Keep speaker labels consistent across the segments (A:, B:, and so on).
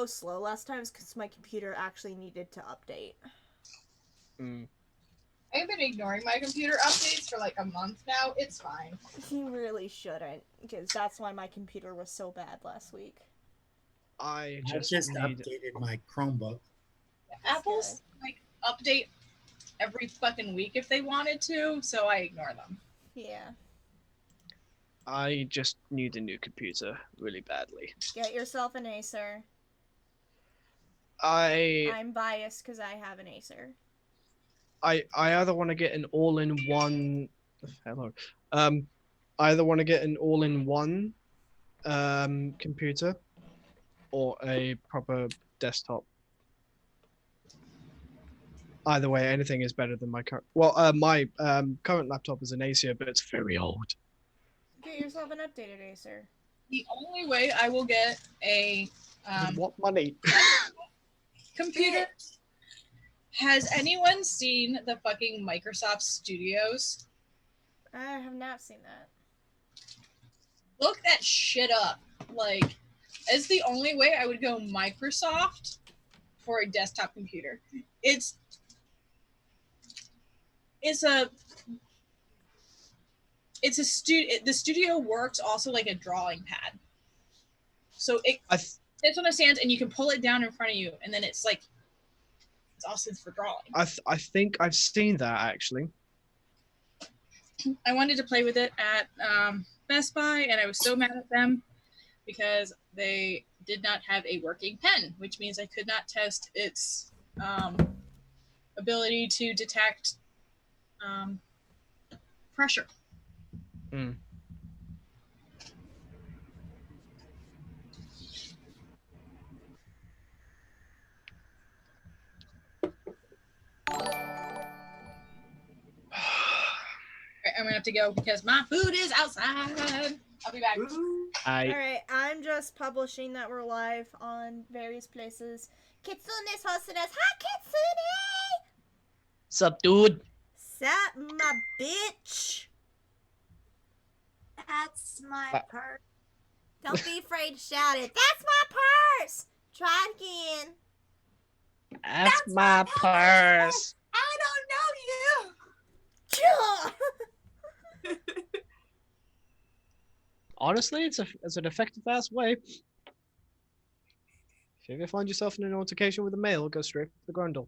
A: so slow last time because my computer actually needed to update.
B: I've been ignoring my computer updates for like a month now. It's fine.
A: You really shouldn't, because that's why my computer was so bad last week.
C: I
D: just updated my Chromebook.
B: Apple's like update every fucking week if they wanted to, so I ignore them.
A: Yeah.
C: I just need a new computer really badly.
A: Get yourself an Acer.
C: I'm
A: biased because I have an Acer.
C: I either want to get an all-in-one. Hello. I either want to get an all-in-one computer or a proper desktop. Either way, anything is better than my current. Well, my current laptop is an Acer, but it's very old.
A: Get yourself an updated Acer.
B: The only way I will get a
C: what money?
B: computer. Has anyone seen the fucking Microsoft Studios?
A: I have not seen that.
B: Look that shit up. Like, it's the only way I would go Microsoft for a desktop computer. It's a studio. The studio works also like a drawing pad. So it's on a stand and you can pull it down in front of you, and then it's like it's also for drawing.
C: I think I've seen that actually.
B: I wanted to play with it at Best Buy, and I was so mad at them because they did not have a working pen, which means I could not test its ability to detect pressure.
C: Mm.
B: I'm gonna have to go because my food is outside. I'll be back.
A: Alright, I'm just publishing that we're live on various places. Kitsune's hosting us. Hi, Kitsune!
C: Sup, dude?
A: Sup, my bitch?
E: That's my purse.
A: Don't be afraid to shout it. That's my purse! Try it again.
C: That's my purse.
E: I don't know you.
C: Honestly, it's an effective ass way. If you ever find yourself in an altercation with a male, go straight for the grundle.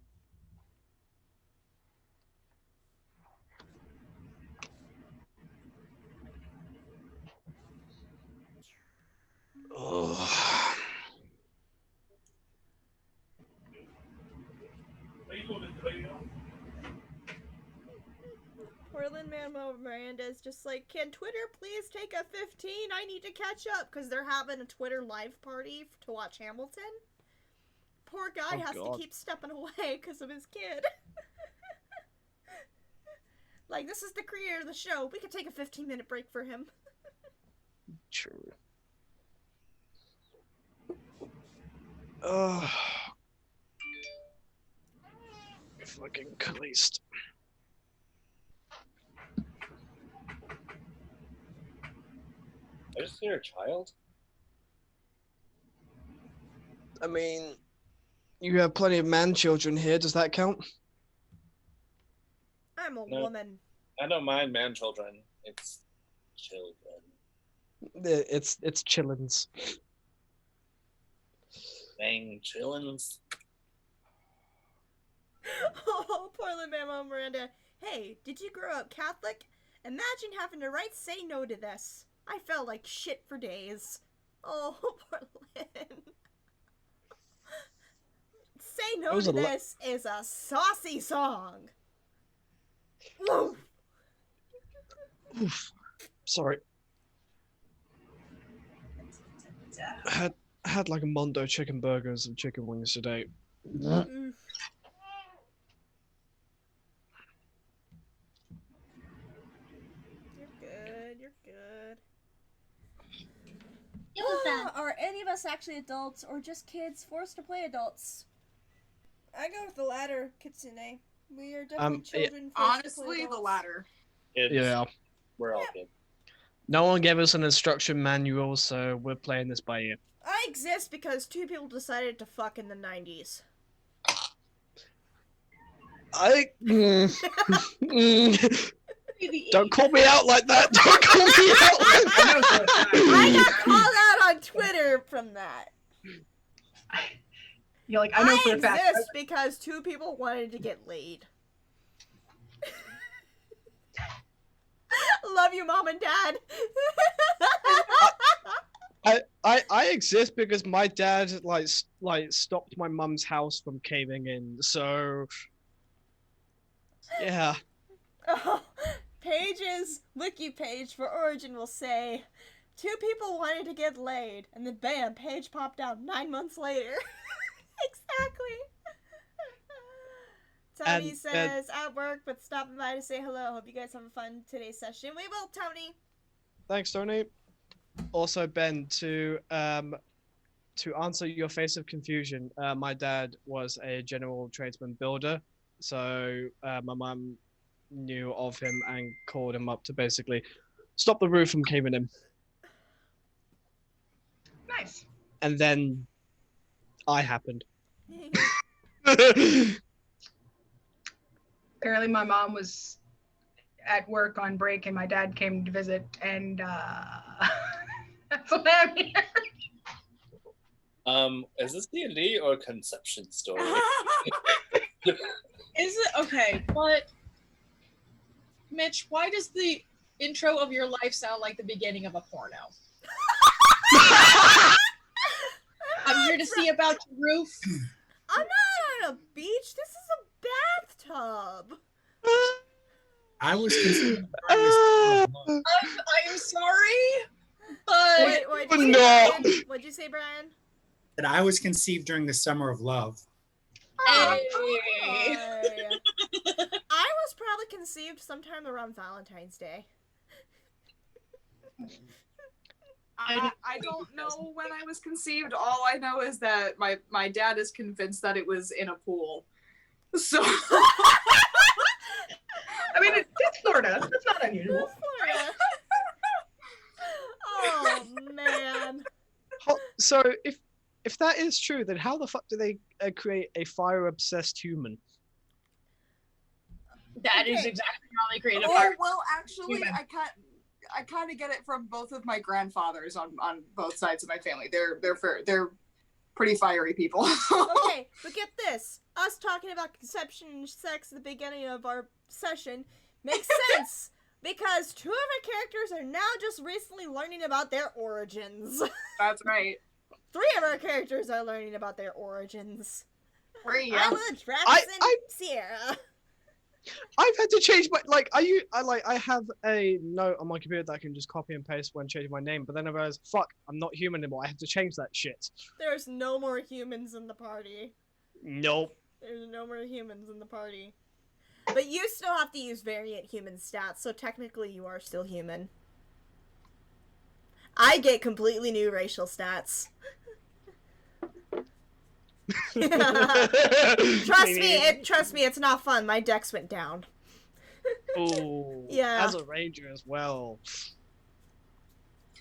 C: Oh.
A: Portland Mamo Miranda's just like, can Twitter please take a 15? I need to catch up because they're having a Twitter live party to watch Hamilton. Poor guy has to keep stepping away because of his kid. Like, this is the creator of the show. We could take a 15-minute break for him.
C: True. Oh. Fucking Caliste.
F: I just hear a child.
C: I mean, you have plenty of man-children here. Does that count?
A: I'm a woman.
F: I don't mind man-children. It's children.
C: It's chillins.
F: Dang chillins.
A: Oh, Portland Mamo Miranda. Hey, did you grow up Catholic? Imagine having to write say no to this. I felt like shit for days. Oh, Portland. Say no to this is a saucy song. Oof.
C: Oof. Sorry. I had like a Mondo chicken burger and some chicken wings today.
A: Mm. You're good. Are any of us actually adults or just kids forced to play adults? I go with the latter, Kitsune. We are definitely children.
E: Honestly, the latter.
C: Yeah.
F: We're all kids.
C: No one gave us an instruction manual, so we're playing this by ear.
A: I exist because 2 people decided to fuck in the 90s.
C: Don't call me out like that. Don't call me out like that.
A: I got called out on Twitter from that.
G: You're like, I know for a fact.
A: I exist because 2 people wanted to get laid. Love you, Mom and Dad.
C: I exist because my dad like stopped my mum's house from caving in. So yeah.
A: Oh, Paige's wiki page for Origin will say 2 people wanted to get laid, and then bam, Paige popped out 9 months later. Exactly. Tony says, at work, but stopping by to say hello. Hope you guys have a fun today's session. We will, Tony.
C: Thanks, Tony. Also, Ben, to answer your face of confusion, my dad was a general tradesman builder, so my mum knew of him and called him up to basically stop the roof from caving in.
G: Nice.
C: And then I happened.
G: Apparently my mom was at work on break and my dad came to visit, and that's what I'm here.
F: Is this D&D or a conception story?
B: Is it? Okay, but Mitch, why does the intro of your life sound like the beginning of a porno? I'm here to see about your roof.
A: I'm not on a beach. This is a bathtub.
D: I was conceived.
B: I'm sorry, but
A: What'd you say, Brian?
D: That I was conceived during the summer of love.
B: Hey.
A: I was probably conceived sometime around Valentine's Day.
E: I don't know when I was conceived. All I know is that my dad is convinced that it was in a pool. So
G: I mean, it's Florida. It's not unusual.
A: Florida. Oh man.
C: So if that is true, then how the fuck do they create a fire-obsessed human?
B: That is exactly how they created
E: Oh
B: fire.
E: well, actually, I kind of get it from both of my grandfathers on both sides of my family. They're pretty fiery people.
A: Okay, but get this. Us talking about conception and sex at the beginning of our session makes sense because 2 of our characters are now just recently learning about their origins.
E: That's right.
A: 3 of our characters are learning about their origins.
E: 3.
A: Ella, Drax, and Sierra.
C: I've had to change my I have a note on my computer that I can just copy and paste when changing my name, but then I realized, fuck, I'm not human anymore. I have to change that shit.
A: There's no more humans in the party.
C: Nope.
A: There's no more humans in the party. But you still have to use variant human stats, so technically you are still human. I get completely new racial stats. Trust me, it's not fun. My dex went down.
C: Oh,
A: yeah.
C: As a ranger as well.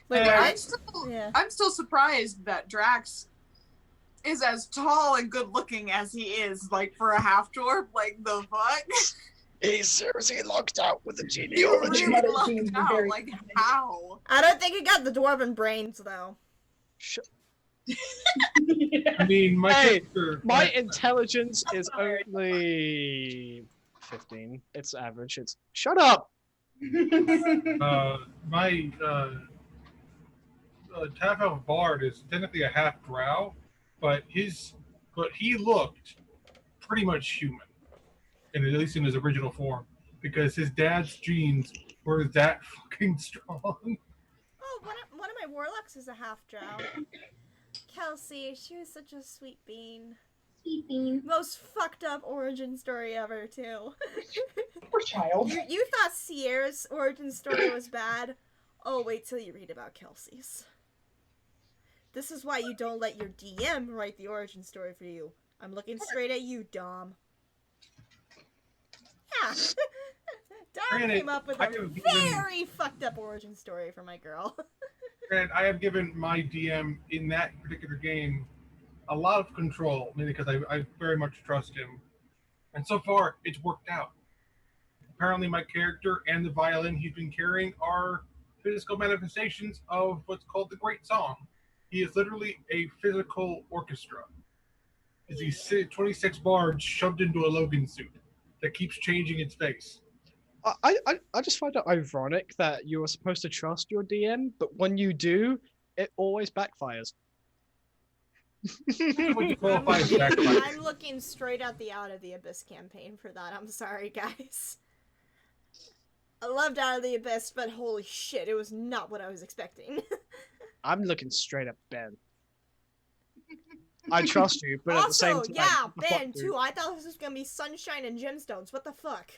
A: Wait,
E: I'm still surprised that Drax is as tall and good looking as he is, like for a half dwarf. Like the fuck?
C: He's seriously locked out with the
E: He
C: genealogy.
E: really locked out. Like how?
A: I don't think he got the dwarven brains though.
H: I mean,
C: my intelligence is only 15. It's average. It's shut up.
H: My half elf bard is technically a half drow, but he looked pretty much human, and at least in his original form, because his dad's genes were that fucking strong.
A: Oh, one of my warlocks is a half drow. Kelsey, she was such a sweet bean.
G: Sweet bean.
A: Most fucked up origin story ever, too.
G: Poor child.
A: You thought Sierra's origin story was bad? Oh, wait till you read about Kelsey's. This is why you don't let your DM write the origin story for you. I'm looking straight at you, Dom. Yeah. Dom came up with a very fucked up origin story for my girl.
H: granted, I have given my DM in that particular game a lot of control, mainly because I very much trust him. And so far, it's worked out. Apparently, my character and the violin he's been carrying are physical manifestations of what's called the Great Song. He is literally a physical orchestra. As he's 26 bars shoved into a Logan suit that keeps changing its face.
C: I just find it ironic that you are supposed to trust your DM, but when you do, it always backfires.
H: What you qualify as backfire.
A: I'm looking straight at the Out of the Abyss campaign for that. I'm sorry, guys. I loved Out of the Abyss, but holy shit, it was not what I was expecting.
C: I'm looking straight at Ben. I trust you, but
A: also,
C: at the same time,
A: yeah,
C: fuck
A: Ben
C: you.
A: too. I thought this was gonna be sunshine and gemstones. What the fuck?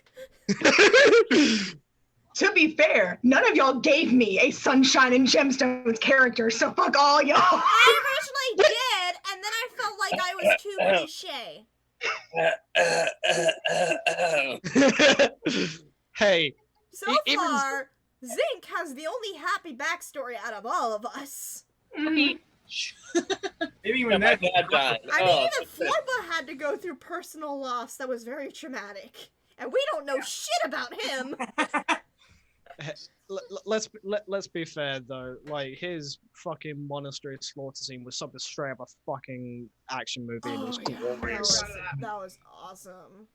G: To be fair, none of y'all gave me a Sunshine and Gemstones character, so fuck all y'all.
A: I originally did, and then I felt like I was too cliche.
C: Hey.
A: So far, Zink has the only happy backstory out of all of us.
H: Maybe even
F: My
H: that.
F: dad died.
A: I mean,
F: Oh,
A: even Florba had to go through personal loss that was very traumatic. And we don't know shit about him.
C: Let's be fair though. Like his fucking monastery slaughter scene was something straight up a fucking action movie. And it was glorious.
A: That was awesome.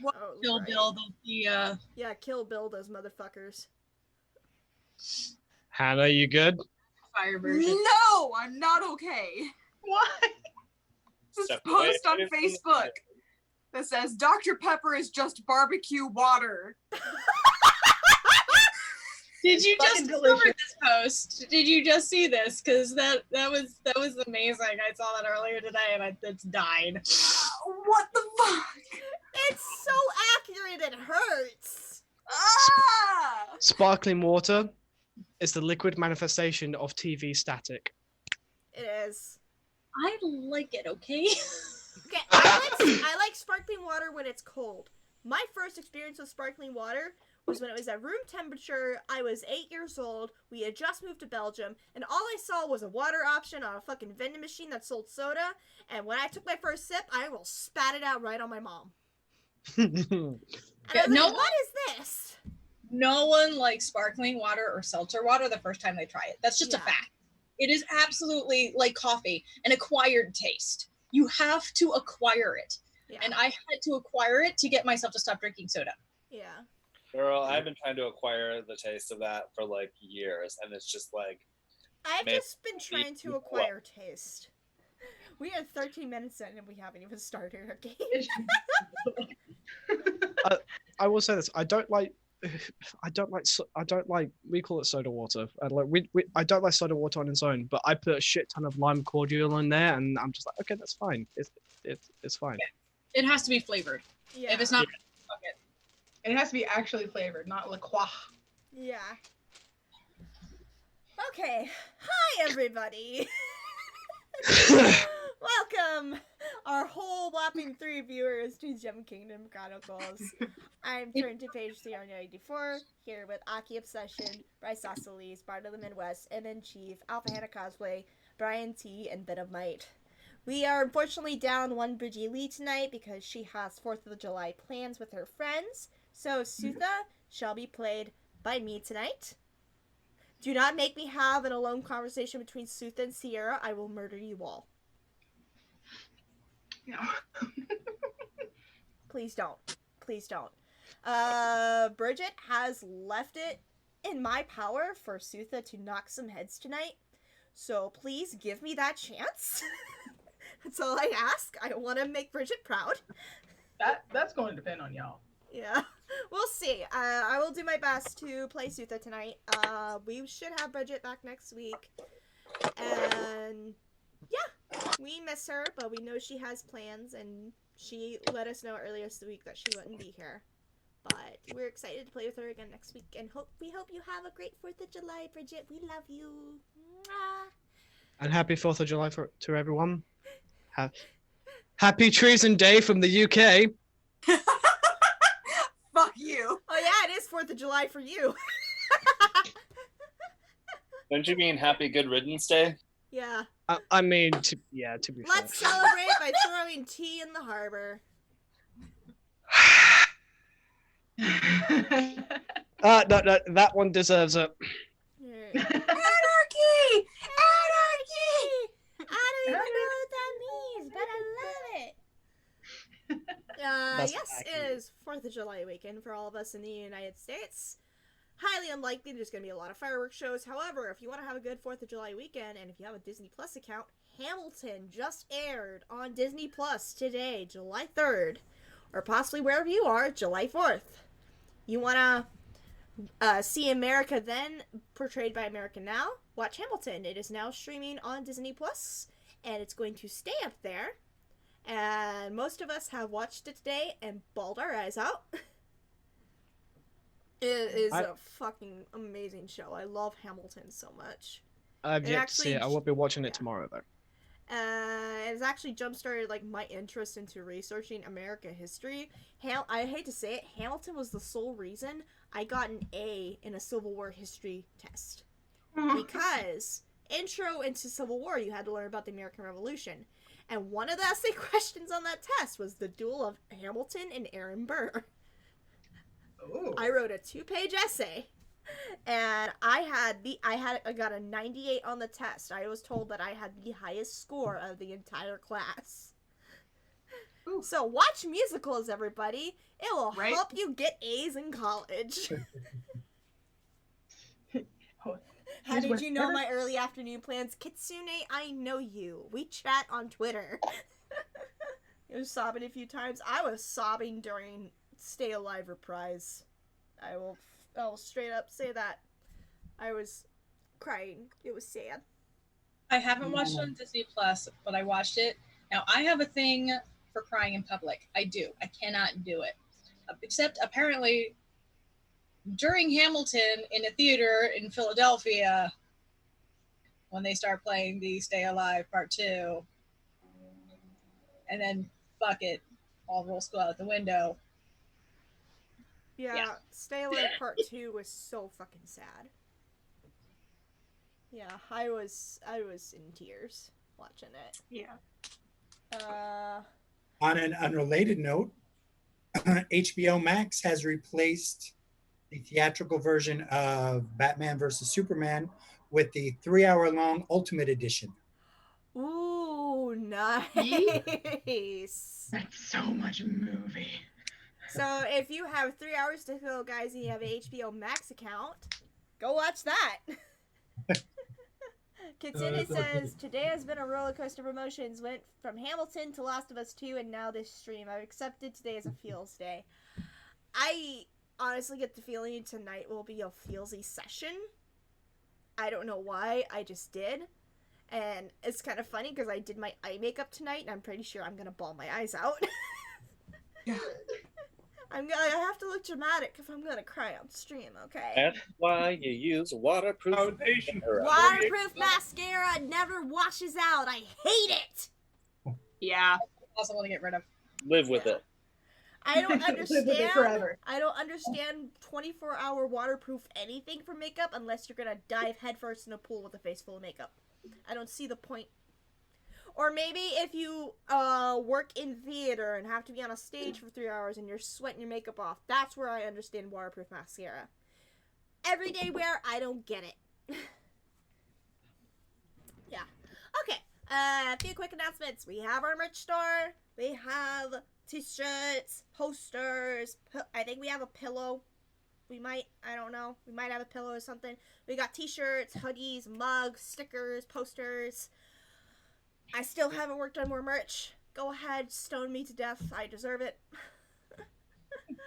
B: What
A: That was
B: Kill
A: great.
B: Bill, the
A: Yeah, Kill Bill, those motherfuckers.
C: Hannah, you good?
B: fire version.
E: No, I'm not okay.
G: Why?
E: This
F: Step
E: post
F: away
E: on
F: from the
E: Facebook
F: fire.
E: that says Dr. Pepper is just barbecue water.
B: Did you just
G: Fucking
B: discover
G: delicious.
B: this post? Did you just see this? Because that was amazing. I saw that earlier today and it's died.
E: What the fuck?
A: It's so accurate, it hurts.
E: Ah!
C: Sparkling water is the liquid manifestation of TV static.
A: It is.
B: I like it, okay?
A: Okay, I like sparkling water when it's cold. My first experience with sparkling water was when it was at room temperature. I was 8 years old. We had just moved to Belgium, and all I saw was a water option on a fucking vending machine that sold soda. And when I took my first sip, I will spat it out right on my mom. And I was
B: No
A: like, what is this?
B: No one likes sparkling water or seltzer water the first time they try it. That's just a
A: Yeah.
B: fact. It is absolutely like coffee, an acquired taste. You have to acquire it.
A: Yeah.
B: And I had to acquire it to get myself to stop drinking soda.
A: Yeah.
F: Girl, I've been trying to acquire the taste of that for like years, and it's just like,
A: I've
F: Man,
A: just been trying to acquire taste. We are 13 minutes in and we haven't even started our game.
C: I will say this: I don't like. We call it soda water. I don't like soda water on its own, but I put a shit ton of lime cordial in there, and I'm just like, okay, that's fine. It's fine.
B: It has to be flavored.
A: Yeah.
B: If it's not, fuck it.
G: It has to be actually flavored, not liqueur.
A: Yeah. Okay. Hi, everybody. Welcome, our whole whopping 3 viewers to Kingdom Chronicles. I'm turned to page 384, here with Aki Obsession, Bryce Sassolis, Bard of the Midwest, MN Chief, Alpha Hannah Cosplay, Brian T, and Bit of Might. We are unfortunately down one Bridgie Lee tonight because she has 4th of July plans with her friends, so Sutha shall be played by me tonight. Do not make me have an alone conversation between Sutha and Sierra. I will murder you all.
G: No.
A: Please don't. Please don't. Bridget has left it in my power for Sutha to knock some heads tonight. So please give me that chance. That's all I ask. I want to make Bridget proud.
G: That's going to depend on y'all.
A: Yeah. We'll see. I will do my best to play Sutha tonight. We should have Bridget back next week. And yeah, we miss her, but we know she has plans, and she let us know earlier this week that she wouldn't be here. But we're excited to play with her again next week, and we hope you have a great 4th of July, Bridget. We love you. Mwah.
C: And happy 4th of July to everyone. Happy Treason Day from the UK.
E: Fuck you.
A: Oh yeah, it is 4th of July for you.
F: Don't you mean Happy Good Riddance Day?
A: Yeah.
C: I mean, to be
A: Let's
C: fair.
A: celebrate by throwing tea in the harbor.
C: No, that one deserves it.
A: Anarchy! I don't even know what that means, but I love it.
C: That's
A: Yes,
C: accurate.
A: it is 4th of July weekend for all of us in the United States. Highly unlikely there's going to be a lot of fireworks shows. However, if you want to have a good 4th of July weekend, and if you have a Disney Plus account, Hamilton just aired on Disney Plus today, July 3rd, or possibly wherever you are, July 4th. You want to see America Then, portrayed by America Now? Watch Hamilton. It is now streaming on Disney Plus, and it's going to stay up there. And most of us have watched it today and bawled our eyes out. It is a fucking amazing show. I love Hamilton so much.
C: I've yet to see it. I will be watching it tomorrow, though.
A: It's actually jump-started like my interest into researching American history. I hate to say it, Hamilton was the sole reason I got an A in a Civil War history test. Because intro into Civil War, you had to learn about the American Revolution. And one of the essay questions on that test was the duel of Hamilton and Aaron Burr.
G: Ooh.
A: I wrote a 2-page essay, and I got a 98 on the test. I was told that I had the highest score of the entire class.
E: Ooh.
A: So watch musicals, everybody. It will help you get A's in college. How did you know my early afternoon plans? Kitsune, I know you. We chat on Twitter. I was sobbing a few times. I was sobbing during Stay Alive Reprise. I will straight up say that. I was crying. It was sad.
B: I haven't watched it on Disney Plus, but I watched it. Now, I have a thing for crying in public. I do. I cannot do it. Except apparently during Hamilton in a theater in Philadelphia when they start playing the Stay Alive Part 2. And then, fuck it, all rules go out the window.
A: Yeah, Stay Alive Part 2 was so fucking sad. Yeah, I was in tears watching it.
E: Yeah.
D: On an unrelated note, HBO Max has replaced the theatrical version of Batman vs. Superman with the 3-hour-long Ultimate Edition.
A: Ooh, nice.
G: That's so much movie.
A: So if you have 3 hours to fill, guys, and you have an HBO Max account, go watch that. Kitsune says, today has been a roller coaster of emotions. Went from Hamilton to Last of Us 2 and now this stream. I've accepted today as a feels day. I honestly get the feeling tonight will be a feelsy session. I don't know why, I just did. And it's kind of funny because I did my eye makeup tonight and I'm pretty sure I'm going to bawl my eyes out.
E: Yeah.
A: I have to look dramatic if I'm gonna cry on stream, okay?
F: That's why you use waterproof
H: Foundation.
F: mascara.
A: Waterproof mascara never washes out. I hate it.
E: Yeah.
B: Also want to get rid of.
F: Live with it.
A: I don't
G: Live with it
A: understand.
G: forever.
A: I don't understand 24-hour waterproof anything for makeup unless you're gonna dive headfirst in a pool with a face full of makeup. I don't see the point. Or maybe if you work in theater and have to be on a stage for 3 hours and you're sweating your makeup off, that's where I understand waterproof mascara. Everyday wear, I don't get it. Yeah. Okay. A few quick announcements. We have our merch store. We have t-shirts, posters. I think we have a pillow. I don't know. We might have a pillow or something. We got t-shirts, hoodies, mugs, stickers, posters. I still haven't worked on more merch. Go ahead, stone me to death. I deserve it.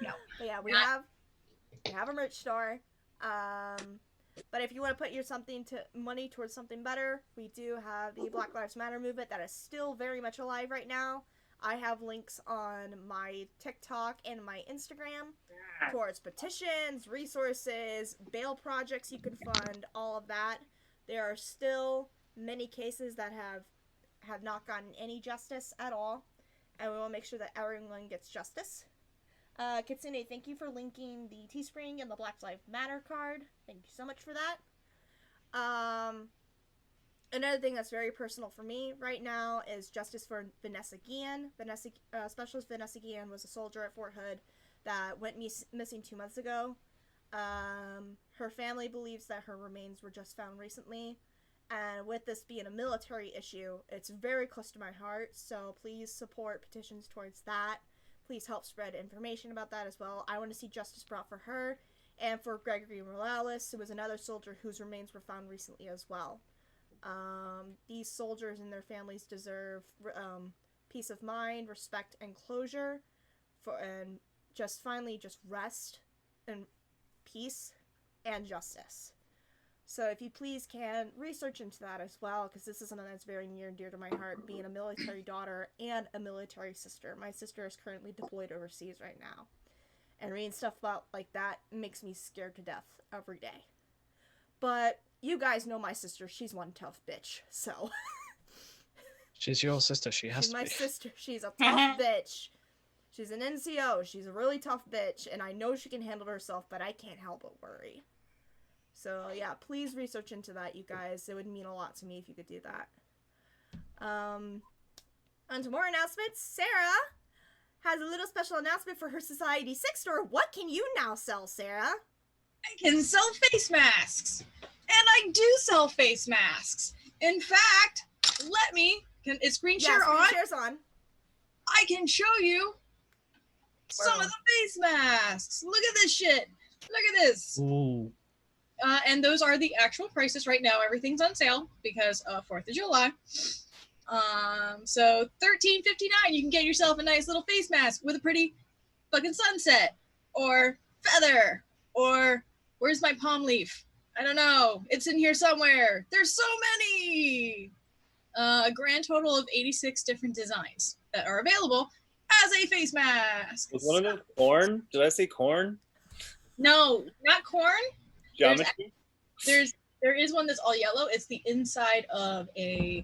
G: No.
A: But yeah, we have a merch store. But if you want to put your money towards something better, we do have the Black Lives Matter movement that is still very much alive right now. I have links on my TikTok and my Instagram towards petitions, resources, bail projects you can fund, all of that. There are still many cases that have not gotten any justice at all, and we will make sure that everyone gets justice. Kitsune, thank you for linking the Teespring and the Black Lives Matter card. Thank you so much for that. Another thing that's very personal for me right now is justice for Vanessa Guillen. Specialist Vanessa Guillen was a soldier at Fort Hood that went missing 2 months ago. Her family believes that her remains were just found recently. And with this being a military issue, it's very close to my heart. So please support petitions towards that. Please help spread information about that as well. I want to see justice brought for her and for Gregory Morales, who was another soldier whose remains were found recently as well. These soldiers and their families deserve peace of mind, respect, and closure, and just rest and peace and justice. So if you please can research into that as well, because this is something that's very near and dear to my heart, being a military daughter and a military sister. My sister is currently deployed overseas right now, and reading stuff about like that makes me scared to death every day. But you guys know my sister. She's one tough bitch, so.
C: She's your sister. She has
A: She's
C: to
A: my
C: be.
A: sister. She's a tough bitch. She's an NCO. She's a really tough bitch, and I know she can handle herself, but I can't help but worry. So, yeah, please research into that, you guys. It would mean a lot to me if you could do that. On to more announcements. Sarah has a little special announcement for her Society 6 store. What can you now sell, Sarah?
B: I can sell face masks. And I do sell face masks. In fact, is screen share on?
A: Share's on.
B: I can show you some of the face masks. Look at this shit. Look at this.
C: Ooh.
B: And those are the actual prices right now. Everything's on sale because of 4th of July. So $13.59, you can get yourself a nice little face mask with a pretty fucking sunset or feather or where's my palm leaf? I don't know. It's in here somewhere. There's so many. A grand total of 86 different designs that are available as a face mask.
F: Was one of them corn? Did I say corn?
B: No, not corn.
F: Geometry?
B: There is one that's all yellow. It's the inside of a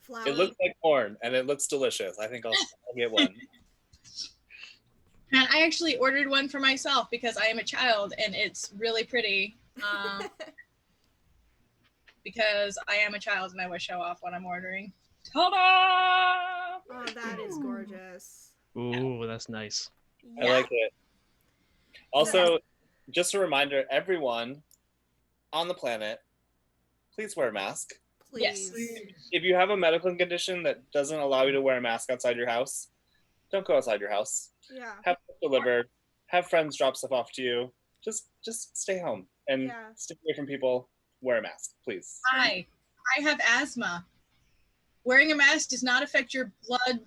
A: flower.
F: It looks like corn, and it looks delicious. I think I'll get one.
B: And I actually ordered one for myself because I am a child, and it's really pretty. Because I am a child, and I would show off what I'm ordering. Ta-da!
A: Oh, that is gorgeous.
C: Ooh, that's nice.
F: I like it. Also, just a reminder, everyone on the planet, please wear a mask.
A: Please.
B: Yes.
F: If you have a medical condition that doesn't allow you to wear a mask outside your house, don't go outside your house.
A: Yeah.
F: Have it delivered. Have friends drop stuff off to you. Just stay home and stay away from people. Wear a mask, please.
B: I have asthma. Wearing a mask does not affect your blood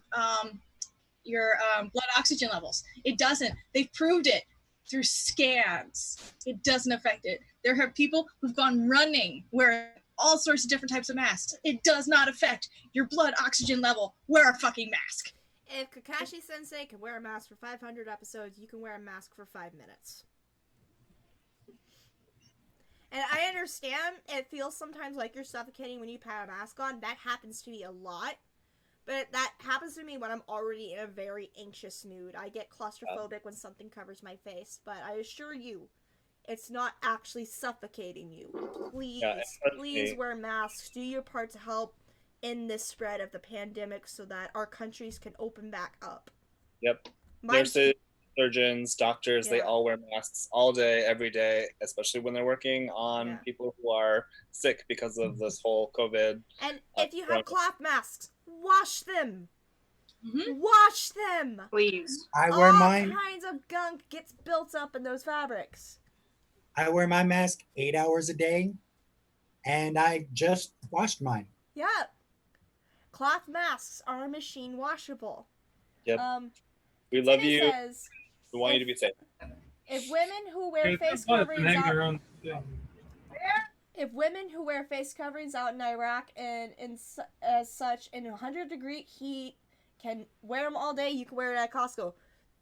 B: oxygen levels. It doesn't. They've proved it through scans. It doesn't affect it. There are people who've gone running wearing all sorts of different types of masks. It does not affect your blood oxygen level. Wear a fucking mask.
A: If Kakashi Sensei can wear a mask for 500 episodes, you can wear a mask for 5 minutes. And I understand it feels sometimes like you're suffocating when you put a mask on. That happens to me a lot. But that happens to me when I'm already in a very anxious mood. I get claustrophobic when something covers my face. But I assure you, it's not actually suffocating you. Please, please wear masks. Do your part to help in this spread of the pandemic so that our countries can open back up.
F: Yep. Nurses, surgeons, doctors, they all wear masks all day, every day, especially when they're working on people who are sick because of this whole COVID.
A: And if you have cloth masks, wash them. Wash them.
E: Please.
D: I wear mine.
A: All kinds of gunk gets built up in those fabrics.
D: I wear my mask 8 hours a day, and I just washed mine.
A: Yeah. Cloth masks are machine washable.
F: Yep. We love you.
A: Says,
F: we want you to be safe.
A: If women who wear face coverings out in Iraq and as such in 100-degree heat can wear them all day, you can wear it at Costco.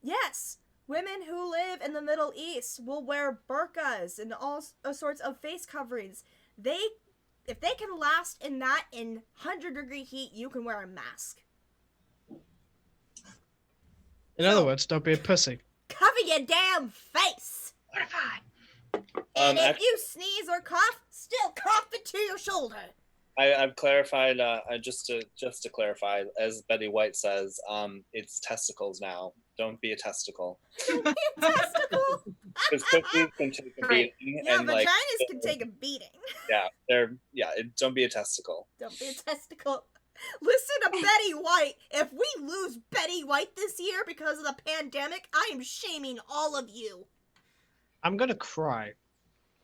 A: Yes, women who live in the Middle East will wear burqas and all sorts of face coverings. If they can last in 100-degree heat, you can wear a mask.
C: In other words, don't be a pussy.
A: Cover your damn face. And if you sneeze or cough, still cough it to your shoulder.
F: I've clarified, just to clarify, as Betty White says, it's testicles now. Don't be a testicle.
A: Don't be a testicle.
F: Because pussies can take a beating.
A: Yeah,
F: and
A: vaginas can take a beating.
F: Don't be a testicle.
A: Don't be a testicle. Listen to Betty White. If we lose Betty White this year because of the pandemic, I am shaming all of you.
C: I'm gonna cry.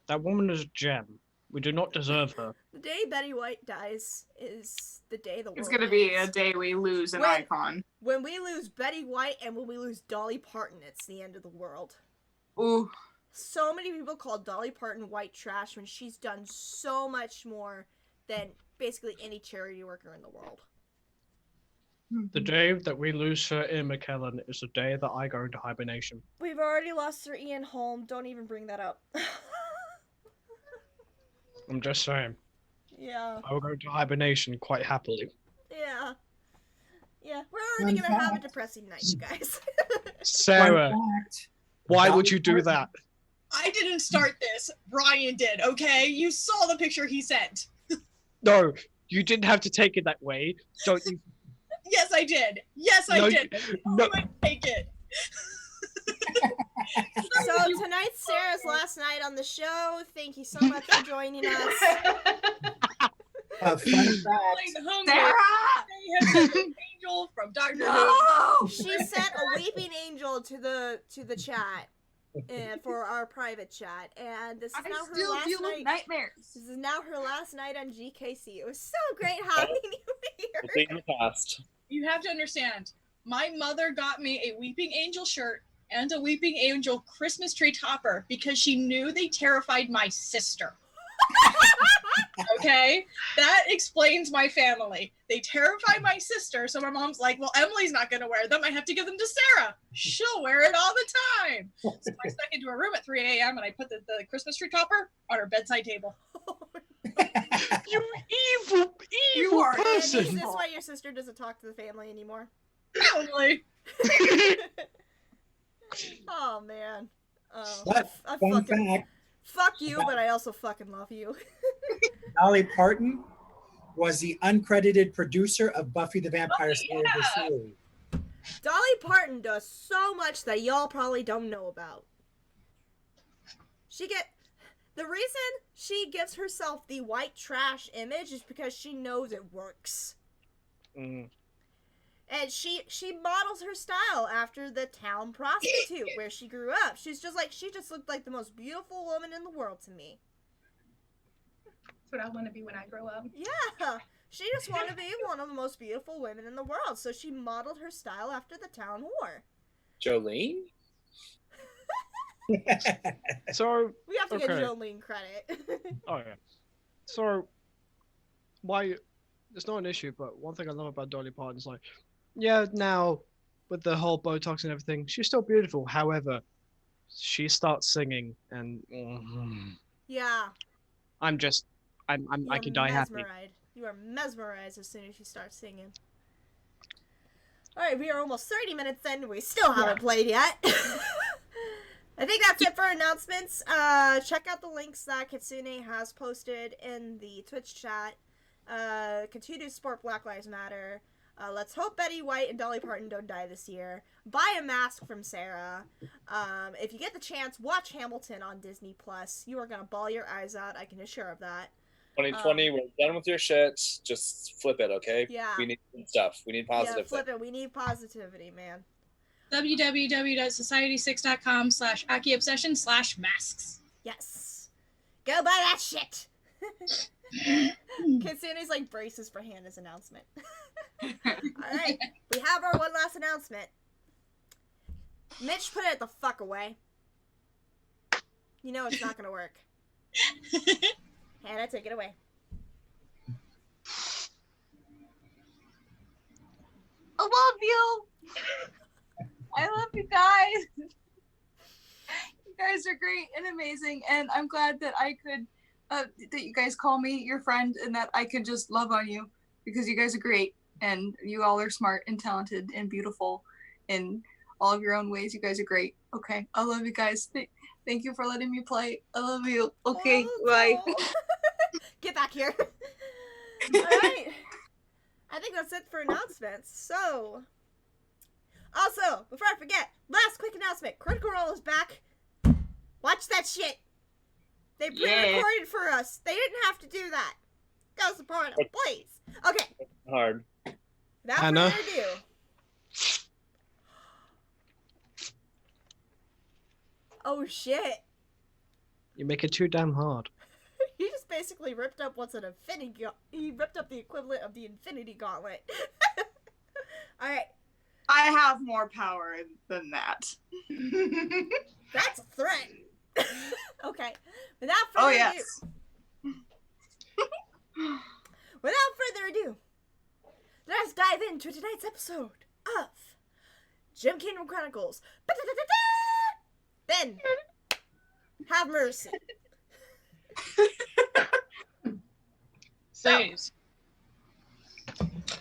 C: That woman is a gem. We do not deserve her.
A: The day Betty White dies is the day the world
E: It's gonna be a
A: ends.
E: day we lose an icon.
A: When we lose Betty White and when we lose Dolly Parton, it's the end of the world.
E: Ooh.
A: So many people call Dolly Parton white trash when she's done so much more than basically any charity worker in the world.
C: The day that we lose Sir Ian McKellen is the day that I go into hibernation.
A: We've already lost Sir Ian Holm. Don't even bring that up.
C: I'm just saying.
A: Yeah.
C: I will go into hibernation quite happily.
A: Yeah. Yeah, we're already gonna have a depressing night, you guys.
C: Sarah, why would you do that?
B: I didn't start this. Brian did, okay? You saw the picture he sent.
C: No, you didn't have to take it that way. Don't you?
B: Yes, I did. Yes, I did.
C: No.
B: I take it.
A: So tonight's Sarah's last night on the show. Thank you so much for joining us.
D: Fun fact.
B: Sarah! Angel from Doctor Who.
A: She sent a weeping angel to the chat for our private chat, and this is now her last night.
E: Nightmares.
A: This is now her last night on GKC. It was so great having you here.
F: We'll be in the past.
B: You have to understand, my mother got me a Weeping Angel shirt and a Weeping Angel Christmas tree topper because she knew they terrified my sister. Okay? That explains my family. They terrify my sister, so my mom's like, well, Emily's not going to wear them. I have to give them to Sarah. She'll wear it all the time. So I snuck into her room at 3 a.m. and I put the Christmas tree topper on her bedside table.
C: You evil person!
A: Is this why your sister doesn't talk to the family anymore?
B: Probably.
A: Oh, man.
D: Fun fact.
A: Fuck you, but I also fucking love you.
D: Dolly Parton was the uncredited producer of Buffy the Vampire Slayer the series.
A: Dolly Parton does so much that y'all probably don't know about. The reason she gives herself the white trash image is because she knows it works.
C: Mm.
A: And she models her style after the town prostitute where she grew up. She just looked like the most beautiful woman in the world to me.
G: That's what I want to be when I grow up.
A: Yeah, she just wanted to be one of the most beautiful women in the world, so she modeled her style after the town whore.
F: Jolene?
C: So
A: we have to get Jolene credit.
C: Oh yeah. So why? It's not an issue, but one thing I love about Dolly Parton is like, yeah, now with the whole Botox and everything, she's still beautiful. However, she starts singing, and
A: yeah,
C: I can die happy.
A: You are mesmerized as soon as you start singing. All right, we are almost 30 minutes in. We still haven't played yet. I think that's it for announcements. Check out the links that Kitsune has posted in the Twitch chat. Continue to support Black Lives Matter. Let's hope Betty White and Dolly Parton don't die this year. Buy a mask from Sarah. If you get the chance, watch Hamilton on Disney+. You are going to bawl your eyes out, I can assure of that.
F: 2020, we're done with your shit. Just flip it, okay?
A: Yeah.
F: We need stuff. We need positive.
A: Yeah, flip it. We need positivity, man.
B: www.society6.com/AkiObsession/masks.
A: Yes. Go buy that shit. Kitsune's like braces for Hannah's announcement. Alright, we have our one last announcement. Mitch, put it the fuck away. You know it's not gonna work. Hannah, take it away.
E: I love you. I love you guys. You guys are great and amazing, and I'm glad that I could that you guys call me your friend and that I can just love on you because you guys are great and you all are smart and talented and beautiful and all of your own ways. You guys are great. Okay, I love you guys. Thank you for letting me play. I love you. Okay, bye.
A: Get back here. All right. I think that's it for announcements. So, also, before I forget, last quick announcement. Critical Role is back. Watch that shit. They pre-recorded for us. They didn't have to do that. Go support them, please. Okay.
F: Hard.
A: Without further ado. Oh shit.
C: You make it too damn hard.
A: He just basically ripped up what's an infinity. He ripped up the equivalent of the Infinity Gauntlet. All right.
I: I have more power than that.
A: That's a threat. Okay. Without further ado. Without further ado, let's dive into tonight's episode of Kingdom Chronicles. Then, have mercy.
G: So,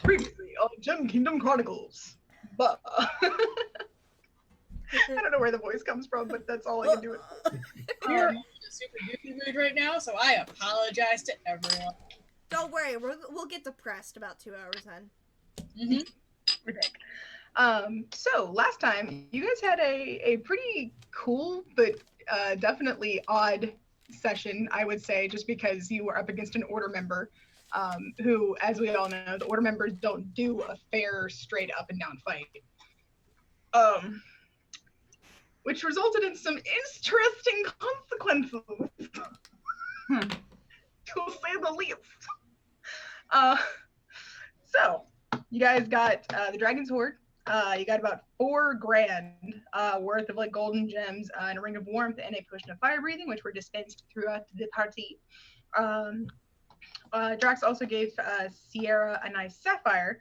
G: previously on Kingdom Chronicles. But I don't know where the voice comes from, but that's all I can do.
B: We're super goofy mood right now, so I apologize to everyone.
A: Don't worry, we'll get depressed about 2 hours then.
B: Mm-hmm.
G: Okay. So last time you guys had a pretty cool but definitely odd session, I would say, just because you were up against an order member who, as we all know, the order members don't do a fair, straight up and down fight. Which resulted in some interesting consequences, to say the least. So you guys got the Dragon's Hoard. You got about $4 grand worth of like golden gems and a ring of warmth and a potion of fire breathing, which were dispensed throughout the party. Drax also gave Sierra a nice sapphire,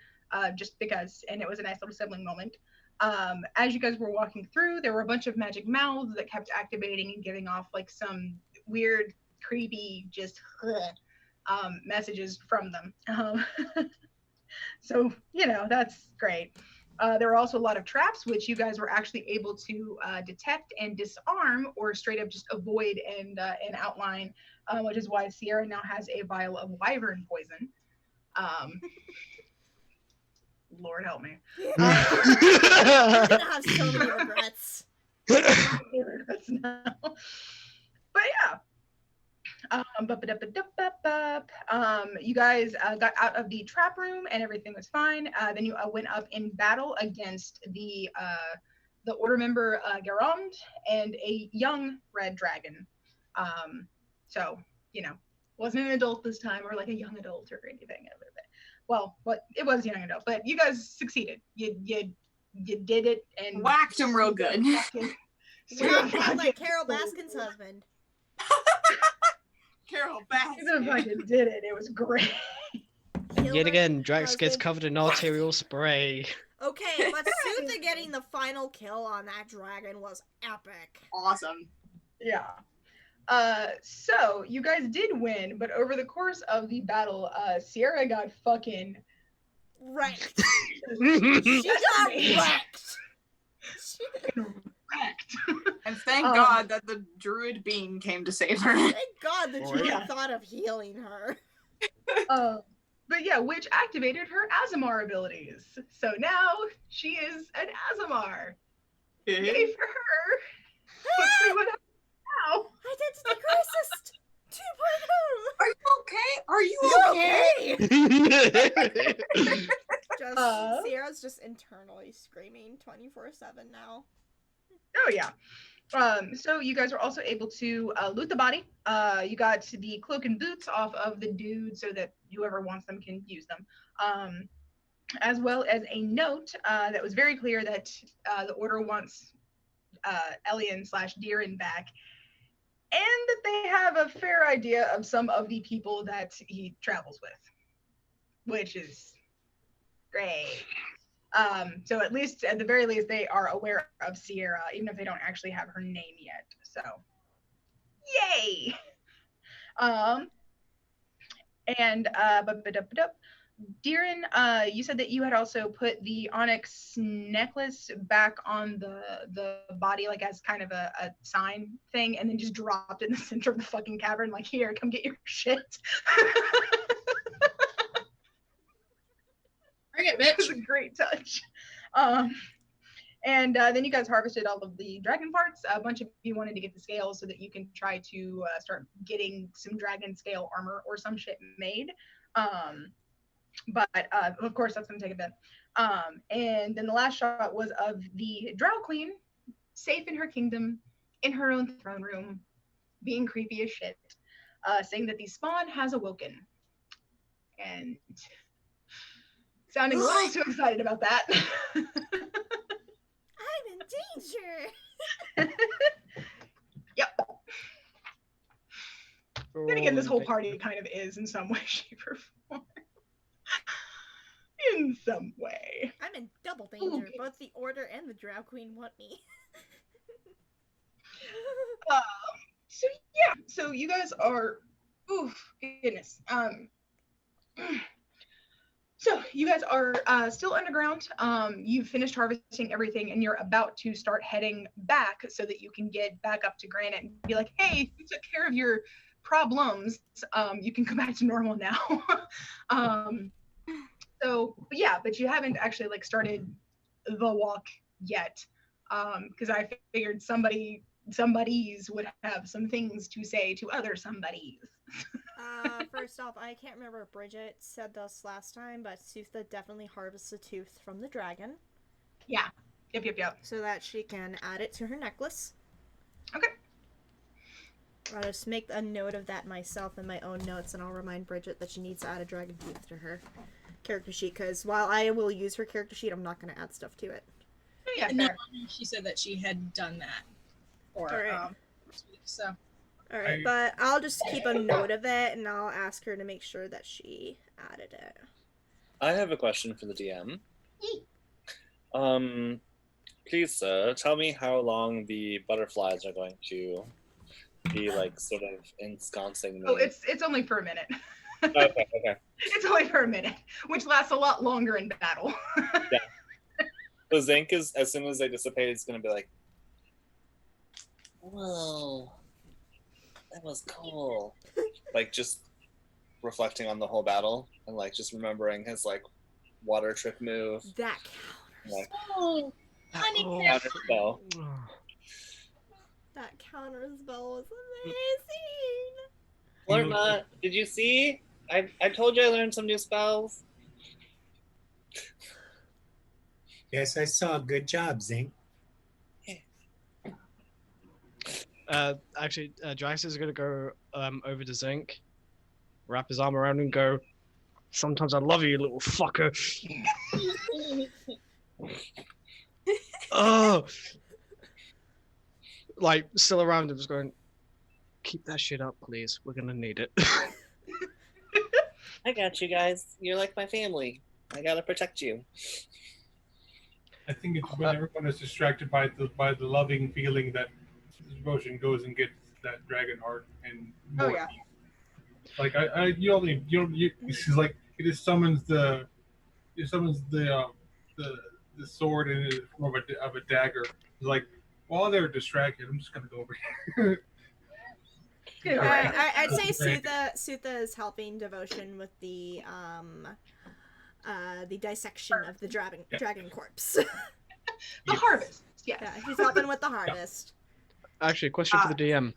G: just because, and it was a nice little sibling moment. As you guys were walking through, there were a bunch of magic mouths that kept activating and giving off like some weird, creepy, just messages from them. So, you know, that's great. There were also a lot of traps, which you guys were actually able to detect and disarm, or straight up just avoid and outline, which is why Sierra now has a vial of wyvern poison. Lord help me.
A: I'm gonna have so many regrets.
G: But yeah. You guys got out of the trap room and everything was fine. Then you went up in battle against the order member Garand and a young red dragon. So, you know, wasn't an adult this time, or like a young adult or anything. Well, it was a young adult, but you guys succeeded. You did it and
I: whacked him real good.
A: Like Carol Baskin's husband.
I: Carol Baskin.
G: You fucking did it. It was great.
C: Yet again, Drax gets covered in arterial spray.
A: Okay, but Sutha getting the final kill on that dragon was epic.
I: Awesome.
G: Yeah. So you guys did win, but over the course of the battle, Sierra got fucking
A: wrecked. She got wrecked.
I: And thank God that the druid being came to save her.
A: Thank God the druid thought of healing her.
G: But yeah, which activated her Azamar abilities. So now she is an Azamar. Yay for her. Let's see what happens now.
A: Identity crisis 2.0.
I: Are you okay?
A: Sierra's just internally screaming 24/7 now.
G: Oh yeah. So you guys were also able to loot the body. You got the cloak and boots off of the dude so that whoever wants them can use them. As well as a note that was very clear that the order wants Elian/Deerin back, and that they have a fair idea of some of the people that he travels with, which is great. So at least, at the very least, they are aware of Sierra, even if they don't actually have her name yet. So, yay! Deeran, you said that you had also put the onyx necklace back on the body, like as kind of a sign thing, and then just dropped it in the center of the fucking cavern, like, here, come get your shit.
B: Bring it,
G: It was
B: bitch.
G: a great touch. And then you guys harvested all of the dragon parts. A bunch of you wanted to get the scales so that you can try to start getting some dragon scale armor or some shit made. But of course, that's going to take a bit. And then the last shot was of the Drow Queen, safe in her kingdom, in her own throne room, being creepy as shit, saying that the spawn has awoken. And sounding a little too excited about that.
A: I'm in danger.
G: Yep. Then again, this whole party kind of is in some way, shape, or form. In some way.
A: I'm in double danger. Okay. Both the Order and the Drow Queen want me.
G: So yeah, so you guys are, oof, goodness. So you guys are still underground. You've finished harvesting everything, and you're about to start heading back so that you can get back up to Granite and be like, hey, you took care of your problems. You can come back to normal now. So, but you haven't actually like started the walk yet, because I figured somebodies would have some things to say to other somebodies.
A: First off, I can't remember if Bridget said this last time, but Sutha definitely harvests a tooth from the dragon.
G: Yeah. Yep.
A: So that she can add it to her necklace.
G: Okay.
A: I'll just make a note of that myself in my own notes, and I'll remind Bridget that she needs to add a dragon tooth to her character sheet, because while I will use her character sheet, I'm not going to add stuff to it.
G: Yeah,
B: no, she said that she had done that.
A: All right, but I'll just keep a note of it, and I'll ask her to make sure that she added it.
F: I have a question for the DM. Please, sir, tell me how long the butterflies are going to be, like, sort of ensconcing me.
G: Oh, it's only for a minute.
F: Okay.
G: It's only for a minute, which lasts a lot longer in battle.
F: Yeah. So Zinc is, as soon as they dissipate, it's going to be like, whoa, that was cool. Like, just reflecting on the whole battle and, like, just remembering his, like, water trick move.
A: That
F: counters. Like,
B: honey
F: counter spell.
A: That counter spell was amazing.
F: Florma, did you see? I told you I learned some new spells.
D: Yes, I saw. Good job, Zink.
C: Actually, Drax is gonna go over to Zinc, wrap his arm around him, and go, sometimes I love you, little fucker. Oh, like still around him, just going, keep that shit up, please. We're gonna need it.
F: I got you guys. You're like my family. I gotta protect you.
H: I think it's when everyone is distracted by the loving feeling that devotion goes and gets that dragon heart and more.
G: Oh yeah.
H: Like this is like it just summons the sword in the form of a dagger. It's like while they're distracted, I'm just gonna go over here.
A: I'd say Sutha is helping Devotion with the dissection of the dragon corpse.
G: The harvest. Yes.
A: Yeah, he's helping with the harvest.
C: Actually, question for the DM.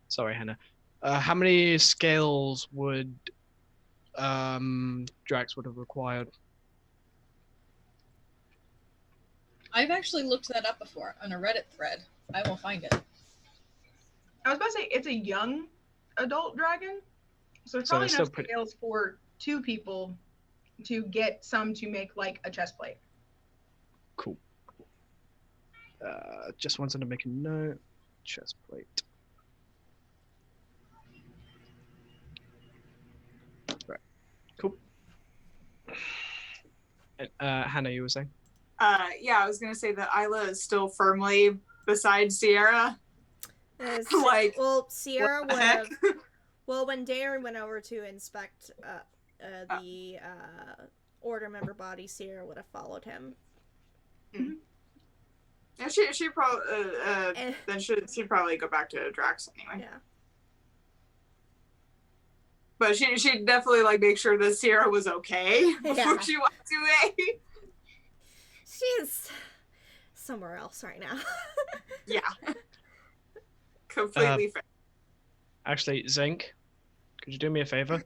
C: Sorry, Hannah. How many scales would Drax would have required?
B: I've actually looked that up before on a Reddit thread. I will find it.
G: I was about to say it's a young adult dragon, so it's probably enough scales for 2 people to get some to make like a chest plate.
C: Cool. Just wanted to make a note. Chest plate. Right. Cool. Hannah, you were saying?
I: Yeah, I was gonna say that Isla is still firmly beside Sierra.
A: Like, well, Sierra would have. Well, when Darren went over to inspect, the Order member body, Sierra would have followed him.
I: Mm-hmm. Yeah, she probably then she'd probably go back to Drax anyway.
A: Yeah.
I: But she'd definitely like make sure that Sierra was okay before she walked away.
A: She's somewhere else right now.
I: Yeah. Completely fair.
C: Actually, Zinc, could you do me a favor?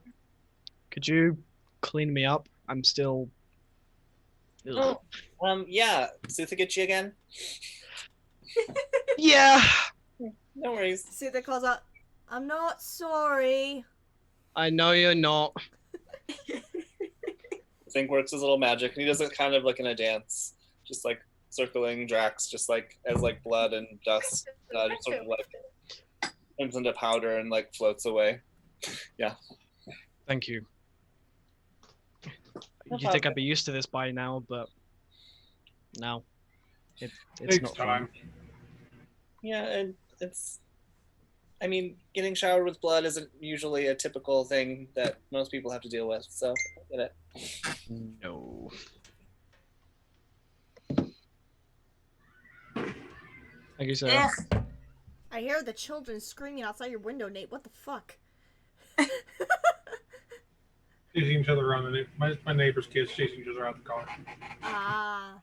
C: Could you clean me up? I'm still...
F: Oh, yeah. Sutha get you again?
C: Yeah!
F: No worries.
A: Sutha calls out, I'm not sorry.
C: I know you're not.
F: Zinc works his little magic, and he does it kind of like in a dance. Just like circling Drax, just like as like blood and dust just sort of like turns into powder and like floats away. Yeah.
C: Thank you. You think I'd be used to this by now, but no. It's
H: Takes
C: not
H: time.
C: fun.
F: Yeah, and it's... I mean, getting showered with blood isn't usually a typical thing that most people have to deal with, so I get it.
C: No. Thank you, sir.
A: I hear the children screaming outside your window, Nate. What the fuck?
H: Chasing each other around my neighbor's kids chasing each other around the car.
A: Ah.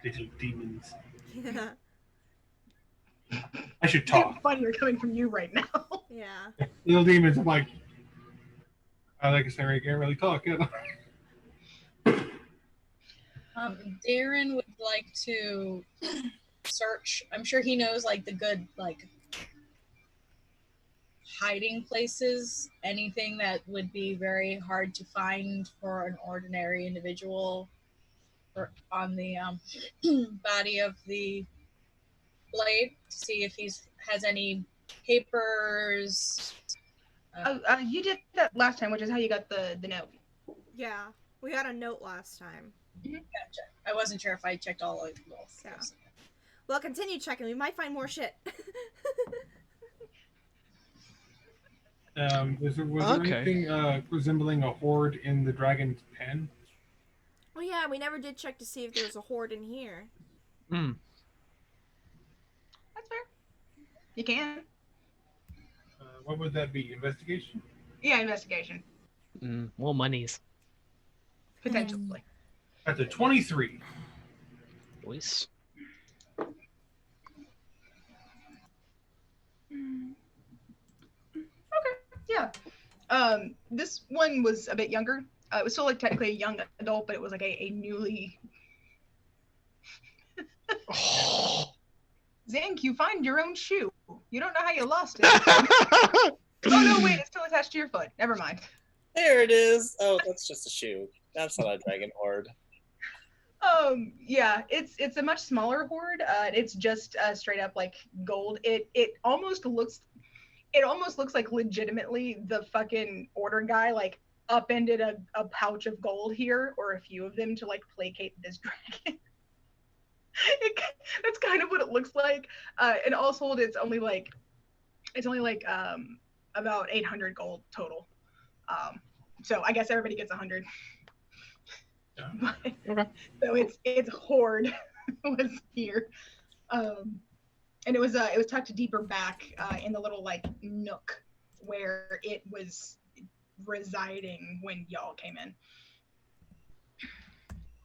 H: Little demons.
A: Yeah.
H: I should talk.
G: Funnier coming from you right now.
A: Yeah.
H: Little demons. I'm like I can't really talk. Yeah.
B: Darren would like to search. I'm sure he knows like the good like hiding places, anything that would be very hard to find for an ordinary individual, or on the body of the blade, to see if he has any papers.
G: You did that last time, which is how you got the note.
A: Yeah. We got a note last time.
B: Gotcha. I wasn't sure if I checked all of those.
A: Yeah. Well, continue checking. We might find more shit.
H: Was there anything resembling a horde in the dragon's pen?
A: Oh yeah, we never did check to see if there was a horde in here.
C: Hmm.
G: That's fair. You can.
H: What would that be? Investigation?
G: Yeah, investigation.
C: More monies.
G: Potentially.
H: That's a 23.
C: Boys.
G: Yeah. This one was a bit younger. It was still like technically a young adult, but it was like a newly. Zank, you find your own shoe. You don't know how you lost it. Oh no, wait, it's still attached to your foot. Never mind.
F: There it is. Oh, that's just a shoe. That's not a dragon horde.
G: Yeah, it's a much smaller horde. It's just straight up like gold. It almost looks like legitimately the fucking order guy like upended a pouch of gold here, or a few of them, to like placate this dragon. That's kind of what it looks like. And also it's only like about 800 gold total. So I guess everybody gets 100.
H: Yeah.
G: But, so it's horde was here. And it was tucked deeper back in the little like nook where it was residing when y'all came in.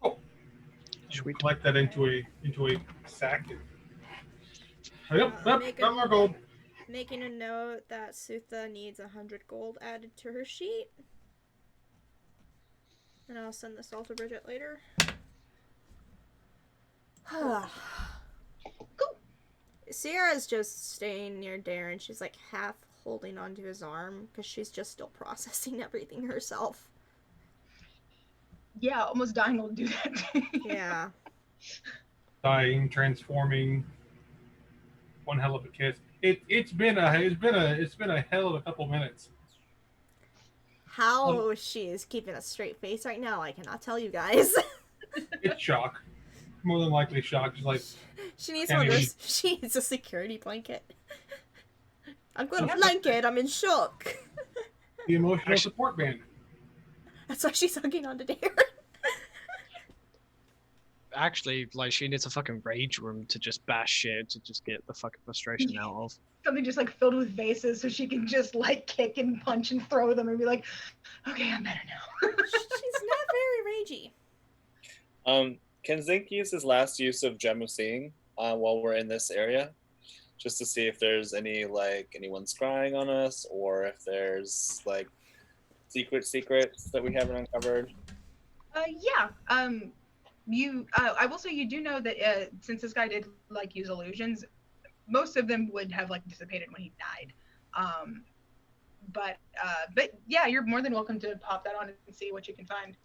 H: Oh, should we collect that into a sack? Yep, got more gold.
A: Making a note that Sutha needs 100 gold added to her sheet. And I'll send this all to Bridget later. Cool. Sierra's just staying near Darren. She's like half holding onto his arm because she's just still processing everything herself.
G: Yeah, almost dying will do that.
A: Yeah.
H: Dying, transforming. One hell of a kiss. It's been a hell of a couple minutes.
A: How she is keeping a straight face right now, I cannot tell you guys.
H: It's shock. More than likely shock. Just like
A: she needs one of those. She needs a security blanket. I've got a blanket. I'm in shock.
H: The emotional support band.
A: That's why she's hugging onto Darren.
C: Actually, like, she needs a fucking rage room to just bash shit, to just get the fucking frustration out of.
G: Something just like filled with vases so she can just like kick and punch and throw them and be like, okay, I'm better now.
A: She's not very ragey.
F: Can Zink use his last use of Gem of Seeing while we're in this area? Just to see if there's any, like, anyone scrying on us, or if there's, like, secrets that we haven't uncovered?
G: Yeah. I will say you do know that since this guy did like use illusions, most of them would have like dissipated when he died. But yeah, you're more than welcome to pop that on and see what you can find.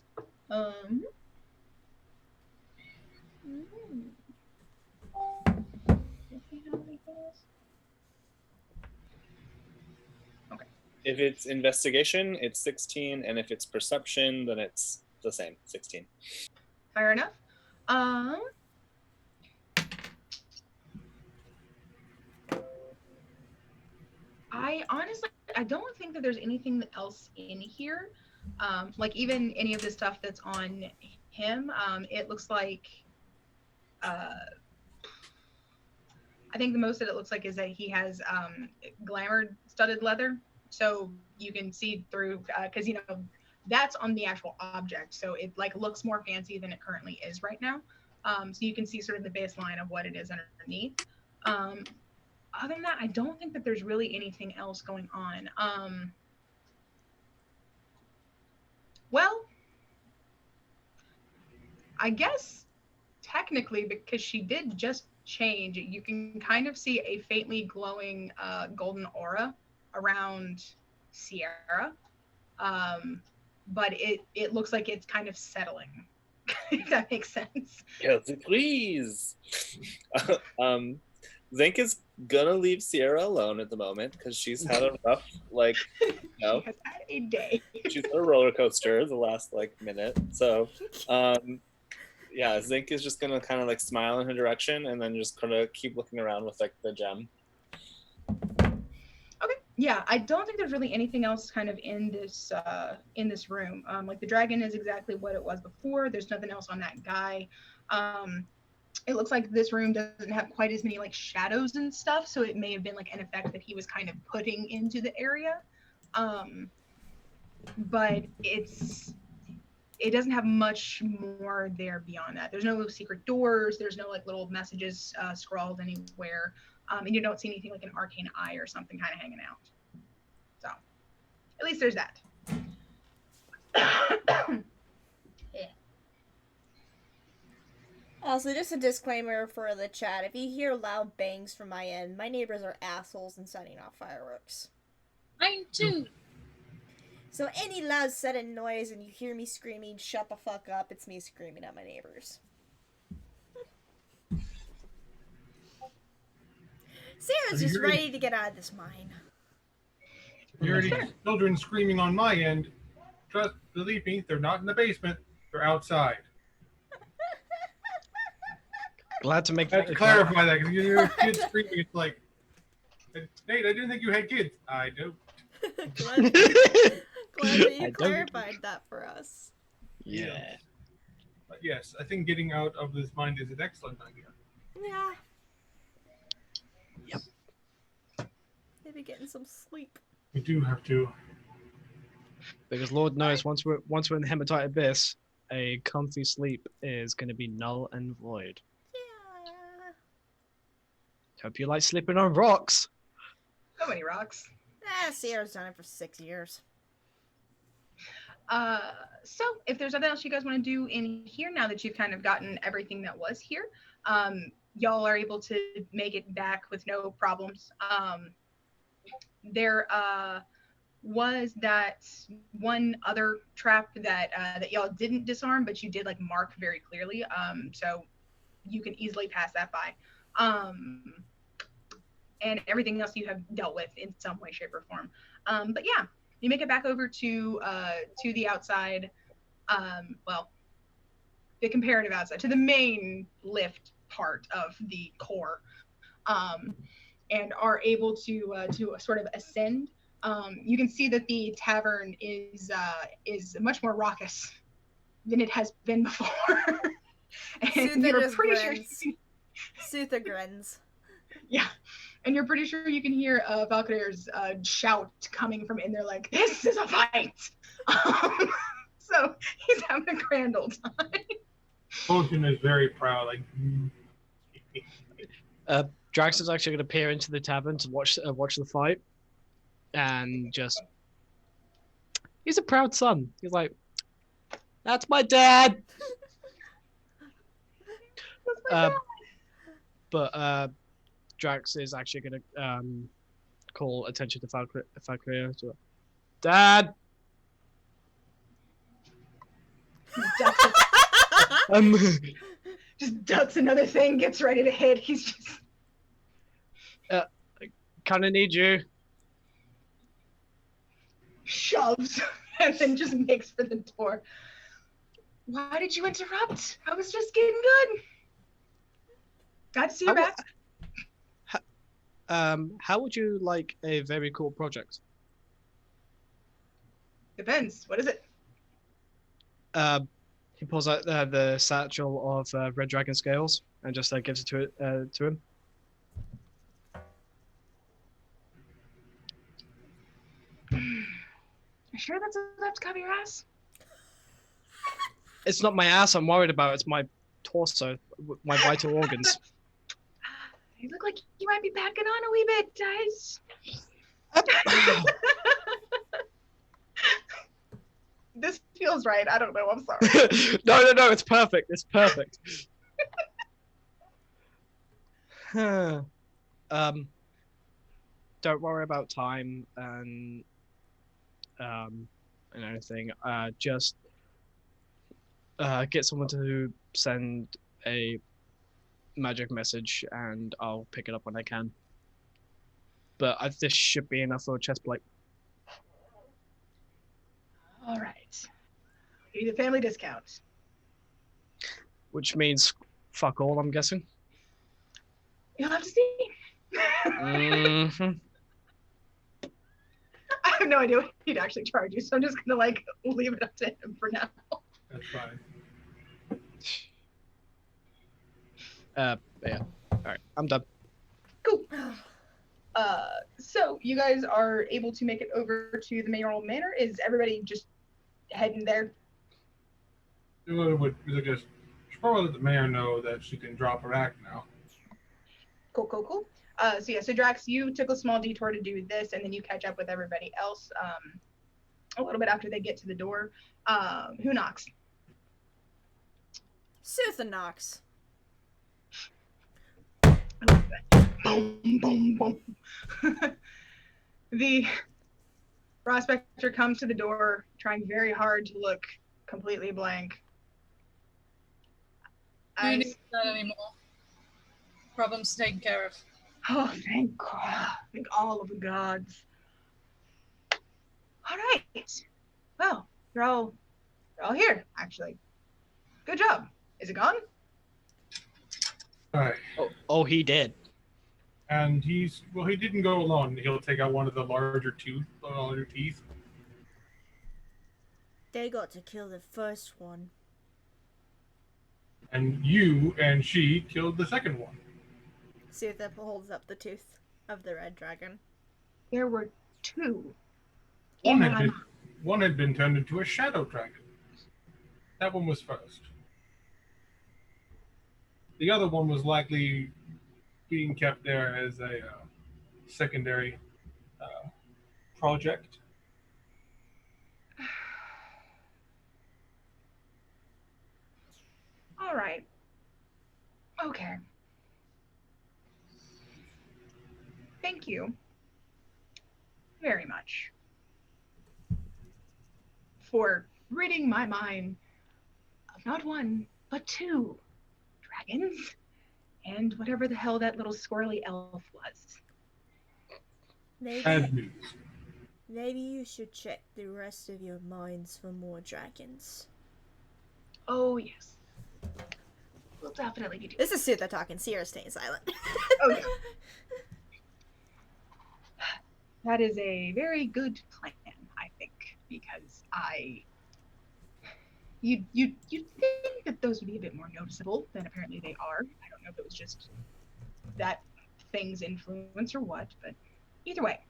G: Okay.
F: If it's investigation, it's 16, and if it's perception, then it's the same, 16.
G: Fair enough. I honestly, I don't think that there's anything else in here. Like even any of the stuff that's on him, it looks like, I think the most that it looks like is that he has glamour studded leather. So you can see through, because, you know, that's on the actual object. So it like looks more fancy than it currently is right now. So you can see sort of the baseline of what it is underneath. Other than that, I don't think that there's really anything else going on. Well, I guess technically, because she did just change, you can kind of see a faintly glowing golden aura around Sierra. But it looks like it's kind of settling, if that makes sense.
F: Yes, please. Zink is gonna leave Sierra alone at the moment because she's had a rough, like, you know,
G: She has had a day.
F: she's on a roller coaster the last like minute. So, yeah, Zink is just gonna kind of like smile in her direction and then just kind of keep looking around with like the gem.
G: Okay. Yeah, I don't think there's really anything else kind of in this room. Like the dragon is exactly what it was before. There's nothing else on that guy. It looks like this room doesn't have quite as many like shadows and stuff, so it may have been like an effect that he was kind of putting into the area. But it doesn't have much more there beyond that. There's no secret doors. There's no like little messages scrawled anywhere. And you don't see anything like an arcane eye or something kind of hanging out. So at least there's that.
A: Also, just a disclaimer for the chat. If you hear loud bangs from my end, my neighbors are assholes and setting off fireworks.
B: Mine too.
A: So any loud sudden noise and you hear me screaming, shut the fuck up, it's me screaming at my neighbors. Sarah's just ready to get out of this mine.
H: You already children screaming on my end. Trust, believe me, they're not in the basement. They're outside.
C: Glad to make
H: I have to clarify that because you hear kids screaming. It's like, Nate, I didn't think you had kids. I do.
A: Glad that you clarified that for us.
C: Yeah.
H: But yes, I think getting out of this mind is an excellent idea.
A: Yeah.
C: Yep.
A: Maybe getting some sleep.
H: We do have to.
C: Because Lord knows, once we're in the hematite abyss, a comfy sleep is going to be null and void.
A: Yeah.
C: Hope you like sleeping on rocks.
G: So many rocks.
A: Sierra's done it for 6 years.
G: So if there's nothing else you guys want to do in here now that you've kind of gotten everything that was here, y'all are able to make it back with no problems. There was that one other trap that that y'all didn't disarm, but you did like mark very clearly. So you can easily pass that by. And everything else you have dealt with in some way, shape, or form. But yeah, you make it back over to the outside. Well, the comparative outside, to the main lift part of the core, and are able to sort of ascend you can see that the tavern is much more raucous than it has been before. And
A: Sutha
G: you're
A: just
G: pretty sure
A: grins. Sutha grins.
G: yeah, and you're pretty sure you can hear Valkyrie's shout coming from in there, like, "This is a fight!" So he's having a grand old time.
H: Potion is very proud, like.
C: Drax is actually going to peer into the tavern to watch the fight, and just he's a proud son. He's like, "That's my dad." But Drax is actually going to call attention to Valkyria. So, Dad.
G: Just ducks another thing, gets ready to hit. He's just
C: kind of need you.
G: Shoves and then just makes for the door. Why did you interrupt? I was just getting good. Glad to see you back.
C: How would you like a very cool project?
G: Depends. What is it?
C: He pulls out the satchel of red dragon scales and just gives it to him.
G: You sure that's enough to cover your ass?
C: It's not my ass I'm worried about. It's my torso, my vital organs.
G: You look like you might be backing on a wee bit, guys. This feels right. I don't know. I'm sorry.
C: No. It's perfect. It's perfect. Don't worry about time and anything. Just get someone to send a magic message, and I'll pick it up when I can. But this should be enough for a chest plate.
G: All right. Give you the family discount.
C: Which means fuck all, I'm guessing.
G: You'll have to see.
C: Mm-hmm.
G: I have no idea what he'd actually charge you, so I'm just gonna leave it up to him for now.
H: That's fine.
C: Yeah. All right, I'm done.
G: Cool. So you guys are able to make it over to the mayoral manor. Is everybody just heading there?
H: We should probably let the mayor know that she can drop her act now.
G: Cool. So Drax, you took a small detour to do this, and then you catch up with everybody else a little bit after they get to the door. Who knocks?
A: Sutha knocks.
G: Boom, boom, boom. The prospector comes to the door, trying very hard to look completely blank.
B: I don't need that anymore. Problem's taken care of.
G: Oh, thank God. Thank all of the gods. All right. Well, you're all here, actually. Good job. Is it gone?
H: All right.
C: Oh, he did.
H: And he didn't go alone. He'll take out one of the larger teeth.
A: They got to kill the first one.
H: And you and she killed the second one.
A: Sutha holds up the tooth of the red dragon.
G: There were two.
H: One had been turned into a shadow dragon. That one was first. The other one was likely being kept there as a secondary project.
G: All right. Okay. Thank you very much for ridding my mind of not one, but two dragons and whatever the hell that little squirrely elf was.
A: Maybe you should check the rest of your mines for more dragons.
G: Oh, yes. We'll definitely be doing
A: This is Sutha talking. Sierra staying silent.
G: Oh, yeah. that is a very good plan, I think, because you'd think that those would be a bit more noticeable than apparently they are. I don't know if it was just that thing's influence or what, but either way,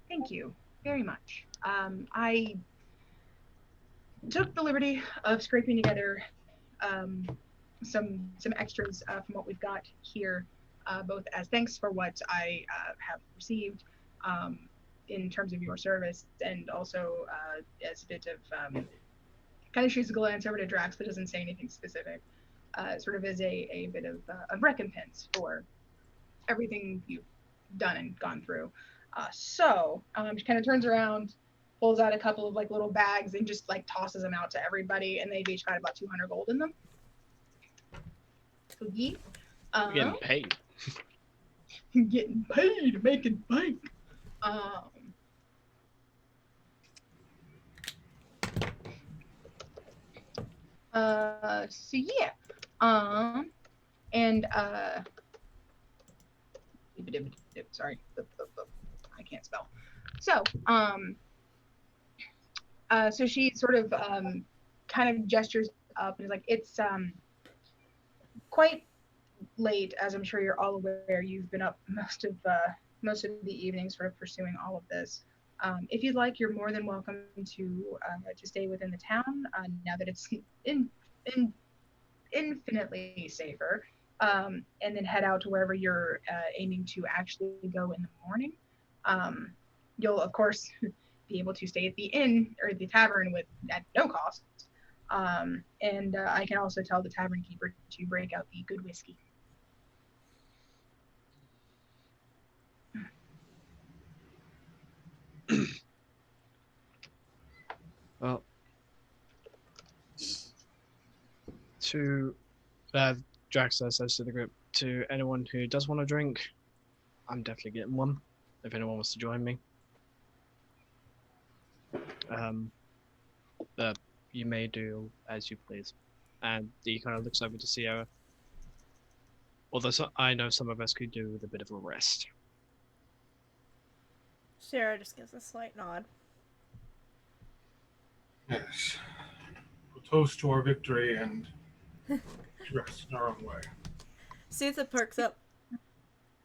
G: thank you very much. I took the liberty of scraping together some extras from what we've got here, both as thanks for what I have received in terms of your service, and also as a bit of kind of shoots a glance over to Drax, but doesn't say anything specific. Sort of as a bit of recompense for everything you've done and gone through. So she kind of turns around, pulls out a couple of like little bags, and just like tosses them out to everybody, and they've each got about 200 gold in them. We're
C: getting paid.
G: Getting paid, making bank. So yeah. And sorry, I can't spell. So so she sort of kind of gestures up and is like, it's quite late, as I'm sure you're all aware. You've been up most of the evening sort of pursuing all of this. If you'd like, you're more than welcome to stay within the town now that it's infinitely safer, and then head out to wherever you're aiming to actually go in the morning. You'll of course be able to stay at the inn or the tavern at no cost. And I can also tell the tavern keeper to break out the good whiskey.
C: Well, to Drax says to the group, to anyone who does want a drink, I'm definitely getting one. If anyone wants to join me, you may do as you please. And he kind of looks over to Sierra. Although I know some of us could do with a bit of a rest.
A: Sierra just gives a slight nod.
H: Yes. We'll toast to our victory and rest in our own way.
A: Sutha perks up.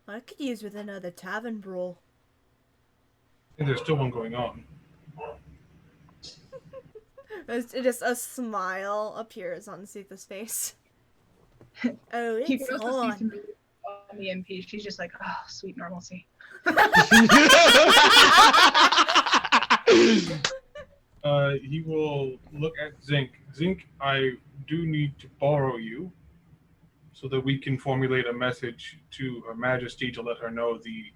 A: I could use with another tavern brawl.
H: And there's still one going on.
A: Just a smile appears on Sutha's face. Oh, it's on.
G: On the MP, she's just like, oh, sweet normalcy.
H: He will look at Zinc. Zinc, I do need to borrow you so that we can formulate a message to Her Majesty to let her know the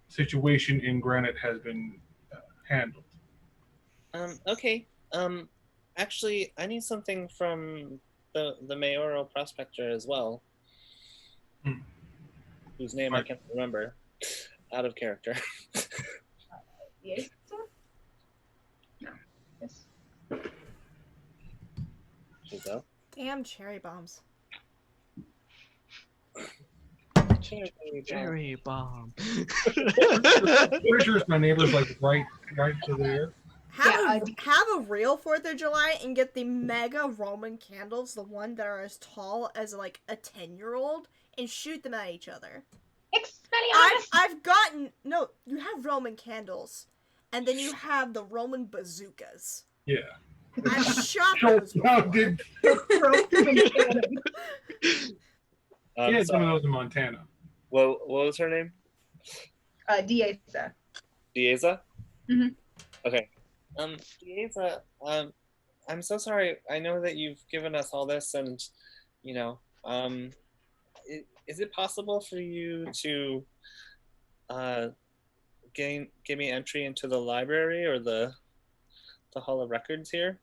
H: situation in Granite has been handled.
F: Okay. Actually, I need something from the mayoral prospector as well. Whose name I can't remember. Out of character.
G: Yes. No. Yes.
F: Giselle?
A: Damn cherry bombs.
C: Cherry bomb.
H: Pretty sure it's my neighbor's like right to there.
A: Have a real 4th of July and get the mega Roman candles, the one that are as tall as like a 10-year-old, and shoot them at each other. I've gotten you have Roman candles, and then you have the Roman bazookas.
H: Yeah.
A: I've shot those before.
H: Yeah, some of those in Montana.
F: Well, what was her name?
G: Dieza.
F: Dieza?
G: Mm-hmm.
F: Okay. Dieza, I'm so sorry. I know that you've given us all this, and is it possible for you to give me entry into the library or the Hall of Records here?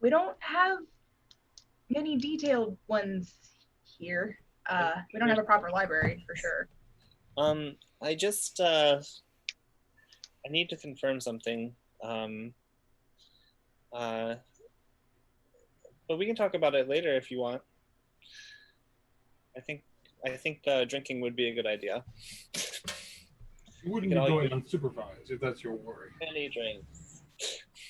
G: We don't have many detailed ones here. We don't have a proper library for sure.
F: I just I need to confirm something. But we can talk about it later if you want. I think I think drinking would be a good idea.
H: You wouldn't be going unsupervised if that's your worry.
F: Any drinks.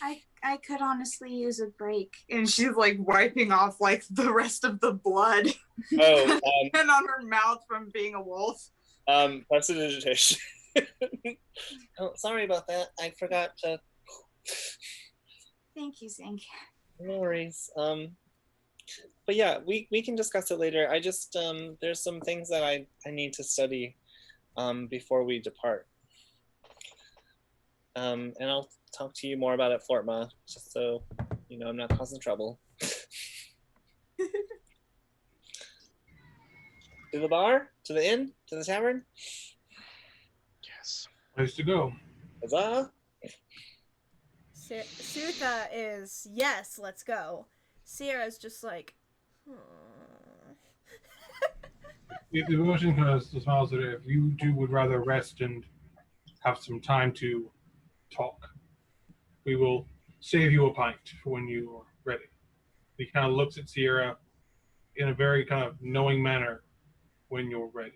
I: I could honestly use a break. And she's like wiping off like the rest of the blood
F: Oh,
I: and on her mouth from being a wolf.
F: prestidigitation. Oh, sorry about that. I forgot to.
I: Thank you, Zink.
F: No worries. But yeah, we can discuss it later. I just there's some things that I need to study before we depart. And I'll talk to you more about it, Flortma, just so you know I'm not causing trouble. To the bar? To the inn? To the tavern?
C: Yes.
H: Place to go.
F: Huzzah!
A: Sutha is, yes, let's go. Sierra's just like,
H: The emotion kind of smiles at it. If you two would rather rest and have some time to talk, we will save you a pint for when you are ready. He kind of looks at Sierra in a very kind of knowing manner when you're ready.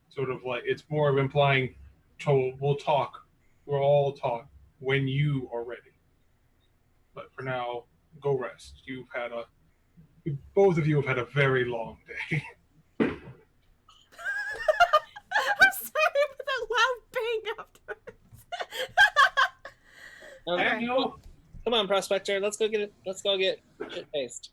H: Sort of like, it's more of implying, we'll talk, we'll all talk when you are ready. But for now, go rest. Both of you have had a very long day.
A: I'm sorry for the loud bang afterwards.
F: Okay. Come on, Prospector. Let's go get shit faced.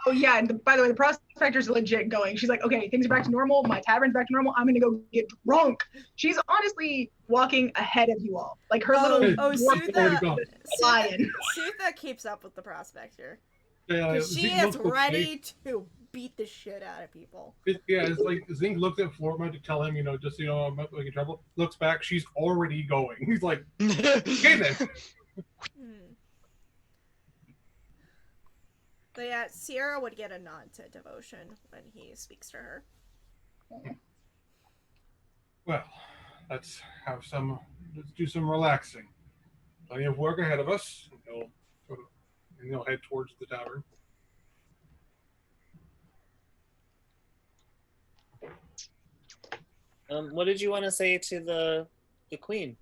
G: Oh yeah, and by the way, the prospector's legit going. She's like, okay, things are back to normal. My tavern's back to normal. I'm gonna go get drunk. She's honestly walking ahead of you all. Like her
A: Sutha keeps up with the prospector. She is ready to beat the shit out of people.
H: It's like Zink looks at Florma to tell him, just so you know, I'm not making trouble. Looks back, she's already going. He's like, okay then.
A: But yeah, Sierra would get a nod to devotion when he speaks to her.
H: Well, let's do some relaxing. Plenty of work ahead of us. And he'll head towards the tavern.
F: What did you want to say to the queen?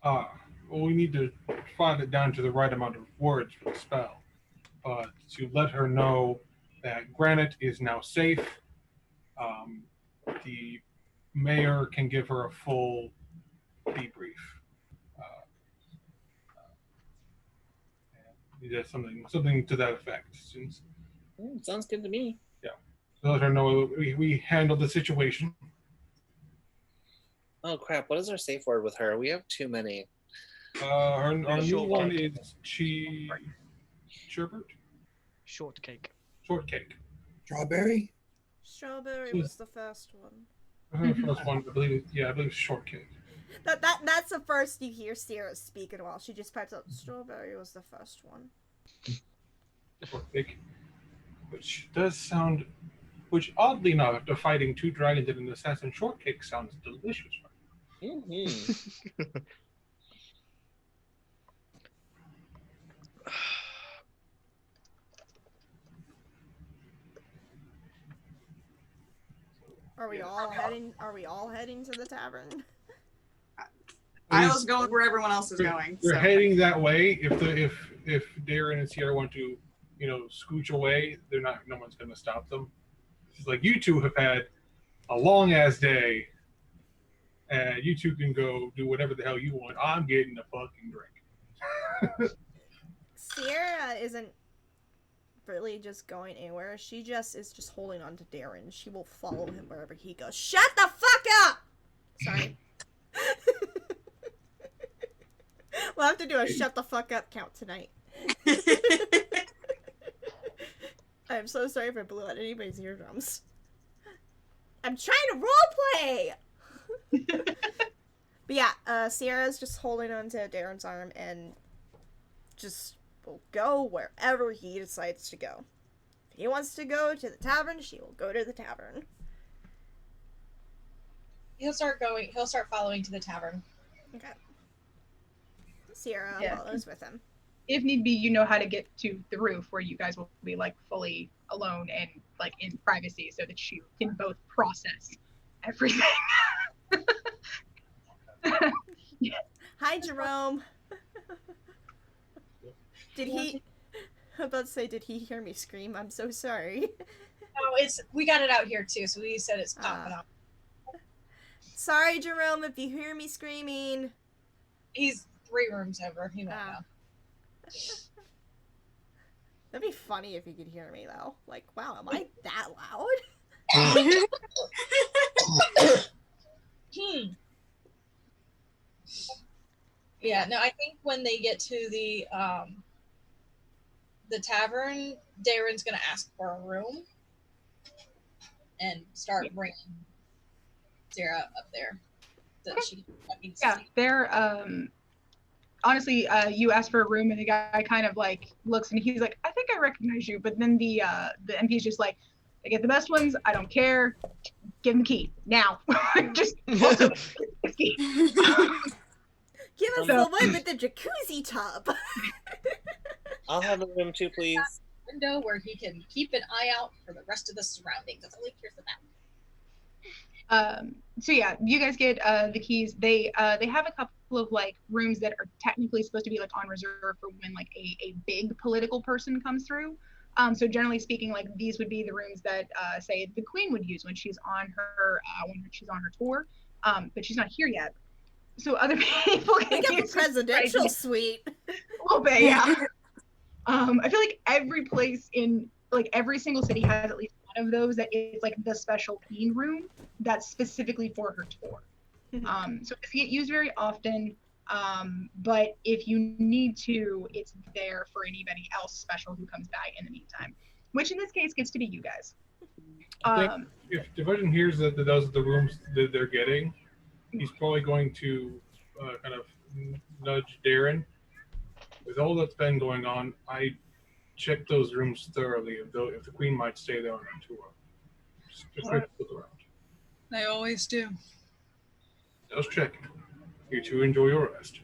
H: Well, we need to find it down to the right amount of words for the spell. But to let her know that Granite is now safe. The mayor can give her a full debrief. Something to that effect.
F: Sounds good to me.
H: Yeah. So let her know we handled the situation.
F: Oh crap! What is our safe word with her? We have too many.
H: Our new one is sherbet.
C: Shortcake.
D: Strawberry.
A: Strawberry was the first one.
H: The first one, I believe it's shortcake.
A: That's the first you hear Sierra speak in a while. She just pipes up, strawberry was the first one.
H: Shortcake. Which oddly enough, after fighting 2 dragons and an assassin, shortcake sounds delicious.
F: Mm-hmm.
A: Are we all heading to the tavern?
I: I was going where everyone else is going.
H: We're heading that way. If Darren and Sierra want to, scooch away, no one's gonna stop them. It's like, you two have had a long ass day, and you two can go do whatever the hell you want. I'm getting a fucking drink.
A: Sierra isn't really just going anywhere. She just is just holding on to Darren. She will follow him wherever he goes. Shut the fuck up! Sorry. We'll have to do a shut the fuck up count tonight. I'm so sorry if I blew out anybody's eardrums. I'm trying to roleplay! But yeah, Sierra's just holding on to Darren's arm and just will go wherever he decides to go. If he wants to go to the tavern, she will go to the tavern.
B: He'll start following to the tavern.
A: Okay. Sierra follows with him.
G: if need be, you know how to get to the roof where you guys will be like fully alone and like in privacy, so that you can both process everything. Yeah.
A: Hi, Jerome. Did he? I'm about to say, did he hear me scream? I'm so sorry.
B: Oh, we got it out here too, so we said it's popping up.
A: Sorry, Jerome, if you hear me screaming.
B: He's 3 rooms over. He won't know.
A: That'd be funny if you could hear me though. Like, wow, am I that loud?
B: Yeah, no, I think when they get to the tavern, Darren's gonna ask for a room and start bringing Sarah up there so that she can fucking sleep.
G: They're honestly, you ask for a room and the guy kind of like looks and he's like, I think I recognize you, but then the MP is just like, I get the best ones, I don't care, give him the key now. Just also, key.
A: Give us the one with the jacuzzi tub.
F: I'll have a room too, please.
B: Window where he can keep an eye out for the rest of the surroundings. That's all he cares about.
G: So yeah, you guys get the keys. They have a couple of like rooms that are technically supposed to be like on reserve for when like a big political person comes through. So generally speaking, like these would be the rooms that say the Queen would use when she's on her tour, but she's not here yet. So other people can use
A: the presidential suite.
G: A little bit, yeah. I feel like every place in like every single city has at least one of those that is like the special Queen room that's specifically for her tour. So it doesn't get used very often, but if you need to, it's there for anybody else special who comes by in the meantime, which in this case gets to be you guys.
H: If Division hears that those are the rooms that they're getting, he's probably going to kind of nudge Darren. With all that's been going on, I checked those rooms thoroughly if the Queen might stay there on her tour. Just look around.
B: They always do.
H: Just check. You two enjoy your rest.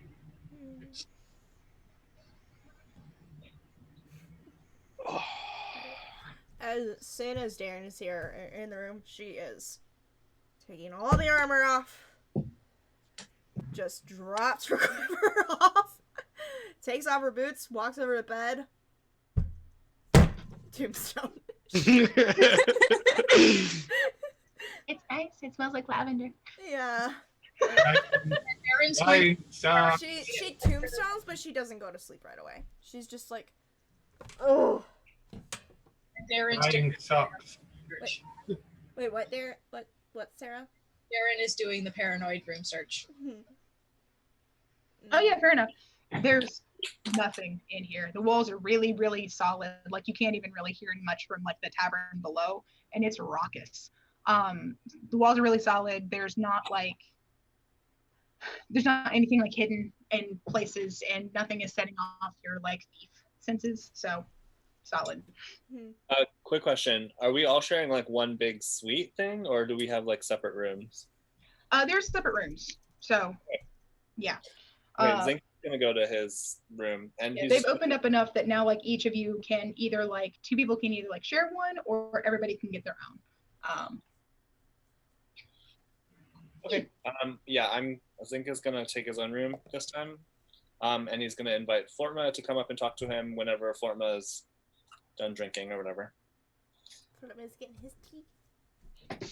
A: As soon as Darren is here in the room, she is taking all the armor off. Just drops her quiver off. Takes off her boots, walks over to bed. Tombstone.
G: It's nice. It smells like lavender.
A: Yeah. She tombstones, but she doesn't go to sleep right away. She's just like, oh.
B: Darren's
H: sucks.
A: Wait, what? Darren? What, Sarah?
B: Darren is doing the paranoid room search.
G: Oh yeah, fair enough. There's nothing in here. The walls are really, really solid. Like you can't even really hear much from like the tavern below, and it's raucous. The walls are really solid. There's not anything like hidden in places, and nothing is setting off your like thief senses. So solid.
F: Quick question: are we all sharing like one big suite thing, or do we have like separate rooms?
G: There's separate rooms. So yeah.
F: Zink's gonna go to his room, and
G: they've opened up enough that now like each of you can either like 2 people can either like share one, or everybody can get their own.
F: Okay. Zink is gonna take his own room this time, and he's gonna invite Flortma to come up and talk to him whenever Flortma is done drinking or whatever.
A: Flortma's getting his tea.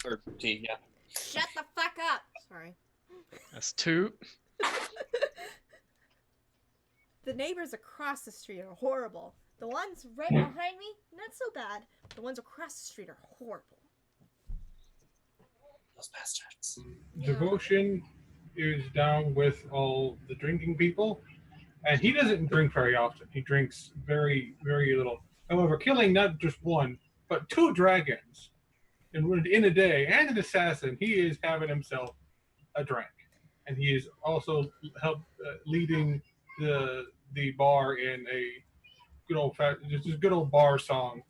F: Or tea, yeah.
A: Shut the fuck up. Sorry.
C: That's 2.
A: The neighbors across the street are horrible. The ones right behind me, not so bad. The ones across the street are horrible.
F: Those bastards.
H: Devotion is down with all the drinking people, and he doesn't drink very often. He drinks very, very little. However, killing not just 1, but 2 dragons in a day, and an assassin, he is having himself a drink. And he is also leading the bar in a good old bar song,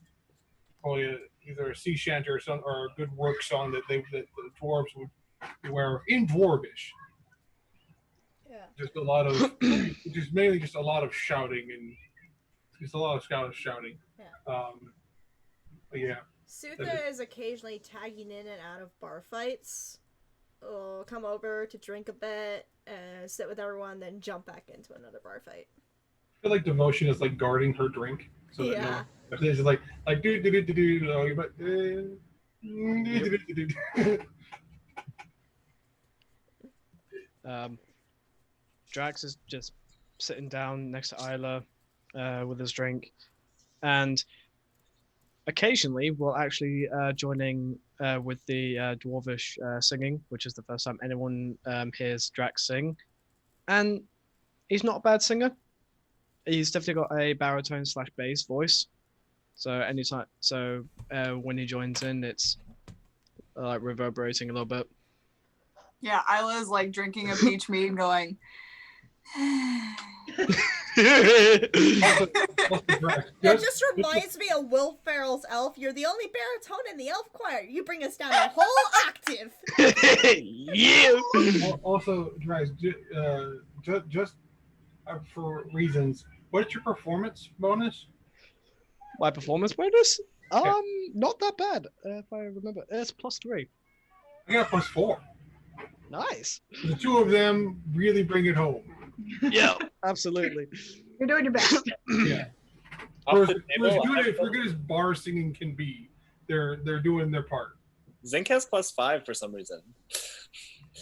H: probably either a sea shanty or a good work song that the dwarves would be aware of in Dwarvish.
A: Yeah.
H: Just a lot of, mainly just a lot of shouting and It's a lot of shouting.
A: Yeah.
H: But yeah.
A: Sutha is occasionally tagging in and out of bar fights. Will come over to drink a bit, sit with everyone, then jump back into another bar fight.
H: I feel like Devotion is like guarding her drink. So that
A: Yeah.
H: it's just like do, but
C: Drax is just sitting down next to Isla with his drink, and occasionally we'll actually joining with the dwarvish singing, which is the first time anyone hears Drax sing. And he's not a bad singer. He's definitely got a baritone / bass voice. So when he joins in, it's like reverberating a little bit.
I: Yeah, Isla's like drinking a peach mead and going.
A: That just reminds me of Will Ferrell's Elf. You're the only baritone in the elf choir. You bring us down a whole octave.
C: Yeah.
H: Also, Drax, just for reasons, what's your performance bonus?
C: My performance bonus?
H: Yeah.
C: Not that bad, if I remember. It's +3.
H: I got +4.
C: Nice.
H: The two of them really bring it home.
C: Yeah, absolutely.
G: You're doing your best.
H: Yeah. For as good as bar singing can be, they're doing their part.
F: Zinc has +5 for some reason.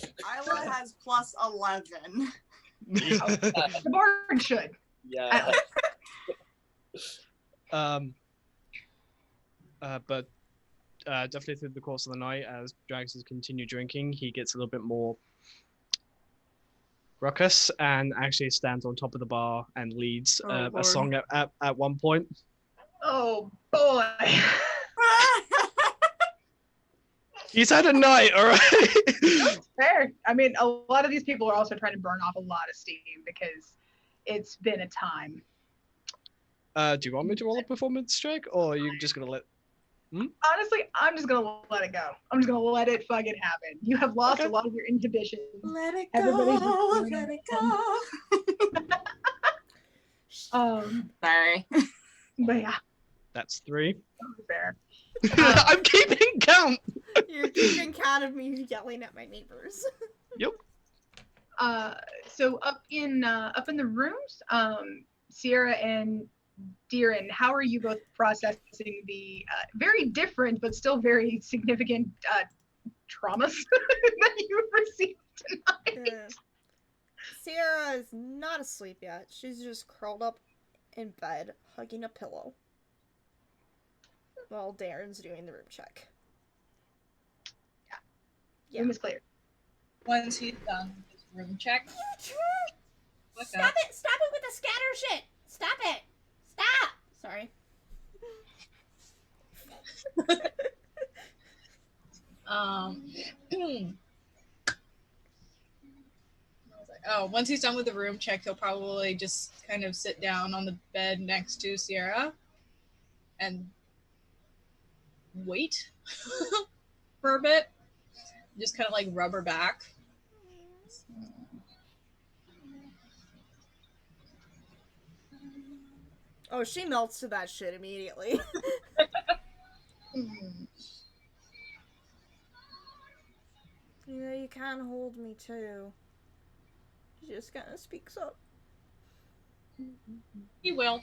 I: Isla has +11.
G: The board should.
F: Yeah.
C: But definitely through the course of the night, as Drax has continued drinking, he gets a little bit more ruckus and actually stands on top of the bar and leads a song at one point.
G: Oh boy.
C: He's had a night, all right.
G: That's fair. I mean, a lot of these people are also trying to burn off a lot of steam because it's been a time.
C: Do you want me to roll a performance check, or are you just gonna let?
G: Honestly, I'm just gonna let it go. I'm just gonna let it fucking happen. You have lost a lot of your inhibitions.
I: Let it
G: Everybody's
I: go.
G: just
I: Let it go. Sorry.
G: But yeah,
C: That's 3.
G: fair.
C: I'm keeping count.
A: You're keeping count of me yelling at my neighbors.
C: Yep.
G: So up in the rooms, Sierra and Deeran, how are you both processing the very different but still very significant traumas that you've received tonight?
A: Yeah. Sierra is not asleep yet. She's just curled up in bed, hugging a pillow, while Darren's doing the room check. Yeah.
G: Room is clear.
B: Once he's done with his room check.
A: Stop it! Stop it with the scatter shit! Stop it! Stop! Sorry.
B: Once he's done with the room check, he'll probably just kind of sit down on the bed next to Sierra and wait for a bit. Just kind of like rub her back.
A: Oh, she melts to that shit immediately. Yeah, you can hold me too. She just kind of speaks up.
B: He will.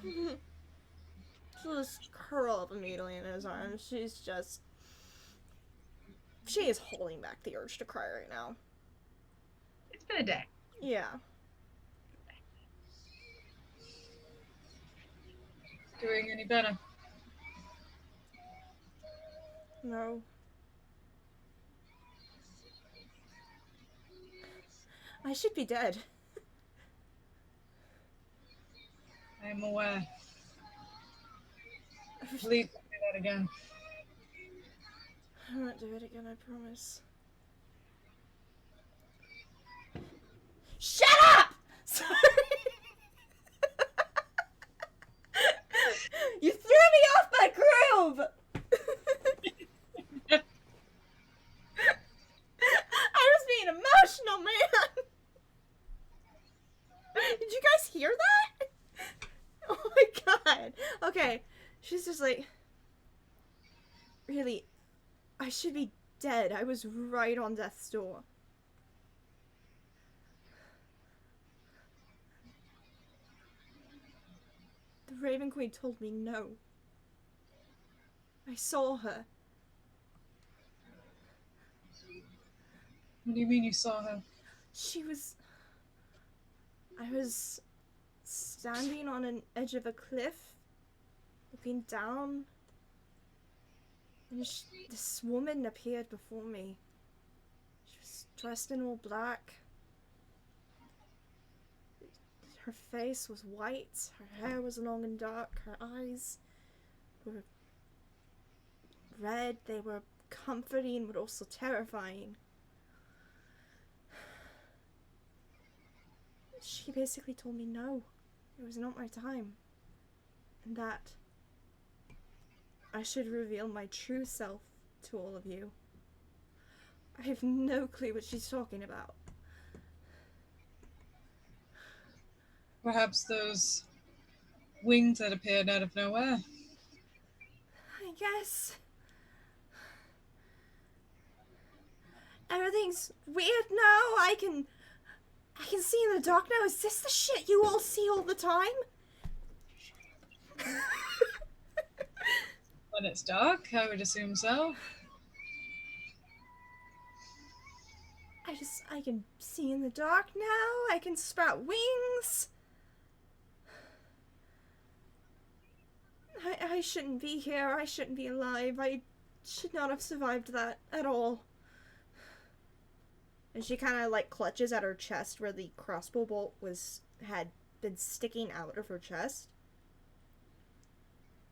A: She'll just curl up immediately in his arms. She is holding back the urge to cry right now.
G: It's been a day.
A: Yeah.
B: Doing any better?
A: No. I should be dead.
B: I'm aware. Please don't do that again.
A: I won't do it again, I promise. Shut up! Sorry. You threw me off my groove! I was being emotional, man! Did you guys hear that? Oh my god. Okay. She's just like, really, I should be dead. I was right on death's door. The Raven Queen told me no. I saw her.
B: What do you mean you saw her?
A: I was standing on an edge of a cliff, looking down, and this woman appeared before me. She was dressed in all black. Her face was white, her hair was long and dark, her eyes were red. They were comforting but also terrifying. She basically told me no, it was not my time, and that I should reveal my true self to all of you. I have no clue what she's talking about.
B: Perhaps those wings that appeared out of nowhere.
A: I guess. Everything's weird now. I can see in the dark now. Is this the shit you all see all the time?
B: When it's dark, I would assume so.
A: I can see in the dark now. I can sprout wings. I shouldn't be here. I shouldn't be alive. I should not have survived that at all. And she kind of like clutches at her chest where the crossbow bolt had been sticking out of her chest.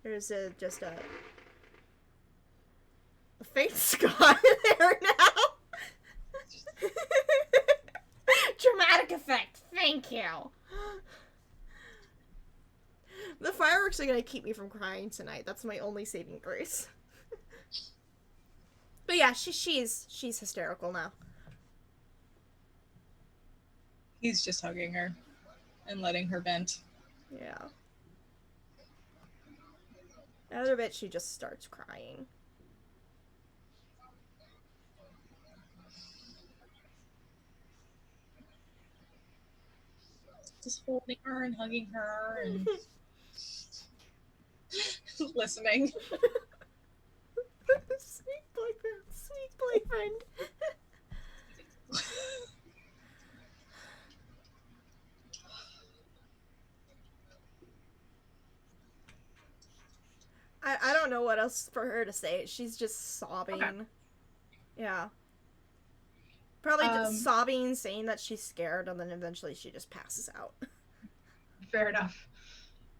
A: There's just a faint scar there now. Dramatic effect. Thank you. The fireworks are gonna keep me from crying tonight. That's my only saving grace. But yeah, she's hysterical now.
B: He's just hugging her and letting her vent.
A: Yeah. The other bit, she just starts crying.
B: Just holding her and hugging her and listening.
A: Sweet boyfriend, sweet boyfriend. I don't know what else for her to say. She's just sobbing. Okay. Yeah. Probably just sobbing, saying that she's scared, and then eventually she just passes out.
G: Fair enough.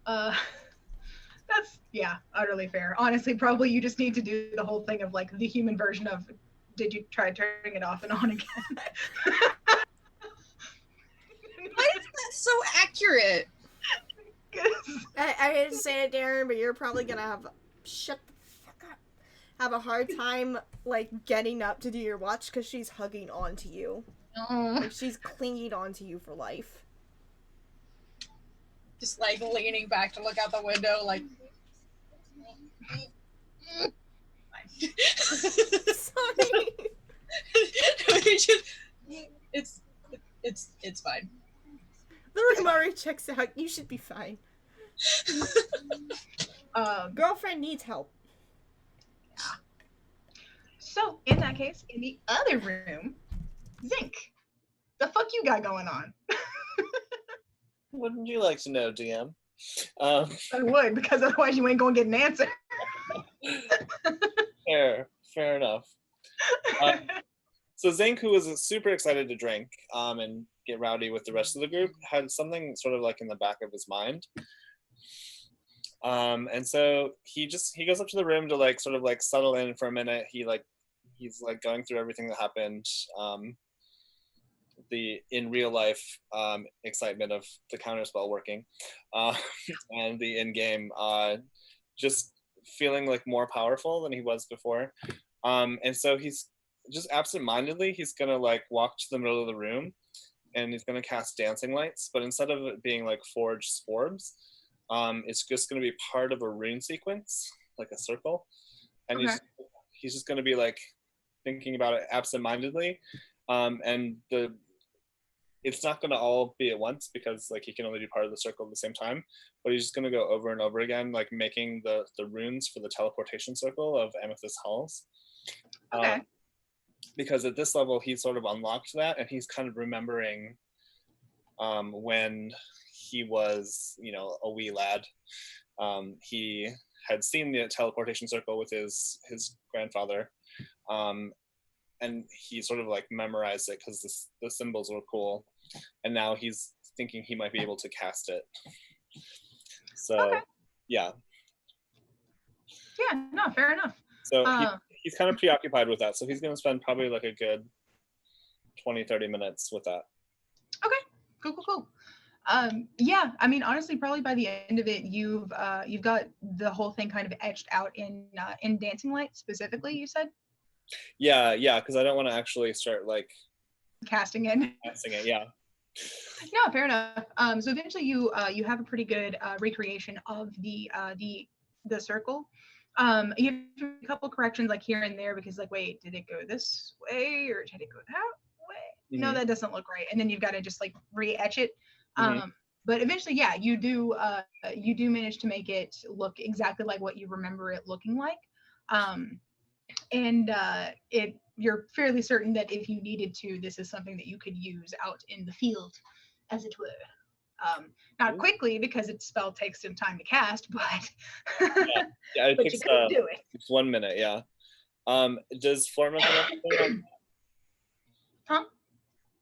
G: That's, yeah, utterly fair. Honestly, probably you just need to do the whole thing of, like, the human version of, did you try turning it off and on again?
B: Why is that so accurate?
A: I hate to say it, Darren, but you're probably gonna shut the fuck up. Have a hard time, like, getting up to do your watch because she's hugging onto you. Like, she's clinging onto you for life.
B: Just, like, leaning back to look out the window, like...
A: Sorry.
B: It's fine.
A: The room already checks out. You should be fine. Girlfriend needs help.
G: Yeah. So, in that case, in the other room, Zinc, the fuck you got going on?
F: Wouldn't you like to know, DM?
G: I would, because otherwise you ain't gonna get an answer.
F: Fair enough. So Zinc, who was super excited to drink and get rowdy with the rest of the group, had something sort of like in the back of his mind. And so he goes up to the room to like sort of like settle in for a minute. He's like going through everything that happened, the in real life excitement of the counterspell working, and the in-game just feeling like more powerful than he was before. And so he's just absent-mindedly, he's gonna like walk to the middle of the room and he's gonna cast dancing lights, but instead of it being like forged orbs, it's just going to be part of a rune sequence, like a circle, and he's just going to be like thinking about it absentmindedly, and it's not going to all be at once because like he can only do part of the circle at the same time, but he's just going to go over and over again, like making the runes for the teleportation circle of Amethyst Halls.
G: Okay.
F: Because at this level he's sort of unlocked that, and he's kind of remembering when he was, you know, a wee lad. He had seen the teleportation circle with his grandfather, and he sort of like memorized it because the symbols were cool, and now he's thinking he might be able to cast it. So yeah,
G: no, fair enough.
F: So he's kind of preoccupied with that, so he's going to spend probably like a good 20-30 minutes with that.
G: Okay, cool. Yeah, I mean, honestly, probably by the end of it, you've got the whole thing kind of etched out in Dancing Light specifically, you said?
F: Yeah, because I don't want to actually start like
G: casting it.
F: Yeah.
G: No, fair enough. So eventually you have a pretty good recreation of the circle. You have a couple corrections like here and there because like, wait, did it go this way or did it go that way?
F: Mm-hmm.
G: No, that doesn't look right. And then you've got to just like re-etch it. But eventually, yeah, you do manage to make it look exactly like what you remember it looking like. And you're fairly certain that if you needed to, this is something that you could use out in the field, as it were. Not quickly because its spell takes some time to cast, but
F: it
G: but
F: takes,
G: you could do it.
F: It's 1 minute, yeah. Does Florma come up?
G: Huh?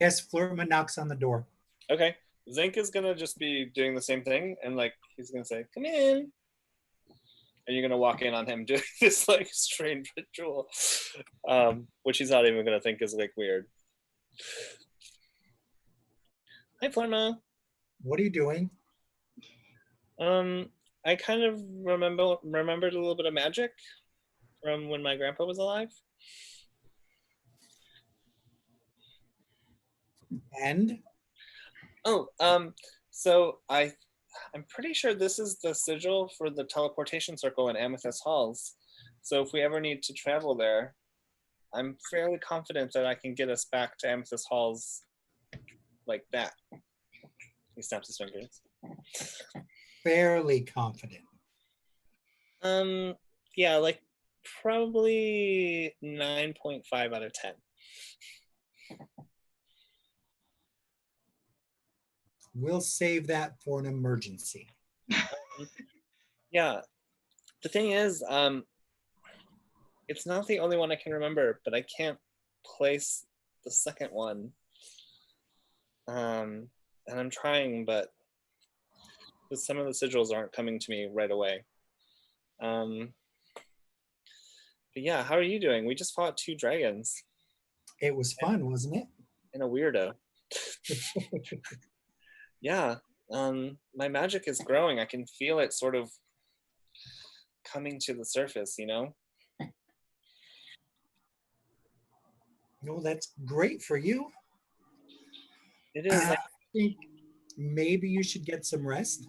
D: Yes, Florma knocks on the door.
F: Okay. Zinc is gonna just be doing the same thing, and like he's gonna say, "Come in," and you're gonna walk in on him doing this like strange ritual, which he's not even gonna think is like weird. Hi, Florma.
D: What are you doing?
F: I kind of remembered a little bit of magic from when my grandpa was alive.
D: And?
F: Oh, so I'm pretty sure this is the sigil for the teleportation circle in Amethyst Halls. So if we ever need to travel there, I'm fairly confident that I can get us back to Amethyst Halls like that. He snaps his fingers.
D: Fairly confident.
F: Yeah, like probably 9.5 out of 10.
D: We'll save that for an emergency.
F: Yeah. The thing is, it's not the only one I can remember, but I can't place the second one. And I'm trying, but some of the sigils aren't coming to me right away. But yeah, how are you doing? We just fought 2 dragons.
D: It was fun, wasn't it?
F: And a weirdo. Yeah, my magic is growing. I can feel it sort of coming to the surface, you know?
D: No, that's great for you.
F: It is.
D: I think maybe you should get some rest.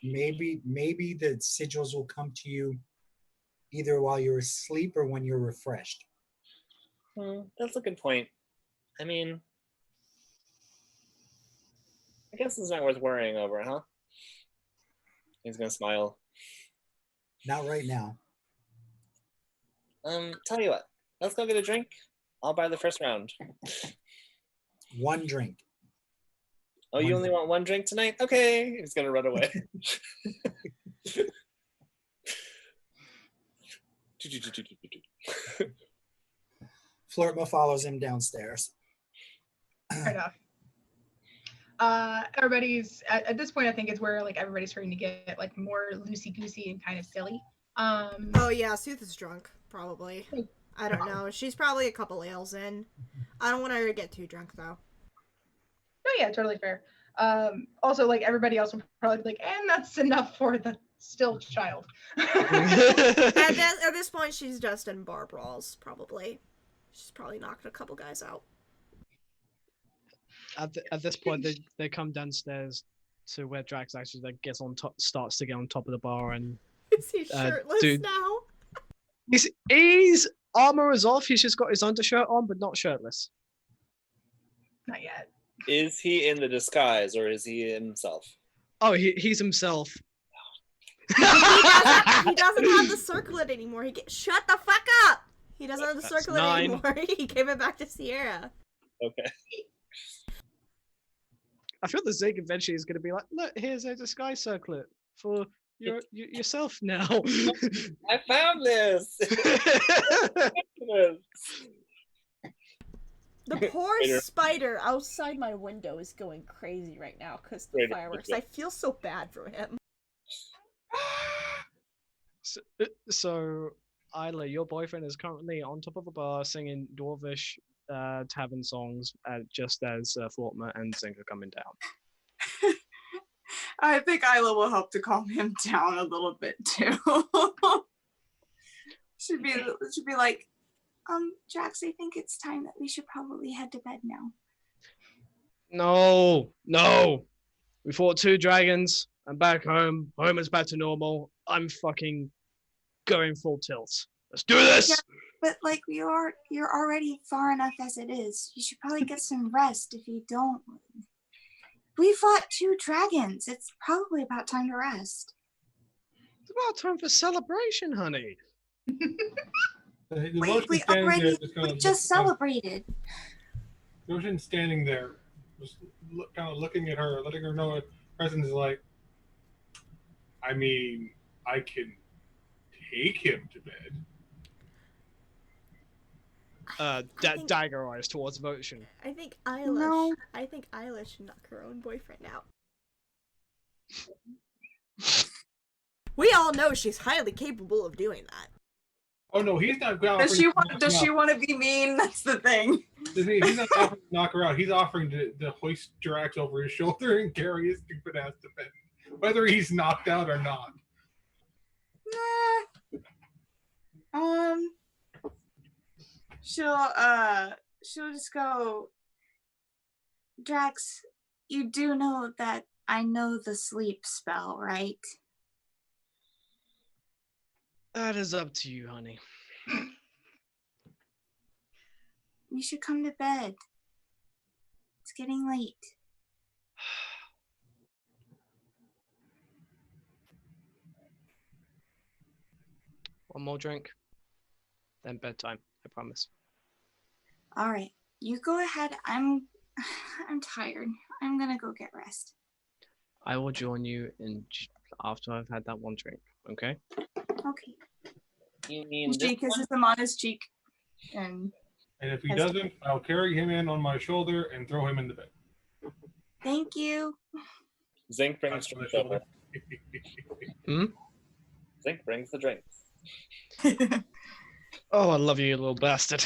D: Maybe the sigils will come to you either while you're asleep or when you're refreshed.
F: That's a good point. I mean, I guess it's not worth worrying over, huh? He's gonna smile.
D: Not right now.
F: Tell you what, let's go get a drink. I'll buy the first round.
D: 1 drink.
F: Oh, you only want 1 drink tonight? Okay. He's gonna run away.
D: Florma follows him downstairs.
G: Fair enough. Everybody's at this point, I think it's where like everybody's starting to get like more loosey goosey and kind of silly.
A: Oh yeah, Sooth is drunk, probably. I don't know. She's probably a couple ales in. I don't want her to get too drunk though.
G: Oh yeah, totally fair. Also, like everybody else will probably be like, and that's enough for the still child.
A: At this point, she's just in bar brawls, probably. She's probably knocked a couple guys out.
C: At this point, they come downstairs to where Drax actually like gets on top, starts to get on top of the bar, and
A: Is he shirtless
C: dude.
A: now?
C: He's armor is off. He's just got his undershirt on, but not shirtless.
G: Not yet.
F: Is he in the disguise or is he himself?
C: Oh, he's himself.
A: He doesn't have the circlet anymore. Shut the fuck up! He doesn't have the circlet
C: 9.
A: anymore. He gave it back to Sierra.
F: Okay.
C: I feel the Zig eventually is going to be like, look, here's a disguise circlet for yourself now.
F: I found this.
A: The poor spider outside my window is going crazy right now because the fireworks. I feel so bad for him.
C: So, Isla, your boyfriend is currently on top of a bar singing Dwarvish tavern songs just as Fortma and Zink are coming down.
I: I think Isla will help to calm him down a little bit too. should be like, Jax, I think it's time that we should probably head to bed now.
C: No. We fought 2 dragons. I'm back home. Home is back to normal. I'm fucking going full tilt. Let's do this.
I: Yeah, but like you're already far enough as it is. You should probably get some rest if you don't. We fought 2 dragons. It's probably about time to rest.
C: It's about time for celebration, honey.
I: We just celebrated.
H: Roshan's standing there, just kind of looking at her, letting her know her presence is like, I mean, I can take him to bed.
C: Dagger eyes towards motion.
A: I think Isla should knock her own boyfriend out. We all know she's highly capable of doing that.
H: Oh no, he's not.
I: Does she want to be mean? That's the thing.
H: He's not offering to knock her out. He's offering to hoist Drax over his shoulder and carry his stupid ass to bed, whether he's knocked out or not.
I: She'll just go, Drax, you do know that I know the sleep spell, right?
C: That is up to you, honey.
I: We should come to bed. It's getting late.
C: One more drink, then bedtime. I promise.
I: All right, you go ahead. I'm tired. I'm gonna go get rest.
C: I will join you after I've had that one drink. Okay.
I: Okay.
F: You mean
I: She kisses him on his cheek, and
H: if he doesn't, I'll carry him in on my shoulder and throw him in the bed.
I: Thank you.
F: Zink brings drinks over. Zink brings the drinks.
C: Oh, I love you little bastard.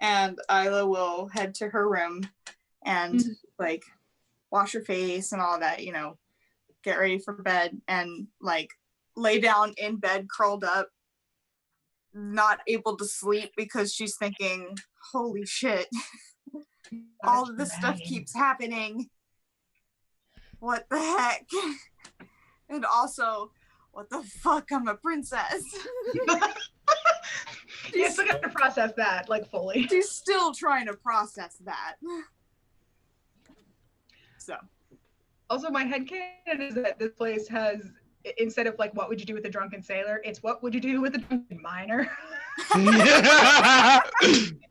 I: And Isla will head to her room and like wash her face and all that, get ready for bed and like lay down in bed curled up, not able to sleep because she's thinking, holy shit, all of this stuff keeps happening. What the heck? And also, what the fuck, I'm a princess.
G: She's still got to process that, like, fully.
I: She's still trying to process that. So.
G: Also, my headcanon is that this place has, instead of, like, what would you do with a drunken sailor, it's what would you do with a drunken miner?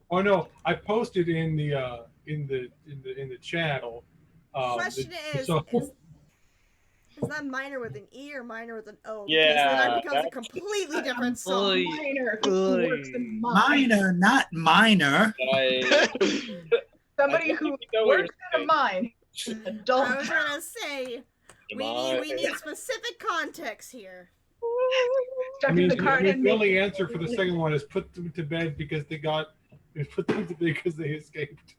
H: Oh, no, I posted in the channel.
A: Question is that miner with an E or miner with an O?
F: Yeah,
A: because then that becomes a completely different song.
D: Minor, not minor.
G: Somebody who works in a mine. Adult.
A: I was gonna say we need specific context here.
H: I mean, the only answer for the second one is put them to bed because they escaped.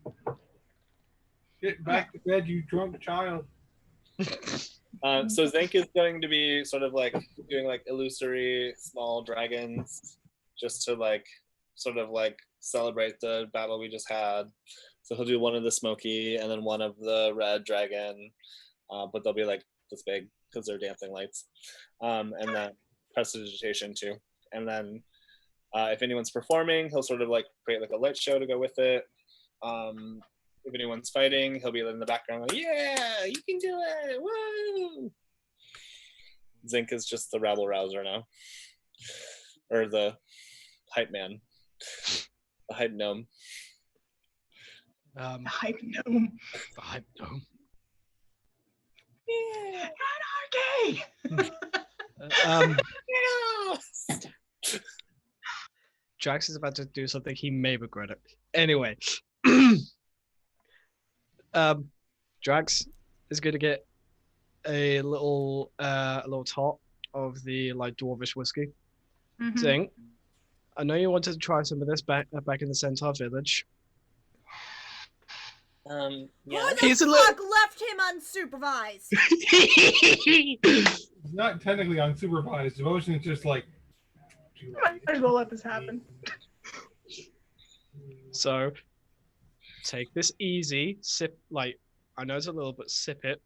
H: Get back to bed, you drunk child.
F: So Zink is going to be sort of like doing like illusory small dragons just to like sort of like celebrate the battle we just had. So he'll do one of the smoky and then one of the red dragon, but they'll be like this big because they're dancing lights. And then prestidigitation too. And then if anyone's performing, he'll sort of like create like a light show to go with it. If anyone's fighting, he'll be in the background like, yeah, you can do it, woo! Zinc is just the rabble rouser now. Or the hype man. The hype gnome.
G: The hype gnome.
C: The hype gnome.
G: Yeah.
C: Drax is about to do something he may regret it. Anyway, Drax is going to get a little tot of the like dwarvish whiskey. Zing, I know you wanted to try some of this back in the Centaur village.
F: Yeah.
A: Who the fuck left him unsupervised?
H: It's not technically unsupervised. Devotion is just like,
G: Might as well let this happen.
C: So, take this easy, sip, like, I know it's a little, but sip it,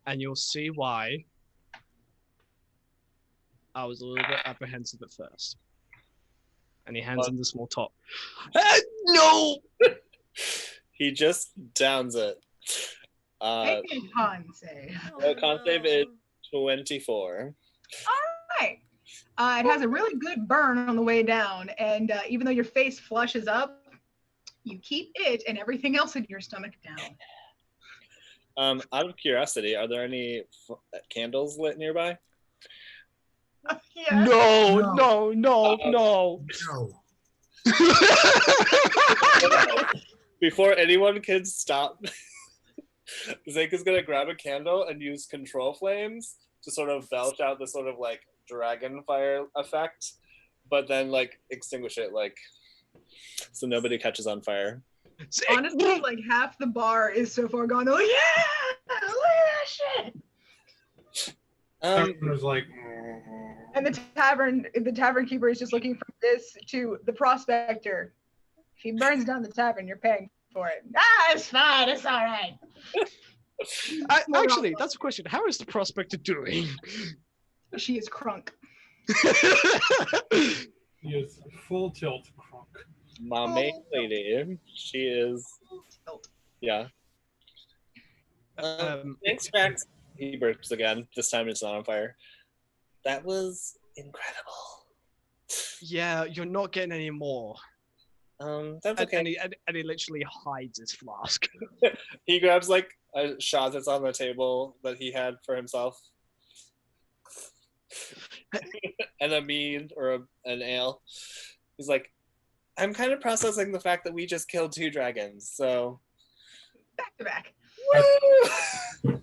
C: and you'll see why I was a little bit apprehensive at first. And he hands him the small top. No!
F: He just downs it.
G: Make a con save.
F: The con save is 24.
G: Alright. It has a really good burn on the way down, and even though your face flushes up, you keep it and everything else in your stomach down.
F: Out of curiosity, are there any candles lit nearby?
G: Yeah.
C: No.
D: No.
F: Before anyone can stop, Zeke is gonna grab a candle and use control flames to sort of belch out this sort of like dragon fire effect, but then like extinguish it like so nobody catches on fire.
G: Honestly, like half the bar is so far gone. They're like, yeah, look at that shit.
H: everyone's like,
G: And the tavern keeper is just looking from this to the prospector. If he burns down the tavern, you're paying for it. Ah, it's fine. It's all right.
C: Actually, that's a question. How is the prospector doing?
G: She is crunk.
H: he is full tilt crunk.
F: My main lady, she is, yeah. Thanks, Drax. He burps again. This time it's not on fire. That was incredible.
C: Yeah, you're not getting any more.
F: That's okay.
C: And he literally hides his flask.
F: He grabs like a shot that's on the table that he had for himself. And a mead or an ale. He's like, I'm kind of processing the fact that we just killed 2 dragons, so
G: Back to back.
F: woo!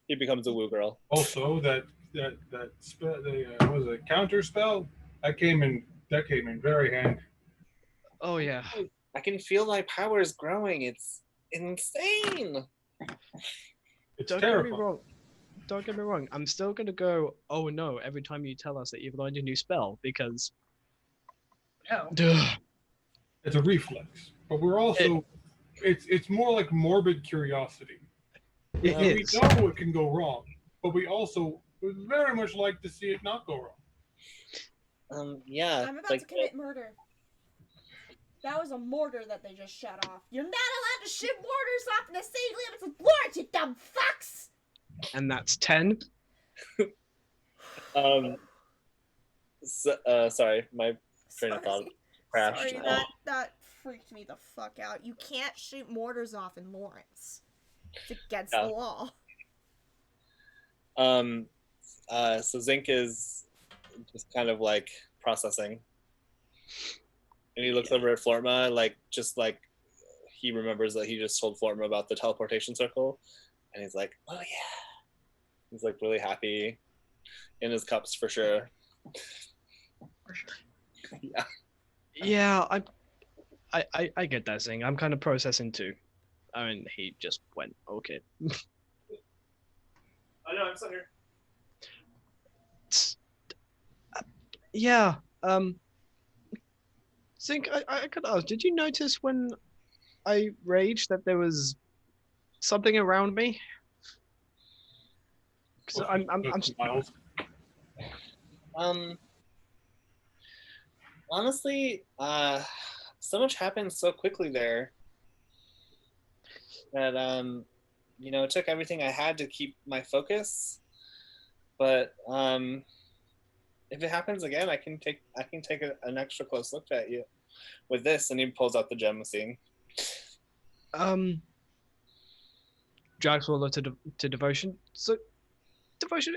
F: He becomes a woo girl.
H: Also, that spell, was a counter spell that came in very handy.
C: Oh yeah.
F: I can feel my powers growing. It's insane.
H: It's
C: Don't
H: terrifying.
C: get me wrong. Don't get me wrong. I'm still gonna go, oh no, every time you tell us that you've learned a new spell because
G: No.
H: It's a reflex, but we're also it's more like morbid curiosity. We know it can go wrong, but we also would very much like to see it not go wrong.
F: Yeah.
A: I'm about to commit murder. That was a mortar that they just shut off. You're not allowed to shoot mortars off in the city limits of Florence, you dumb fucks!
C: And that's 10.
F: Sorry, my train of thought crashed.
A: Sorry, that freaked me the fuck out. You can't shoot mortars off in Lawrence. It's against the law.
F: So Zinc is just kind of like processing. And he looks over at Florma, like he remembers that he just told Florma about the teleportation circle. And he's like, oh yeah. He's like really happy in his cups for sure. Yeah.
C: Yeah, I get that thing. I'm kind of processing too. I mean, he just went, okay.
F: I know, I'm still here.
C: Yeah, Zink, I could ask, did you notice when I raged that there was something around me. Because I'm
H: Miles.
F: Honestly, so much happened so quickly there that it took everything I had to keep my focus. But if it happens again, I can take an extra close look at you with this, and he pulls out the gem machine.
C: Drax will look to Devotion. So, Devotion,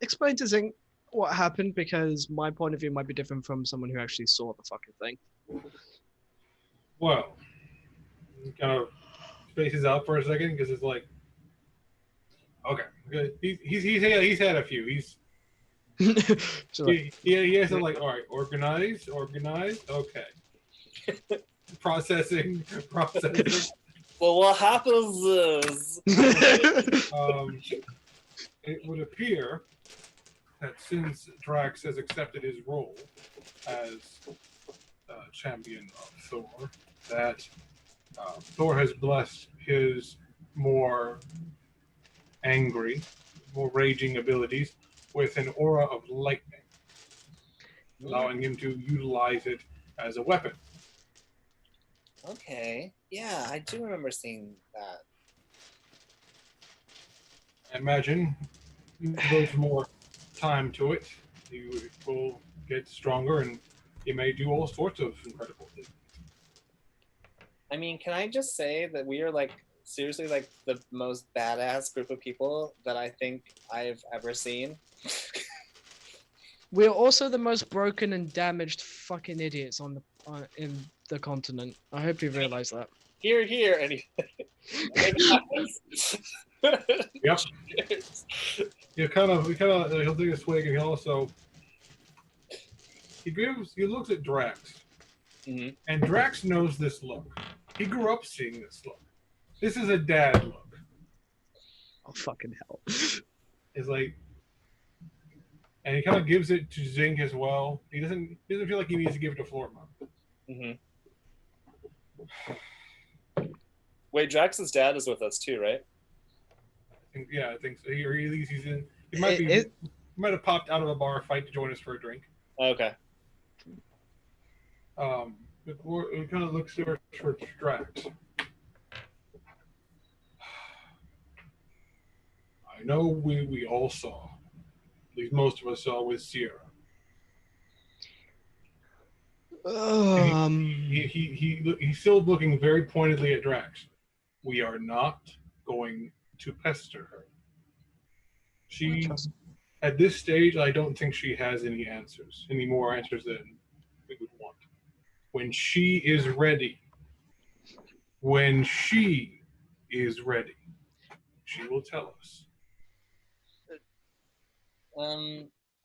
C: explain to Zing what happened, because my point of view might be different from someone who actually saw the fucking thing.
H: Well, he kind of spaces out for a second because it's like, okay, good. He's had a few.
C: So,
H: He has to like, all right, organize, okay. processing.
F: Well, what happens is
H: it would appear that since Drax has accepted his role as champion of Thor, that Thor has blessed his more angry, more raging abilities with an aura of lightning, allowing him to utilize it as a weapon.
F: Okay. Yeah, I do remember seeing that.
H: I imagine there's more time to it. You will get stronger, and you may do all sorts of incredible things.
F: I mean, can I just say that we are like seriously like the most badass group of people that I think I've ever seen?
C: we're also the most broken and damaged fucking idiots in the continent. I hope you realize that.
F: Here, anyway.
H: Yep. He kind of he'll take a swig, and he looks at Drax, and Drax knows this look. He grew up seeing this look. This is a dad look.
C: Oh fucking hell!
H: It's like, and he kind of gives it to Zing as well. He doesn't feel like he needs to give it to Florma.
F: Wait, Drax's dad is with us too, right?
H: I think so. Or at least he's in. He might have popped out of a bar fight to join us for a drink.
F: Okay.
H: It kind of looks towards Drax. I know we all saw, at least most of us saw with Sierra. He's still looking very pointedly at Drax. We are not going to pester her. At this stage, I don't think she has any more answers than we would want. When she is ready, she will tell us.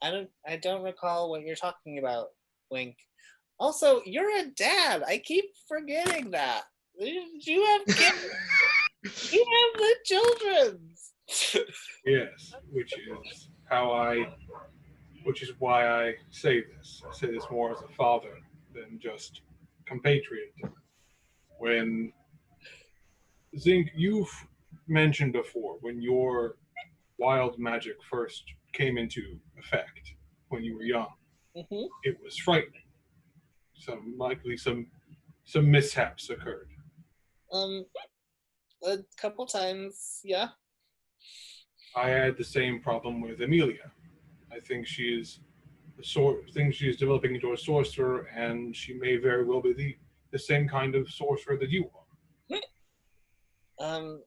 F: I don't recall what you're talking about, Wink. Also, you're a dad. I keep forgetting that. You have kids. You have the children's.
H: Yes, which is why I say this. I say this more as a father than just compatriot. When Zink, you've mentioned before when your wild magic first came into effect when you were young, it was frightening. Some mishaps occurred.
F: A couple times, yeah.
H: I had the same problem with Amelia. I think she is developing into a sorcerer, and she may very well be the same kind of sorcerer that you
F: are.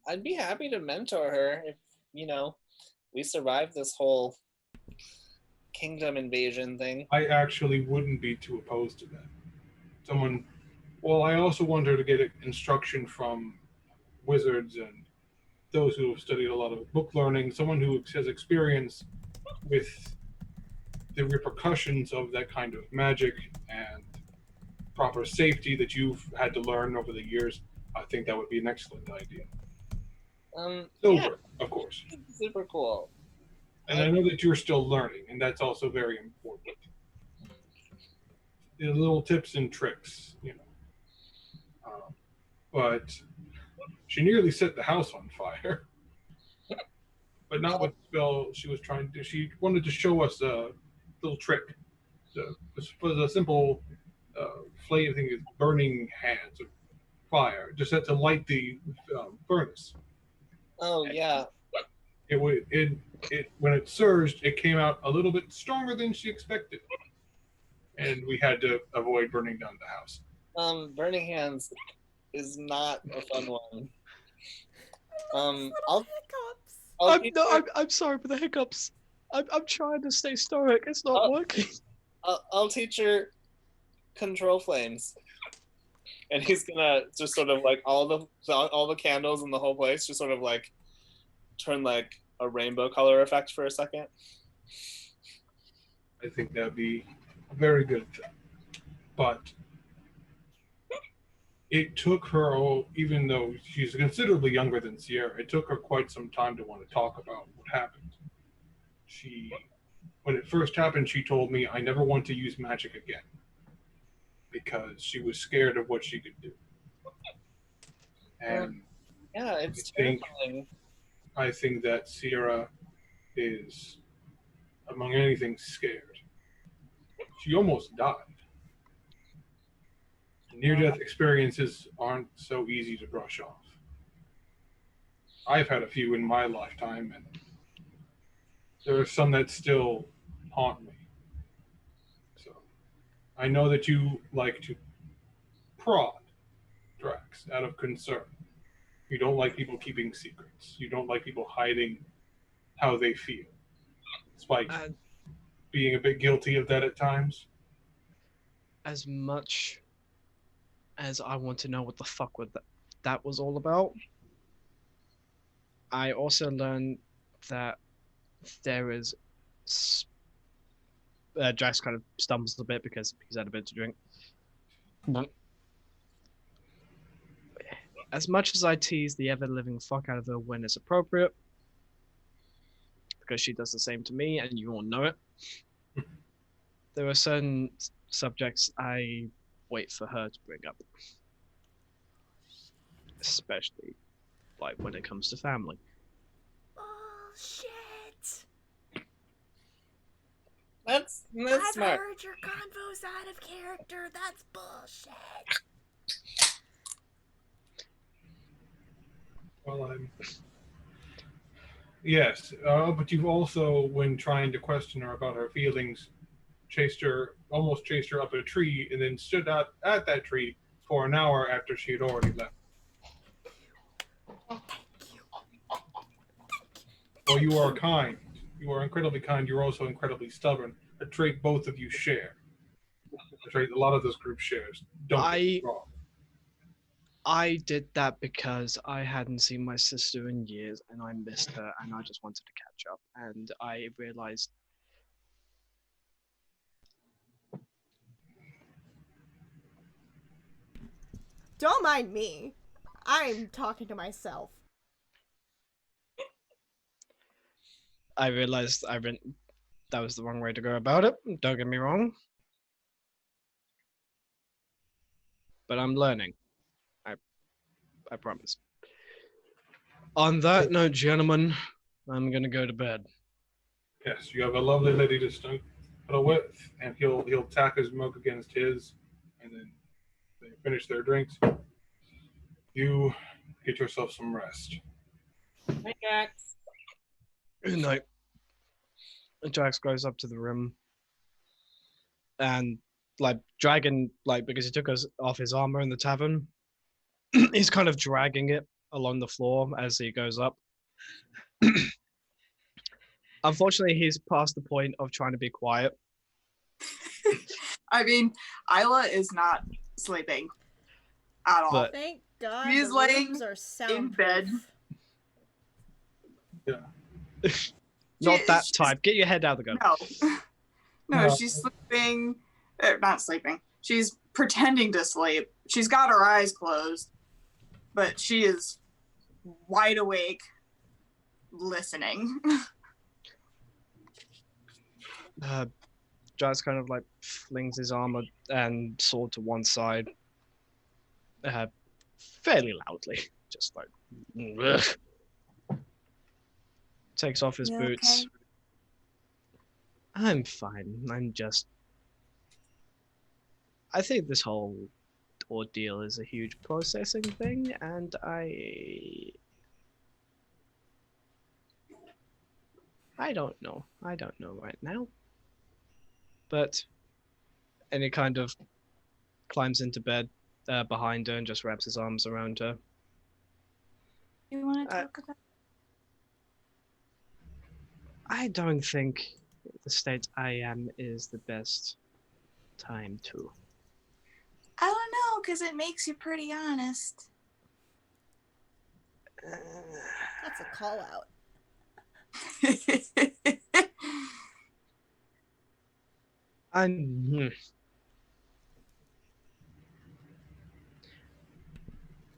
F: I'd be happy to mentor her if, we survive this whole kingdom invasion thing.
H: I actually wouldn't be too opposed to that. I also want her to get instruction from wizards and those who have studied a lot of book learning, someone who has experience with the repercussions of that kind of magic and proper safety that you've had to learn over the years. I think that would be an excellent idea. Silver, of course.
F: Super cool.
H: And I know that you're still learning, and that's also very important. The little tips and tricks, but she nearly set the house on fire. But not with the spell she was trying to do. She wanted to show us a little trick. This was a simple flame thing, is burning hands of fire, just had to light the furnace.
F: Oh yeah.
H: It when it surged, it came out a little bit stronger than she expected, and we had to avoid burning down the house.
F: Burning hands is not a fun one.
C: I'm sorry for the hiccups. I'm trying to stay stoic. It's not working.
F: I'll teach her control flames, and he's gonna just sort of like all the candles in the whole place just sort of like turn like a rainbow color effect for a second.
H: I think that'd be a very good thing, but it took her, even though she's considerably younger than Sierra, it took her quite some time to want to talk about what happened. When it first happened, she told me, I never want to use magic again, because she was scared of what she could do. And
F: yeah, it's terrifying.
H: I think that Sierra is, among anything, scared. She almost died. Near-death experiences aren't so easy to brush off. I've had a few in my lifetime, and there are some that still haunt me. So I know that you like to prod Drax out of concern. You don't like people keeping secrets. You don't like people hiding how they feel, despite being a bit guilty of that at times.
C: As much as I want to know what the fuck that was all about, I also learned that there is... Jax kind of stumbles a bit because he's had a bit to drink. As much as I tease the ever-living fuck out of her when it's appropriate, because she does the same to me, and you all know it, there are certain subjects I wait for her to bring up. Especially, like, when it comes to family.
A: Bullshit!
F: That's
A: I've
F: smart.
A: heard your convo's out of character. That's bullshit.
H: Well, yes, but you've also, when trying to question her about her feelings, almost chased her up a tree, and then stood out at that tree for an hour after she had already left. Well, you are kind. You are incredibly kind. You're also incredibly stubborn. A trait both of you share. A trait a lot of this group shares. Don't get me wrong.
C: I did that because I hadn't seen my sister in years, and I missed her, and I just wanted to catch up. And I realized...
A: Don't mind me. I'm talking to myself.
C: I realized that was the wrong way to go about it. Don't get me wrong. But I'm learning. I promise. On that note, gentlemen, I'm gonna go to bed.
H: Yes, you have a lovely lady to cuddle with, and he'll tack his mug against his, and then they finish their drinks. You get yourself some rest.
F: Hi, Jax.
C: Good night. Jax goes up to the room, and like dragging, like, because he took us off his armor in the tavern, he's kind of dragging it along the floor as he goes up. Unfortunately, he's past the point of trying to be quiet.
I: I mean, Isla is not sleeping at all.
C: But
A: Thank God
I: She's
A: the
I: laying
A: rooms are
I: in bed.
H: Yeah.
C: Not that type. Get your head out of the gun.
I: No, she's sleeping. Not sleeping. She's pretending to sleep. She's got her eyes closed, but she is wide awake, listening.
C: Giles kind of like flings his armor and sword to one side, fairly loudly, just like ugh. Takes off his
I: You
C: boots.
I: okay?
C: I'm fine. I think this whole ordeal is a huge processing thing, and I don't know. I don't know right now. But and he kind of climbs into bed behind her and just wraps his arms around her.
I: You want to talk about?
C: I don't think the state I am is the best time to.
I: I don't know, because it makes you pretty honest.
A: That's a call out.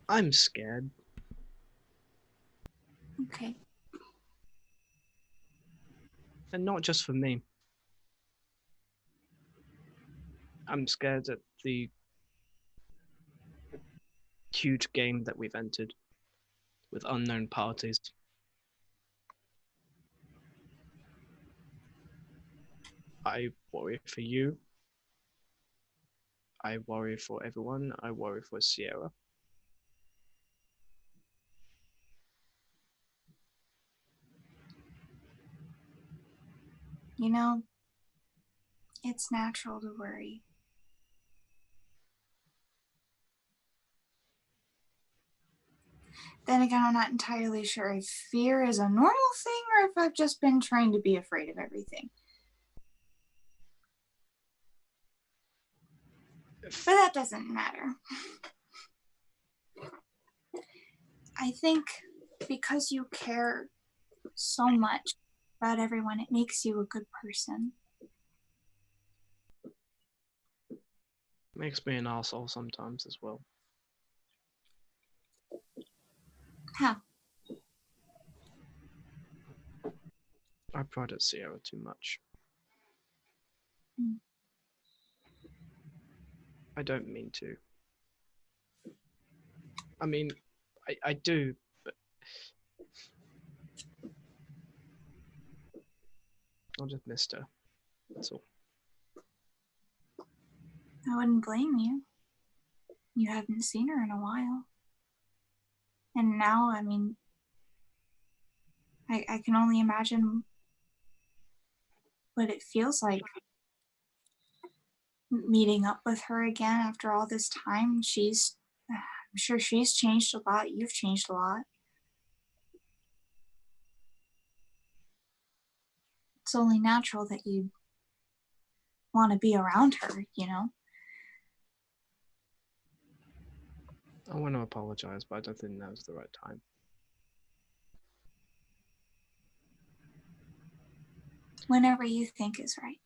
C: I'm scared.
I: Okay.
C: And not just for me. I'm scared at the huge game that we've entered with unknown parties. I worry for you. I worry for everyone. I worry for Sierra.
I: You know, it's natural to worry. Then again, I'm not entirely sure if fear is a normal thing or if I've just been trying to be afraid of everything. But that doesn't matter. I think because you care so much about everyone, it makes you a good person.
C: Makes me an asshole sometimes as well.
I: How?
C: I pride at Sierra too much.
I: Mm.
C: I don't mean to. I mean, I do, but I just missed her. That's all.
I: I wouldn't blame you. You haven't seen her in a while. And now, I mean, I can only imagine what it feels like meeting up with her again after all this time. I'm sure she's changed a lot. You've changed a lot. It's only natural that you want to be around her, you know?
C: I want to apologize, but I don't think now's the right time.
I: Whenever you think is right.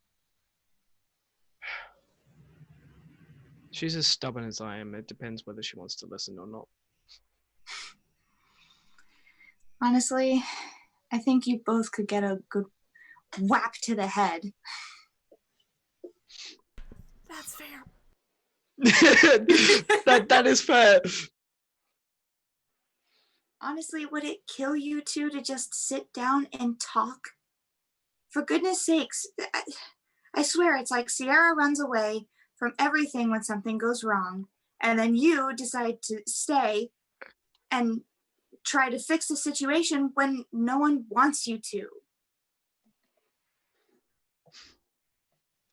C: She's as stubborn as I am. It depends whether she wants to listen or not.
I: Honestly, I think you both could get a good whap to the head.
A: That's fair.
C: that is fair.
I: Honestly, would it kill you two to just sit down and talk? For goodness sakes, I swear it's like Sierra runs away from everything when something goes wrong, and then you decide to stay and try to fix the situation when no one wants you to.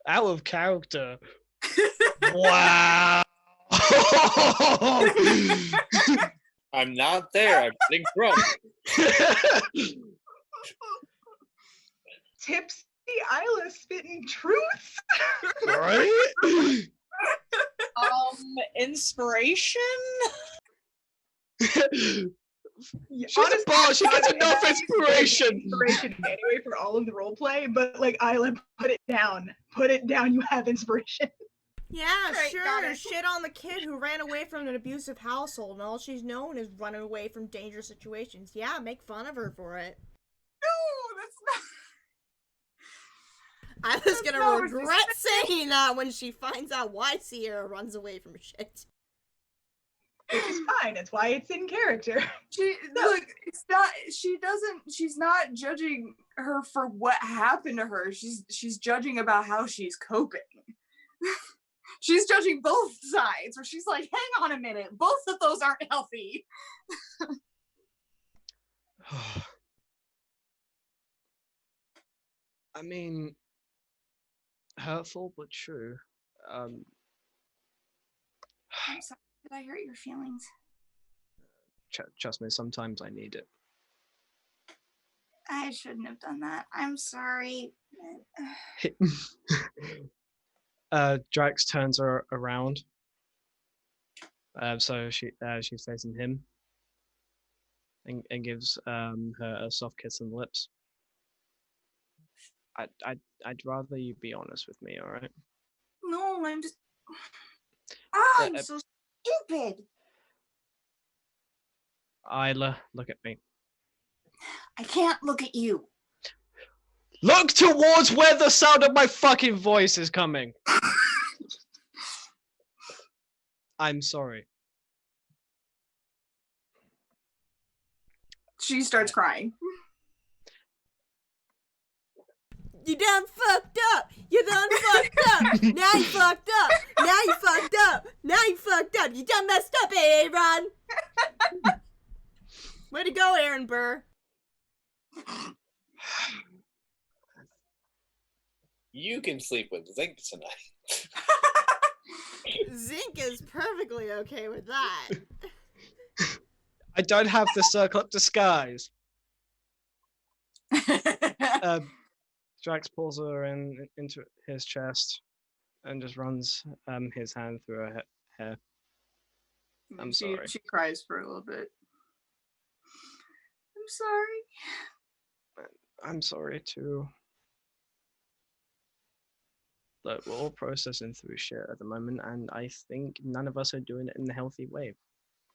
C: Out of character. Wow.
F: I'm not there. I'm getting drunk.
G: Tipsy Isla spitting truth.
C: Right?
B: Inspiration?
C: She's a boss. She gets enough inspiration.
G: Inspiration anyway for all of the role play, but like Isla, put it down. Put it down. You have inspiration.
A: Yeah,
I: Right, got
A: sure.
I: it.
A: Shit on the kid who ran away from an abusive household, and all she's known is running away from dangerous situations. Yeah, make fun of her for it.
I: No, that's not.
A: I was gonna
I: not what
A: regret
I: you
A: saying that when she finds out why Sierra runs away from shit.
G: Which is fine. That's why it's in character.
I: Look, it's not. She's not judging her for what happened to her. She's judging about how she's coping. She's judging both sides. Where she's like, hang on a minute, both of those aren't healthy.
C: I mean, hurtful but true.
I: I'm sorry. Did I hurt your feelings?
C: Trust me, sometimes I need
I: I shouldn't have done that. I'm sorry.
C: it. Drax turns her around. So she's facing him. And gives her a soft kiss on the lips. I'd rather you be honest with me, alright?
I: No, I'm just. I'm so stupid.
C: Isla, look at me.
I: I can't look at you.
C: Look towards where the sound of my fucking voice is coming. I'm sorry.
I: She starts crying.
A: You done fucked up. You done fucked up. Now you fucked up. Now you fucked up. Now you fucked up. You done messed up, Aaron. Way to go, Aaron Burr.
F: You can sleep with Zink tonight.
A: Zink is perfectly okay with that.
C: I don't have the circle up disguise. Drax pulls her into his chest and just runs his hand through her hair. I'm sorry.
I: She cries for a little bit. I'm sorry.
C: I'm sorry too. Look, we're all processing through shit at the moment, and I think none of us are doing it in a healthy way.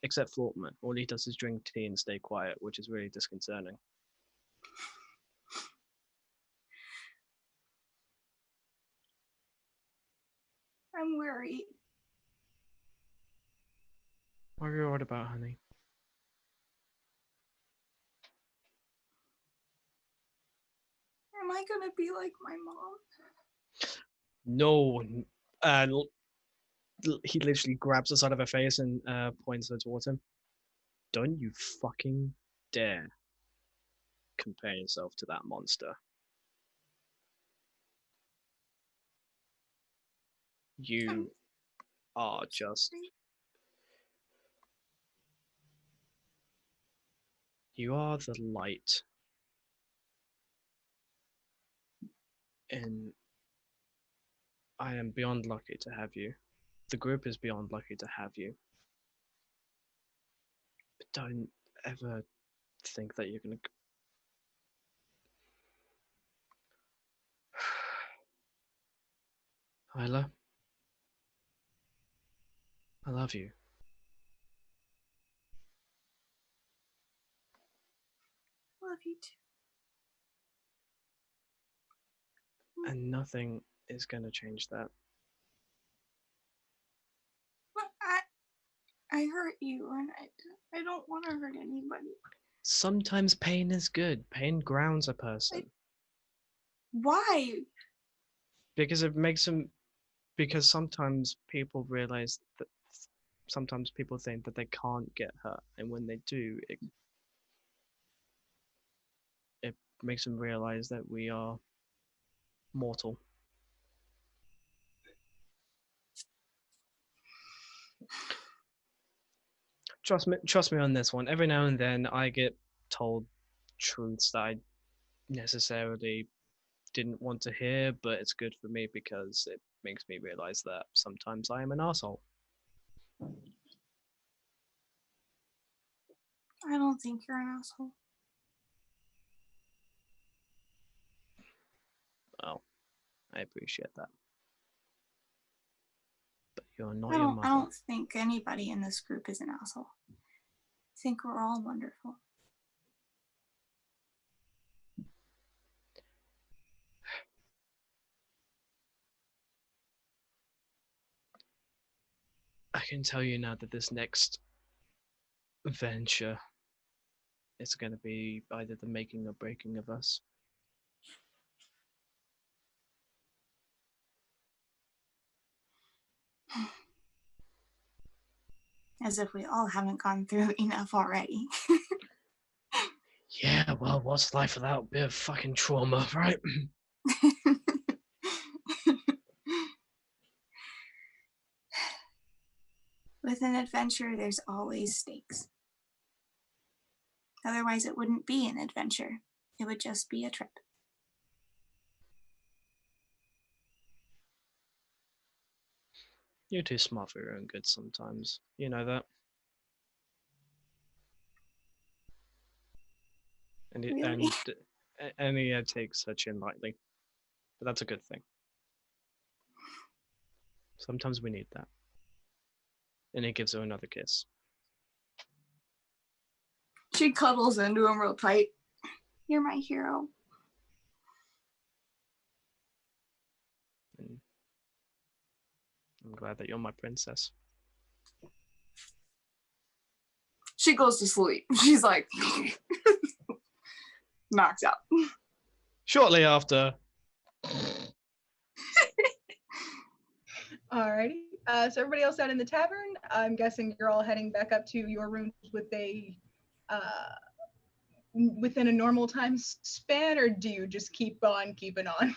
C: Except Flortman. All he does is drink tea and stay quiet, which is really disconcerting.
I: I'm worried.
C: What are you worried about, honey?
I: Am I gonna be like my mom?
C: No. He literally grabs the side of her face and points her towards him. Don't you fucking dare compare yourself to that monster. You are just... You are the light. And I am beyond lucky to have you. The group is beyond lucky to have you. But don't ever think that you're gonna... Isla, I love you.
I: Love you too.
C: And nothing is gonna change that.
I: But I hurt you, and I don't want to hurt anybody.
C: Sometimes pain is good. Pain grounds a person.
I: Why?
C: Because it makes them... Because sometimes people realize that... Sometimes people think that they can't get hurt. And when they do, it makes them realize that we are mortal. Trust me on this one. Every now and then I get told truths that I necessarily didn't want to hear, but it's good for me because it makes me realize that sometimes I am an asshole.
I: I don't think you're an asshole.
C: Well, I appreciate that. But you're not your mother.
I: I don't think anybody in this group is an asshole. I think we're all wonderful.
C: I can tell you now that this next venture. It's going to be either the making or breaking of us.
I: As if we all haven't gone through enough already.
C: Yeah, well, what's life without a bit of fucking trauma, right?
I: With an adventure, there's always stakes. Otherwise, it wouldn't be an adventure. It would just be a trip.
C: You're too smart for your own good sometimes. You know that. And
I: Really?
C: Enya takes her chin lightly. But that's a good thing. Sometimes we need that. And he gives her another kiss.
I: She cuddles into him real tight. You're my hero.
C: And I'm glad that you're my princess.
I: She goes to sleep. She's like, knocks out.
C: Shortly after.
G: Alrighty. So everybody else out in the tavern, I'm guessing you're all heading back up to your rooms with a within a normal time span, or do you just keep on keeping on?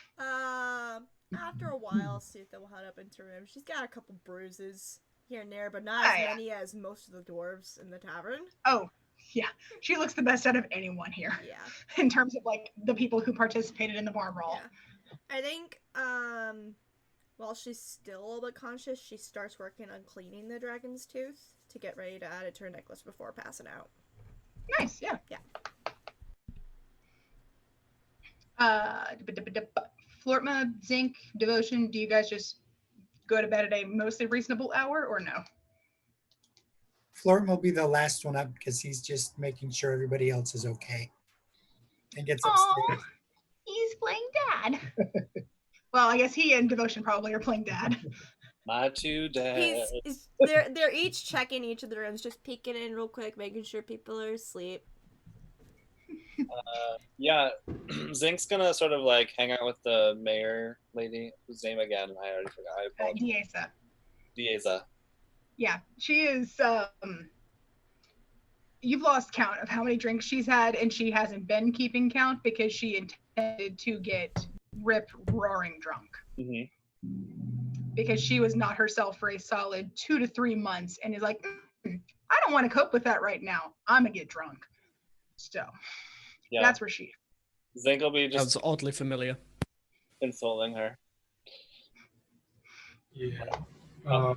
A: After a while, Sutha will head up into her room. She's got a couple bruises here and there, but not as many as most of the dwarves in the tavern.
G: Oh, yeah. She looks the best out of anyone here.
A: Yeah.
G: In terms of like the people who participated in the bar brawl.
A: Yeah. I think while she's still a little bit conscious, she starts working on cleaning the dragon's tooth to get ready to add it to her necklace before passing out.
G: Nice, yeah.
A: Yeah.
G: Flortma, Zinc, Devotion, do you guys just go to bed at a mostly reasonable hour or no?
D: Flortma will be the last one up because he's just making sure everybody else is okay. And gets upstairs.
G: He's playing dad. Well, I guess he and Devotion probably are playing dad.
F: My two dads.
A: They're each checking each of the rooms, just peeking in real quick, making sure people are asleep.
F: Yeah, Zink's gonna sort of like hang out with the mayor lady, whose name again I already forgot.
G: Dieza.
F: Dieza.
G: Yeah, she is. You've lost count of how many drinks she's had, and she hasn't been keeping count because she intended to get rip roaring drunk.
F: Mm-hmm.
G: Because she was not herself for a solid 2 to 3 months, and is like, I don't want to cope with that right now. I'm gonna get drunk. So. Yeah. That's where she.
F: Zink will be just.
C: That's oddly familiar.
F: Consoling her.
H: Yeah.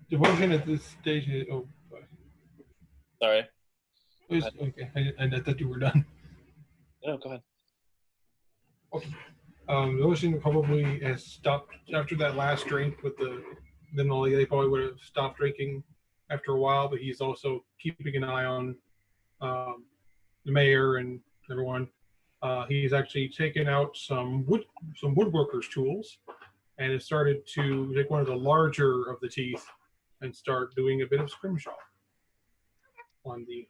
H: Devotion at this stage. Oh,
F: sorry.
H: Okay, I thought you were done.
F: No, go ahead.
H: Okay. Devotion probably has stopped after that last drink with then they probably would have stopped drinking after a while, but he's also keeping an eye on the mayor and everyone. He's actually taken out some woodworkers tools and has started to take one of the larger of the teeth and start doing a bit of scrimshaw on the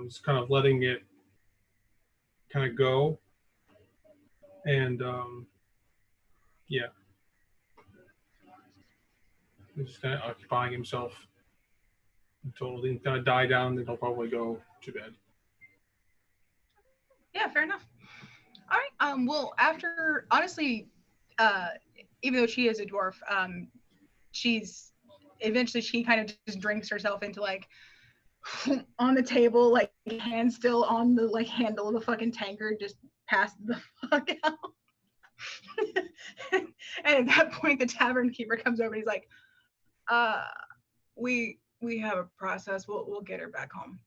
H: just kind of letting it kind of go. And yeah, he's just kind of occupying himself until they kind of die down. Then he'll probably go to bed.
G: Yeah, fair enough. All right. Well, after honestly, even though she is a dwarf, she's eventually she kind of just drinks herself into like on the table, like hand still on the like handle of the fucking tankard, just passed the fuck out. And at that point, the tavern keeper comes over and he's like, we have a process. We'll get her back home.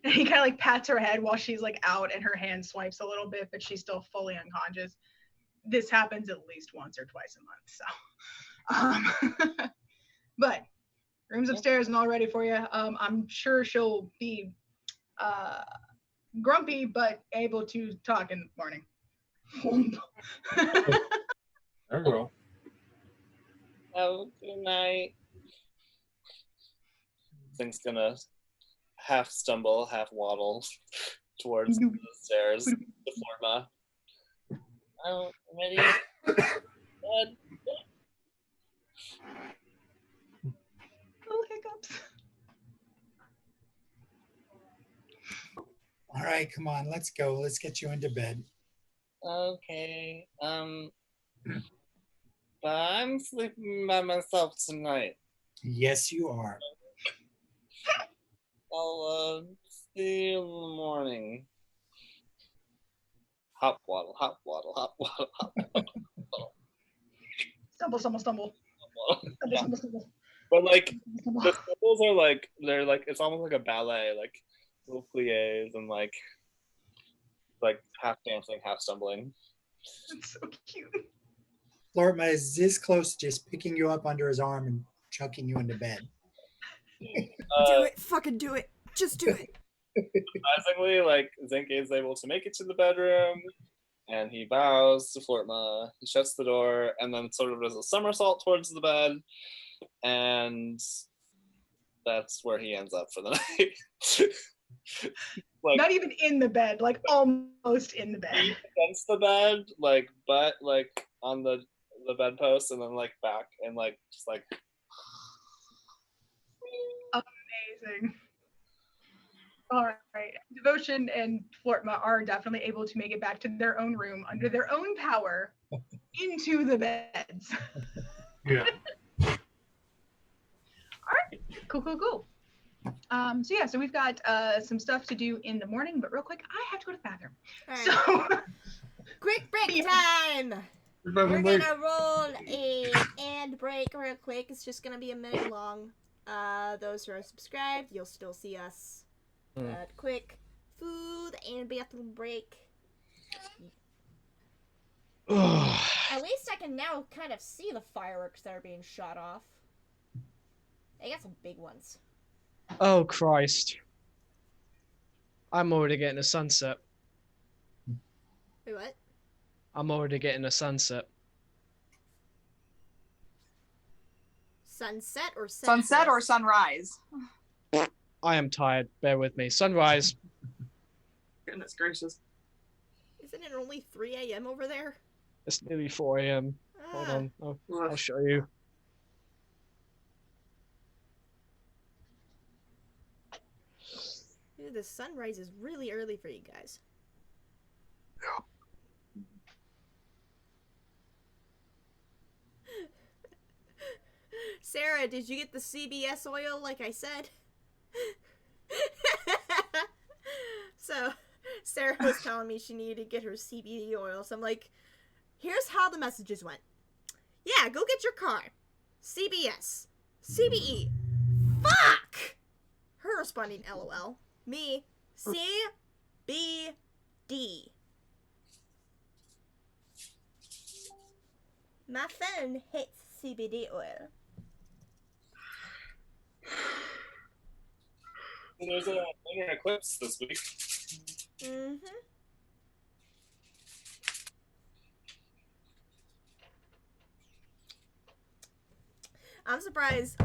G: And he kind of like pats her head while she's like out and her hand swipes a little bit, but she's still fully unconscious. This happens at least once or twice a month. So, but room's upstairs and all ready for you. I'm sure she'll be grumpy, but able to talk in the morning.
H: There we go.
F: Oh, good night. Think's gonna half stumble, half waddle towards the stairs to Florma. Oh, ready? Good.
G: Little hiccups.
D: All right, come on, let's go. Let's get you into bed.
F: Okay. But I'm sleeping by myself tonight.
D: Yes, you are.
F: I'll see you in the morning. Hop waddle, hop waddle, hop waddle, hop waddle.
G: Stumble, stumble, stumble. Stumble, stumble, stumble.
F: But like
G: Stumble.
F: the symbols are like they're like it's almost like a ballet, like little plies and like half dancing, half stumbling.
G: It's so cute.
D: Florma is this close to just picking you up under his arm and chucking you into bed.
A: Do it. Fucking do it. Just do it.
F: Surprisingly, like Zenke is able to make it to the bedroom, and he bows to Florma. He shuts the door, and then sort of does a somersault towards the bed, and that's where he ends up for the night. Like
G: Not even in the bed, like almost in the bed.
F: against the bed, like butt like on the bedpost, and then like back and like just like
G: Amazing. All right. Devotion and Flortma are definitely able to make it back to their own room under their own power into the beds.
H: Yeah.
G: All right. Cool, cool, cool. So yeah, so we've got some stuff to do in the morning, but real quick, I have to go to the bathroom.
A: All right.
G: So
A: Quick break time. We're gonna roll a and break real quick. It's just gonna be a minute long. Those who are subscribed, you'll still see us. Quick food and bathroom break. At least I can now kind of see the fireworks that are being shot off. They got some big ones.
C: Oh Christ! I'm already getting a sunset.
A: Wait, what?
C: I'm already getting a sunset.
A: Sunset or sunset?
I: Sunset or sunrise?
C: I am tired. Bear with me. Sunrise.
I: Goodness gracious.
A: Isn't it only 3 a.m. over there?
C: It's nearly 4 a.m. Hold
A: Ah.
C: on. I'll show you.
A: Dude, the sunrise is really early for you guys. Sarah, did you get the CBS oil like I said? So, Sarah was telling me she needed to get her CBD oil. So I'm like, here's how the messages went. Yeah, go get your car. CBS. CBE. Fuck! Her responding, LOL. Me. CBD. My phone hates CBD oil.
F: there's a lunar eclipse this week.
A: Mm-hmm. I'm surprised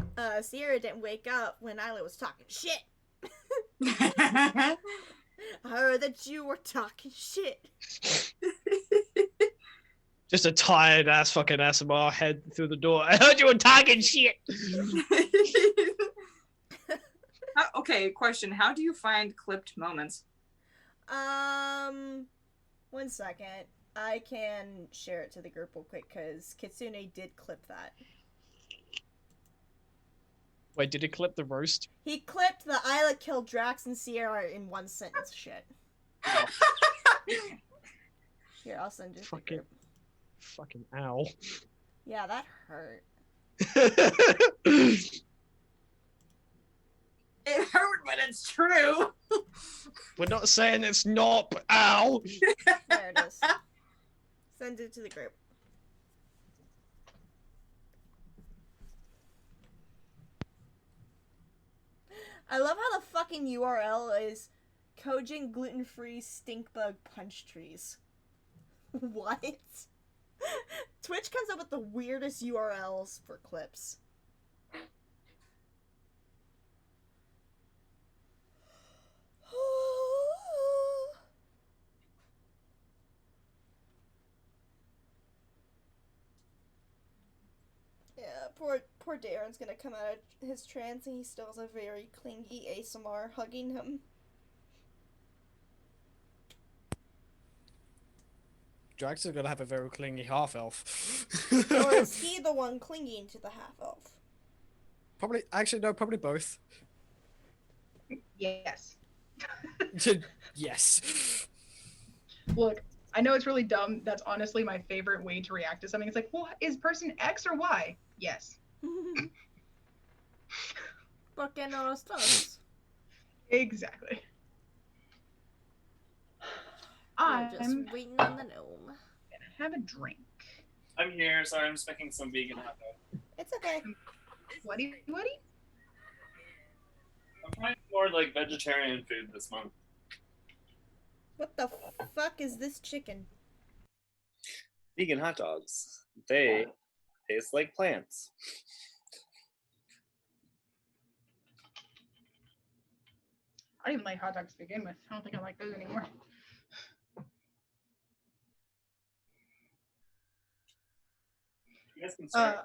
A: Sierra didn't wake up when Isla was talking shit. I heard that you were talking shit.
C: Just a tired ass fucking ASMR head through the door. I heard you were talking shit.
I: Okay, question. How do you find clipped moments?
A: 1 second. I can share it to the group real quick because Kitsune did clip that.
C: Wait, did he clip the roast?
A: He clipped the Isla killed Drax and Sierra in 1 sentence shit. Here, I'll send you to the group.
C: Fucking ow.
A: Yeah, that hurt.
I: It hurt, but it's true.
C: We're not saying it's not, but ow.
A: There it is. Send it to the group. I love how the fucking URL is Kojin gluten-free stink bug punch trees. What? Twitch comes up with the weirdest URLs for clips. Yeah, poor Darren's gonna come out of his trance and he still has a very clingy ASMR hugging him.
C: Drax is gonna have a very clingy half-elf.
A: Or is he the one clinging to the half-elf?
C: Probably, actually, no, probably both.
G: Yes.
C: Yes.
G: Look, I know it's really dumb. That's honestly my favorite way to react to something. It's like, well, is person X or Y? Yes.
A: Porque no los dos.
G: Exactly.
A: I'm just
G: I'm
A: waiting on the gnome.
G: gonna have a drink.
F: I'm here. Sorry, I'm just making some vegan hot dog.
A: It's okay.
G: Woody?
F: I'm trying more like vegetarian food this month.
A: What the fuck is this chicken?
F: Vegan hot dogs. They taste like plants.
G: I didn't like hot dogs to begin with. I don't think I like those anymore.
F: You guys can start.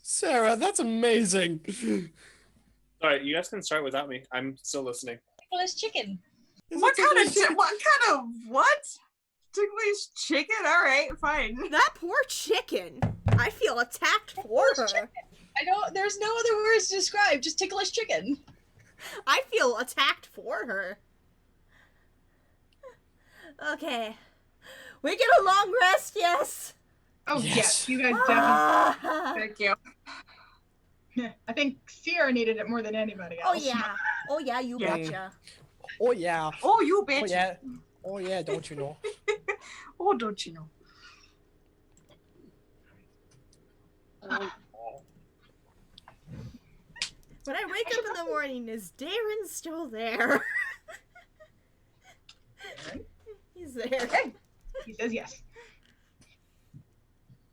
C: Sarah, that's amazing.
F: Sorry, you guys can start without me. I'm still listening.
B: Ticklish chicken.
I: What kind of what? Ticklish chicken? All right, fine.
A: That poor chicken. I feel attacked for her.
B: Chicken. There's no other words to describe, just ticklish chicken.
A: I feel attacked for her. Okay. We get a long rest, yes?
G: Oh,
C: Yes.
G: yes. You guys definitely.
I: Thank you.
G: I think Sierra needed it more than anybody
A: Oh
G: else.
A: yeah. Oh yeah, you
I: Yeah.
A: betcha.
C: Oh yeah.
I: Oh, you
C: Oh
I: bitch.
C: yeah. Oh yeah. Don't you know?
I: Oh, don't you know?
A: When I wake up in the morning, is Darren still there? He's there.
G: Okay. He says yes.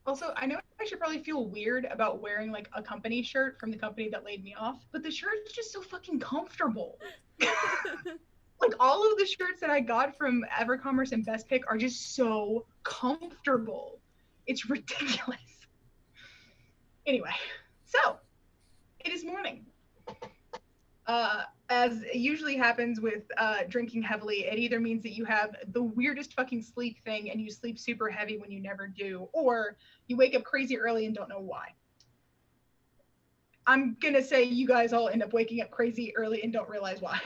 G: Also, I know I should probably feel weird about wearing like a company shirt from the company that laid me off, but the shirt is just so fucking comfortable. Like all of the shirts that I got from EverCommerce and Best Pick are just so comfortable. It's ridiculous. Anyway, so it is morning. As usually happens with drinking heavily, it either means that you have the weirdest fucking sleep thing and you sleep super heavy when you never do, or you wake up crazy early and don't know why. I'm gonna say you guys all end up waking up crazy early and don't realize why.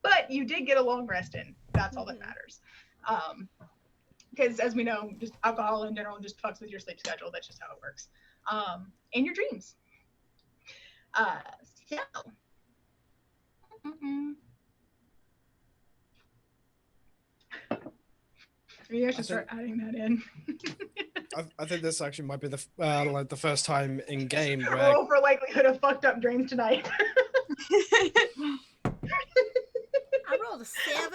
G: But you did get a long rest in. That's all that matters. Because as we know, just alcohol in general just fucks with your sleep schedule. That's just how it works. And your dreams. So. Maybe I should start adding that in.
C: I think this actually might be the like the first time in game where
G: Roll for likelihood of fucked up dreams tonight.
A: I rolled a 7.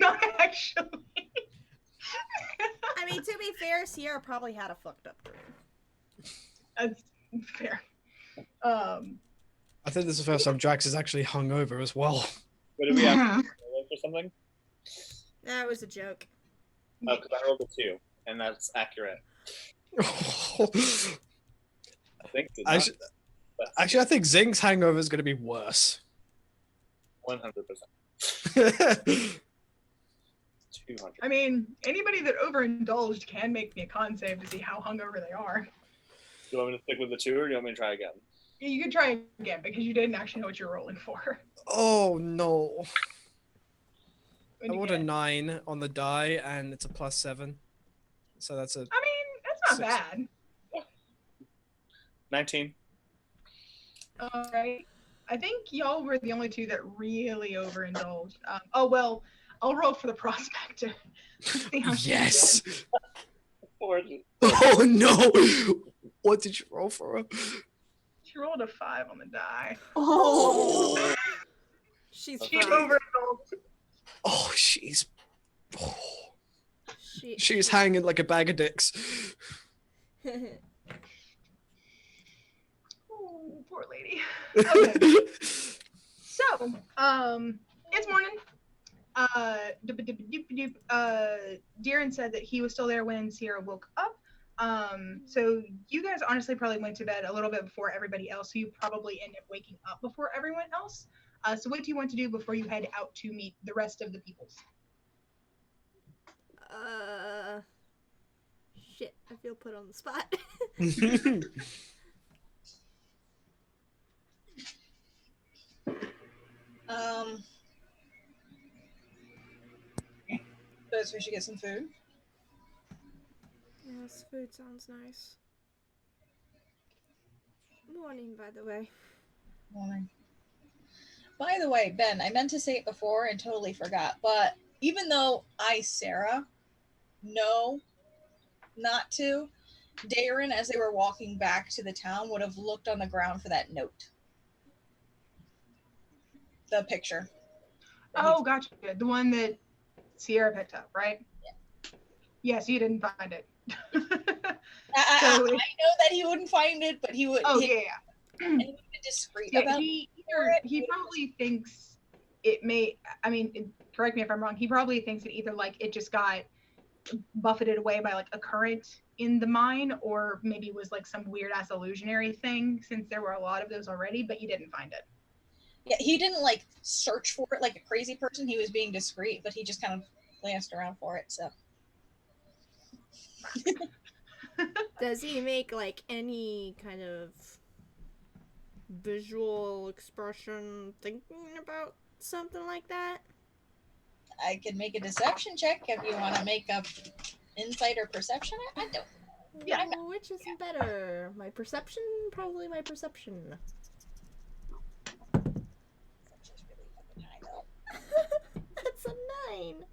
G: Not actually.
A: I mean, to be fair, Sierra probably had a fucked up dream.
G: That's fair.
C: I think this is the first time Drax is actually hungover as well.
F: What do we have to roll for something?
A: That was a joke.
F: Oh, because I rolled a 2, and that's accurate. I think.
C: Actually, I think Zing's hangover is going to be worse.
F: 100%. 200.
G: I mean, anybody that overindulged can make me a con save to see how hungover they are.
F: Do you want me to stick with the 2, or do you want me to try again?
G: You can try again because you didn't actually know what you're rolling for.
C: Oh no!
G: What'd
C: I
G: you
C: rolled a
G: get?
C: 9 on the die, and it's a +7. So that's a.
G: I mean, that's not
C: 6.
G: bad.
F: 19.
G: All right. I think y'all were the only two that really overindulged. Oh well, I'll roll for the prospector. See how she
C: Yes!
G: did.
C: Oh no! What did you roll for her?
G: She rolled a 5 on the die.
A: She's
G: She
A: fine.
G: overindulged.
C: Oh, she's. Oh. She's hanging like a bag of dicks.
G: Oh, poor lady. Okay. So, it's morning. Darren said that he was still there when Sierra woke up. So you guys honestly probably went to bed a little bit before everybody else, so you probably end up waking up before everyone else. So what do you want to do before you head out to meet the rest of the peoples?
A: Shit, I feel put on the spot.
B: Suppose we should get some food.
A: Yes, food sounds nice. Morning, by the way.
B: Morning. By the way, Ben, I meant to say it before and totally forgot, but even though Sarah, know not to, Darren, as they were walking back to the town, would have looked on the ground for that note. The picture.
G: Oh, gotcha. The one that Sierra picked up, right?
B: Yeah.
G: Yes, you didn't find it.
B: I know that he wouldn't find it, but he would.
G: Oh,
B: yeah.
G: And
B: he would be discreet
G: yeah,
B: about
G: he probably thinks it may. I mean, correct me if I'm wrong. He probably thinks that either like it just got buffeted away by like a current in the mine, or maybe was like some weird ass illusionary thing, since there were a lot of those already, but you didn't find it.
B: Yeah, he didn't like search for it like a crazy person. He was being discreet, but he just kind of glanced around for it. So.
A: Does he make like any kind of visual expression thinking about something like that?
B: I could make a deception check if you want to make a insight or perception. I don't.
A: Yeah, which is better? My perception? Probably my perception. That's a 9.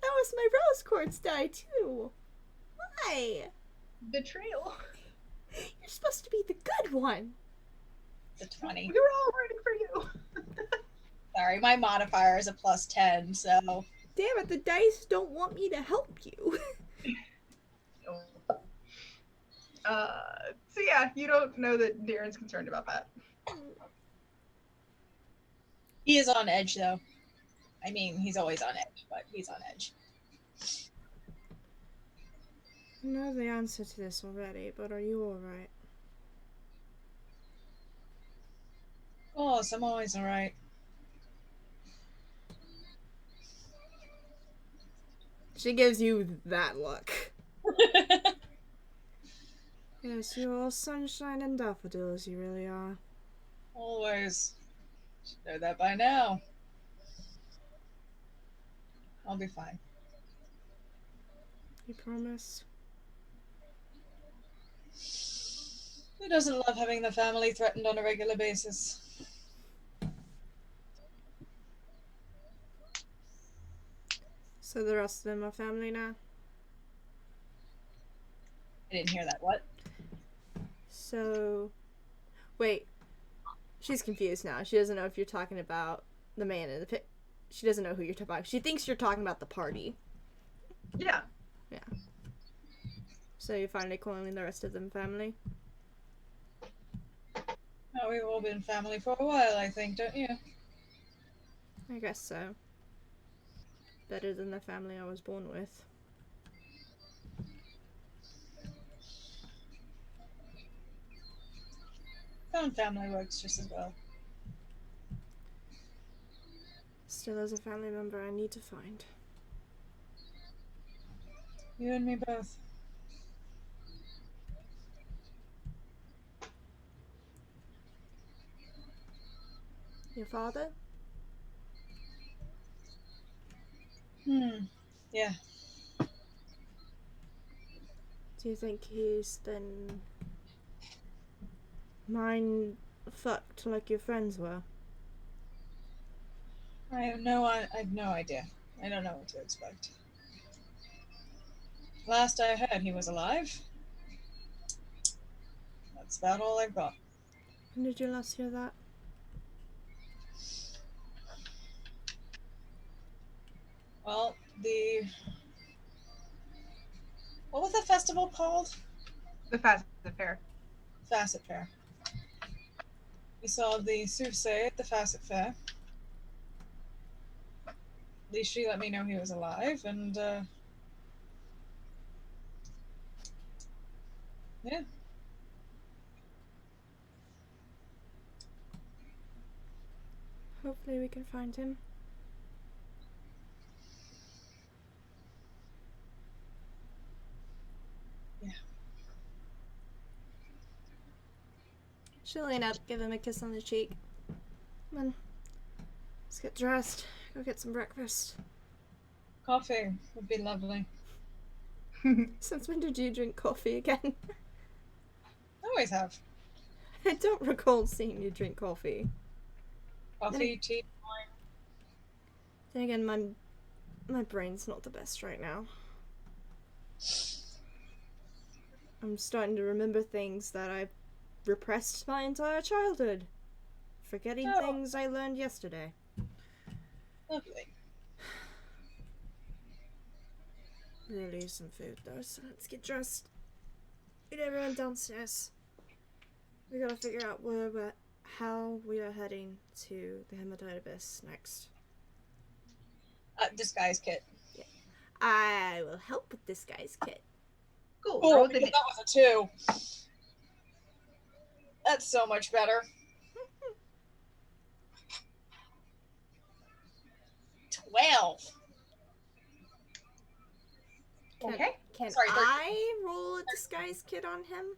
A: That was my rose quartz die too. Why?
G: Betrayal.
A: You're supposed to be the good one.
B: The 20.
G: We were all rooting for you.
B: Sorry, my modifier is a +10, so.
A: Damn it, the dice don't want me to help you.
G: So yeah, you don't know that Darren's concerned about that.
B: He is on edge, though. I mean, he's always on edge, but he's on edge.
A: I know the answer to this already, but are you alright?
B: Of course, I'm always alright.
A: She gives you that look. Yes, you're all sunshine and daffodils, you really are.
B: Always. Should know that by now. I'll be fine.
A: You promise?
B: Who doesn't love having the family threatened on a regular basis?
A: So the rest of them are family now?
B: I didn't hear that. What?
A: So... Wait. She's confused now. She doesn't know if you're talking about the man in the pit. She doesn't know who you're talking about. She thinks you're talking about the party.
G: Yeah.
A: Yeah. So you're finally calling the rest of them family?
B: Oh, we've all been family for a while, I think, don't you?
A: I guess so. Better than the family I was born with.
B: Found family works just as well.
A: Still as a family member I need to find.
B: You and me both.
A: Your father?
B: Yeah.
A: Do you think he's then mind fucked like your friends were?
B: I have no idea. I don't know what to expect. Last I heard, he was alive. That's about all I've got.
A: When did you last hear that?
B: Well, the What was the festival called?
G: The Facet Fair.
B: Facet Fair. We saw the soothsayer at the Facet Fair. At least she let me know he was alive, and yeah.
A: Hopefully we can find him.
B: Yeah.
A: She'll lean up, give him a kiss on the cheek. Come on. Let's get dressed. Go get some breakfast.
B: Coffee would be lovely.
A: Since when did you drink coffee again?
B: I always have.
A: I don't recall seeing you drink coffee.
B: Coffee, tea, wine.
A: Then again, my brain's not the best right now. I'm starting to remember things that I've repressed my entire childhood. Forgetting things I learned yesterday.
B: Lovely.
A: Really need some food though, so let's get dressed. Get everyone downstairs. We gotta figure out how we are heading to the Hematite Abyss next.
B: Disguise kit.
A: Yeah. I will help with disguise kit.
G: Cool.
B: Oh,
G: Roll
B: because
G: the
B: that was a 2. That's so much better. 12.
G: Okay.
A: Can
B: Sorry,
A: I roll a disguise kit on him?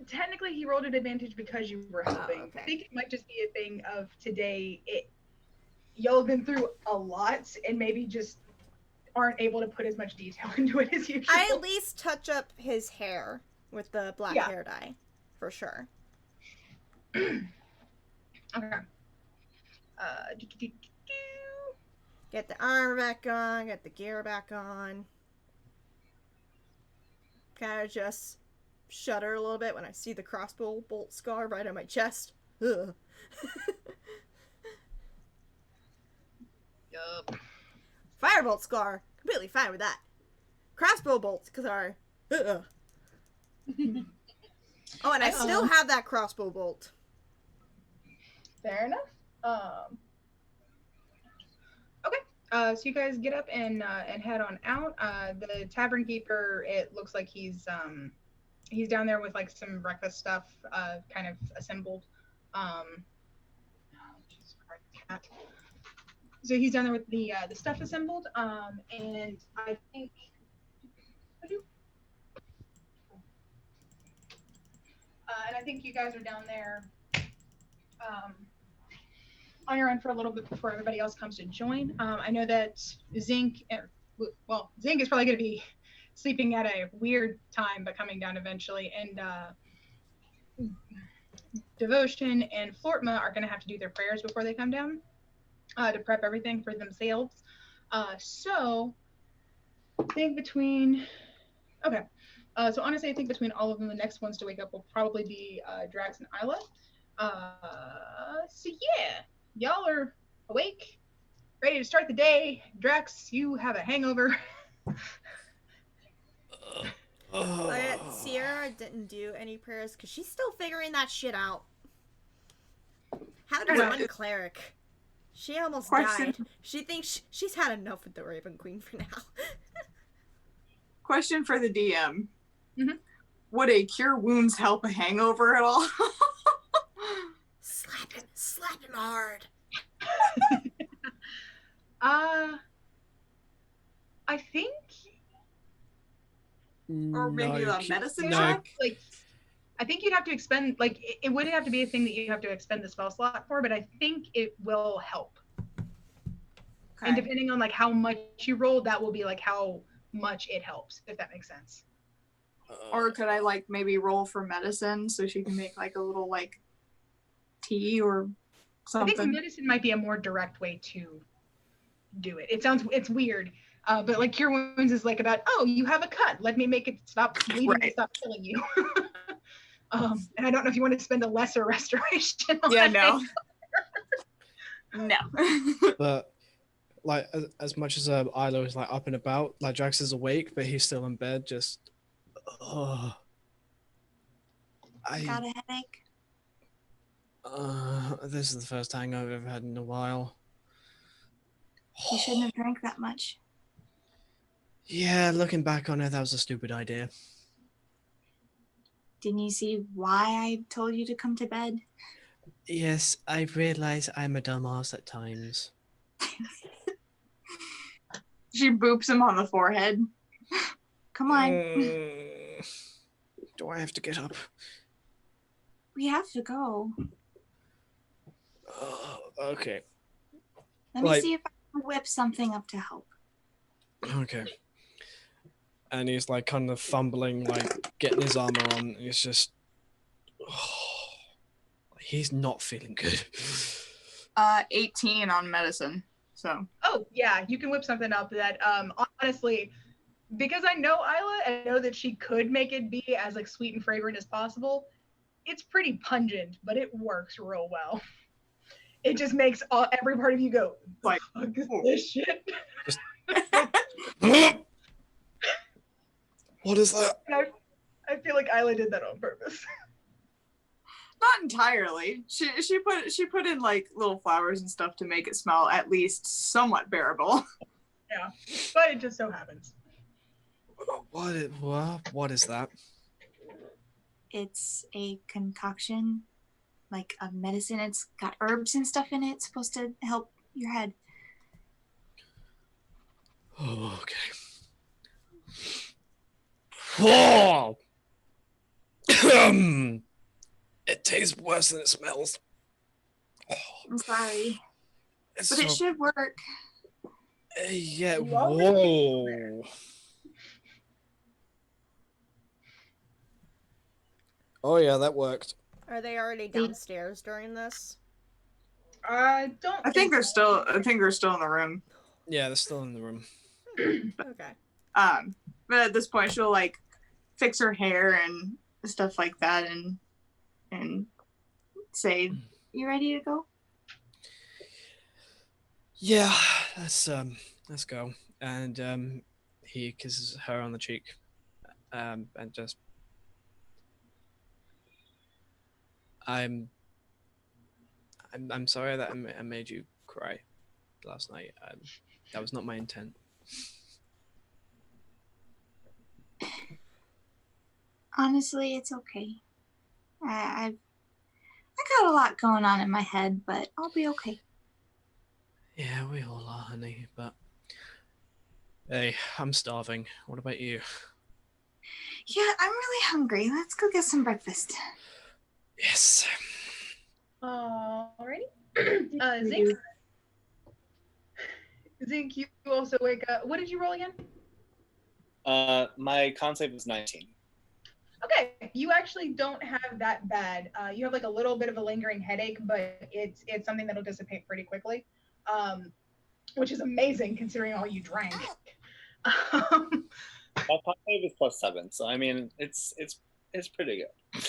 G: Technically, he rolled an advantage because you were helping.
A: okay.
G: I think it might just be a thing of today. Y'all have been through a lot, and maybe just aren't able to put as much detail into it as usual.
A: I at least touch up his hair with the black hair dye, for sure.
G: Okay.
A: Get the armor back on, get the gear back on. Kind of just shudder a little bit when I see the crossbow bolt scar right on my chest. Ugh.
G: Yup.
A: Firebolt scar, completely fine with that. Crossbow bolt scar. Ugh. Oh, and I still have that crossbow bolt.
G: Fair enough. Okay. So you guys get up and head on out. The tavern keeper, it looks like he's down there with like some breakfast stuff, kind of assembled. Cat. So he's down there with the stuff assembled. And I think. And I think you guys are down there on your own for a little bit before everybody else comes to join. I know that Zinc is probably going to be sleeping at a weird time, but coming down eventually. And Devotion and Flortma are going to have to do their prayers before they come down to prep everything for themselves. So think between... Okay. So honestly, I think between all of them, the next ones to wake up will probably be Drax and Isla. So yeah, y'all are awake, ready to start the day. Drax, you have a hangover.
A: Sierra didn't do any prayers because she's still figuring that shit out. How does one cleric? She almost died. She thinks she's had enough with the Raven Queen for now.
I: Question for the DM.
G: Mm-hmm.
I: Would a cure wounds help a hangover at all?
A: Slap him hard.
G: I think.
I: Or maybe a medicine
C: no.
I: check?
G: Like, I think you'd have to expend, like, it wouldn't have to be a thing that you have to expend the spell slot for, but I think it will help.
I: Okay.
G: And depending on, like, how much you roll, that will be, like, how much it helps, if that makes sense.
I: Or could I, like, maybe roll for medicine so she can make, like, a little, like, tea or something?
G: I think medicine might be a more direct way to do it. It's weird. But, like, Cure Wounds is, like, about, oh, you have a cut. Let me make it stop bleeding and stop killing you. And I don't know if you want to spend a lesser restoration on
I: Yeah,
G: that.
I: no. No.
C: But like as much as Ilo is like up and about, like Drax is awake, but he's still in bed. Just, oh,
I: Got a headache?
C: This is the first hangover I've had in a while.
I: You shouldn't have drank that much.
C: Yeah, looking back on it, that was a stupid idea.
I: Didn't you see why I told you to come to bed?
C: Yes, I realize I'm a dumbass at times.
G: She boops him on the forehead.
I: Come on.
C: Do I have to get up?
I: We have to go.
C: Okay.
I: Let me see if I can whip something up to help.
C: Okay. And he's like kind of fumbling, like getting his armor on. And it's just, he's not feeling good.
G: 18 on medicine. So.
E: Oh yeah, you can whip something up that honestly, because I know Isla and I know that she could make it be as like sweet and fragrant as possible. It's pretty pungent, but it works real well. It just makes every part of you go, like, fuck is this shit?
C: What is that?
E: I feel like Isla did that on purpose.
G: Not entirely. She put in like little flowers and stuff to make it smell at least somewhat bearable.
E: Yeah, but it just so happens.
C: What is that?
I: It's a concoction, like a medicine. It's got herbs and stuff in it. It's supposed to help your head.
C: Oh, okay. Whoa! It tastes worse than it smells.
I: I'm sorry.
C: It's
I: But it should work.
C: Yeah, whoa. Oh yeah, that worked.
A: Are they already downstairs during this?
E: I think
G: they're still in the room.
C: Yeah, they're still in the room.
A: Okay.
G: But at this point she'll like fix her hair and stuff like that and say,
I: "You ready to go?"
C: Yeah, let's go. And he kisses her on the cheek. And just I'm sorry that I made you cry last night. That was not my intent.
I: Honestly, it's okay. I got a lot going on in my head, but I'll be okay.
C: Yeah, we all are, honey, but hey, I'm starving. What about you?
I: Yeah, I'm really hungry. Let's go get some breakfast.
C: Yes.
E: Alrighty. Zink, you also wake up. What did you roll again?
F: My con save was 19.
E: Okay, you actually don't have that bad. You have like a little bit of a lingering headache, but it's something that'll dissipate pretty quickly, which is amazing considering all you drank.
F: My con save is +7, so I mean it's pretty good.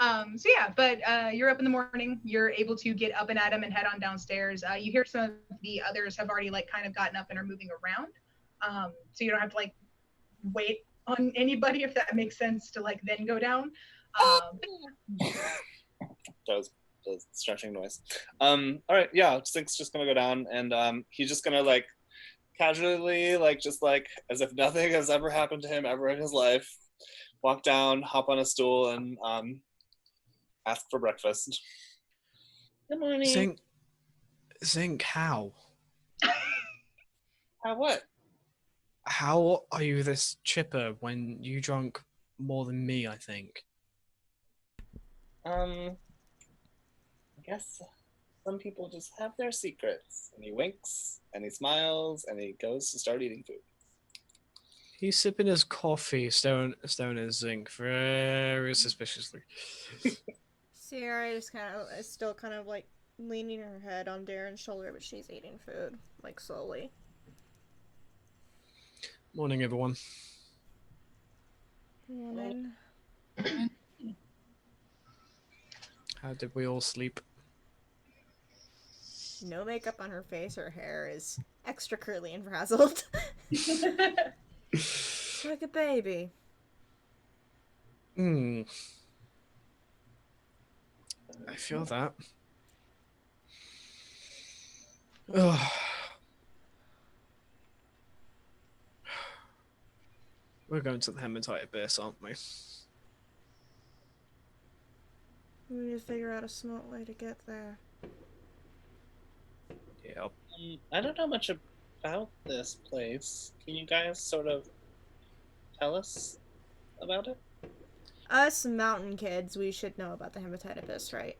E: So yeah, but you're up in the morning. You're able to get up and at him and head on downstairs. You hear some of the others have already like kind of gotten up and are moving around. So you don't have to like wait on anybody, if that makes sense, to like then go down.
F: That was the stretching noise. All right, yeah, Zink's just gonna go down and he's just gonna like casually, like just like as if nothing has ever happened to him ever in his life, walk down, hop on a stool, and ask for breakfast. Good morning.
C: Zink, how?
F: How what?
C: How are you this chipper when you drunk more than me, I think?
F: I guess some people just have their secrets. And he winks, and he smiles, and he goes to start eating food.
C: He's sipping his coffee, staring at Zink very suspiciously.
A: Sierra is still kind of like leaning her head on Darren's shoulder, but she's eating food, like slowly.
C: Morning, everyone.
A: Morning.
C: How did we all sleep?
A: No makeup on her face. Her hair is extra curly and frazzled. Like a baby.
C: Hmm. I feel that. Ugh. We're going to the hematite abyss, aren't we?
A: We need to figure out a smart way to get there.
C: Yep.
F: I don't know much about this place. Can you guys sort of tell us about it?
A: Us mountain kids, we should know about the hematite abyss, right?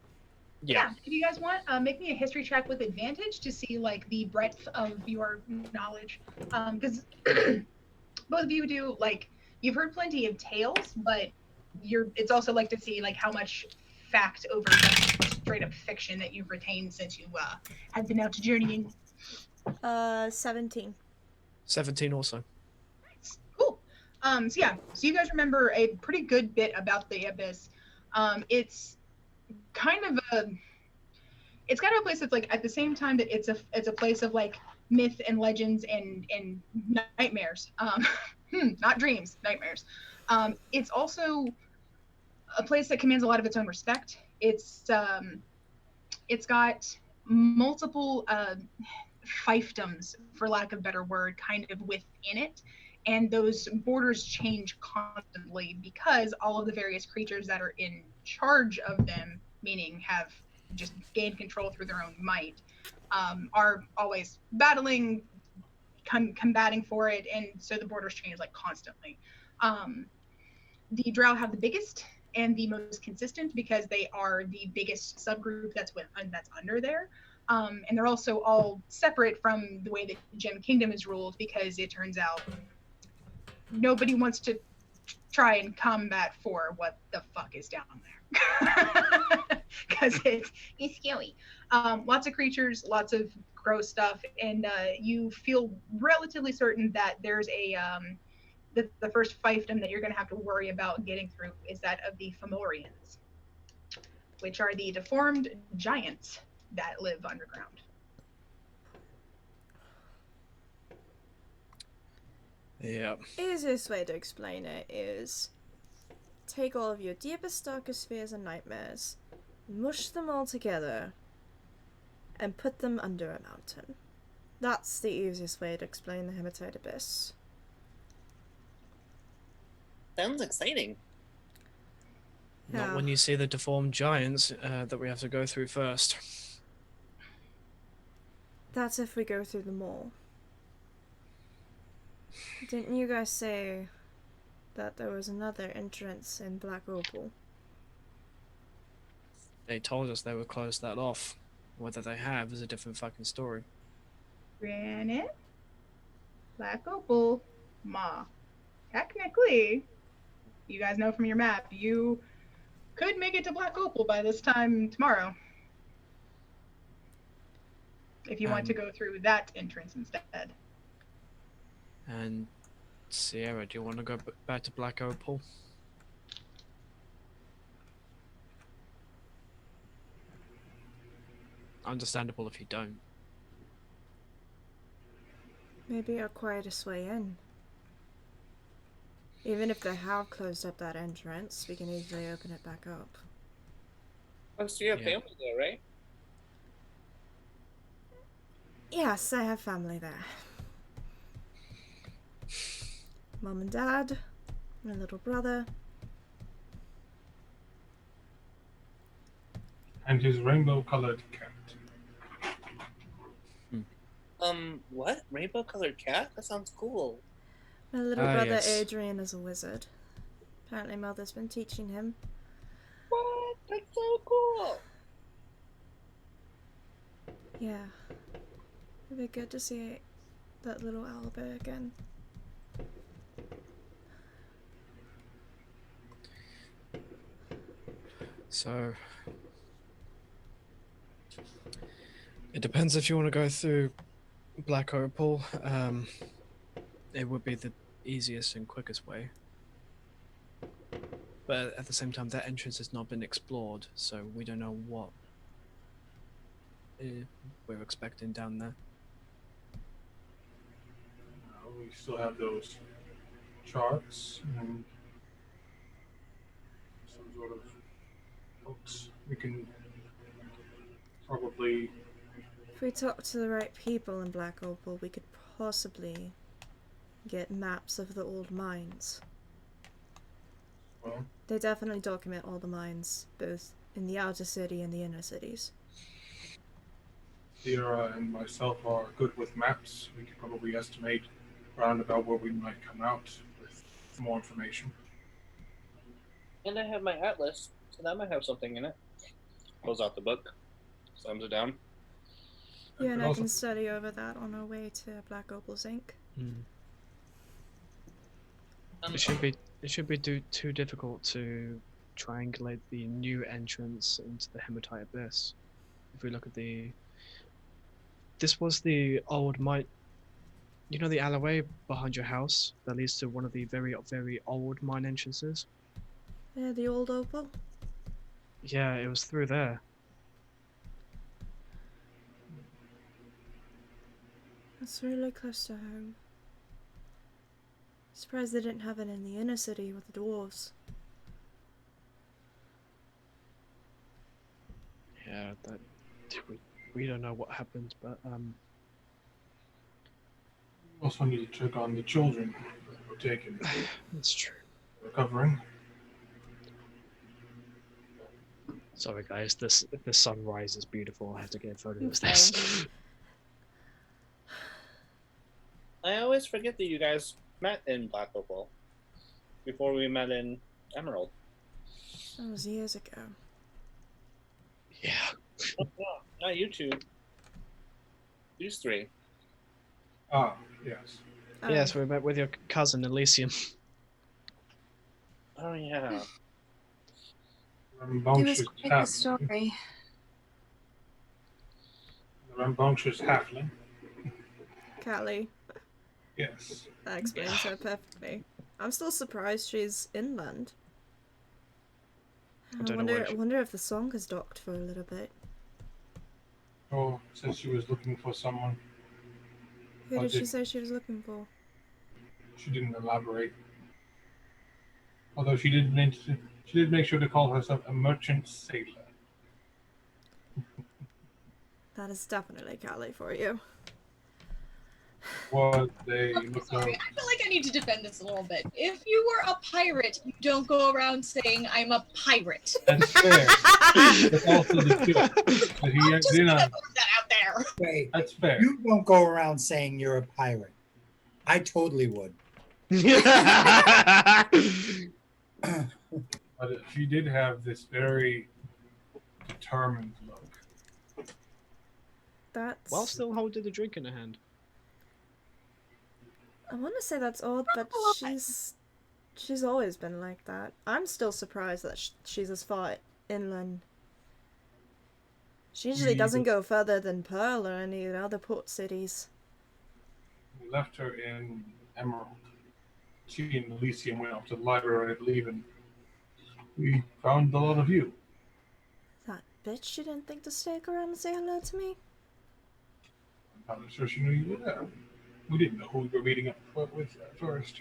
G: Yeah. If you guys want, make me a history check with advantage to see like the breadth of your knowledge. Because both of you do like you've heard plenty of tales, but it's also like to see like how much fact over like, straight up fiction that you've retained since you have been out to journeying.
A: 17.
C: 17 also.
G: Cool. So you guys remember a pretty good bit about the abyss. It's kind of a place that's like at the same time that it's a place of like myth and legends and nightmares. Not dreams, nightmares. It's also a place that commands a lot of its own respect. It's got multiple fiefdoms, for lack of a better word, kind of within it. And those borders change constantly because all of the various creatures that are in charge of them, meaning have just gained control through their own might, are always battling, combating for it, and so the borders change like constantly. The Drow have the biggest and the most consistent because they are the biggest subgroup that's under there. And they're also all separate from the way that Gem Kingdom is ruled because it turns out nobody wants to try and combat for what the fuck is down there. Because it's scary. Lots of creatures, lots of gross stuff, and you feel relatively certain that there's the first fiefdom that you're going to have to worry about getting through is that of the Fomorians, which are the deformed giants that live underground.
C: Yeah.
A: Easiest way to explain it is take all of your deepest, darkest fears and nightmares, mush them all together, and put them under a mountain. That's the easiest way to explain the hematite abyss.
F: Sounds exciting.
C: Not when you see the deformed giants that we have to go through first.
A: That's if we go through them all. Didn't you guys say that there was another entrance in Black Opal?
C: They told us they would close that off. Whether they have is a different fucking story.
G: Granite, Black Opal, Ma. Technically, you guys know from your map, you could make it to Black Opal by this time tomorrow. If you want to go through that entrance instead.
C: And Sierra, do you want to go back to Black Opal? Understandable if you don't.
A: Maybe our quietest way in. Even if they have closed up that entrance, we can easily open it back up.
F: Plus, you have family there, right?
A: Yes, I have family there. Mom and Dad, my little brother.
H: And his rainbow-colored cat.
F: What? Rainbow-colored cat? That sounds cool.
A: My little brother
C: yes.
A: Adrian is a wizard. Apparently Mother's been teaching him.
F: What? That's so cool.
A: Yeah. It'd be good to see that little owlbear again.
C: So it depends if you want to go through Black Opal. It would be the easiest and quickest way. But at the same time, that entrance has not been explored, so we don't know what we're expecting down there.
H: We still have those charts and some sort of books. We can probably.
A: If we talk to the right people in Black Opal, we could possibly get maps of the old mines.
H: Well,
A: They definitely document all the mines, both in the outer city and the inner cities.
H: Sierra and myself are good with maps. We can probably estimate around about where we might come out with more information.
F: And I have my atlas, so that might have something in it. Pulls out the book, slams it down.
A: Yeah, and I can study over that on our way to Black Opal's Ink.
C: It should be too difficult to triangulate the new entrance into the Hematite Abyss. If we look at this was the old mine. You know the alleyway behind your house that leads to one of the very, very old mine entrances?
A: Yeah, the old Opal?
C: Yeah, it was through there.
A: That's really close to home. Surprised they didn't have it in the inner city with the dwarves.
C: Yeah, that we don't know what happened, but
H: Also need to check on the children that were taken.
C: That's true.
H: Recovering.
C: Sorry guys, the sunrise is beautiful. I have to get a photo of this.
F: I always forget that you guys met in Black Opal before we met in Emerald.
A: That was years ago.
C: Yeah.
F: Oh, no, not you two. These three.
H: Ah, yes.
C: Yes, we met with your cousin Elysium.
F: Oh yeah.
E: It was quite a story.
H: The rambunctious halfling.
A: Callie.
H: Yes.
A: That explains her perfectly. I'm still surprised she's inland. I wonder if the song is docked for a little bit.
H: Oh, said she was looking for someone.
A: Who did she say she was looking for?
H: She didn't elaborate. Although she did make sure to call herself a merchant sailor.
A: That is definitely Callie for you.
H: Was they
B: I'm sorry, I feel like I need to defend this a little bit. If you were a pirate, you don't go around saying, I'm a pirate.
H: That's fair. That's also the truth. But he
B: I'm just
H: did
B: gonna
H: not.
B: put that out there.
D: Wait,
H: That's fair.
D: you don't go around saying you're a pirate. I totally would.
H: But she did have this very determined look.
A: That's...
C: While still holding the drink in her hand.
A: I want to say that's odd, but she's always been like that. I'm still surprised that she's as far inland. She usually doesn't go further than Pearl or any of the other port cities.
H: We left her in Emerald. She and Elysium went up to the library, I believe, and we found a lot of you.
A: That bitch, she didn't think to stick around and say hello to me?
H: I'm not sure she knew you were there. We didn't know who we were meeting up with at first.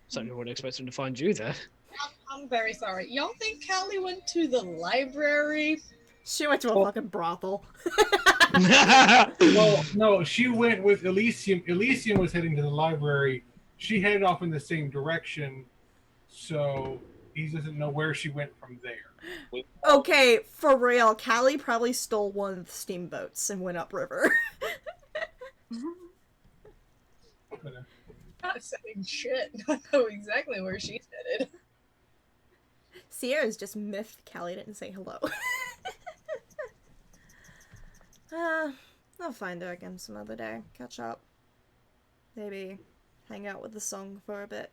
C: Certainly wouldn't expect him to find you there.
B: I'm very sorry. Y'all think Callie went to the library?
A: She went to a fucking brothel.
H: Well, no, she went with Elysium. Elysium was heading to the library. She headed off in the same direction, so he doesn't know where she went from there.
A: Okay, for real, Callie probably stole one of the steamboats and went upriver.
B: Not saying shit. I know exactly where she's headed.
A: Sierra's just miffed Callie didn't say hello. I'll find her again some other day. Catch up. Maybe hang out with the song for a bit.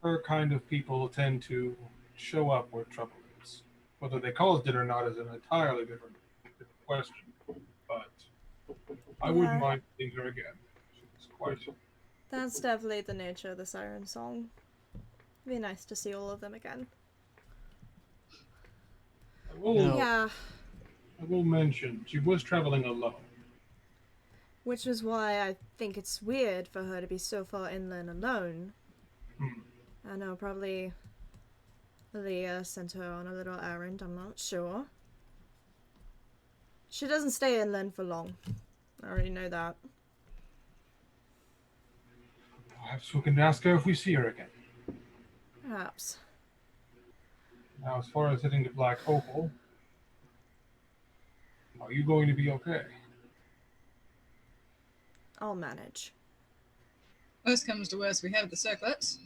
H: Her kind of people tend to show up where trouble is. Whether they caused it or not is an entirely different question. But I wouldn't mind seeing her again. She's quite.
A: That's definitely the nature of the Siren Song. It'd be nice to see all of them again.
H: Oh.
A: Yeah.
H: I will mention she was traveling alone.
A: Which is why I think it's weird for her to be so far inland alone. I know, probably Leah sent her on a little errand, I'm not sure. She doesn't stay inland for long. I already know that.
H: Perhaps we can ask her if we see her again.
A: Perhaps.
H: Now, as far as hitting the Black Opal, are you going to be okay?
A: I'll manage.
B: Worst comes to worst, we have the circlets.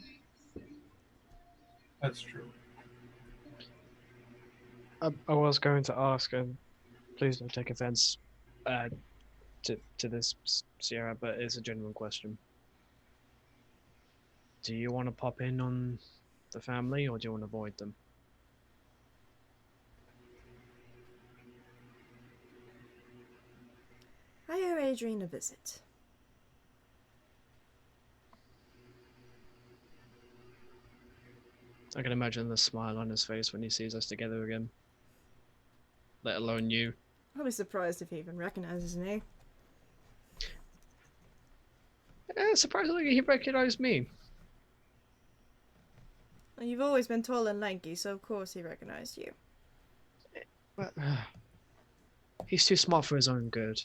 H: That's true.
C: I was going to ask, and please don't take offense to this, Sierra, but it's a genuine question. Do you want to pop in on the family, or do you want to avoid them?
A: I owe Adrian a visit.
C: I can imagine the smile on his face when he sees us together again. Let alone you.
A: I'll be surprised if he even recognizes me.
C: Surprisingly, he recognized me.
A: Well, you've always been tall and lanky, so of course he recognized you.
C: But he's too smart for his own good.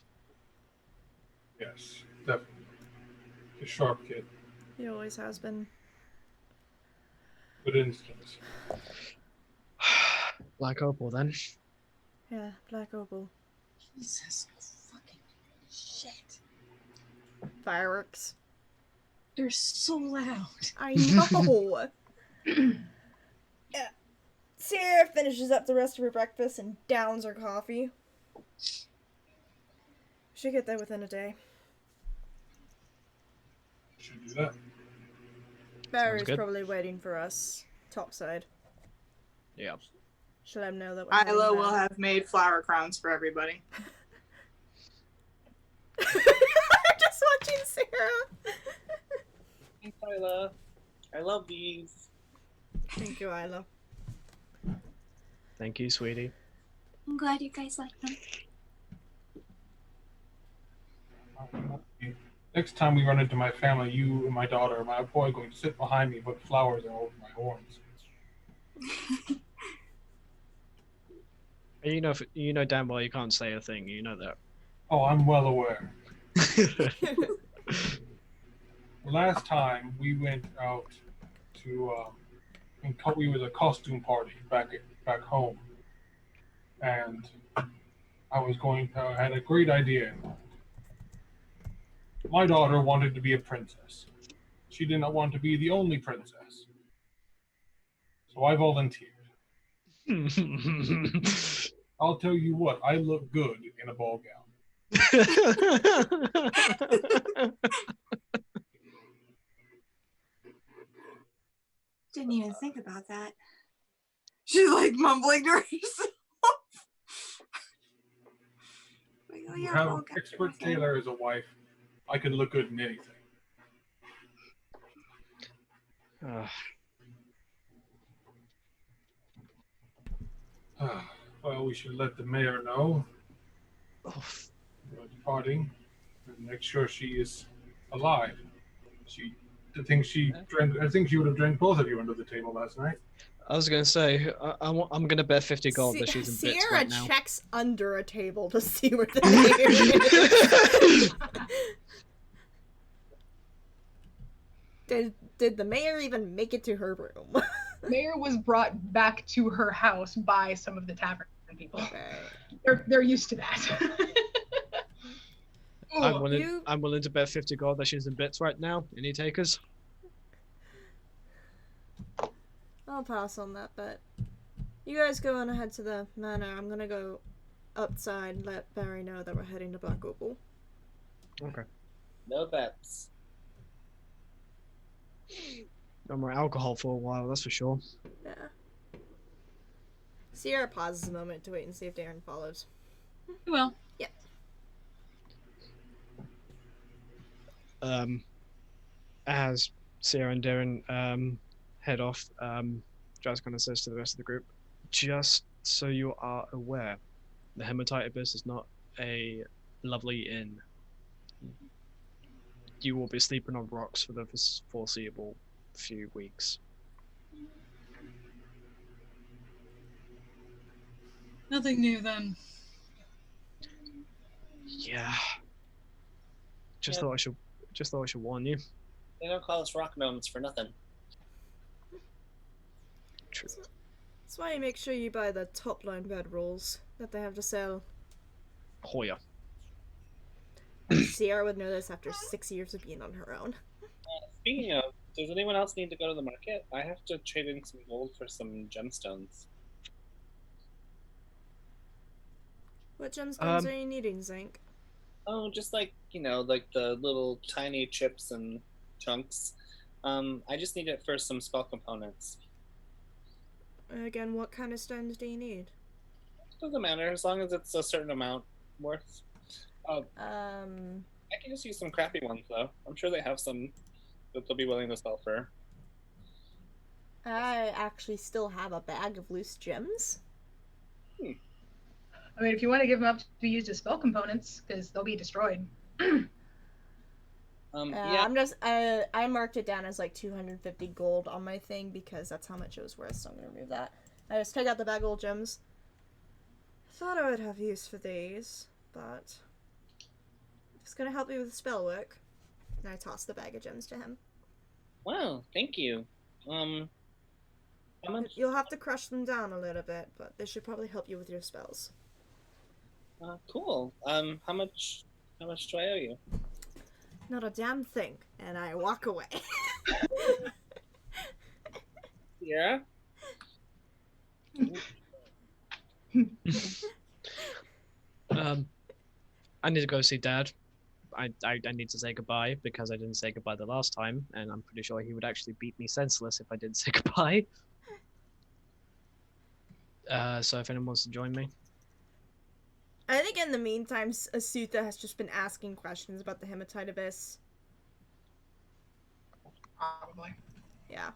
H: Yes, definitely. A sharp kid.
A: He always has been.
H: Good instincts.
C: Black Opal, then.
A: Yeah, Black Opal.
B: Jesus fucking shit.
A: Fireworks.
B: They're so loud.
A: I know! Yeah. Sierra finishes up the rest of her breakfast and downs her coffee. Should get there within a day.
H: Should do that.
A: Barry's
C: good.
A: probably waiting for us topside.
C: Yeah.
A: Should let him know that we're heading
I: Isla
A: there.
I: will have made flower crowns for everybody.
A: I'm just watching Sarah.
F: Thanks, Isla. I love these.
A: Thank you, Isla.
C: Thank you, sweetie.
E: I'm glad you guys like them.
H: Next time we run into my family, you and my daughter, my boy, are going to sit behind me, put flowers all over my horns.
C: You know damn well you can't say a thing. You know that.
H: Oh, I'm well aware. Last time we went out to, we was a costume party back home, and I had a great idea. My daughter wanted to be a princess. She did not want to be the only princess, so I volunteered. I'll tell you what, I look good in a ball gown.
E: Didn't even think about that.
I: She's like mumbling to herself.
E: Like, oh,
H: You
E: yeah,
H: have
E: well,
H: an
E: okay,
H: expert
E: okay.
H: tailor as a wife. I can look good in anything. Well, we should let the mayor know we're departing and make sure she is alive. I think she would have drank both of you under the table last night.
C: I was gonna say, I'm gonna bet 50 gold that she's in bits
A: Sierra
C: right now.
A: checks under a table to see where the mayor is. Did the mayor even make it to her room?
G: Mayor was brought back to her house by some of the tavern people.
A: Okay.
G: They're used to that.
C: I'm willing to bet 50 gold that she's in bits right now. Any takers?
A: I'll pass on that bet. You guys go on ahead to the manor. I'm gonna go outside and let Barry know that we're heading to Black Opal.
C: Okay.
F: No bets.
C: No more alcohol for a while, that's for sure.
A: Yeah. Sierra pauses a moment to wait and see if Darren follows.
B: Well,
C: As Sierra and Darren head off, Jazz kind of says to the rest of the group, just so you are aware, The Hematite Abyss is not a lovely inn. You will be sleeping on rocks for the foreseeable few weeks.
B: Nothing new then.
C: Yeah. Just
F: Yeah.
C: thought I should warn you.
F: They don't call us rock gnomes for nothing.
C: True.
A: That's why you make sure you buy the top line bedrolls that they have to sell.
C: Hoya.
A: Sierra would know this after 6 years of being on her own.
F: Speaking of, does anyone else need to go to the market? I have to trade in some gold for some gemstones.
A: What gemstones are you needing, Zinc?
F: Oh, just like, like the little tiny chips and chunks. I just need it for some spell components.
A: Again, what kind of stones do you need?
F: Doesn't matter, as long as it's a certain amount worth. I
A: Um,
F: can just use some crappy ones, though. I'm sure they have some that they'll be willing to sell for.
A: I actually still have a bag of loose gems.
G: I mean, if you want to give them up to be used as spell components, because they'll be destroyed.
F: Yeah.
A: I marked it down as like 250 gold on my thing because that's how much it was worth, so I'm gonna remove that. I just take out the bag of old gems. Thought I would have use for these, but it's gonna help me with the spell work. And I toss the bag of gems to him.
F: Wow, thank you. How much?
A: You'll have to crush them down a little bit, but they should probably help you with your spells.
F: Cool. How much do I owe you?
A: Not a damn thing, and I walk away.
F: Yeah.
C: I need to go see Dad. I need to say goodbye because I didn't say goodbye the last time, and I'm pretty sure he would actually beat me senseless if I didn't say goodbye. So if anyone wants to join me.
A: I think in the meantime, Asutha has just been asking questions about the Hematite Abyss.
G: Probably.
A: Yeah.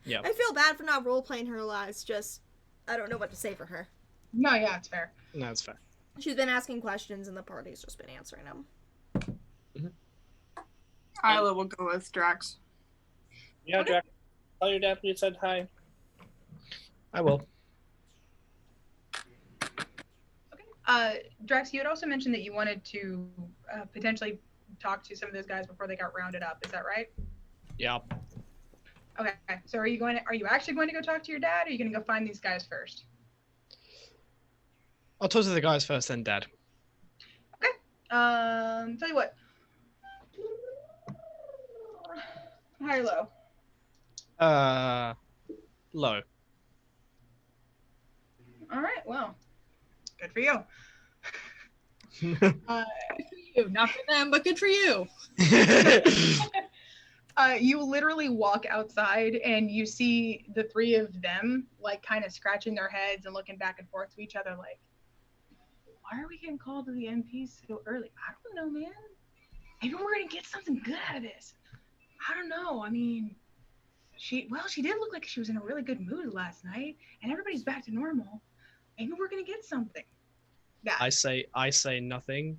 C: Yeah.
A: I feel bad for not role-playing her lives, just I don't know what to say for her.
G: No, yeah, it's fair.
C: No, it's fair.
A: She's been asking questions and the party's just been answering them.
I: Isla will go with Drax.
F: Yeah, Drax. Tell your dad we said hi.
C: I will.
G: Drax, you had also mentioned that you wanted to potentially talk to some of those guys before they got rounded up. Is that right?
C: Yeah.
G: Okay. So are you actually going to go talk to your dad, or are you going to go find these guys first?
C: I'll talk to the guys first, then Dad.
G: Okay. Tell you what. High or low?
C: Low.
G: All right. Well, good for you.
B: Good for you. Not for them, but good for you.
G: You literally walk outside and you see the three of them like kind of scratching their heads and looking back and forth to each other like, why are we getting called to the MPs so early? I don't know, man. Maybe we're gonna get something good out of this. I don't know. I mean, she did look like she was in a really good mood last night, and everybody's back to normal. Maybe we're gonna get something. Yeah.
C: I say nothing,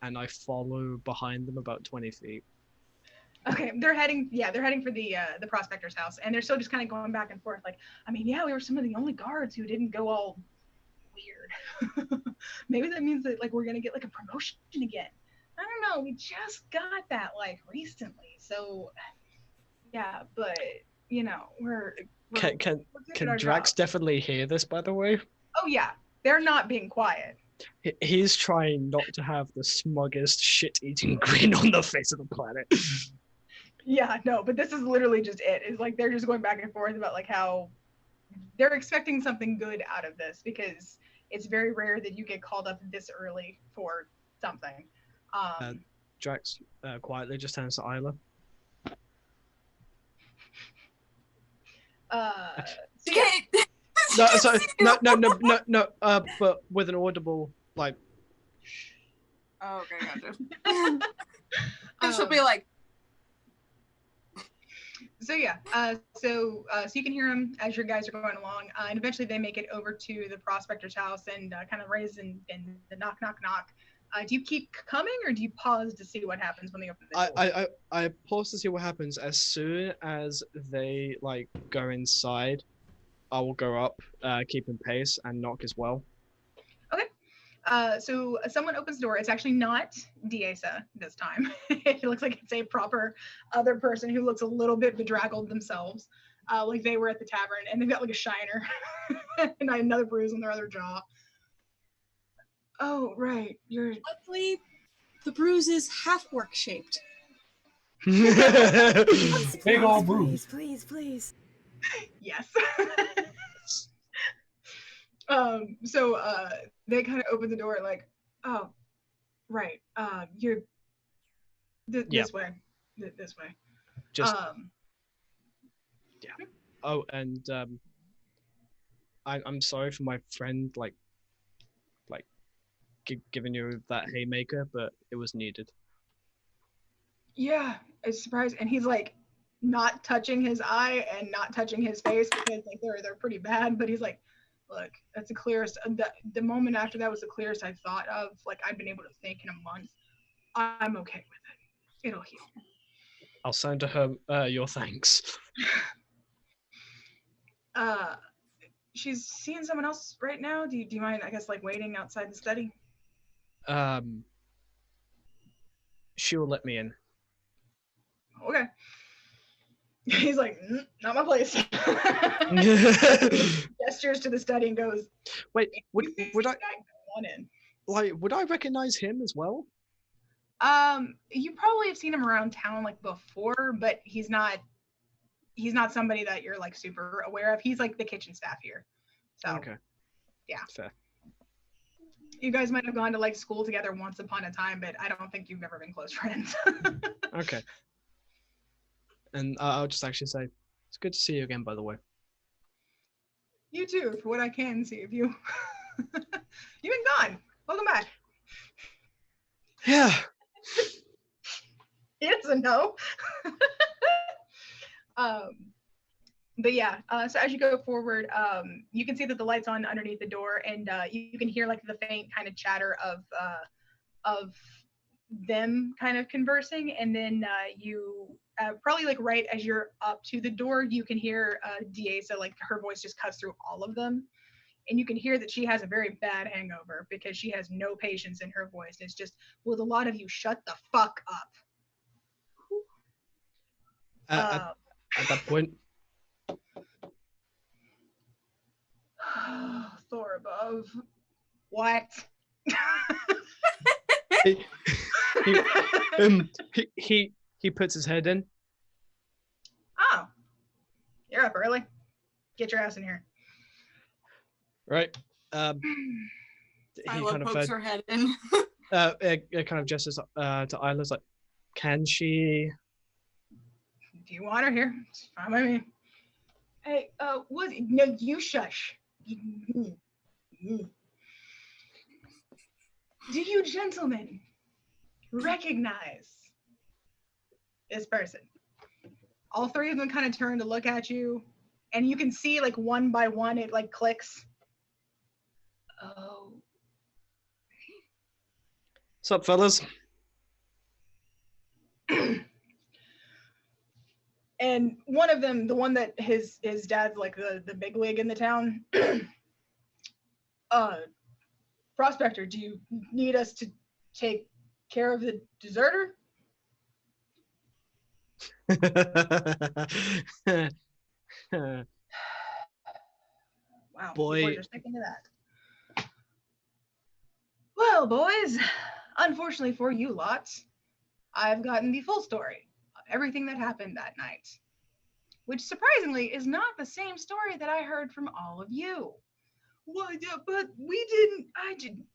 C: and I follow behind them about 20 feet.
G: Okay, they're heading for the prospector's house, and they're still just kind of going back and forth. Like, I mean, yeah, we were some of the only guards who didn't go all weird. Maybe that means that like we're gonna get like a promotion again. I don't know. We just got that like recently, so yeah. But you know, we're
C: Can
G: good at our
C: Drax
G: job.
C: definitely hear this? By the way,
G: Oh yeah, they're not being quiet.
C: he's trying not to have the smuggest shit-eating grin on the face of the planet.
G: Yeah, no, but this is literally just it. It's like they're just going back and forth about like how they're expecting something good out of this because it's very rare that you get called up this early for something.
C: Drax quietly just turns to Isla.
G: So yeah,
C: No, sorry, no. But with an audible like.
I: Oh, okay, gotcha. And she'll be like,
G: So yeah, so you can hear them as your guys are going along, and eventually they make it over to the prospector's house and kind of raise and the knock, knock, knock. Do you keep coming, or do you pause to see what happens when they open the door?
C: I pause to see what happens. As soon as they like go inside, I will go up, keeping pace, and knock as well.
G: Okay. So someone opens the door. It's actually not Diesa this time. It looks like it's a proper other person who looks a little bit bedraggled themselves, like they were at the tavern, and they've got like a shiner and another bruise on their other jaw. Oh, right. You're
E: Luckily, the bruise is half work shaped.
H: Big old bruise.
A: Please.
G: yes. So they kind of open the door like, oh, right. You're this way. This way.
C: Just yeah. Oh, and I'm sorry for my friend like giving you that haymaker, but it was needed.
G: Yeah, it's surprising. And he's like not touching his eye and not touching his face because like they're pretty bad. But he's like, look, that's the clearest. The moment after that was the clearest I thought of. Like I've been able to think in a month. I'm okay with it. It'll heal.
C: I'll send to her your thanks.
G: She's seeing someone else right now. Do you mind, I guess, like waiting outside the study?
C: She will let me in.
G: Okay. He's like, not my place. Gestures to the study and goes,
C: wait, would I
G: one in?
C: Like, would I recognize him as well?
G: You probably have seen him around town like before, but he's not somebody that you're like super aware of. He's like the kitchen staff here. So
C: okay.
G: Yeah.
C: Fair.
G: You guys might have gone to like school together once upon a time, but I don't think you've ever been close friends.
C: Okay. And I'll just actually say, it's good to see you again, by the way.
G: You too, for what I can see of you. You've been gone. Welcome back.
C: Yeah.
G: It's a no. But yeah, so as you go forward, you can see that the light's on underneath the door, and you can hear like the faint kind of chatter of them kind of conversing, and then you probably like right as you're up to the door, you can hear Diesa, like her voice just cuts through all of them, and you can hear that she has a very bad hangover because she has no patience in her voice. It's just, will a lot of you shut the fuck up?
C: At that point,
G: Thor above. What?
C: he puts his head in.
G: Oh, you're up early. Get your ass in here.
C: Right.
I: I love pokes her head in.
C: It kind of gestures to Isla's like, can she?
G: Do you want her here? It's fine by me. Hey, no, you shush. Do you gentlemen recognize this person? All three of them kind of turn to look at you, and you can see like one by one it like clicks. Oh.
C: What's up, fellas?
G: And one of them, the one that his dad's like the big wig in the town, Prospector, do you need us to take care of the deserter? Wow,
C: boy,
G: we're just thinking of that. Well, boys, unfortunately for you lots, I've gotten the full story of everything that happened that night, which surprisingly is not the same story that I heard from all of you. Well, yeah, but I didn't.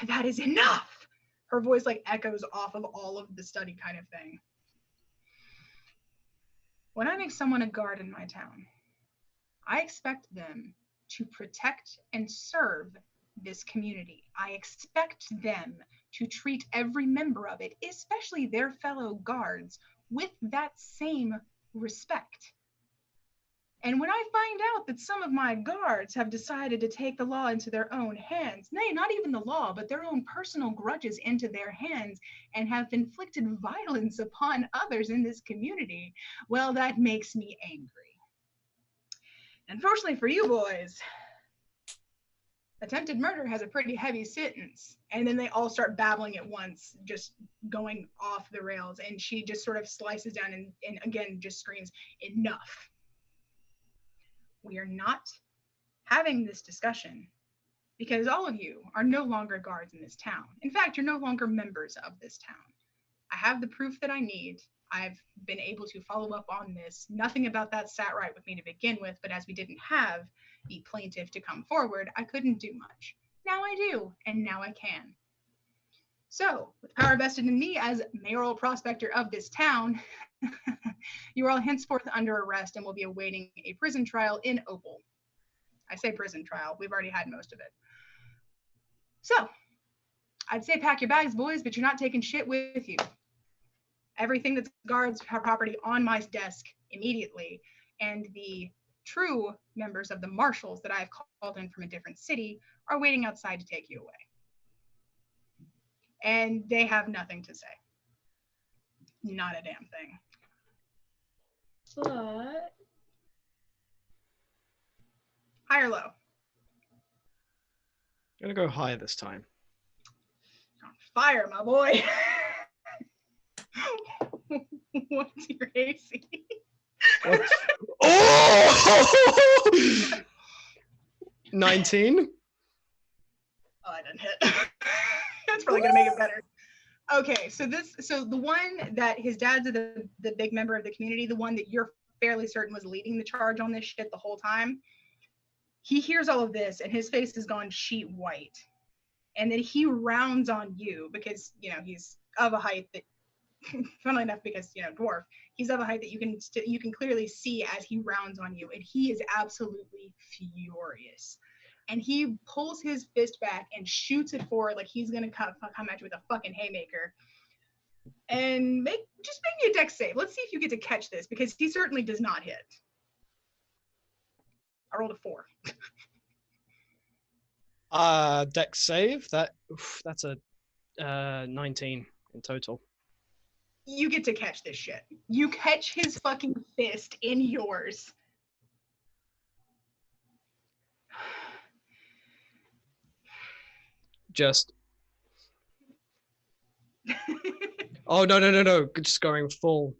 G: That is enough. Her voice like echoes off of all of the study kind of thing. When I make someone a guard in my town, I expect them to protect and serve this community. I expect them to treat every member of it, especially their fellow guards, with that same respect. And when I find out that some of my guards have decided to take the law into their own hands, nay, not even the law, but their own personal grudges into their hands, and have inflicted violence upon others in this community, well, that makes me angry. Unfortunately for you boys, attempted murder has a pretty heavy sentence. And then they all start babbling at once, just going off the rails. And she just sort of slices down and again just screams, enough. We are not having this discussion because all of you are no longer guards in this town. In fact, you're no longer members of this town. I have the proof that I need. I've been able to follow up on this. Nothing about that sat right with me to begin with, but as we didn't have the plaintiff to come forward, I couldn't do much. Now I do, and now I can. So, with power vested in me as mayoral prospector of this town, you are all henceforth under arrest and will be awaiting a prison trial in Opal. I say prison trial, we've already had most of it. So, I'd say pack your bags, boys, but you're not taking shit with you. Everything that's guards property on my desk immediately, and the true members of the marshals that I've called in from a different city are waiting outside to take you away. And they have nothing to say. Not a damn thing.
A: But
G: High or low?
C: I'm gonna go high this time.
G: On fire, my boy. What's your AC?
C: Oh! 19.
G: Oh, I didn't hit. That's probably gonna make it better. Okay, so the one that his dad's the big member of the community, the one that you're fairly certain was leading the charge on this shit the whole time. He hears all of this and his face has gone sheet white. And then he rounds on you because, you know, he's of a height that, funnily enough, because, you know, dwarf, he's of a height that you can clearly see as he rounds on you. And he is absolutely furious. And he pulls his fist back and shoots it forward like he's gonna come at you with a fucking haymaker. And just make me a dex save. Let's see if you get to catch this, because he certainly does not hit. I rolled a 4.
C: Dex save. That's a 19 in total.
G: You get to catch this shit. You catch his fucking fist in yours.
C: Just. Oh no! Just going full.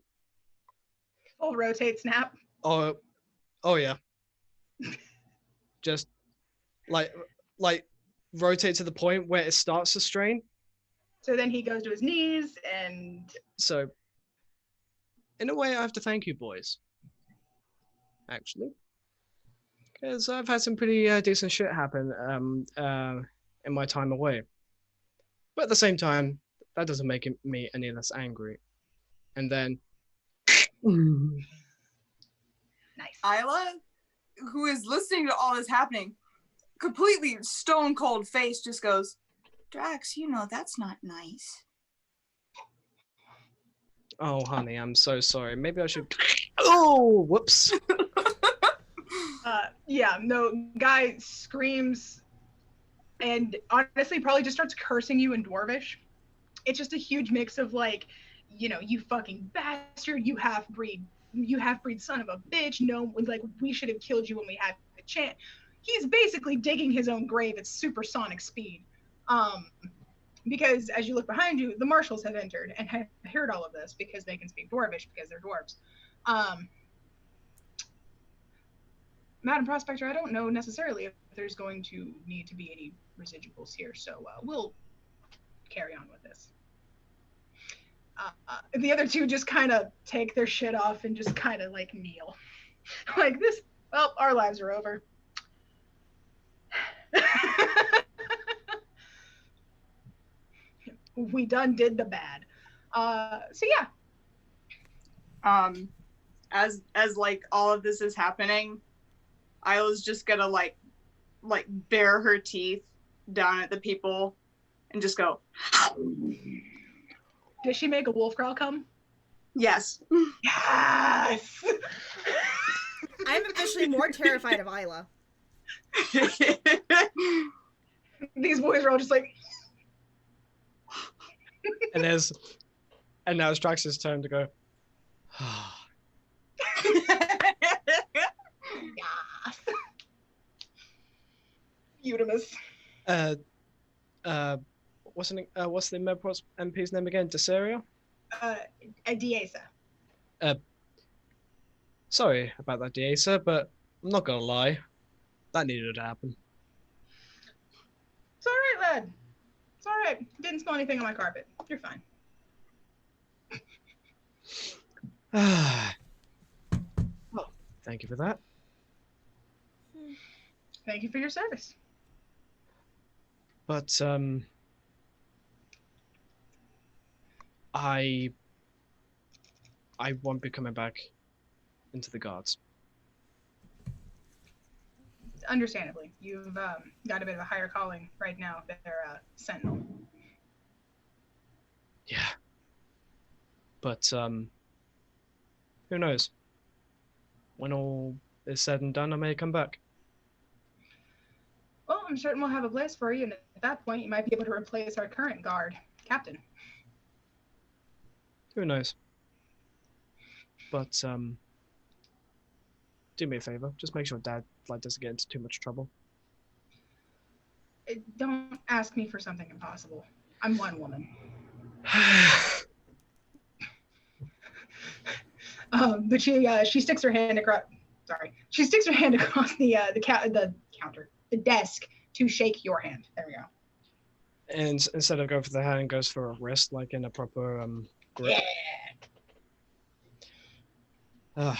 G: Full rotate snap.
C: Oh yeah. Just like rotate to the point where it starts to strain.
G: So then he goes to his knees and.
C: So, in a way, I have to thank you, boys. Actually, because I've had some pretty decent shit happen in my time away. But at the same time, that doesn't make me any less angry. And then.
G: Nice.
I: Isla, who is listening to all this happening, completely stone cold face, just goes, Drax, you know that's not nice.
C: Oh, honey, I'm so sorry. Maybe I should. Oh, whoops.
G: Yeah, no, guy screams and honestly probably just starts cursing you in Dwarvish. It's just a huge mix of like, you know, you fucking bastard, you half-breed son of a bitch. No, like, we should have killed you when we had the chance. He's basically digging his own grave at supersonic speed. Because as you look behind you, the marshals have entered and have heard all of this because they can speak Dwarvish because they're dwarves. Madam Prospector, I don't know necessarily if there's going to need to be any residuals here, so we'll carry on with this. The other two just kind of take their shit off and just kind of like kneel. Like this, well, our lives are over. We done did the bad. So yeah.
I: As like all of this is happening, Isla's just gonna like bare her teeth down at the people and just go.
G: Does she make a wolf growl come?
I: Yes.
G: Yes.
A: I'm officially more terrified of Isla.
G: These boys are all just like.
C: And now it's Drax's turn to go.
G: Eudemus.
C: What's the MP's name again? Desaria?
G: Diesa.
C: Sorry about that, Diesa, but I'm not gonna lie. That needed to happen.
G: It's alright, lad. It's alright. Didn't spill anything on my carpet. You're fine.
C: Well, thank you for that.
G: Thank you for your service.
C: But I won't be coming back into the guards.
G: Understandably, you've got a bit of a higher calling right now. They're sentinel.
C: Yeah. But who knows? When all is said and done, I may come back.
G: Well, I'm certain we'll have a place for you, and at that point, you might be able to replace our current guard, Captain.
C: Who knows? But do me a favor. Just make sure Dad doesn't get into too much trouble.
G: Don't ask me for something impossible. I'm one woman. But she sticks her hand across. Sorry, she sticks her hand across the counter, the desk, to shake your hand. There we go.
C: And instead of going for the hand, goes for a wrist, like in a proper grip. Yeah.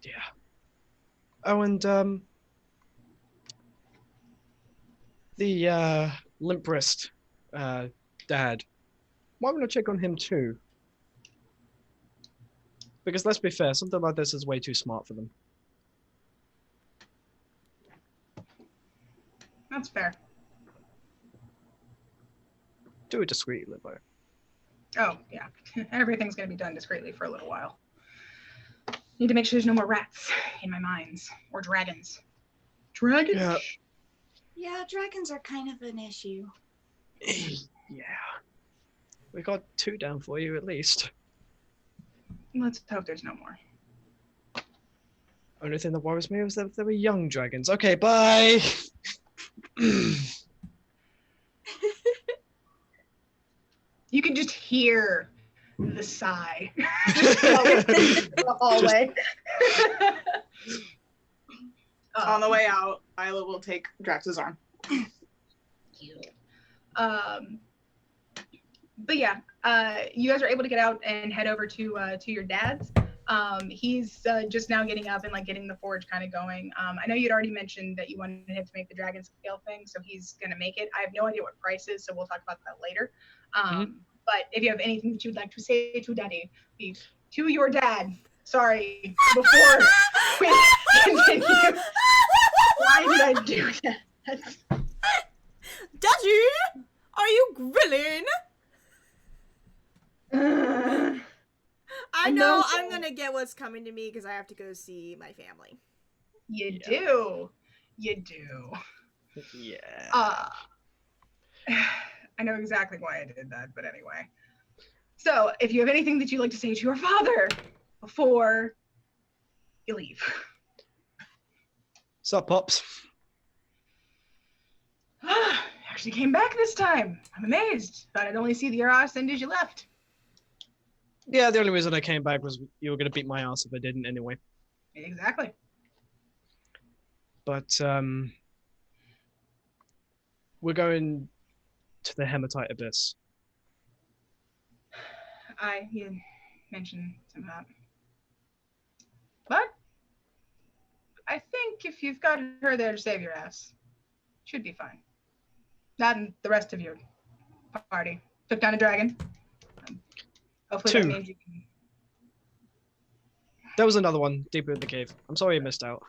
C: Yeah. Oh, and the limp wrist, Dad. Why wouldn't I check on him too? Because let's be fair, something like this is way too smart for them.
G: That's fair.
C: Do it discreetly, though.
G: Oh, yeah. Everything's going to be done discreetly for a little while. Need to make sure there's no more rats in my mines. Or dragons. Dragons?
C: Yeah.
I: Yeah, dragons are kind of an issue.
C: Yeah. We got 2 down for you, at least.
G: Let's hope there's no more.
C: Only thing that worries me was that there were young dragons. Okay, bye!
G: You can just hear the sigh. The hallway.
I: On the way out, Isla will take Drax's arm.
G: But yeah, you guys are able to get out and head over to your dad's. He's just now getting up and like getting the forge kind of going. I know you'd already mentioned that you wanted him to make the dragon scale thing, so he's gonna make it. I have no idea what price is, so we'll talk about that later. But if you have anything that you'd like to say to Daddy, to your dad, sorry, before we continue. Why did I do that?
A: Daddy, are you grilling? I know I'm gonna get what's coming to me because I have to go see my family.
G: You do. You do.
C: Yeah.
G: I know exactly why I did that, but anyway. So, if you have anything that you'd like to say to your father before you leave.
C: Sup, Pops?
G: Actually came back this time. I'm amazed. Thought I'd only see your ass and as you left.
C: Yeah, the only reason I came back was you were going to beat my ass if I didn't anyway.
G: Exactly.
C: But, we're going to the Hematite Abyss.
G: You mentioned some of that. But I think if you've got her there to save your ass, should be fine. That and the rest of your party. Took down a dragon. Hopefully
C: 2.
G: that means you can...
C: There was another one deeper in the cave. I'm sorry you missed out.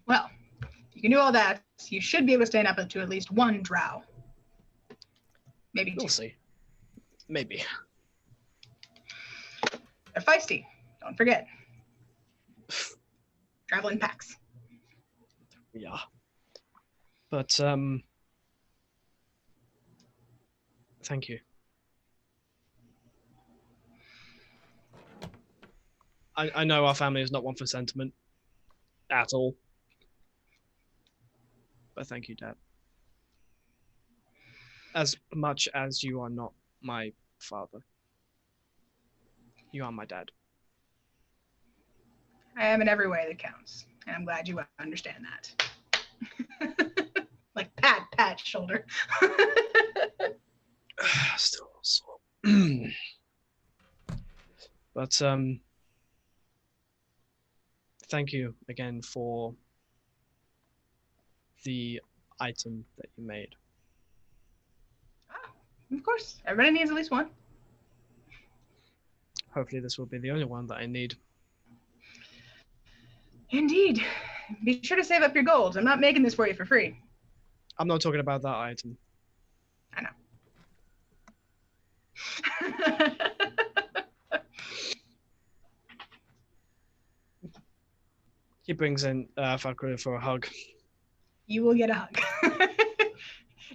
G: Well, if you can do all that, you should be able to stand up to at least 1 drow. Maybe
C: We'll
G: 2.
C: see. Maybe.
G: They're feisty. Don't forget. Travel in packs.
C: Yeah. But thank you. I know our family is not one for sentiment at all. But thank you, Dad. As much as you are not my father, you are my dad.
G: I am in every way that counts, and I'm glad you understand that. Like pat shoulder.
C: Still sore. But thank you again for the item that you made.
G: Of course, everybody needs at least one.
C: Hopefully this will be the only one that I need.
G: Indeed. Be sure to save up your gold. I'm not making this for you for free.
C: I'm not talking about that item.
G: I know.
C: He brings in Falkreath for a hug.
G: You will get a hug.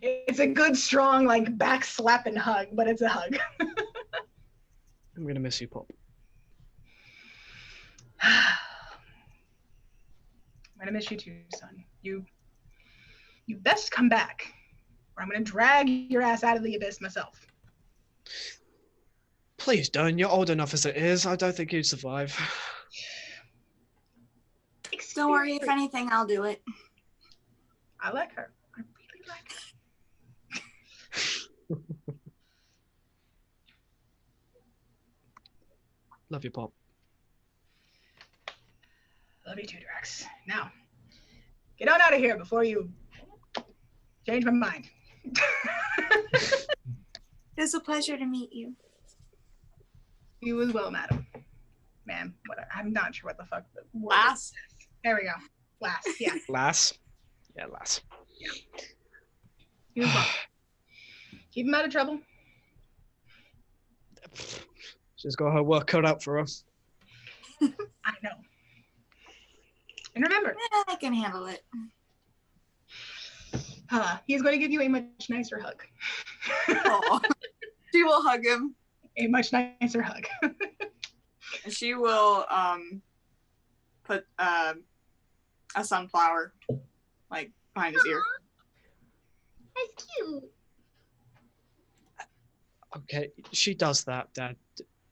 G: It's a good, strong, like back slapping hug, but it's a hug.
C: I'm gonna miss you, Pop.
G: I'm gonna miss you too, son. You best come back, or I'm gonna drag your ass out of the abyss myself.
C: Please don't. You're old enough as it is. I don't think you'd survive.
I: Don't worry, if anything, I'll do it.
G: I like her. I really like her.
C: Love you, Pop.
G: Love you too, Drax. Now, get on out of here before you change my mind.
I: It's a pleasure to meet you.
G: You as well, madam. Ma'am, whatever. I'm not sure what the fuck the word
I: Lass.
G: is. There we go. Lass, yeah.
C: Lass? Yeah, lass.
G: You as well. Keep him out of trouble.
C: She's got her work cut out for us.
G: I know. And remember,
I: I can handle it.
G: he's going to give you a much nicer hug.
I: Oh, she will hug him.
G: A much nicer hug.
I: She will put a sunflower like behind his ear.
A: That's cute.
C: Okay, she does that, Dad.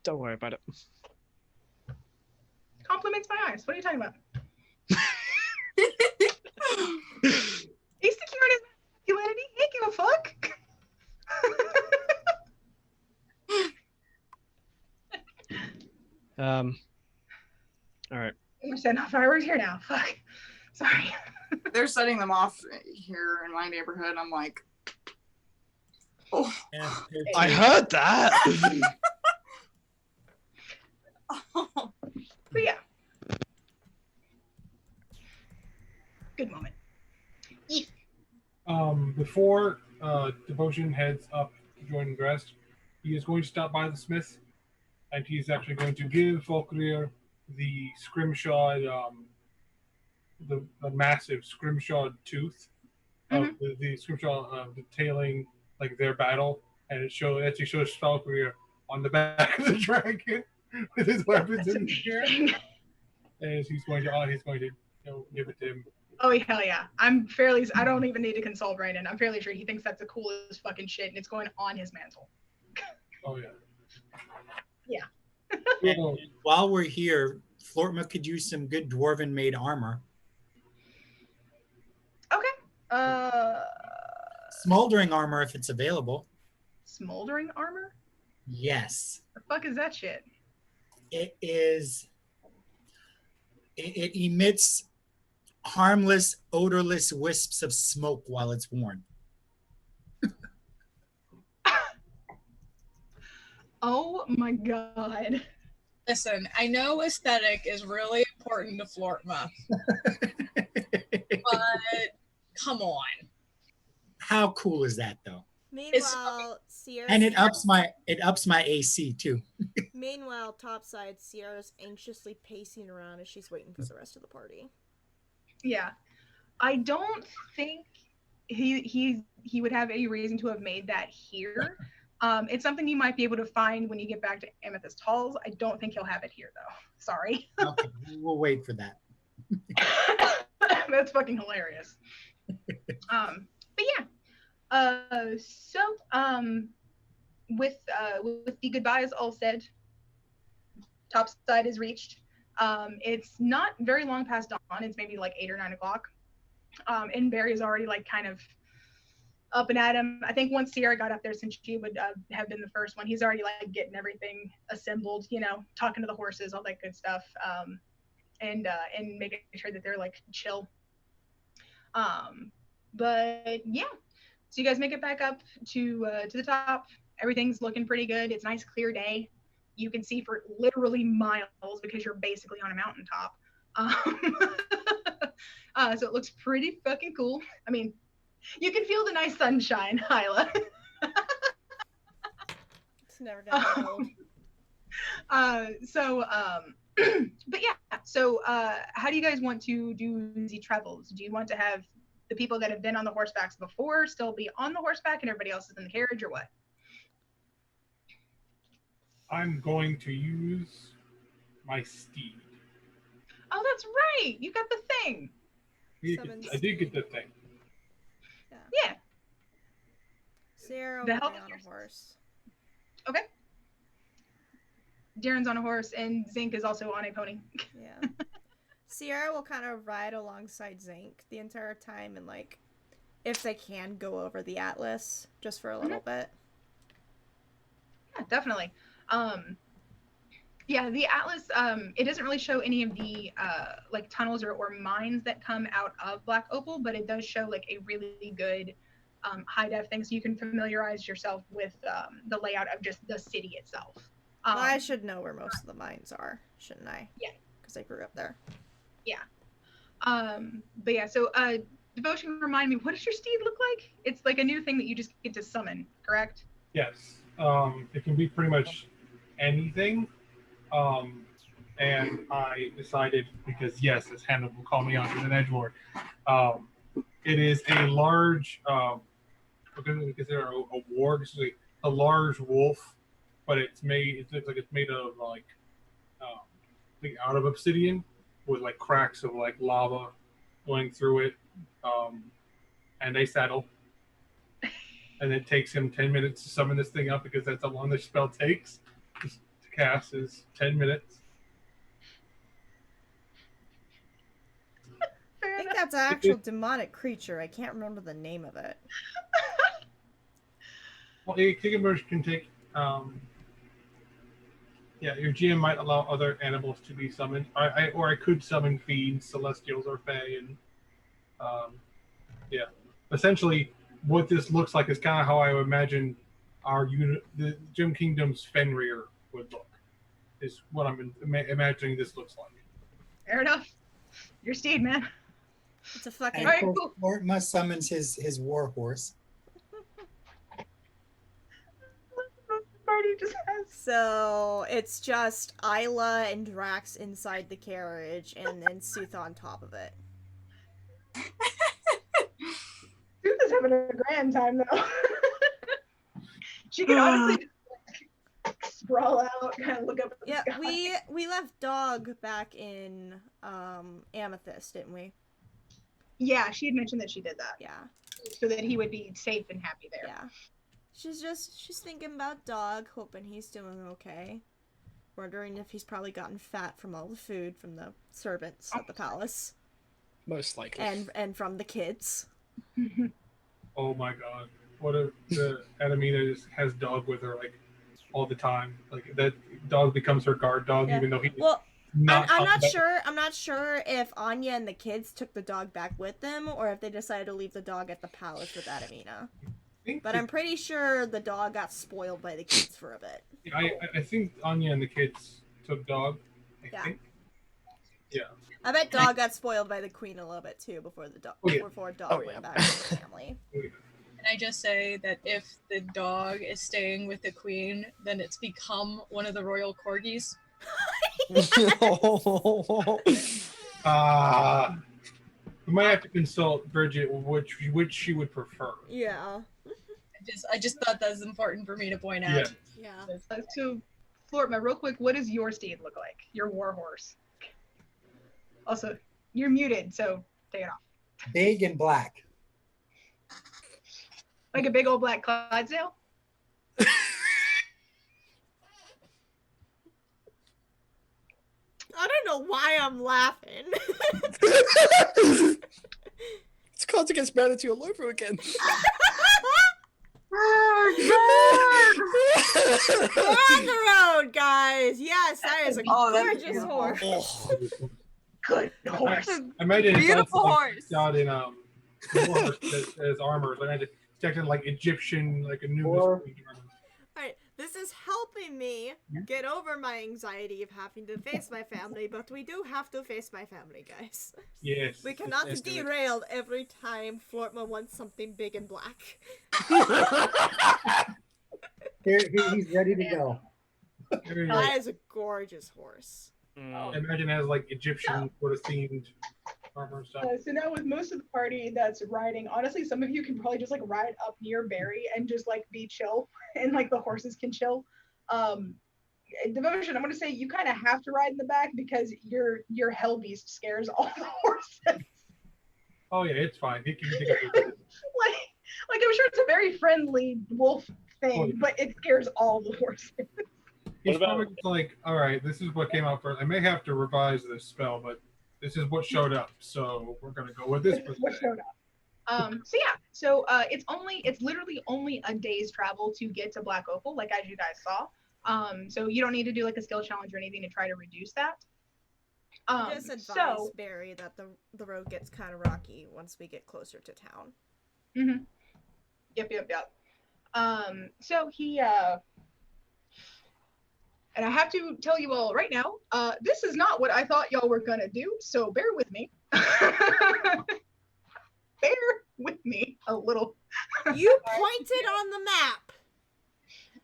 C: Don't worry about it.
G: Compliments my eyes. What are you talking about? He's secure in his masculinity. He ain't give a fuck.
C: All right.
G: We're setting off fireworks here now. Fuck. Sorry.
I: They're setting them off here in my neighborhood. I'm like, oh.
D: Yeah,
C: I heard that.
G: But yeah. Good moment.
H: Before Devotion heads up to join the rest, he is going to stop by the smith, and he's actually going to give Falkreath the scrimshawed, the massive scrimshawed tooth of the scrimshaw detailing like their battle, and it actually shows Falkreath on the back of the dragon with his weapons in the air. And he's going to give it to him.
G: Oh hell yeah! I don't even need to consult Brandon. I'm fairly sure he thinks that's the coolest fucking shit, and it's going on his mantle.
H: Oh yeah.
G: Yeah.
D: And while we're here, Flortma could use some good dwarven made armor.
G: Okay.
D: Smoldering armor if it's available.
G: Smoldering armor?
D: Yes.
G: The fuck is that shit?
D: It emits harmless, odorless wisps of smoke while it's worn.
G: Oh my god.
B: Listen, I know aesthetic is really important to Flortma, but come on.
D: How cool is that, though?
A: Meanwhile, Sierra's
D: And it ups my AC too.
A: Meanwhile, topside, Sierra's anxiously pacing around as she's waiting for the rest of the party.
G: Yeah. I don't think he would have any reason to have made that here. It's something you might be able to find when you get back to Amethyst Halls. I don't think he'll have it here though. Sorry.
D: Okay, we'll wait for that.
G: That's fucking hilarious. But yeah. With the goodbyes all said, topside is reached. It's not very long past dawn. It's maybe like 8 or 9 o'clock. And Barry is already like kind of up and at him. I think once Sierra got up there, since she would have been the first one, he's already like getting everything assembled, talking to the horses, all that good stuff, and making sure that they're like chill. But yeah, so you guys make it back up to the top. Everything's looking pretty good. It's a nice clear day. You can see for literally miles because you're basically on a mountaintop. So it looks pretty fucking cool. I mean, you can feel the nice sunshine, Hyla.
A: It's never gonna get old.
G: But yeah, so how do you guys want to do the travels? Do you want to have the people that have been on the horsebacks before still be on the horseback and everybody else is in the carriage, or what?
H: I'm going to use my steed.
G: Oh, that's right. You got the thing.
H: I did get the thing.
G: Yeah.
A: Sierra will
G: The
A: be
G: hell
A: on
G: is
A: a horse.
G: Okay. Darren's on a horse and Zink is also on a pony.
A: Yeah. Sierra will kind of ride alongside Zink the entire time and, like, if they can, go over the Atlas just for a little bit.
G: Yeah, definitely. Yeah, the Atlas, it doesn't really show any of the like tunnels or mines that come out of Black Opal, but it does show like a really good high def thing, so you can familiarize yourself with the layout of just the city itself.
A: Well, I should know where most of the mines are, shouldn't I?
G: Yeah.
A: Because I grew up there.
G: Yeah. But yeah, so Devotion, remind me, what does your steed look like? It's like a new thing that you just get to summon, correct?
H: Yes. It can be pretty much anything. And I decided, because yes, as Hannah will call me out as an edgelord, it is a large, we're going to consider a warg, it's like a large wolf, but it looks like it's made of like out of obsidian with like cracks of like lava going through it, and a saddle. And it takes him 10 minutes to summon this thing up because that's how long the spell takes. Just to cast is 10 minutes.
A: I think that's an actual demonic creature. I can't remember the name of it.
H: Well, a Kingdom can take. Your GM might allow other animals to be summoned. I could summon fiends, celestials, or fae, and essentially, what this looks like is kind of how I would imagine the Gem Kingdom's Fenrir would look. Is what I'm imagining this looks like.
G: Fair enough. Your steed, man.
A: It's a fucking...
G: Alright, cool.
D: Ortma summons his war horse.
A: So it's just Isla and Drax inside the carriage, and then Sutha on top of it.
G: Sutha's having a grand time though. She can honestly just sprawl out, kind of look up at the sky.
A: we left Dog back in Amethyst, didn't we?
G: Yeah, she had mentioned that she did that.
A: Yeah.
G: So that he would be safe and happy there.
A: Yeah. She's thinking about Dog, hoping he's doing okay. Wondering if he's probably gotten fat from all the food from the servants at the palace.
C: Most likely.
A: And from the kids.
H: Oh my god. What if the Adamina just has Dog with her like all the time? Like that Dog becomes her guard dog, even though I'm
A: not sure if Anya and the kids took the dog back with them, or if they decided to leave the dog at the palace with Adamina. But I'm pretty sure the dog got spoiled by the kids for a bit.
H: I think Anya and the kids took Dog. I think. Yeah.
A: I bet Dog got spoiled by the queen a little bit too before Dog went back to the family.
B: And I just say that if the dog is staying with the queen, then it's become one of the royal corgis.
H: We might have to consult Bridget which she would prefer.
A: Yeah.
B: I just thought that was important for me to point out.
A: Yeah.
G: So, Florma, real quick, what does your steed look like? Your war horse. Also, you're muted, so take it off.
D: Big and black.
G: Like a big old black Clydesdale?
A: I don't know why I'm laughing.
C: It's Cards Against Humanity all over again.
A: We're on the road, guys. Yes, that is a gorgeous
G: beautiful.
A: horse.
C: Oh.
G: Good horse.
H: I imagine it's
E: Beautiful
H: also
E: horse.
H: out in horse as armor. So I had to check in like Egyptian, like a new
D: Or-
A: Alright, this is helping me get over my anxiety of having to face my family, but we do have to face my fammy, guys.
H: Yes.
A: We cannot
C: Let's do it.
A: derail every time Flortma wants something big and black.
D: He's ready to go.
A: That is a gorgeous horse.
H: I imagine it has like Egyptian sort of themed armor and stuff.
G: So now with most of the party that's riding, honestly, some of you can probably just like ride up near Barry and just like be chill, and like the horses can chill. Devotion, I'm gonna say you kind of have to ride in the back because your hell beast scares all the horses.
H: Oh yeah, it's fine. He can take up the
G: like I'm sure it's a very friendly wolf thing,
H: Oh, yeah.
G: but it scares all the horses.
H: He's
F: What about-
H: probably like, all right, this is what came out first. I may have to revise this spell, but this is what showed up, so we're gonna go with this.
G: This is what showed up. So it's literally only a day's travel to get to Black Opal, like as you guys saw. So you don't need to do like a skill challenge or anything to try to reduce that.
A: Just advise
G: so
A: Barry that the road gets kind of rocky once we get closer to town.
G: mhm. Yep. So he and I have to tell you all right now, this is not what I thought y'all were gonna do, so bear with me. Bear with me a little.
A: You pointed on the map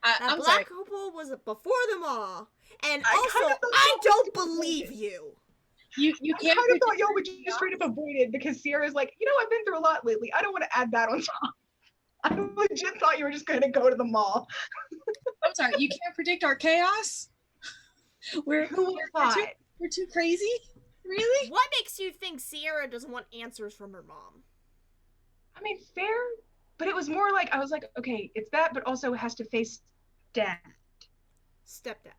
A: that
B: I'm
A: Black
B: sorry.
A: Opal was before them all, and
G: I
A: also
G: kinda thought
A: I
G: y'all
A: don't
G: would
A: believe
G: do
A: you.
B: You
G: I
B: can't.
G: kind of thought y'all would just straight up avoid it because Sierra's like, I've been through a lot lately. I don't want to add that on top. I legit thought you were just going to go to the mall.
B: I'm sorry. You can't predict our chaos. We're
G: Who thought?
B: we're too crazy. Really?
A: What makes you think Sierra doesn't want answers from her mom?
G: I mean, fair, but it was more like, I was like, okay, it's that, but also it has to face dad.
A: Stepdad.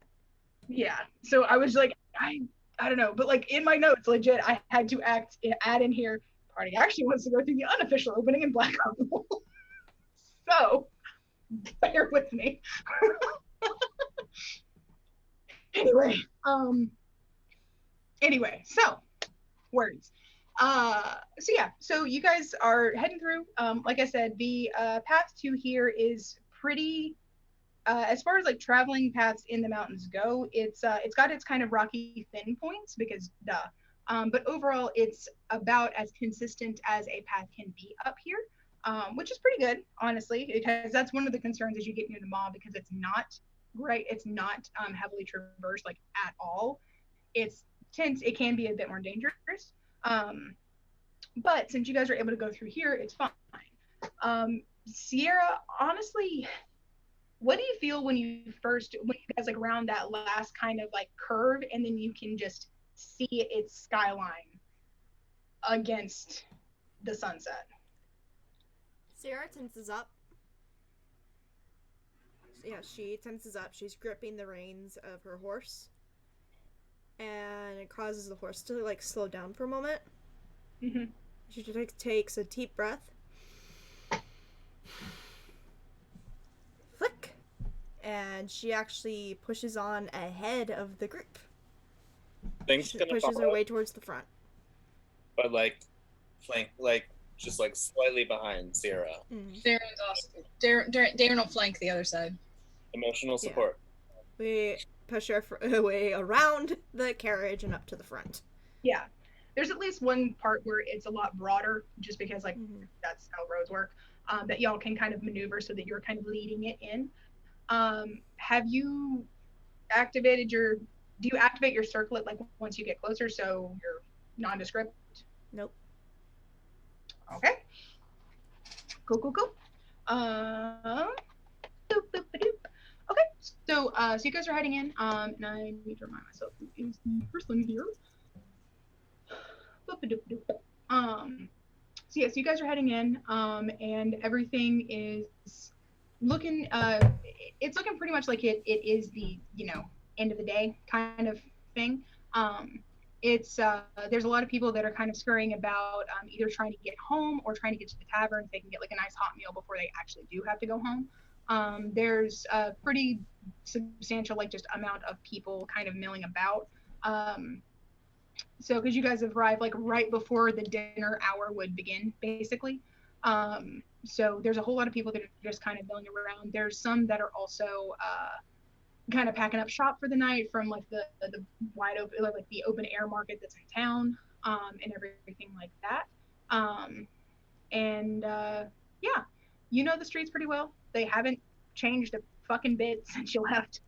G: Yeah. So I was like, I don't know, but like in my notes, legit, I had to add in here, party actually wants to go through the unofficial opening in Black Opal. So bear with me. Anyway, so words. So you guys are heading through. Like I said, the path to here is pretty as far as like traveling paths in the mountains go, it's got its kind of rocky thin points because duh. But overall it's about as consistent as a path can be up here. Which is pretty good, honestly, because that's one of the concerns as you get near the mall, because it's not great. It's not heavily traversed like at all. It can be a bit more dangerous. But since you guys are able to go through here, it's fine. Sierra, honestly, what do you feel when you guys like around that last kind of like curve, and then you can just see its skyline against the sunset?
A: Sierra tenses up. Yeah, she tenses up. She's gripping the reins of her horse. And it causes the horse to like slow down for a moment.
G: Mm-hmm.
A: She takes a deep breath. Flick. And she actually pushes on ahead of the group.
F: Things
A: She
F: gonna
A: pushes her
F: follow,
A: way towards the front.
F: but like flank, like just like slightly behind Sierra.
A: Mm.
B: Darren's awesome. Darren will flank the other side.
F: Emotional support.
A: We push her way around the carriage and up to the front.
G: Yeah. There's at least one part where it's a lot broader, just because like
A: Mhm.
G: that's how roads work. that y'all can kind of maneuver so that you're kind of leading it in. Have you activated do you activate your circlet like once you get closer so you're nondescript?
A: Nope.
G: Okay. Cool. Boop, boop, ba-doop. Okay, so you guys are heading in, and I need to remind myself who is the person here. Boop, ba-doop, ba-doop. So yes, you guys are heading in, and everything is looking, it's looking pretty much like it is the, end of the day kind of thing. It's there's a lot of people that are kind of scurrying about, either trying to get home or trying to get to the tavern so they can get like a nice hot meal before they actually do have to go home. There's a pretty substantial like just amount of people kind of milling about. So because you guys have arrived like right before the dinner hour would begin, basically. So there's a whole lot of people that are just kind of milling around. There's some that are also kind of packing up shop for the night from like the wide open, like the open air market that's in town, and everything like that. Yeah, you know the streets pretty well. They haven't changed a fucking bit since you left.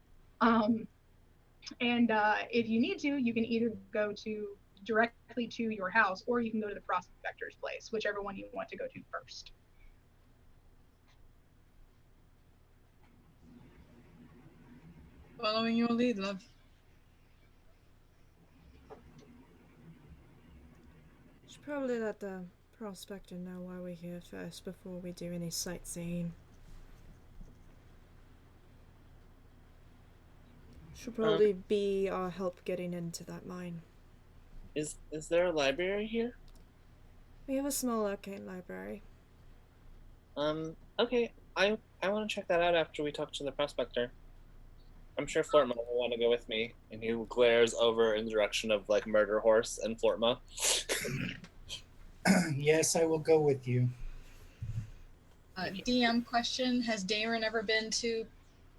G: If you need to, you can either go directly to your house, or you can go to the prospector's place, whichever one you want to go to first.
B: Following your lead, love.
A: Should probably let the prospector know why we're here first before we do any sightseeing. Should probably be our help getting into that mine.
F: Is there a library here?
A: We have a small arcane library.
F: Okay. I want to check that out after we talk to the prospector. I'm sure Flortma will want to go with me, and he glares over in the direction of like Murder Horse and Flortma.
D: Yes, I will go with you.
B: DM question: has Darren ever been to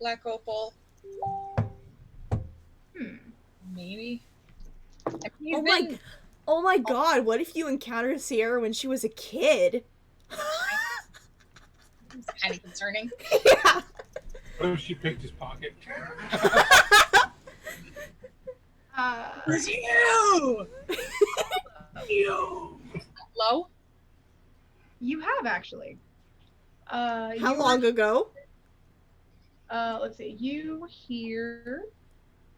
B: Black Opal? Maybe.
A: Oh my god, what if you encountered Sierra when she was a kid?
B: It's kind of concerning.
A: Yeah.
H: What if she picked his pocket?
B: It was you! You! Hello?
G: You have actually.
A: How long ago?
G: Let's see. You here.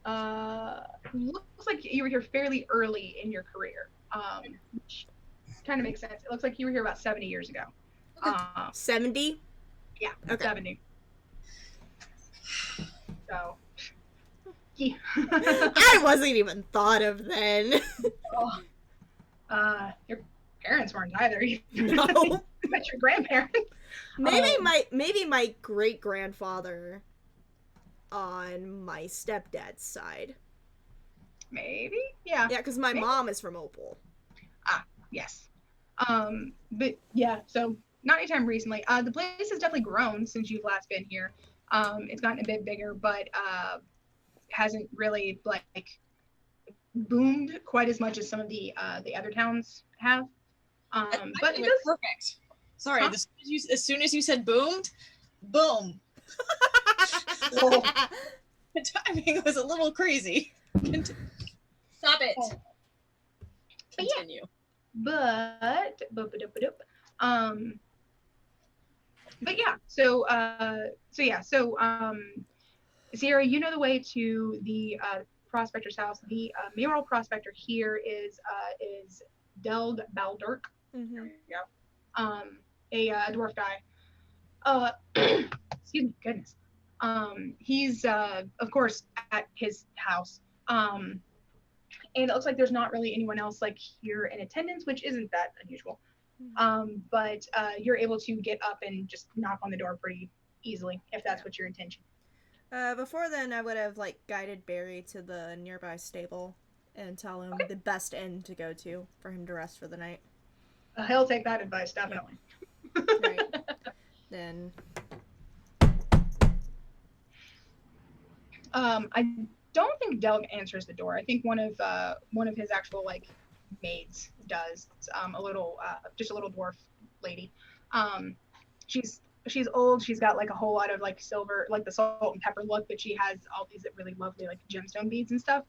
G: Looks like you were here fairly early in your career. Which kind of makes sense. It looks like you were here about 70 years ago.
A: 70?
G: Yeah,
A: okay.
G: 70. So, yeah.
A: I wasn't even thought of then.
G: Your parents weren't either.
A: No.
G: But your grandparents.
A: Maybe my great grandfather on my stepdad's side.
G: Maybe, yeah.
A: Yeah, because my mom is from Opal.
G: Ah, yes. But yeah, so not anytime recently. The place has definitely grown since you've last been here. It's gotten a bit bigger, but hasn't really like boomed quite as much as some of the other towns have. But it does.
B: Perfect. Sorry,
G: Huh?
B: As soon as you said boomed, boom. The timing was a little crazy. Stop it. Continue.
G: But yeah, so Sierra, you know the way to the prospector's house. The mayoral prospector here is Delg Baldirk.
A: Mm-hmm.
G: There you go. A dwarf guy. Excuse me, goodness. He's of course at his house. And it looks like there's not really anyone else like here in attendance, which isn't that unusual. But you're able to get up and just knock on the door pretty easily if that's what your intention.
A: Before then, I would have like guided Barry to the nearby stable and tell him the best inn to go to for him to rest for the night.
G: He'll take that advice, definitely.
A: Right. Then.
G: I don't think Delg answers the door. I think one of his actual like maids does. Just a little dwarf lady. she's old. She's got like a whole lot of like silver, like the salt and pepper look, but she has all these really lovely like gemstone beads and stuff.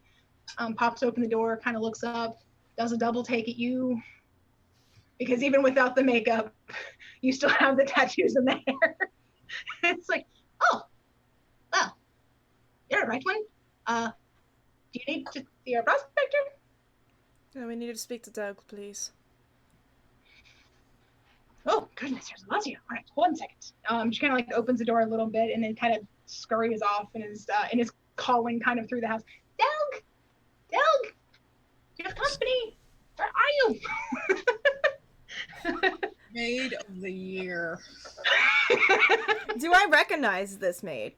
G: Pops open the door, kind of looks up, does a double take at you, because even without the makeup, you still have the tattoos in the hair. It's like, oh, well, you're a right one. Do you need to see our prospector?
A: No, we need to speak to Doug, please.
G: Oh, goodness, there's lots of you. All right, 1 second. She kind of like opens the door a little bit and then kind of scurries off and is calling kind of through the house. Doug! Doug! You have company! Where are you?
B: Maid of the year.
A: Do I recognize this maid?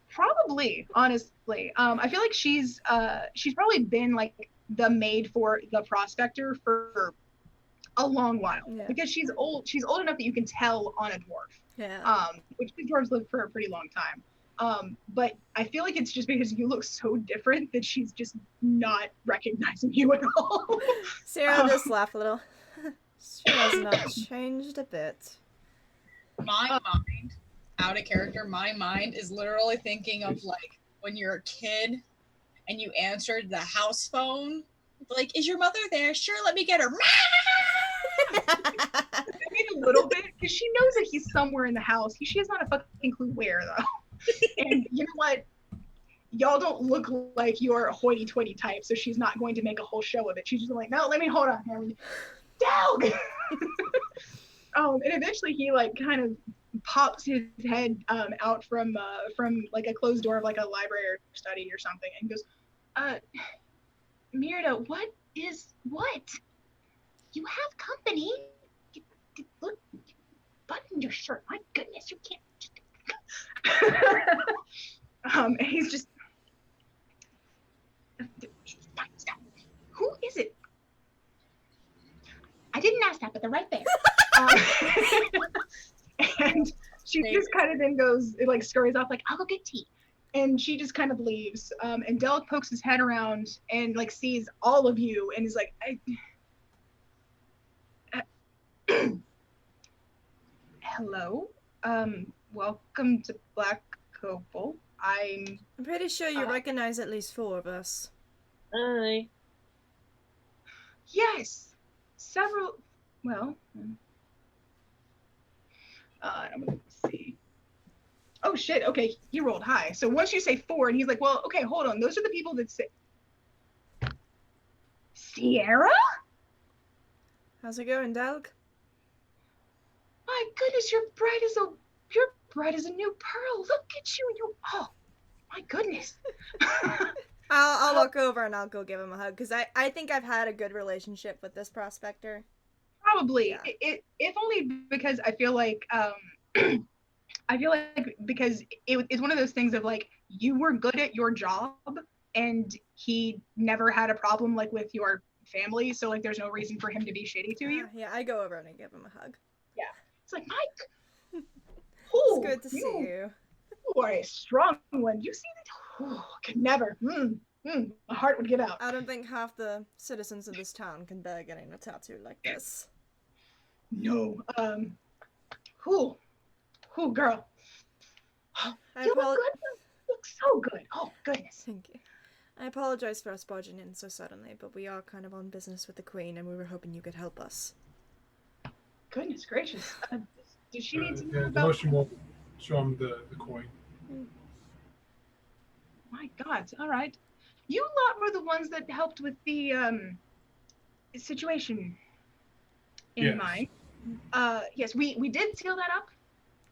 G: Probably, honestly. I feel like she's probably been like the maid for the prospector for a long while, because she's old enough that you can tell on a dwarf.
A: Yeah.
G: Which the dwarves live for a pretty long time. But I feel like it's just because you look so different that she's just not recognizing you at all.
A: Sarah just laughed a little. She has not changed a bit.
B: My mind, out of character, my mind is literally thinking of like when you're a kid and you answered the house phone. Like, is your mother there? Sure, let me get her.
G: Maybe a little bit, because she knows that he's somewhere in the house. She has not a fucking clue where, though. And you know what? Y'all don't look like you're a hoity-toity type, so she's not going to make a whole show of it. She's just like, no, let me hold on here. Doug! And eventually he like kind of pops his head out from like a closed door of like a library or study or something and goes, Mirda, what? You have company? Look, button your shirt. My goodness, you can't just... and he's just... Stop. Who is it? I didn't ask that, but they're right there. And she just kind of then goes, it like scurries off like, I'll go get tea. And she just kind of leaves. And Del pokes his head around and like sees all of you and is like, hello. Welcome to Black Copal. I'm
A: pretty sure you recognize at least 4 of us.
J: Hi.
G: Yes. Several, well, I'm gonna see. Oh shit, okay, he rolled high. So once you say 4, and he's like, well, okay, hold on. Those are the people that say, Sierra?
A: How's it going, Doug?
G: My goodness, you're bright as a new pearl. Look at you, oh, my goodness.
A: I'll walk over and I'll go give him a hug, because I think I've had a good relationship with this prospector.
G: Probably. Yeah. If only because I feel like because it's one of those things of like, you were good at your job and he never had a problem like with your family, so like there's no reason for him to be shitty to you.
A: Yeah, I go over and I give him a hug.
G: Yeah. It's like, Mike.
A: It's good to see you.
G: You are a strong one. You see that? Oh, could never. My heart would give out.
A: I don't think half the citizens of this town can bear getting a tattoo like this.
G: No. Who, girl? You look good. You look so good. Oh, goodness.
A: Thank you. I apologize for us barging in so suddenly, but we are kind of on business with the Queen, and we were hoping you could help us.
G: Goodness gracious. Does she need to know
H: the
G: about...
H: motion will show him the coin.
G: My God. All right. You lot were the ones that helped with the situation in mind. Yes, we did seal that up.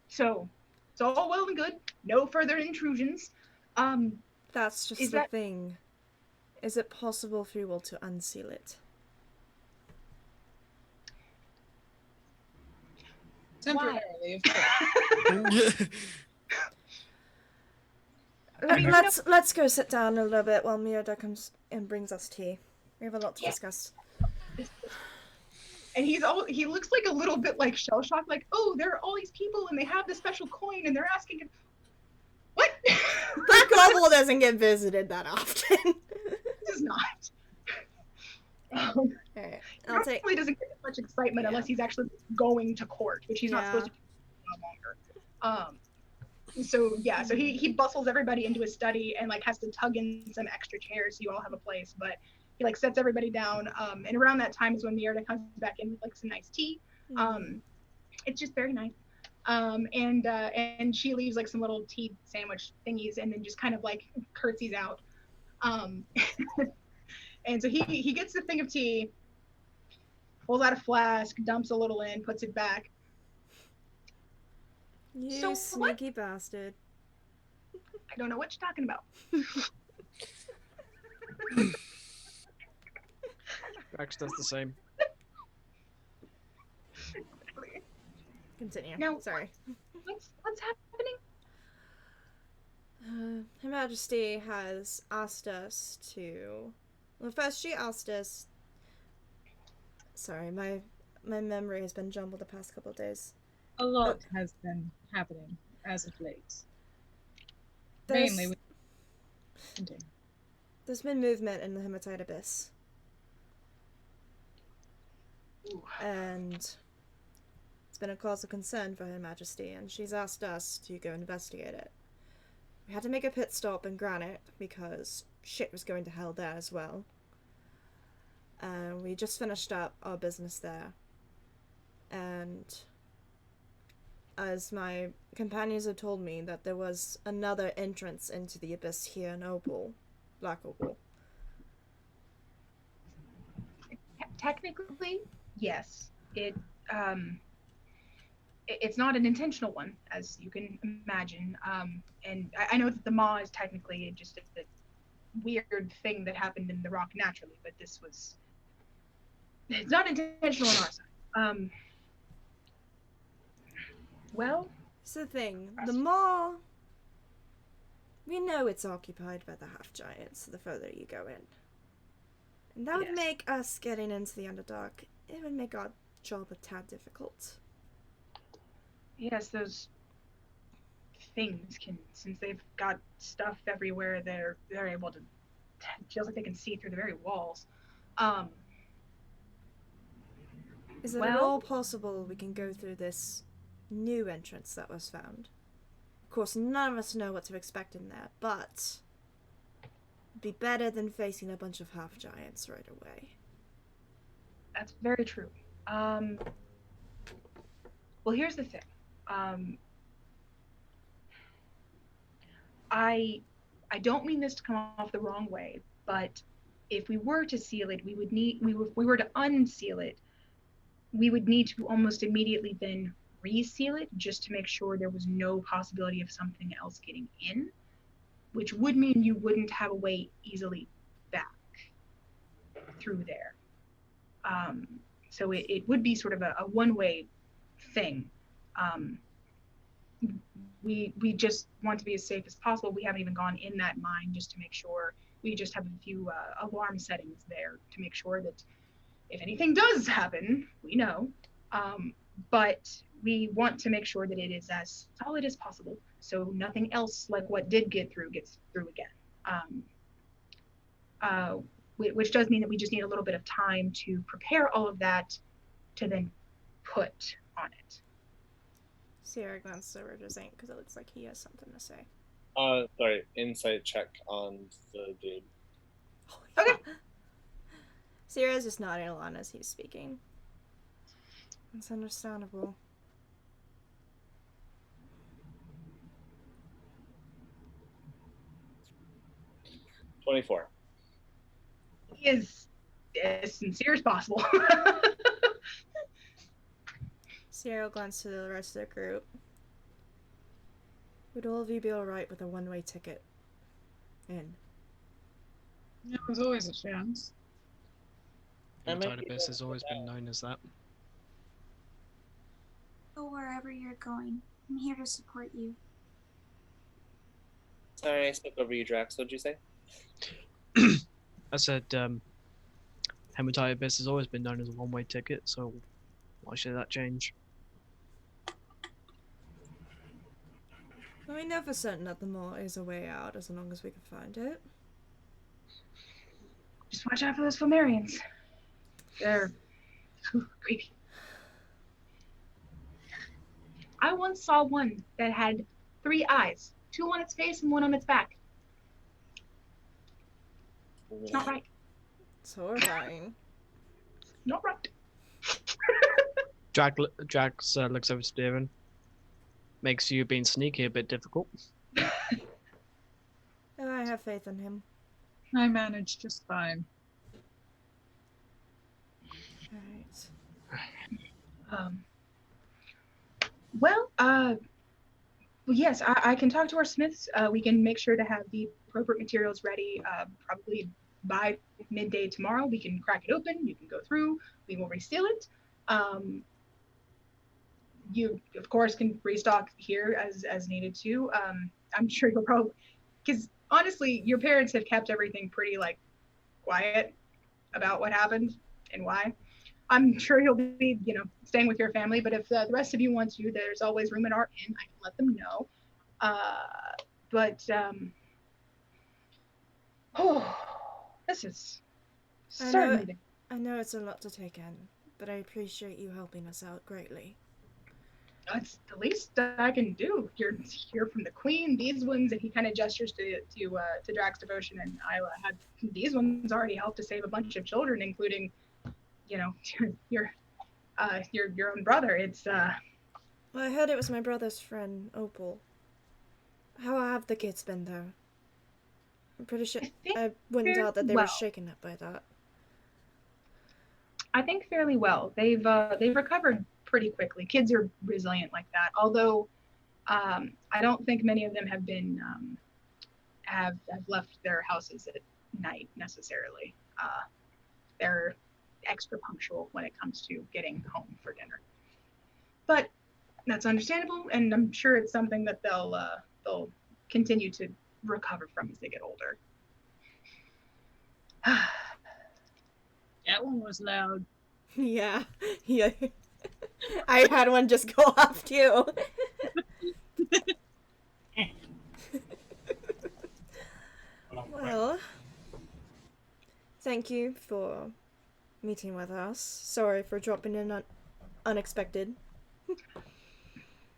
G: So it's all well and good. No further intrusions.
A: That's just the thing. Is it possible for you all to unseal it?
B: Temporarily, of course.
A: Let's go sit down a little bit while Mirda comes and brings us tea. We have a lot to discuss.
G: And he looks like a little bit like shell shocked, like, oh, there are all these people and they have this special coin and they're asking him, what?
A: Black Copal doesn't get visited that often.
G: This is not.
A: Alright,
G: He
A: I'll take.
G: probably doesn't get much excitement
A: Yeah.
G: unless he's actually going to court, which he's not supposed to do longer. So he bustles everybody into his study and like has to tug in some extra chairs so you all have a place, but he like sets everybody down. And around that time is when Mierda comes back in with like some nice tea. It's just very nice. And she leaves like some little tea sandwich thingies and then just kind of like curtsies out. And so he gets the thing of tea, pulls out a flask, dumps a little in, puts it back.
A: You
G: So
A: sneaky bastard.
G: I don't know what you're talking about.
C: Drax does the same.
A: Continue.
G: Now,
A: Sorry.
G: What's happening?
A: Her Majesty has asked us to. Well, first she asked us. Sorry, my memory has been jumbled the past couple of days.
B: A lot has been happening as of late.
A: There's-
B: Mainly with... Continue.
A: There's been movement in the Hematite Abyss. And it's been a cause of concern for Her Majesty, and she's asked us to go investigate it. We had to make a pit stop in Granite because shit was going to hell there as well. We just finished up our business there. And as my companions have told me, that there was another entrance into the Abyss here in Opal. Black Opal.
G: Technically, yes. It's not an intentional one, as you can imagine. And I know that the maw is technically just a weird thing that happened in the rock naturally, but it's not intentional on our side. Well,
A: It's the thing. The maw. We know it's occupied by the half giants the further you go in. And that would
G: Yes.
A: make us getting into the Underdark. It would make our job a tad difficult.
G: yes, those things can, since they've got stuff everywhere, they're able to. It feels like they can see through the very walls.
A: Is it at all possible we can go through this new entrance that was found? Of course, none of us know what to expect in there, but it'd be better than facing a bunch of half giants right away.
G: That's very true. Well, here's the thing. I don't mean this to come off the wrong way, but if we were to seal it, we were to unseal it, we would need to almost immediately then reseal it just to make sure there was no possibility of something else getting in, which would mean you wouldn't have a way easily back through there. So it would be sort of a one-way thing. We just want to be as safe as possible. We haven't even gone in that mine just to make sure. We just have a few alarm settings there to make sure that if anything does happen, we know. But we want to make sure that it is as solid as possible, so nothing else like what did get through gets through again. Which does mean that we just need a little bit of time to prepare all of that to then put on it.
A: Sierra glances over to Zane because it looks like he has something to say.
F: Sorry, insight check on the dude.
G: Okay.
A: Sierra's just nodding along as he's speaking. It's understandable.
F: $24.
G: He is as sincere as possible.
A: Sierra glanced to the rest of the group. Would all of you be alright with a one-way ticket in?
B: Yeah, there's always a chance.
C: Hematite Abyss has always been known as that.
J: Go wherever you're going. I'm here to support you.
F: Sorry, I spoke over you, Drax. What'd you say?
C: I said, Hematite Abyss has always been known as a one-way ticket, so why should that change?
A: Well, we know for certain that the mall is a way out as long as we can find it.
G: Just watch out for those Flamarians. They're creepy. I once saw one that had 3 eyes, 2 on its face and 1 on its back. It's not right.
A: It's horrifying.
G: Not right.
C: Jack looks over to Devon. Makes you being sneaky a bit difficult.
A: Oh, I have faith in him.
B: I managed just fine.
A: Alright.
G: Well, yes, I can talk to our smiths. We can make sure to have the appropriate materials ready probably by midday tomorrow. We can crack it open. You can go through. We will reseal it. You, of course, can restock here as needed too. I'm sure you'll probably, because honestly, your parents have kept everything pretty like quiet about what happened and why. I'm sure you'll be, staying with your family, but if the rest of you want to, there's always room in our inn. I can let them know. This is certainly.
A: I know it's a lot to take in, but I appreciate you helping us out greatly.
G: That's the least I can do. You're here from the Queen. These ones, and he kind of gestures to Drax Devotion and Isla. Had these ones already helped to save a bunch of children, including, your own brother. It's
A: Well, I heard it was my brother's friend, Opal. How have the kids been, though? I'm pretty sure I wouldn't doubt that they were shaken up by that.
G: I think fairly well. They've recovered pretty quickly. Kids are resilient like that. Although I don't think many of them have been have left their houses at night necessarily. They're extra punctual when it comes to getting home for dinner. But that's understandable, and I'm sure it's something that they'll continue to recover from as they get older.
B: That one was loud.
A: Yeah. I had one just go off too. Well, thank you for meeting with us. Sorry for dropping in unexpected.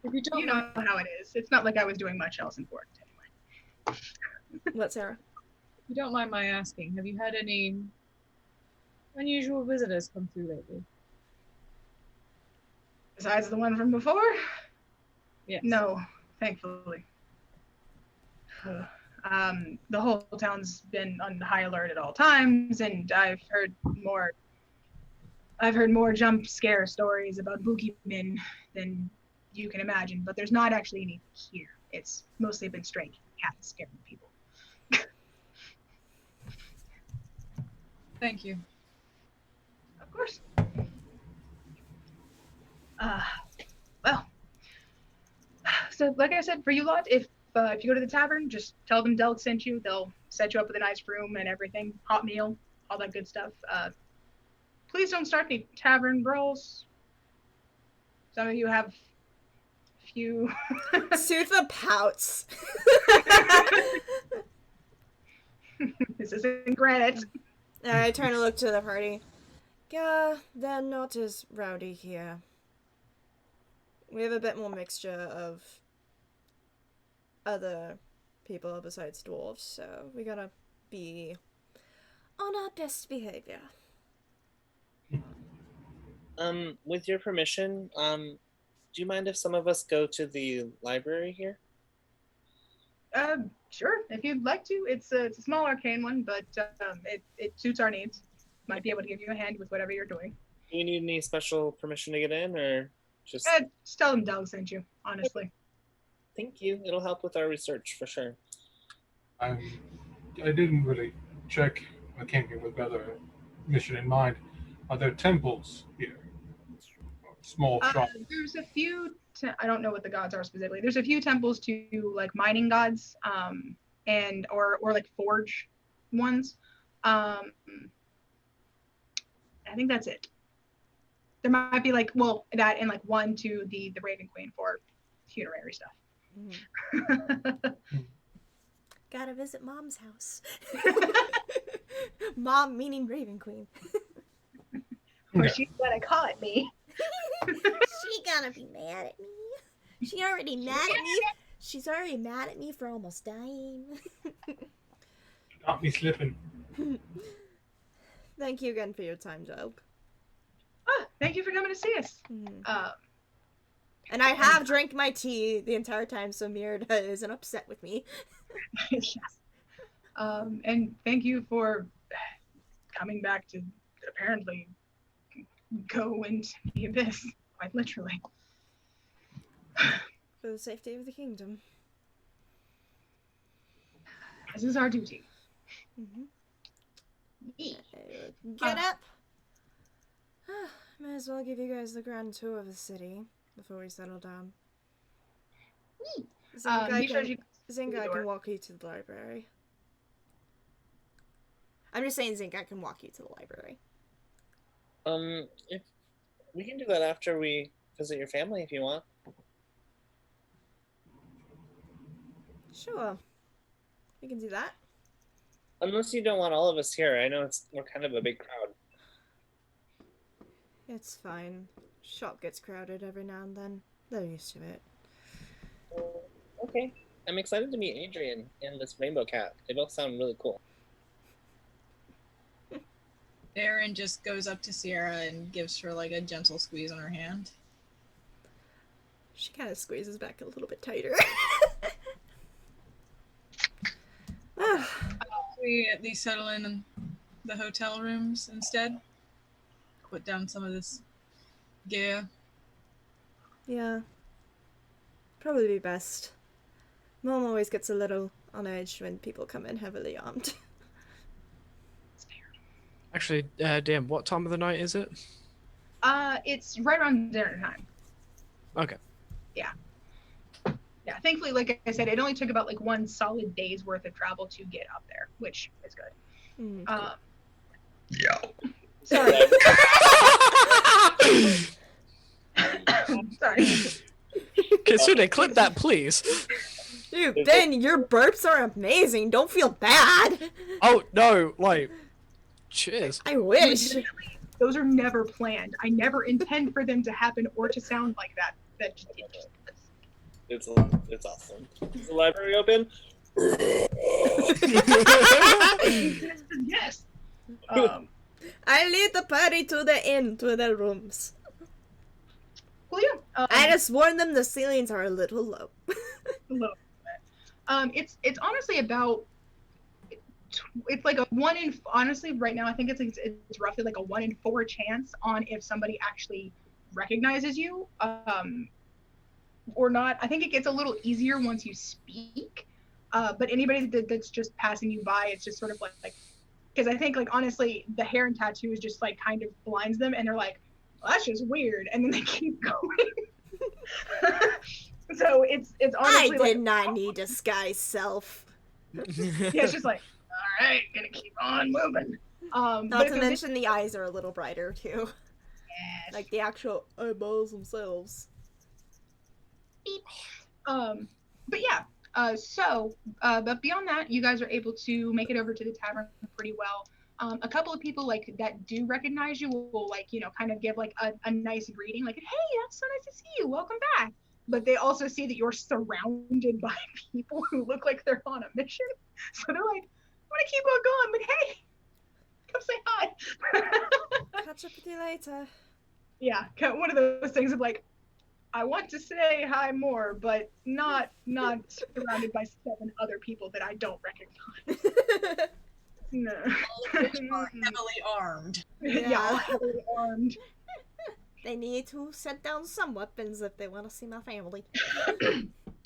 G: If you know how it is. It's not like I was doing much else important anyway.
A: What, Sarah?
B: If you don't mind my asking, have you had any unusual visitors come through lately?
G: Besides the one from before?
B: Yes.
G: No, thankfully. The whole town's been on high alert at all times, and I've heard more jump scare stories about boogeymen than you can imagine, but there's not actually any here. It's mostly been stray cats scaring people.
B: Thank you.
G: Of course. Well, so like I said, for you lot, if you go to the tavern, just tell them Delk sent you. They'll set you up with a nice room and everything, hot meal, all that good stuff. Please don't start any tavern brawls. Some of you have a few.
A: Sutha pouts.
G: This isn't granite.
A: I turn to look to the party. Yeah, they're not as rowdy here. We have a bit more mixture of other people besides dwarves, so we gotta be on our best behavior.
F: With your permission, do you mind if some of us go to the library here?
G: Sure, if you'd like to. It's a small arcane one, but it suits our needs. Might be able to give you a hand with whatever you're doing.
F: Do you need any special permission to get in, or just
G: tell them Doug sent you, honestly.
F: Thank you. It'll help with our research for sure.
H: I didn't really check. I came here with another mission in mind. Are there temples here? Small shops.
G: There's a few. I don't know what the gods are specifically. There's a few temples to like mining gods, and or like forge ones. I think that's it. There might be like that and like one to the Raven Queen for funerary stuff.
A: Gotta visit Mom's house. Mom meaning Raven Queen.
G: Or
H: Yeah.
G: she's gonna call at me.
A: She gonna be mad at me. She already mad at me. She's already mad at me for almost dying.
H: Got me slipping.
A: Thank you again for your time, Doug.
G: Oh, thank you for coming to see us.
A: And I have drank my tea the entire time, so Mirda isn't upset with me.
G: Yes. And thank you for coming back to apparently go into the abyss, quite literally.
A: For the safety of the kingdom.
G: This is our duty.
A: Get up! Might as well give you guys the grand tour of the city before we settle down. Zinga can walk you to the library. I'm just saying Zinga can walk you to the library.
F: If we can do that after we visit your family, if you want.
A: Sure. We can do that.
F: Unless you don't want all of us here. I know we're kind of a big crowd.
A: It's fine. Shop gets crowded every now and then. They're used to it.
F: Okay. I'm excited to meet Adrian and this rainbow cat. They both sound really cool.
B: Aaron just goes up to Sierra and gives her like a gentle squeeze on her hand.
A: She kind of squeezes back a little bit tighter.
B: We at least settle in the hotel rooms instead. Put down some of this gear.
A: Yeah. Probably be best. Mom always gets a little on edge when people come in heavily armed.
C: Actually, damn, what time of the night is it?
G: It's right around dinner time.
C: Okay.
G: Yeah, thankfully, like I said, it only took about like one solid day's worth of travel to get up there, which is good.
D: Yeah.
G: Sorry. Sorry.
C: Kitsune, clip that, please.
A: Dude, Ben, your burps are amazing. Don't feel bad.
C: Oh, no, like, cheers.
A: I wish.
G: Those are never planned. I never intend for them to happen or to sound like that.
F: It's awesome. Is the library open?
G: Yes.
A: I lead the party to the inn, to their rooms.
G: Well, yeah.
A: I just warned them the ceilings are a little low.
G: It's honestly about. It's like a 1 in. Honestly, right now I think it's roughly like a 1 in 4 chance on if somebody actually recognizes you, or not. I think it gets a little easier once you speak. But anybody that's just passing you by, it's just sort of like because I think like honestly the hair and tattoo is just like kind of blinds them, and they're like, well, that's just weird, and then they keep going. So it's honestly
A: I did not need disguise self.
G: Yeah, it's just like, all right, gonna keep on moving.
A: Not to mention the eyes are a little brighter too.
G: Yes.
A: Like the actual eyeballs themselves.
G: But yeah, but beyond that, you guys are able to make it over to the tavern pretty well. A couple of people like that do recognize you will like, kind of give like a nice greeting, like, hey, that's so nice to see you, welcome back. But they also see that you're surrounded by people who look like they're on a mission. So they're like, I want to keep on going, but hey, come say hi.
A: Catch up with you later.
G: Yeah, one of those things of like, I want to say hi more, but not surrounded by 7 other people that I don't recognize. No.
B: All of which are heavily armed.
G: Yeah, heavily armed.
A: They need to set down some weapons if they want to see my family.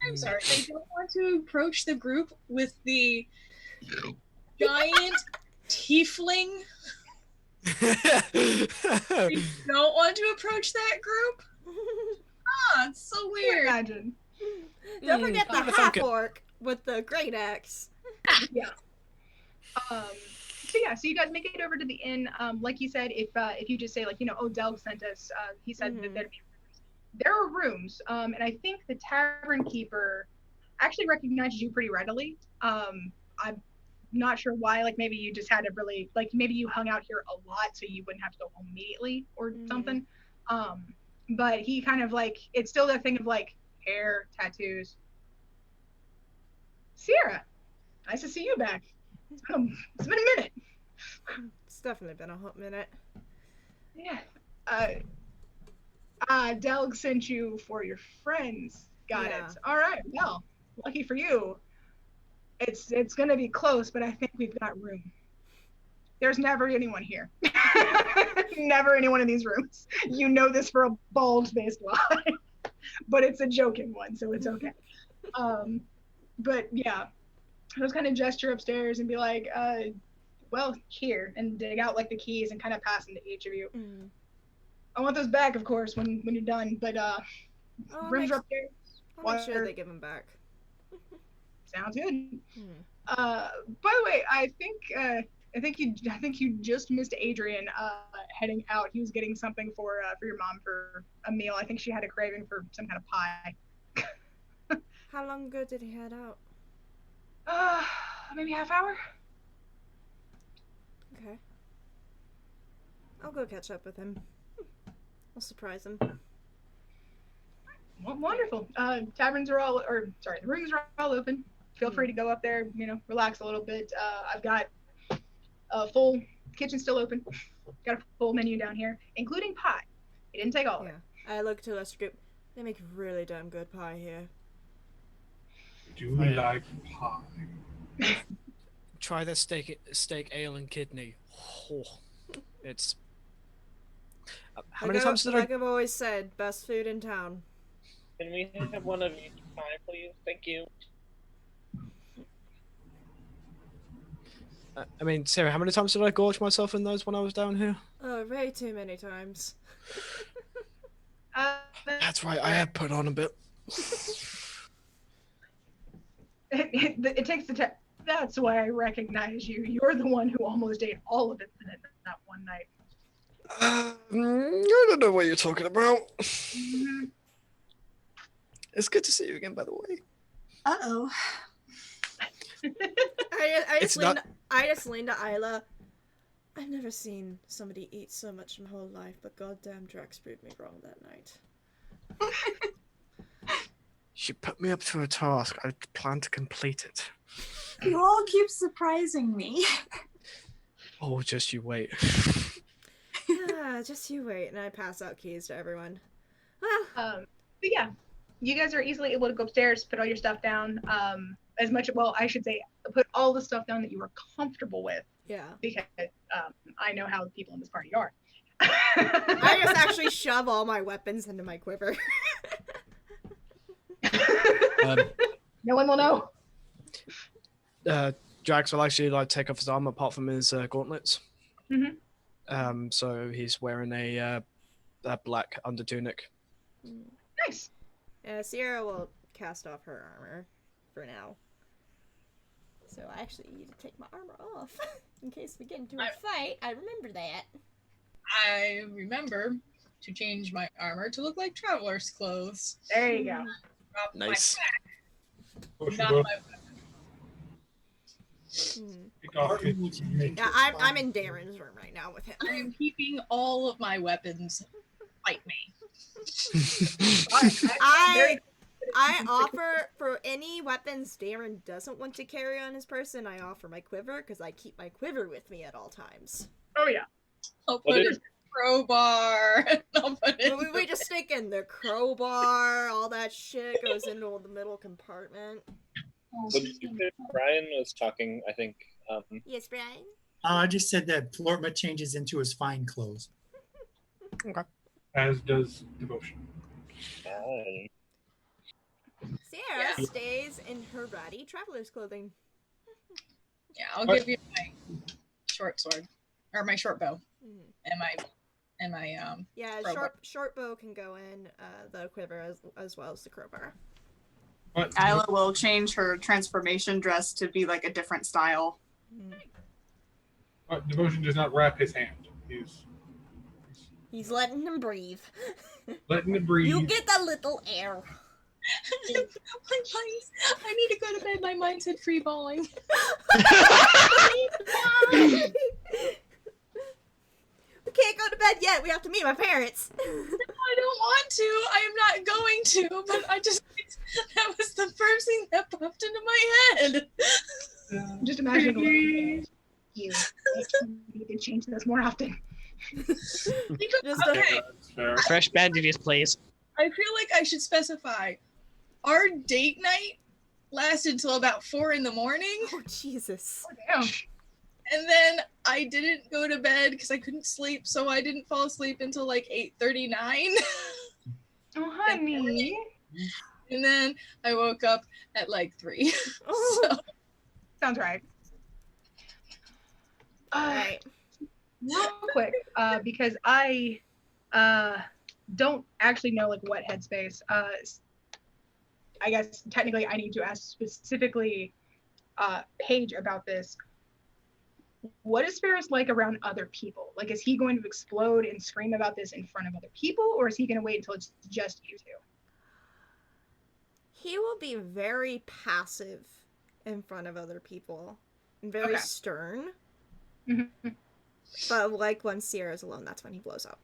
B: I'm sorry, they don't want to approach the group with the giant tiefling. They don't want to approach that group. Ah, it's so weird.
G: Imagine.
A: Don't forget the half-orc with the great axe.
G: Yeah. So you guys make it over to the inn. Like you said, if you just say like, oh, Delg sent us, he said that there are rooms, and I think the tavern keeper actually recognizes you pretty readily. not sure why. Like maybe you just had to really like maybe you hung out here a lot, so you wouldn't have to go home immediately or something. But he kind of like it's still that thing of like hair, tattoos. Sierra, nice to see you back. It's been a minute.
A: It's definitely been a hot minute.
G: Yeah. Delg sent you for your friends. Got it. All right. Well, lucky for you. It's gonna be close, but I think we've got room. There's never anyone here. Never anyone in these rooms. You know this for a bald-faced lie, but it's a joking one, so it's okay. But yeah, I was kind of gesture upstairs and be like, well, here, and dig out like the keys and kind of pass them to each of you. I want those back, of course, when you're done. But rooms are upstairs.
A: I'll make sure they give them back.
G: Sounds good. By the way, I think you just missed Adrian heading out. He was getting something for your mom for a meal. I think she had a craving for some kind of pie.
A: How long ago did he head out?
G: Maybe half hour.
A: Okay. I'll go catch up with him. I'll surprise him.
G: Well, wonderful. The rooms are all open. Feel free to go up there, relax a little bit. I've got a full kitchen still open. Got a full menu down here, including pie. He didn't take all of it.
A: I look to Lester Group. They make really damn good pie here.
H: Do we like pie?
C: Try their steak, ale, and kidney. Oh, it's. How many times did
A: like I've always said, best food in town.
F: Can we have one of each pie, please? Thank you.
C: I mean, Sarah, how many times did I gorge myself in those when I was down here?
A: Oh, way too many times.
C: That's right, I have put on a bit.
G: It takes the time. That's why I recognize you. You're the one who almost ate all of it in that one night.
C: I don't know what you're talking about. It's good to see you again, by the way.
I: Uh-oh.
A: I just leaned to Isla. I've never seen somebody eat so much in my whole life, but goddamn Drax proved me wrong that night.
C: She put me up to a task. I plan to complete it.
I: You all keep surprising me.
C: Oh, just you wait.
A: Yeah, just you wait, and I pass out keys to everyone.
G: But yeah, you guys are easily able to go upstairs, put all your stuff down. I should say, put all the stuff down that you are comfortable with.
A: Yeah.
G: Because I know how the people in this party are.
A: I just actually shove all my weapons into my quiver.
G: No one will know.
C: Drax will actually take off his armor apart from his gauntlets.
G: Mm-hmm.
C: So he's wearing a black under tunic.
G: Nice.
A: Sierra will cast off her armor for now. So I actually need to take my armor off in case we get into a fight. I remember that.
B: I remember to change my armor to look like traveler's clothes.
G: There you go.
C: Nice.
B: Not my
A: Yeah, I'm in Darren's room right now with him.
B: I am keeping all of my weapons. Fight me.
A: I offer for any weapons Darren doesn't want to carry on his person. I offer my quiver because I keep my quiver with me at all times.
G: Oh yeah.
B: I'll put a crowbar.
A: We just stick in the crowbar. All that shit goes into the middle compartment.
F: Brian was talking, I think.
A: Yes, Brian?
D: I just said that Flortma changes into his fine clothes.
C: Okay.
H: As does Devotion.
A: Sarah stays in her ratty traveler's clothing.
B: Yeah, I'll give you my short sword. Or my short bow. And my
A: yeah,
B: crowbar.
A: short bow can go in the quiver as well as the crowbar.
I: Isla will change her transformation dress to be like a different style.
H: But Devotion does not wrap his hand.
A: He's letting him breathe.
H: Letting it breathe.
A: You get a little air.
B: I need to go to bed. My mind said free balling.
A: We can't go to bed yet. We have to meet my parents.
B: I don't want to. I am not going to. But that was the first thing that popped into my head.
G: Just imagine you. You need to change this more often.
B: Okay.
C: Fresh bandages, please.
B: I feel like I should specify. Our date night lasted until about 4 a.m.
A: Oh, Jesus.
G: Oh, damn.
B: And then I didn't go to bed because I couldn't sleep, so I didn't fall asleep until like 8:39.
G: Oh, honey.
B: And then I woke up at like 3.
A: Oh.
B: So.
G: Sounds right.
A: Alright.
G: Real quick, because I don't actually know like what headspace. I guess technically I need to ask specifically Paige about this. What is Ferris like around other people? Like, is he going to explode and scream about this in front of other people, or is he going to wait until it's just you two?
A: He will be very passive in front of other people and very stern.
G: Mm-hmm.
A: But like when Sierra's alone, that's when he blows up.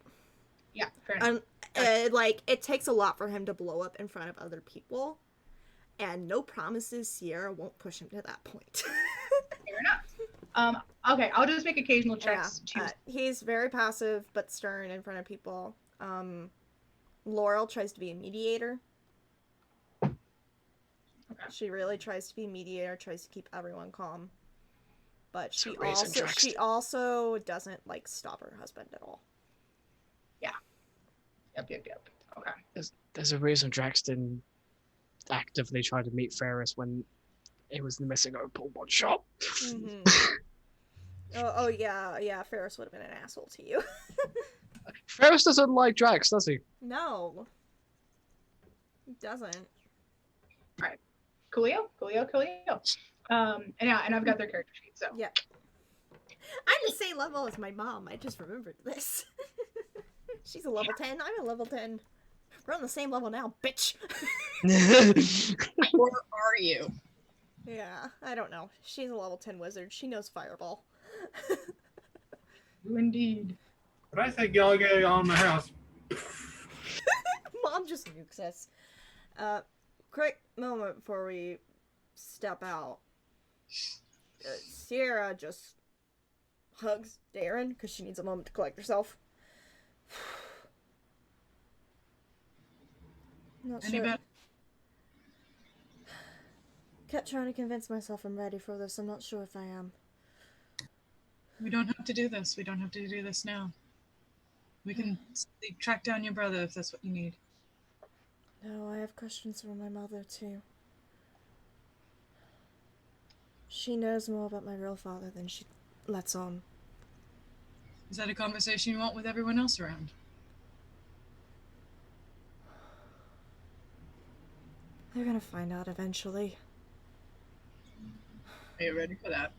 G: Yeah, fair enough.
A: Like, it takes a lot for him to blow up in front of other people. And no promises Sierra won't push him to that point.
G: Fair enough. Okay, I'll just make occasional checks.
A: He's very passive but stern in front of people. Laurel tries to be a mediator.
G: Okay.
A: She really tries to be a mediator, tries to keep everyone calm. But she also doesn't like stop her husband at all.
G: Yeah. Yep. Okay.
C: There's a reason Drax didn't actively try to meet Ferris when it was the missing opal one shot.
A: Mm-hmm. oh yeah. Ferris would have been an asshole to you.
C: Ferris doesn't like Drax, does he?
A: No. He doesn't.
G: All right. Coolio. And I've got their character sheet, so.
A: Yeah. I'm the same level as my mom. I just remembered this. She's a level 10. I'm a level 10. We're on the same level now, bitch.
B: Or are you?
A: Yeah, I don't know. She's a level 10 wizard. She knows Fireball.
G: Indeed.
H: But I think y'all get on the house.
A: Mom just nukes us. Quick moment before we step out. Sierra just hugs Darren because she needs a moment to collect herself. Not sure. Kept trying to convince myself I'm ready for this. I'm not sure if I am.
B: We don't have to do this. We don't have to do this now. We can track down your brother if that's what you need.
A: No, I have questions for my mother too. She knows more about my real father than she lets on.
B: Is that a conversation you want with everyone else around?
A: They're gonna find out eventually.
B: Are you ready for that?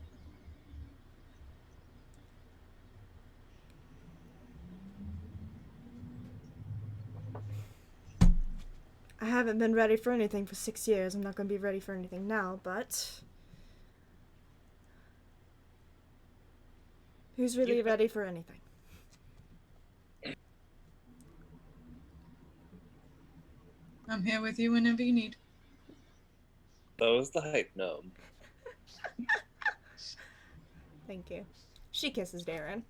A: I haven't been ready for anything for 6 years. I'm not gonna be ready for anything now, but... Who's really ready for anything?
B: I'm here with you whenever you need.
F: So is the hype gnome.
A: Thank you. She kisses Darren.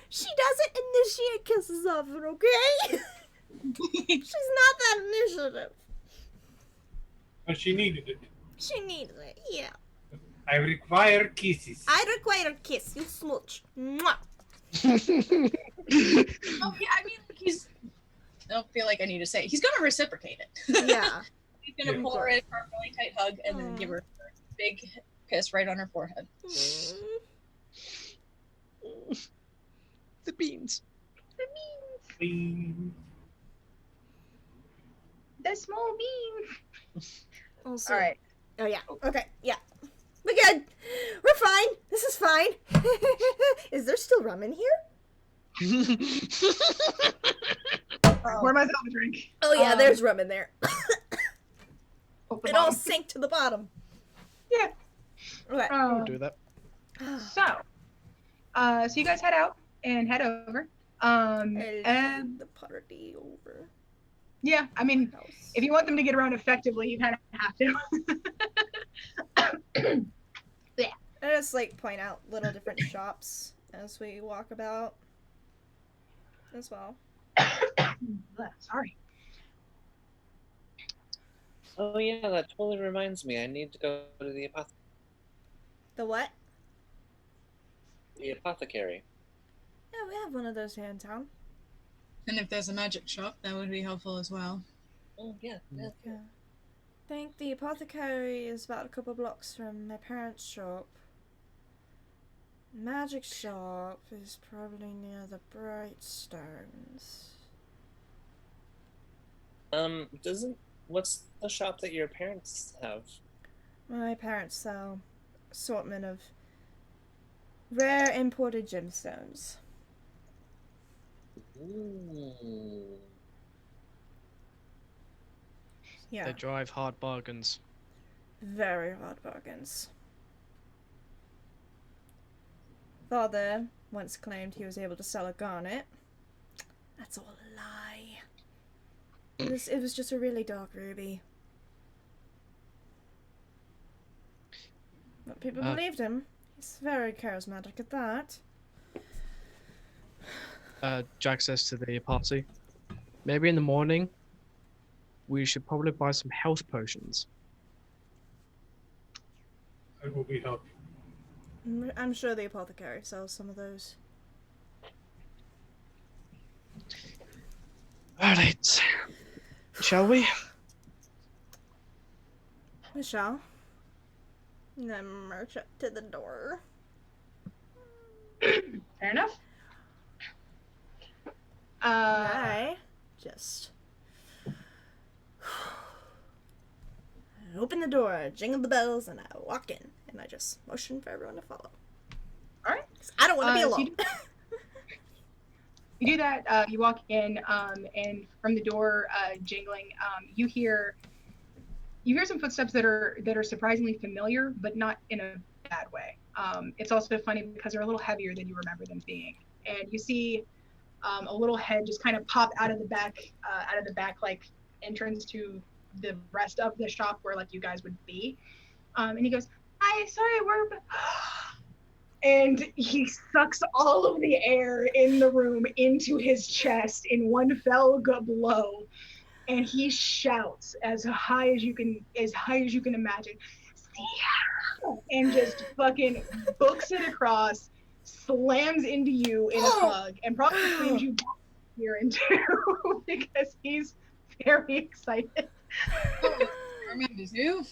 A: She doesn't initiate kisses often, okay? She's not that initiative.
H: But she needed it.
A: She needed it, yeah.
H: I require kisses.
A: I require a kiss. You smooch. Mwah.
B: Oh, yeah, I mean, I don't feel like I need to say. He's gonna reciprocate it.
A: Yeah.
B: He's gonna pull her in for a really tight hug and then give her a big kiss right on her forehead.
C: The beans.
H: Beans.
G: The small bean.
A: Also,
G: All right.
A: Oh, yeah. Okay, yeah. We're good. We're fine. This is fine. Is there still rum in here?
G: Where am I a drink?
A: Oh yeah, there's rum in there. It all
G: bottom.
A: sank to the bottom.
G: Yeah.
A: Okay.
C: I'll do that.
G: So you guys head out and head over. And
A: the party over.
G: Yeah, I mean, if you want them to get around effectively, you kind of have to. Yeah.
A: I just like point out little different shops as we walk about as well.
G: Sorry.
F: Oh yeah, that totally reminds me. I need to go to the apothecary.
A: The what?
F: The apothecary.
A: Yeah, we have one of those here in town.
B: And if there's a magic shop, that would be helpful as well.
F: Oh yeah.
A: Yeah. I think the apothecary is about a couple blocks from my parents' shop. Magic shop is probably near the Brightstones.
F: What's the shop that your parents have?
A: My parents sell assortment of rare imported gemstones.
F: Ooh.
A: Yeah.
C: They drive hard bargains.
A: Very hard bargains. Father once claimed he was able to sell a garnet. That's all a lie. It was just a really dark ruby. But people believed him. He's very charismatic at that.
C: Jack says to the party, maybe in the morning, we should probably buy some health potions.
H: That will be helpful.
A: I'm sure the apothecary sells some of those.
C: Alright. Shall we?
A: We shall. And then march up to the door.
G: Fair enough.
A: I just open the door, jingle the bells, and I walk in. And I just motion for everyone to follow.
G: Alright.
A: I don't want to be
G: So
A: alone.
G: you do that, you walk in, and from the door, jingling, you hear some footsteps that are surprisingly familiar, but not in a bad way. It's also funny because they're a little heavier than you remember them being. And you see a little head just kind of pop out of the back like entrance to the rest of the shop where like you guys would be. And he goes, "Hi, sorry, we're..." And he sucks all of the air in the room into his chest in one fell blow, and he shouts as high as you can imagine, "Sierra!" and just fucking books it across, slams into you in a hug, and probably slams you back here in two because he's very excited.
B: Remember you?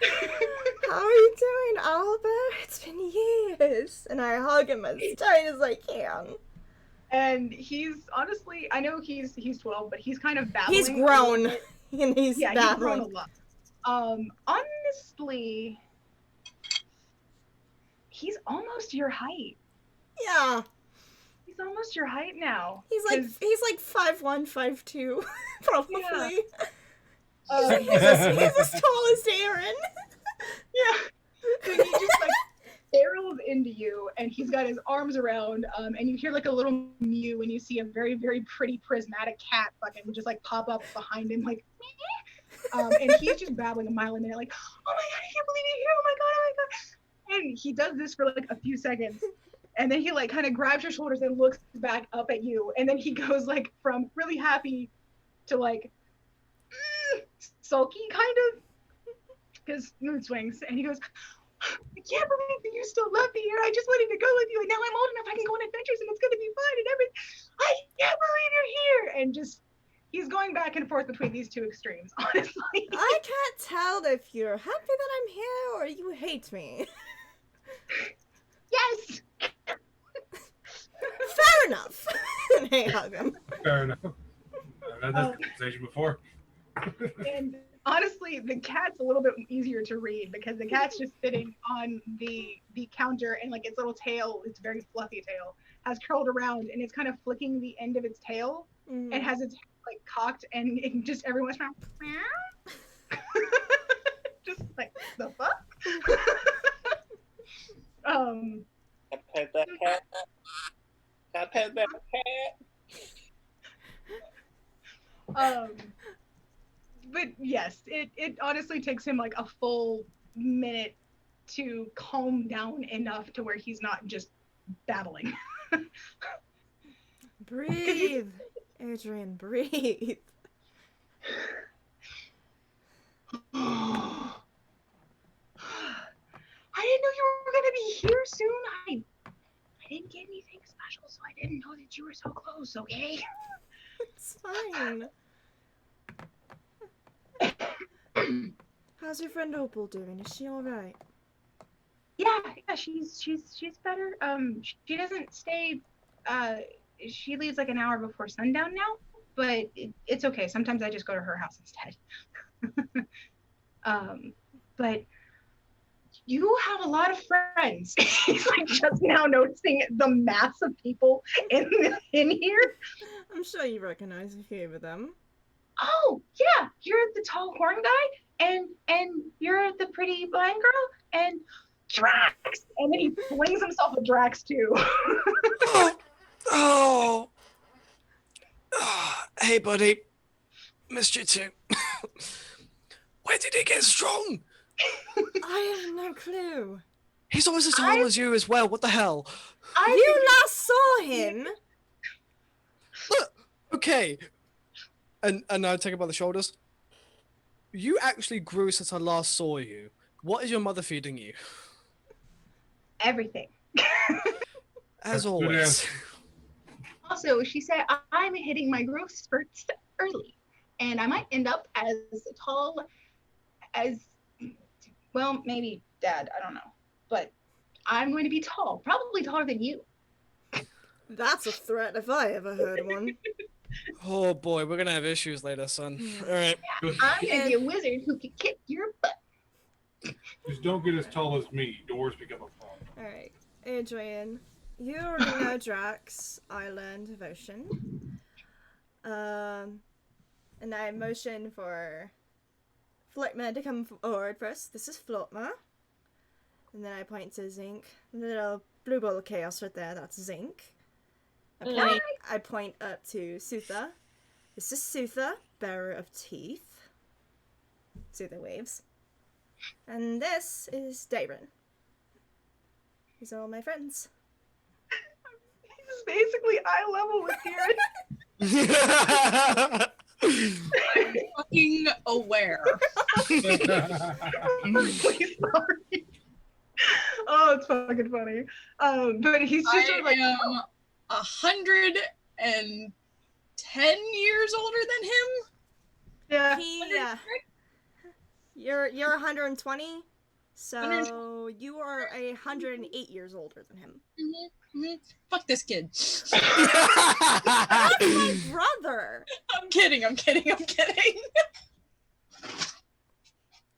A: How are you doing, Albert? It's been years. And I hug him as tight as I can.
G: And he's honestly, I know he's 12, but he's kind of babbling.
A: He's grown. And he's babbling.
G: He's grown a lot. Honestly, he's almost your height.
A: Yeah.
G: He's almost your height now.
A: He's like 5'1", 5'2", probably.
G: Yeah.
A: He's as tall as Aaron.
G: Yeah. So he just like barrels into you, and he's got his arms around, and you hear like a little mew, and you see a very, very pretty prismatic cat fucking just like pop up behind him, like, and he's just babbling a mile a minute, like, "Oh my god, I can't believe you're here! Oh my god, oh my god!" And he does this for like a few seconds, and then he like kind of grabs your shoulders and looks back up at you, and then he goes like from really happy to like sulky kind of, because mood swings, and he goes, "I can't believe that you still love me here. I just wanted to go with you, and now I'm old enough I can go on adventures, and it's gonna be fun and everything. I can't believe you're here!" And just he's going back and forth between these two extremes, honestly.
A: I can't tell if you're happy that I'm here or you hate me.
G: Yes.
A: Fair enough. And I hug him.
H: Fair enough. I've had that conversation before.
G: And honestly, the cat's a little bit easier to read because the cat's just sitting on the counter, and like its little tail, its very fluffy tail, has curled around, and it's kind of flicking the end of its tail, and has its like cocked, and it just every once in a while, just like the fuck.
F: I pet that cat. I pet that cat.
G: But yes, it honestly takes him like a full minute to calm down enough to where he's not just babbling.
A: Breathe, Adrian, breathe.
G: I didn't know you were gonna be here soon. I didn't get anything special, so I didn't know that you were so close. Okay.
A: It's fine. How's your friend Opal doing? Is she all right?
G: Yeah, she's better. She doesn't stay. She leaves like an hour before sundown now, but it's okay. Sometimes I just go to her house instead. But you have a lot of friends. He's like just now noticing the mass of people in here.
A: I'm sure you recognize a few of them.
G: Oh yeah, you're the tall horn guy, and you're the pretty blind girl, and Drax. And then he flings himself at Drax too.
C: Oh. Hey, buddy. Missed you too. Where did he get strong?
A: I have no clue.
C: He's almost as tall as you as well. What the hell?
A: You last saw him.
C: Look. Okay. And I take it by the shoulders. You actually grew since I last saw you. What is your mother feeding you?
G: Everything.
C: As always.
G: Also, she said I'm hitting my growth spurts early, and I might end up as tall as, well, maybe Dad. I don't know, but I'm going to be tall, probably taller than you.
A: That's a threat if I ever heard one.
C: Oh boy, we're gonna have issues later, son. All right.
G: I'm gonna be a wizard who can kick your butt.
H: Just don't get as tall as me. Doors become a problem.
A: Alright, Adrian, you already know Drax, Island of Ocean. And I motion for Flirtma to come forward first. This is Flirtma. And then I point to Zinc. The little blue ball of chaos right there, that's Zinc. I point up to Sutha. This is Sutha, bearer of teeth. Sutha waves. And this is Dayron. These are all my friends.
G: He's basically eye level with Kieran.
B: I'm fucking aware.
G: Please, sorry. Oh, it's fucking funny. But he's just sort of like,
B: I am 110 years older than him.
G: Yeah.
A: You're 120, so you are 108 years older than him.
B: Fuck this kid.
A: That's my brother.
B: I'm kidding.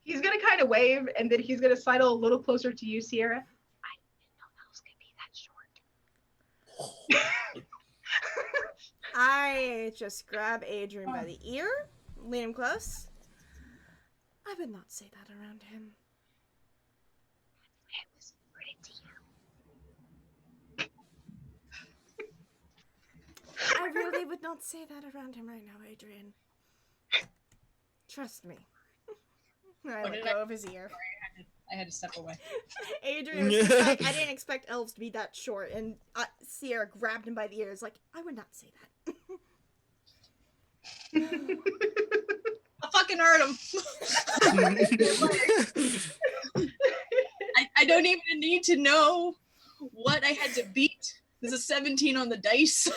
G: He's gonna kind of wave, and then he's gonna sidle a little closer to you, Sierra. I didn't know elves could be that short.
A: I just grab Adrian by the ear, lean him close. I would not say that around him.
G: I whispered it to you.
A: I really would not say that around him right now, Adrian. Trust me. I let go of his ear.
B: Sorry, I had to step away.
A: Adrian was just like, I didn't expect elves to be that short, and Sierra grabbed him by the ears, like, I would not say that.
B: I fucking heard him. I don't even need to know what I had to beat. There's a 17 on the dice.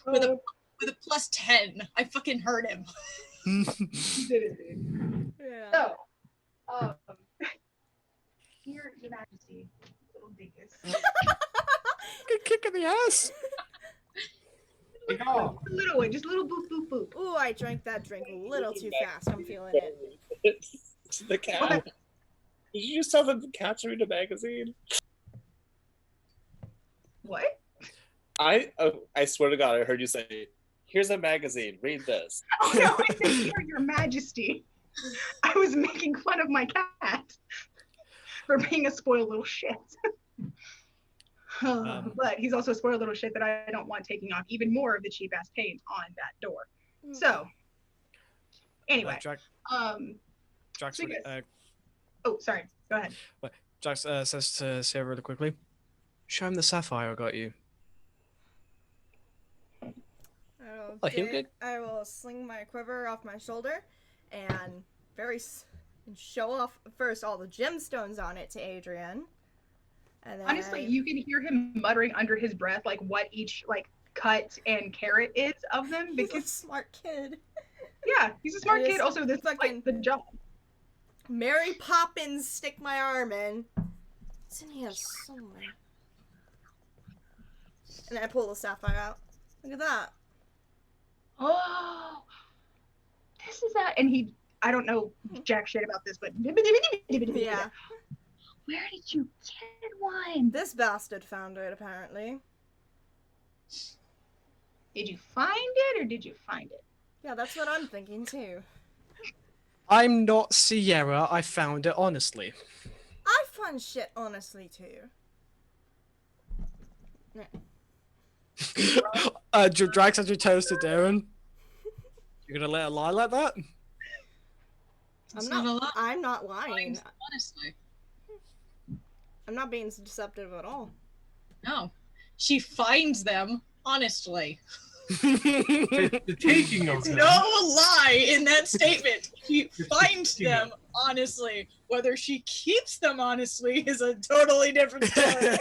B: with a plus 10. I fucking heard him.
G: You did it, dude.
A: Yeah.
G: So, Your Majesty, little dingus.
C: Good kick in the ass.
H: Take off.
G: A little one, just a little boop, boop, boop.
A: Ooh, I drank that drink a little too fast. I'm feeling it.
F: The cat. Did you just tell the cat to read a magazine?
G: What?
F: I swear to God, I heard you say, "Here's a magazine. Read this."
G: Oh no, I said, Your Majesty. I was making fun of my cat for being a spoiled little shit. But he's also a spoiled little shit that I don't want taking off even more of the cheap ass paint on that door. So, anyway,
C: Drax,
G: so oh, sorry. Go ahead.
C: Drax says to Sierra really quickly, "Show him the sapphire I got you."
A: I will sling my quiver off my shoulder and show off first all the gemstones on it to Adrian. And then
G: Honestly, you can hear him muttering under his breath like what each like cut and carat is of them because
A: he's a smart kid.
G: Yeah, he's a smart kid. Also, this fucking the job.
A: Mary Poppins, stick my arm in. It's in here somewhere. And I pull the sapphire out. Look at that.
G: Oh, this is that. And I don't know jack shit about this, but
A: yeah.
G: Where did you get one?
A: This bastard found it, apparently.
G: Did you find it, or did you find it?
A: Yeah, that's what I'm thinking, too.
C: I'm not Sierra. I found it honestly.
A: I find shit honestly, too.
C: Drax has your toes to Darren. You're gonna let her lie like that?
A: I'm not lying.
B: Honestly.
A: I'm not being deceptive at all.
B: No. She finds them, honestly.
H: The taking of them.
B: No lie in that statement. She finds them, honestly. Whether she keeps them, honestly, is a totally different story.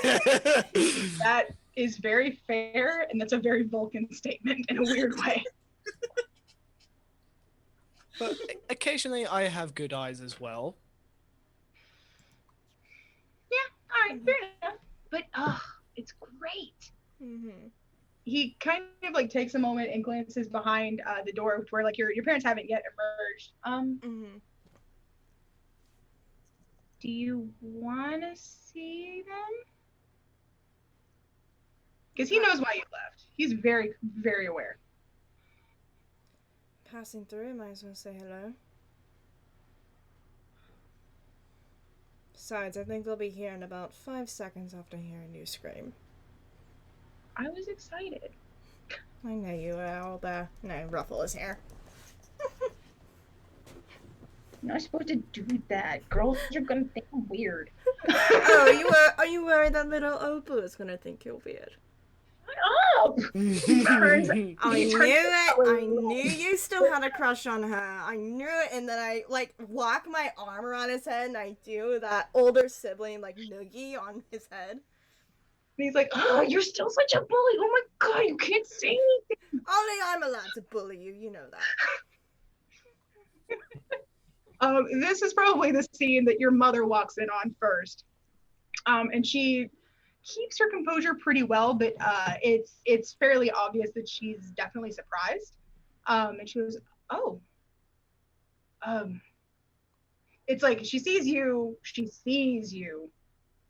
G: That is very fair, and that's a very Vulcan statement in a weird way.
C: But occasionally I have good eyes as well.
G: Yeah, all right, fair enough. But it's great.
A: Mm-hmm.
G: He kind of like takes a moment and glances behind the door where like your parents haven't yet emerged. Do you want to see them? Because he knows why you left. He's very, very aware.
A: Passing through, might as well say hello. Besides, I think they'll be here in about 5 seconds after hearing you scream.
G: I was excited.
A: I know you were all there. No, ruffle his hair.
G: You're not supposed to do that. Girls are gonna think I'm weird.
A: Are you worried that little Opal is gonna think you're weird?
G: Up!
A: I knew it. I knew you still had a crush on her. I knew it. And then I like walk my arm around his head and I do that older sibling like noogie on his head. And
G: he's like, "Oh, you're still such a bully. Oh my god, you can't say anything."
A: Only I'm allowed to bully you. You know
G: that. This is probably the scene that your mother walks in on first. And she keeps her composure pretty well, but it's fairly obvious that she's definitely surprised. And she goes, "Oh, it's like she sees you,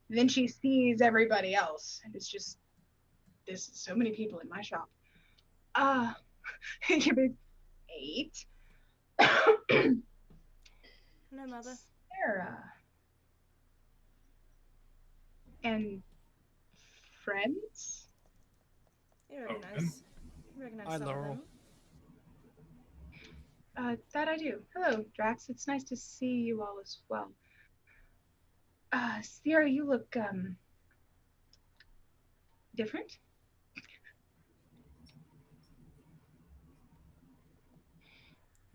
G: then she sees everybody else, and it's just there's so many people in my shop." You're big 8.
A: No, mother.
G: Sarah. And friends?
A: You recognize
C: Hi,
A: some
C: Laurel.
A: of them.
G: That I do. Hello, Drax. It's nice to see you all as well. Sierra, you look, different?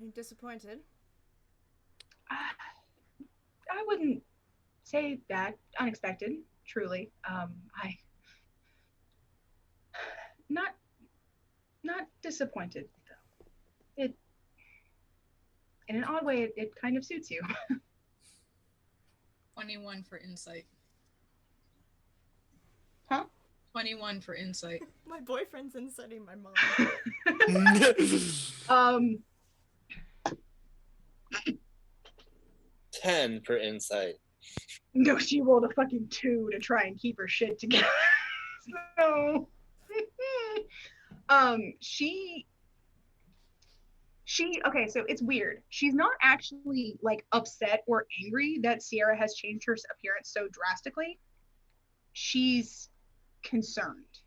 A: Are you disappointed?
G: I wouldn't say that. Unexpected, truly. Not disappointed, though. It, in an odd way, it kind of suits you.
B: 21 for insight.
G: Huh?
B: 21 for insight.
A: My boyfriend's inciting my mom.
F: 10 for insight.
G: No, she rolled a fucking 2 to try and keep her shit together. So, okay, so it's weird. She's not actually like upset or angry that Sierra has changed her appearance so drastically. She's concerned.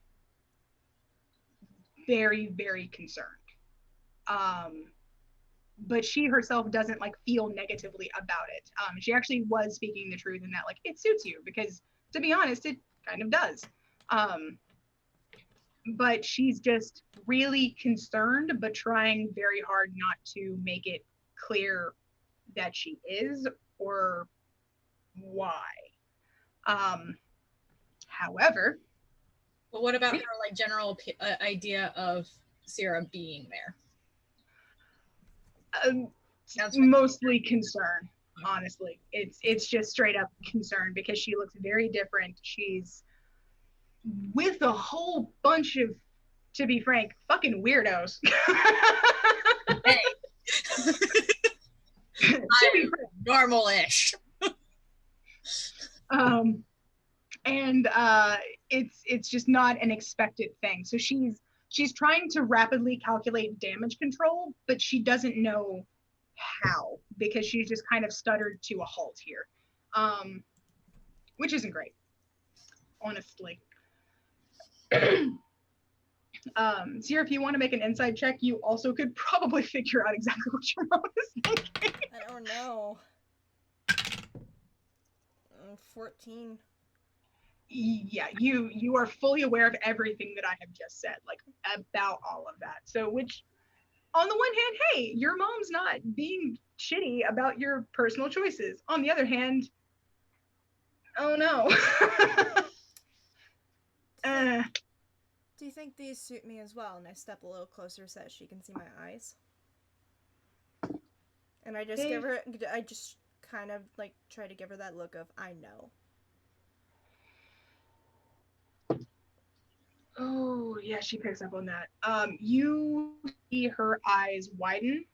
G: Very, very concerned. But she herself doesn't like feel negatively about it. She actually was speaking the truth in that like it suits you, because to be honest, it kind of does. But she's just really concerned, but trying very hard not to make it clear that she is or why. However,
B: but what about her like general idea of Sierra being there?
G: Mostly concern, honestly. It's just straight up concern, because she looks very different. She's with a whole bunch of, to be frank, fucking weirdos.
B: Hey. Normal-ish.
G: And it's just not an expected thing. So she's trying to rapidly calculate damage control, but she doesn't know how, because she's just kind of stuttered to a halt here, which isn't great, honestly. Sierra, if you want to make an inside check, you also could probably figure out exactly what your mom is thinking.
A: I don't know. 14.
G: Yeah, you are fully aware of everything that I have just said, like about all of that. So, which, on the one hand, hey, your mom's not being shitty about your personal choices. On the other hand, oh no.
A: Do you think these suit me as well? And I step a little closer so that she can see my eyes. And I just I just kind of like try to give her that look of, I know.
G: Oh, yeah, she picks up on that. You see her eyes widen,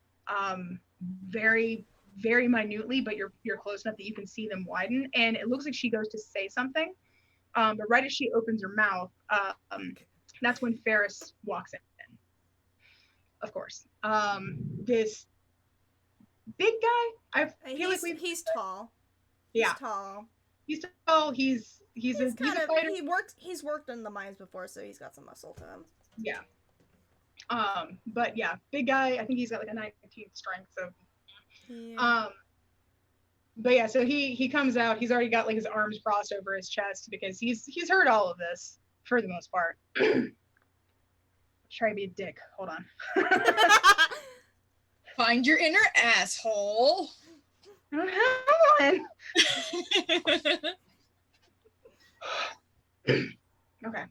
G: very, very minutely, but you're close enough that you can see them widen, and it looks like she goes to say something. But right as she opens her mouth, that's when Ferris walks in. Of course. This big guy, I feel like
A: he's tall.
G: Yeah.
A: He's tall.
G: He's tall. He's a fighter.
A: He's worked in the mines before, so he's got some muscle to him.
G: Yeah. But yeah, big guy. I think he's got like a 19 strength. So.
A: Yeah.
G: But yeah, so he comes out. He's already got like his arms crossed over his chest, because he's heard all of this for the most part. Try to be a dick. Hold on.
B: Find your inner asshole.
G: I don't have one. Okay.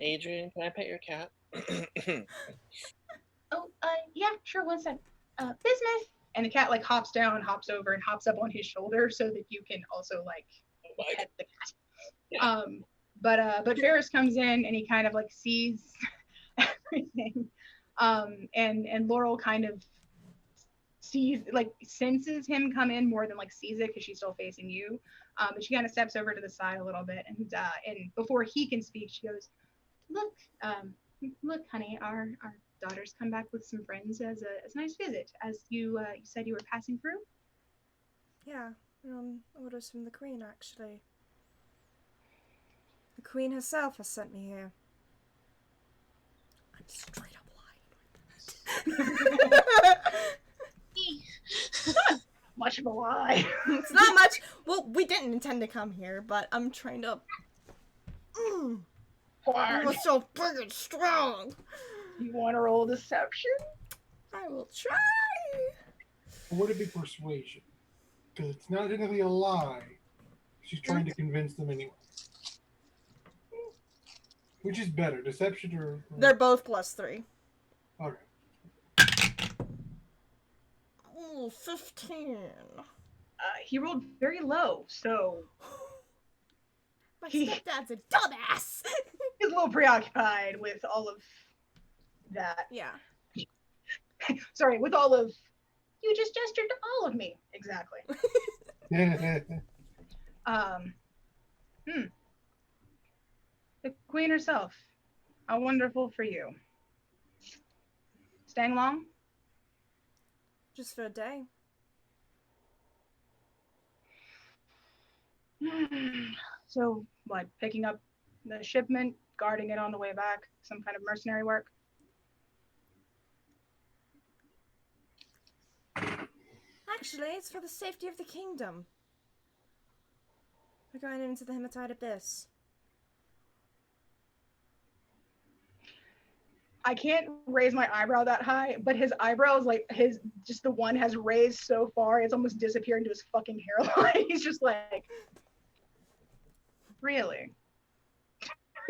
F: Adrian, can I pet your cat?
G: Oh, yeah, sure. One sec. Business. And the cat like hops down, hops over, and hops up on his shoulder so that you can also like pet the cat.
F: Yeah.
G: But Ferris comes in and he kind of like sees everything. And Laurel kind of sees, like, senses him come in more than like sees it, because she's still facing you. But she kind of steps over to the side a little bit, and before he can speak, she goes, "Look, honey, our daughter's come back with some friends as a nice visit, as you said you were passing through."
A: Yeah, orders from the Queen, actually. The Queen herself has sent me here. I'm straight up lying.
G: Not much of a lie.
A: It's not much. Well, we didn't intend to come here, but I'm trying to. I'm so big and strong.
G: You want to roll deception?
A: I will try.
H: Would it be persuasion? Because it's not technically a lie. She's trying to convince them anyway. Which is better, deception or?
A: They're both +3.
H: Okay.
A: Oh, 15.
G: He rolled very low, so
A: My stepdad's a dumbass.
G: He's a little preoccupied with all of that.
A: Yeah.
G: Sorry, with all of you just gestured to all of me. Exactly. The queen herself. How wonderful for you. Staying long?
A: Just for a day.
G: So, what, picking up the shipment, guarding it on the way back, some kind of mercenary work?
A: Actually, it's for the safety of the kingdom. We're going into the Hematite Abyss.
G: I can't raise my eyebrow that high, but his eyebrows, like just the one has raised so far, it's almost disappeared into his fucking hairline. He's just like, really?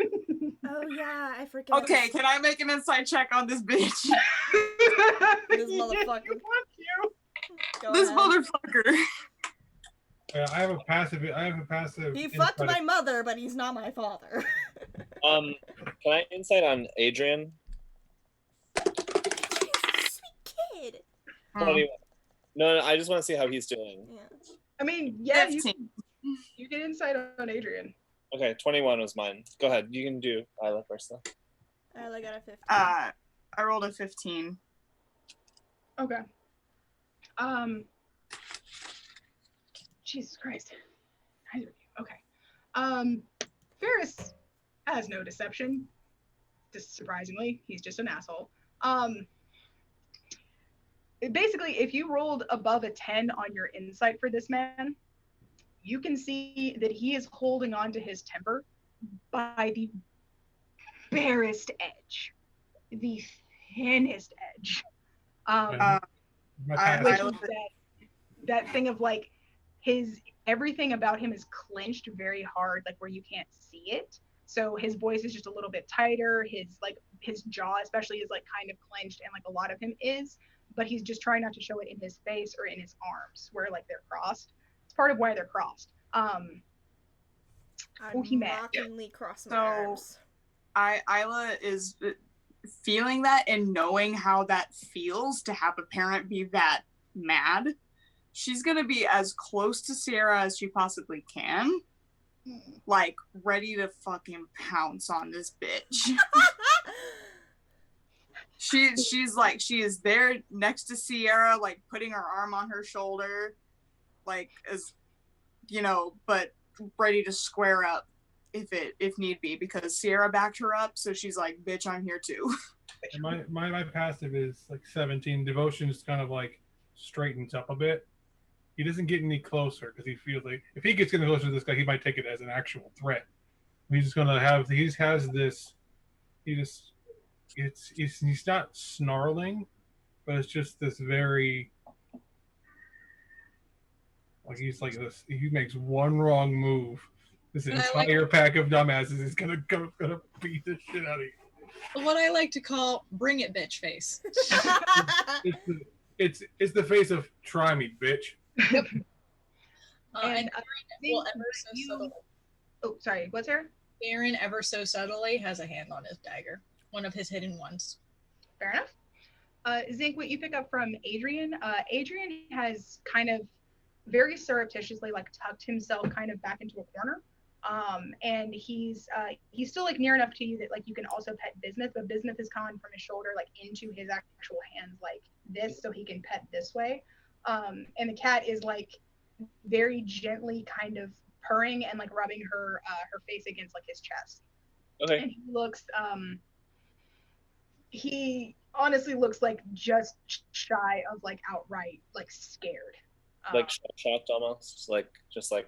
A: Oh yeah, I forget.
I: Okay, can I make an insight check on this bitch?
A: This motherfucker.
I: This motherfucker.
H: I have a passive.
A: He fucked my mother, but he's not my father.
F: Can I insight on Adrian?
A: Sweet kid.
F: 21. No, I just want to see how he's doing.
A: Yeah.
G: I mean, yeah,
I: 15.
G: you get insight on Adrian.
F: Okay, 21 was mine. Go ahead. You can do Isla first, though.
A: I got a 15.
I: I rolled a 15.
G: Okay. Jesus Christ. Okay. Ferris has no deception. Just surprisingly, he's just an asshole. Basically, if you rolled above a 10 on your insight for this man, you can see that he is holding on to his temper by the barest edge, the thinnest edge. Which is that thing of like everything about him is clenched very hard, like where you can't see it. So his voice is just a little bit tighter. His jaw especially is like kind of clenched, and like a lot of him is, but he's just trying not to show it in his face or in his arms where like they're crossed. It's part of why they're crossed.
A: I mockingly cross my arms.
I: Isla is feeling that and knowing how that feels to have a parent be that mad. She's gonna be as close to Sierra as she possibly can, like ready to fucking pounce on this bitch. She's like, she is there next to Sierra, like putting her arm on her shoulder, like as but ready to square up if need be, because Sierra backed her up, so she's like, bitch, I'm here too.
H: My passive is like 17. Devotion is kind of like straightens up a bit. He doesn't get any closer because he feels like if he gets any closer to this guy, he might take it as an actual threat. He's not snarling, but it's just this very like he's like this. He makes one wrong move, this entire pack of dumbasses is gonna beat the shit out of you.
B: What I like to call "bring it, bitch" face.
H: It's the face of "try me, bitch."
B: Yep.
G: And
B: will ever so subtly.
G: Oh, sorry. What's her?
B: Baron ever so subtly has a hand on his dagger, one of his hidden ones.
G: Fair enough. Zink, what you pick up from Adrian? Adrian has kind of very surreptitiously like tucked himself kind of back into a corner. And he's still like near enough to you that like you can also pet Bismuth, but Bismuth has gone from his shoulder like into his actual hands like this, so he can pet this way. And the cat is like very gently kind of purring and like rubbing her face against like his chest.
F: Okay.
G: And he honestly looks like just shy of like outright like scared.
F: Like shocked almost, just like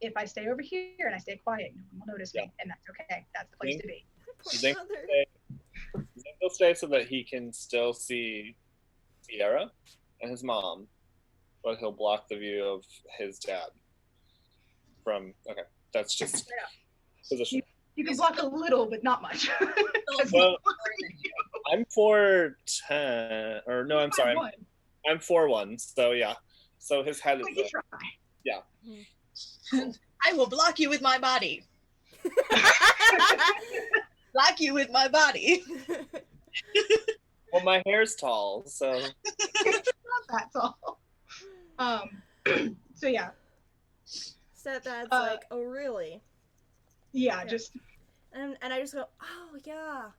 G: if I stay over here and I stay quiet, no one will notice me, and that's okay. That's the place to be.
F: Zink will stay so that he can still see Sierra and his mom, but he'll block the view of his dad from. Okay, that's just position.
G: You can block a little, but not much.
F: Well, I'm 4'10", or no, I'm sorry, I'm 4'1", so yeah. So his head is
G: you try.
F: Yeah.
B: I will block you with my body. Block you with my body.
F: Well, my hair's tall, so.
G: It's not that tall. So yeah.
A: Stepdad's like, oh really?
G: Yeah, just.
A: And I just go, oh yeah.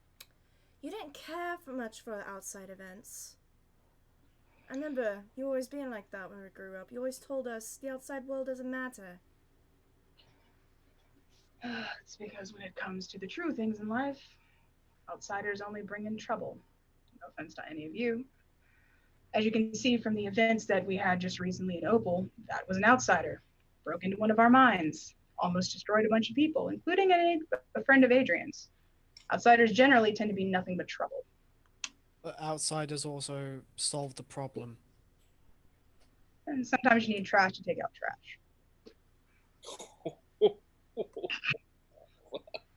A: You didn't care for much for outside events. I remember you always being like that when we grew up. You always told us the outside world doesn't matter.
G: It's because when it comes to the true things in life, outsiders only bring in trouble. No offense to any of you. As you can see from the events that we had just recently in Opal, that was an outsider. Broke into one of our mines, almost destroyed a bunch of people, including a friend of Adrian's. Outsiders generally tend to be nothing but trouble.
K: But outsiders also solve the problem.
G: And sometimes you need trash to take out trash.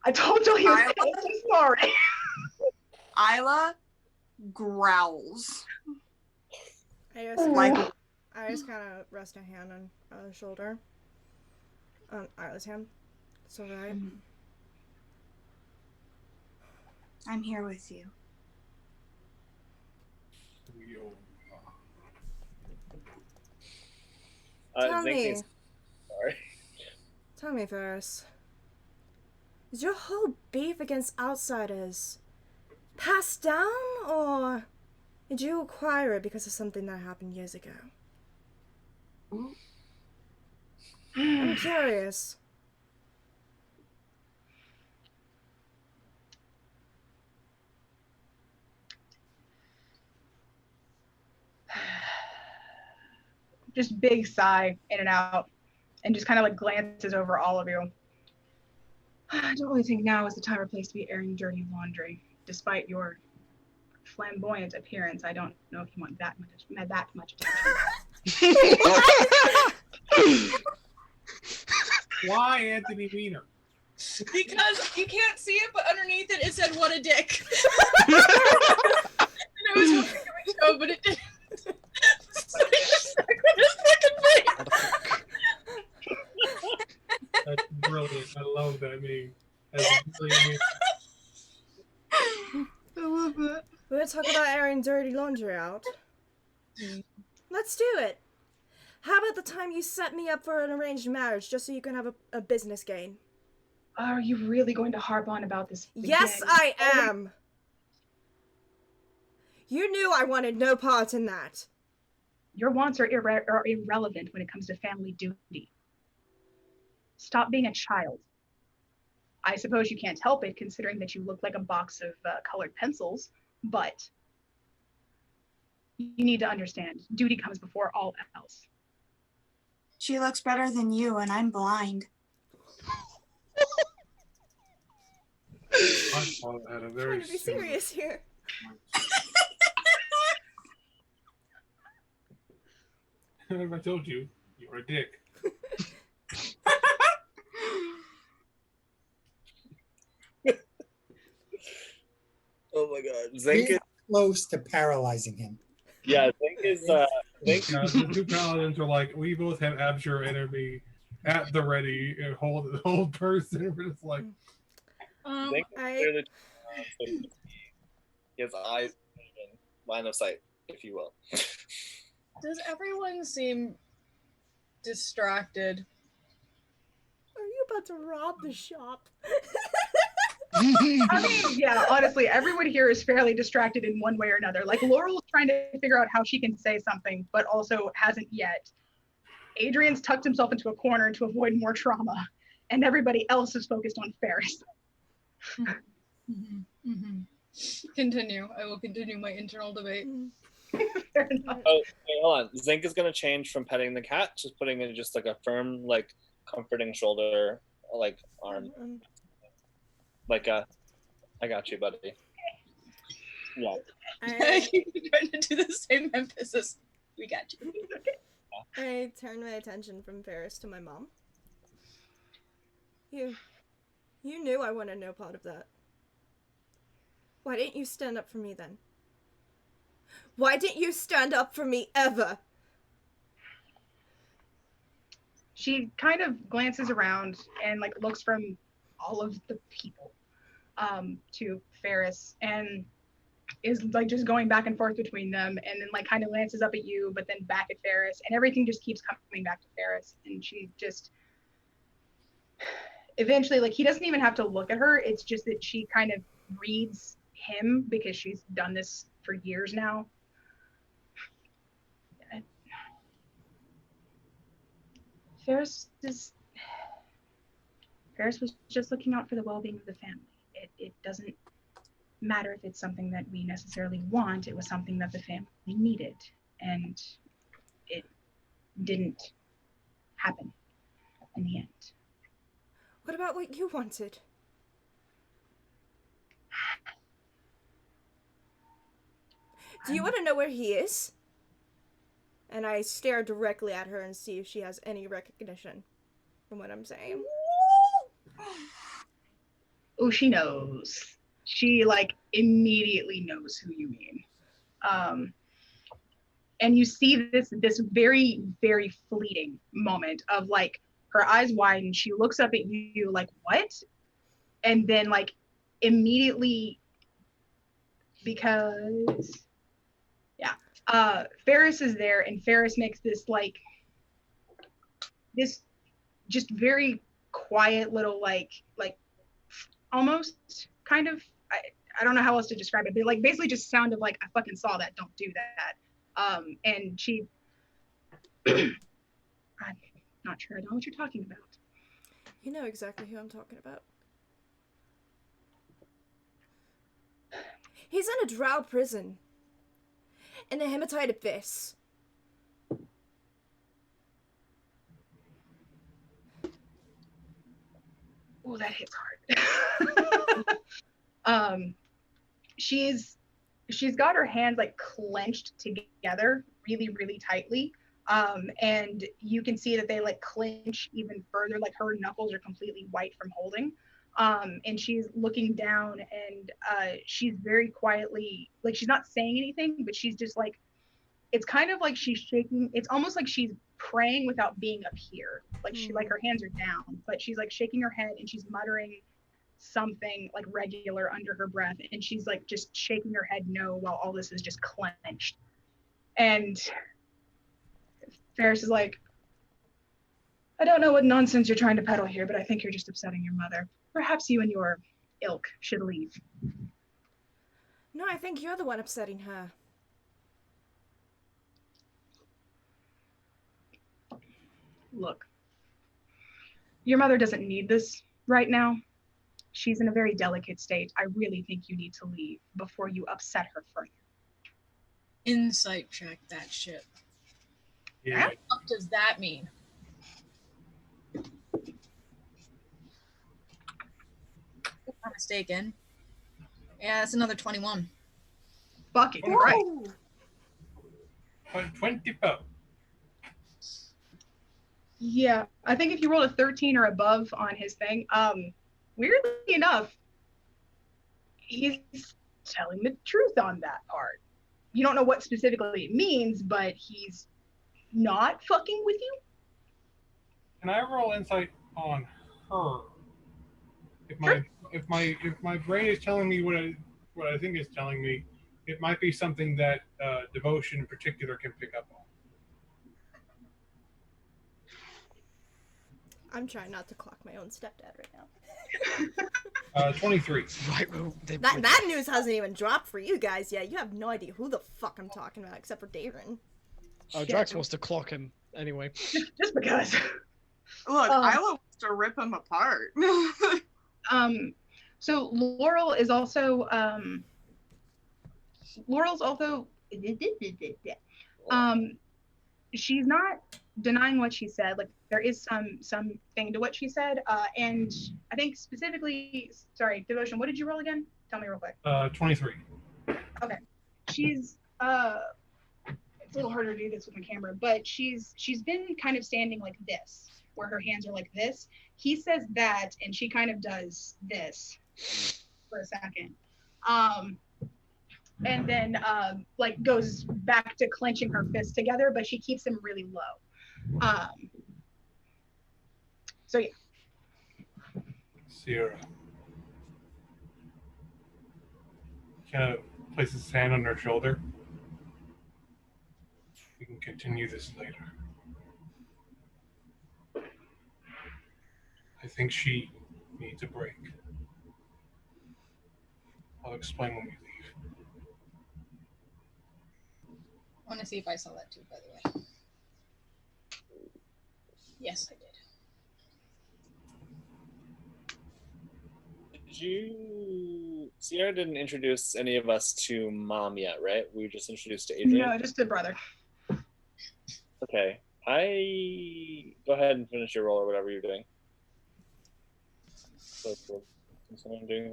G: I told you he was sorry.
I: Isla growls.
A: I just kind of rest a hand on her shoulder. On Isla's hand. It's alright.
J: I'm here with you.
A: Tell me.
F: Sorry.
A: Tell me, Ferris. Is your whole beef against outsiders passed down, or did you acquire it because of something that happened years ago? I'm curious.
G: Just big sigh in and out, and just kind of like glances over all of you. I don't really think now is the time or place to be airing dirty laundry. Despite your flamboyant appearance, I don't know if you want that much attention.
H: Why Anthony Weiner?
B: Because you can't see it, but underneath it said "What a dick." And I was hoping it would show, but it didn't. So I just stuck with his fucking face.
H: That's brilliant. I love that meme. That's really amazing.
G: I love that.
A: We're gonna talk about airing dirty laundry out. Let's do it. How about the time you set me up for an arranged marriage just so you can have a business gain?
G: Are you really going to harp on about this again?
A: Yes, I am. You knew I wanted no part in that.
G: Your wants are irrelevant when it comes to family duty. Stop being a child. I suppose you can't help it considering that you look like a box of colored pencils, but you need to understand, duty comes before all else.
J: She looks better than you, and I'm blind.
H: My father had a very
A: I'm trying to be serious here.
H: I told you, you're a dick.
F: Oh my god. Zink is
D: close to paralyzing him.
F: Yeah, Zink is
H: The two paladins are like, we both have abjure enemy at the ready and hold person. We're just like
F: Zink is clearly his eyes in line of sight, if you will.
B: Does everyone seem distracted?
A: Are you about to rob the shop?
G: I mean, yeah, honestly, everyone here is fairly distracted in one way or another. Like, Laurel's trying to figure out how she can say something, but also hasn't yet. Adrian's tucked himself into a corner to avoid more trauma, and everybody else is focused on Ferris.
B: Continue. I will continue my internal debate.
G: Fair enough.
F: Oh, wait, hold on. Zink is gonna change from petting the cat to putting in just like a firm, like comforting shoulder, like arm. Like I got you, buddy. Yeah.
B: I keep trying to do the same emphasis. We got you.
A: I turned my attention from Ferris to my mom. You knew I wanted no part of that. Why didn't you stand up for me then? Why didn't you stand up for me ever?
G: she kind of glances around and like looks from all of the people to Ferris and is like just going back and forth between them, and then like kind of glances up at you, but then back at Ferris, and everything just keeps coming back to Ferris. And she just eventually, like, he doesn't even have to look at her. It's just that she kind of reads him because she's done this for years now. Ferris was just looking out for the well-being of the family. It doesn't matter if it's something that we necessarily want. It was something that the family needed, and it didn't happen in the end.
A: What about what you wanted? Do you want to know where he is? And I stare directly at her and see if she has any recognition from what I'm saying.
G: Oh, she knows. She, like, immediately knows who you mean. And you see this very, very fleeting moment of, like, her eyes widen. She looks up at you like, what? And then, like, immediately, because, yeah, Ferris is there, and Ferris makes this, like, this just very quiet little, like almost kind of, I don't know how else to describe it, but like basically just sound of like, I fucking saw that, don't do that. And she, I'm not sure I know what you're talking about.
A: You know exactly who I'm talking about. He's in a drow prison. In the hematite abyss.
G: Oh, that hits hard. She's got her hands like clenched together really, really tightly. And you can see that they like clench even further, like her knuckles are completely white from holding. And she's looking down, and she's very quietly, like, she's not saying anything, but she's just like, it's kind of like she's shaking. It's almost like she's praying without being up here. Like she, like her hands are down, but she's like shaking her head and she's muttering something like regular under her breath. And she's like just shaking her head no while all this is just clenched. And Ferris is like, I don't know what nonsense you're trying to peddle here, but I think you're just upsetting your mother. Perhaps you and your ilk should leave.
A: No, I think you're the one upsetting her.
G: Look, your mother doesn't need this right now. She's in a very delicate state. I really think you need to leave before you upset her further.
B: Insight check that shit.
H: Yeah.
B: What does that mean? If I'm mistaken. Yeah, that's another 21.
G: Fucking right.
H: 24.
G: Yeah, I think if you rolled a 13 or above on his thing, weirdly enough, he's telling the truth on that part. You don't know what specifically it means, but he's not fucking with you.
H: Can I roll insight on her? If my brain is telling me what I think it's telling me, it might be something that devotion in particular can pick up on.
A: I'm trying not to clock my own stepdad right now.
H: 23.
C: Right, well,
A: that news hasn't even dropped for you guys yet. You have no idea who the fuck I'm talking about, except for Darren.
C: Oh, Drax wants to clock him anyway.
G: Just because.
I: Look, Isla wants to rip him apart.
G: So Laurel is also she's not denying what she said. Like there is something to what she said, and I think specifically, sorry, Devotion, what did you roll again? Tell me real quick.
H: 23.
G: Okay, she's it's a little harder to do this with my camera, but she's been kind of standing like this, where her hands are like this. He says that, and she kind of does this for a second, and then like goes back to clenching her fists together, but she keeps them really low. So yeah.
H: Sierra kind of places his hand on her shoulder. We can continue this later. I think she needs a break. I'll explain when we leave.
B: I want to see if I saw that too, by the way. Yes, I did.
F: Sierra didn't introduce any of us to Mom yet, right? We were just introduced to Adrian.
G: No, just the brother.
F: Okay. Go ahead and finish your roll or whatever you're doing. So, is someone doing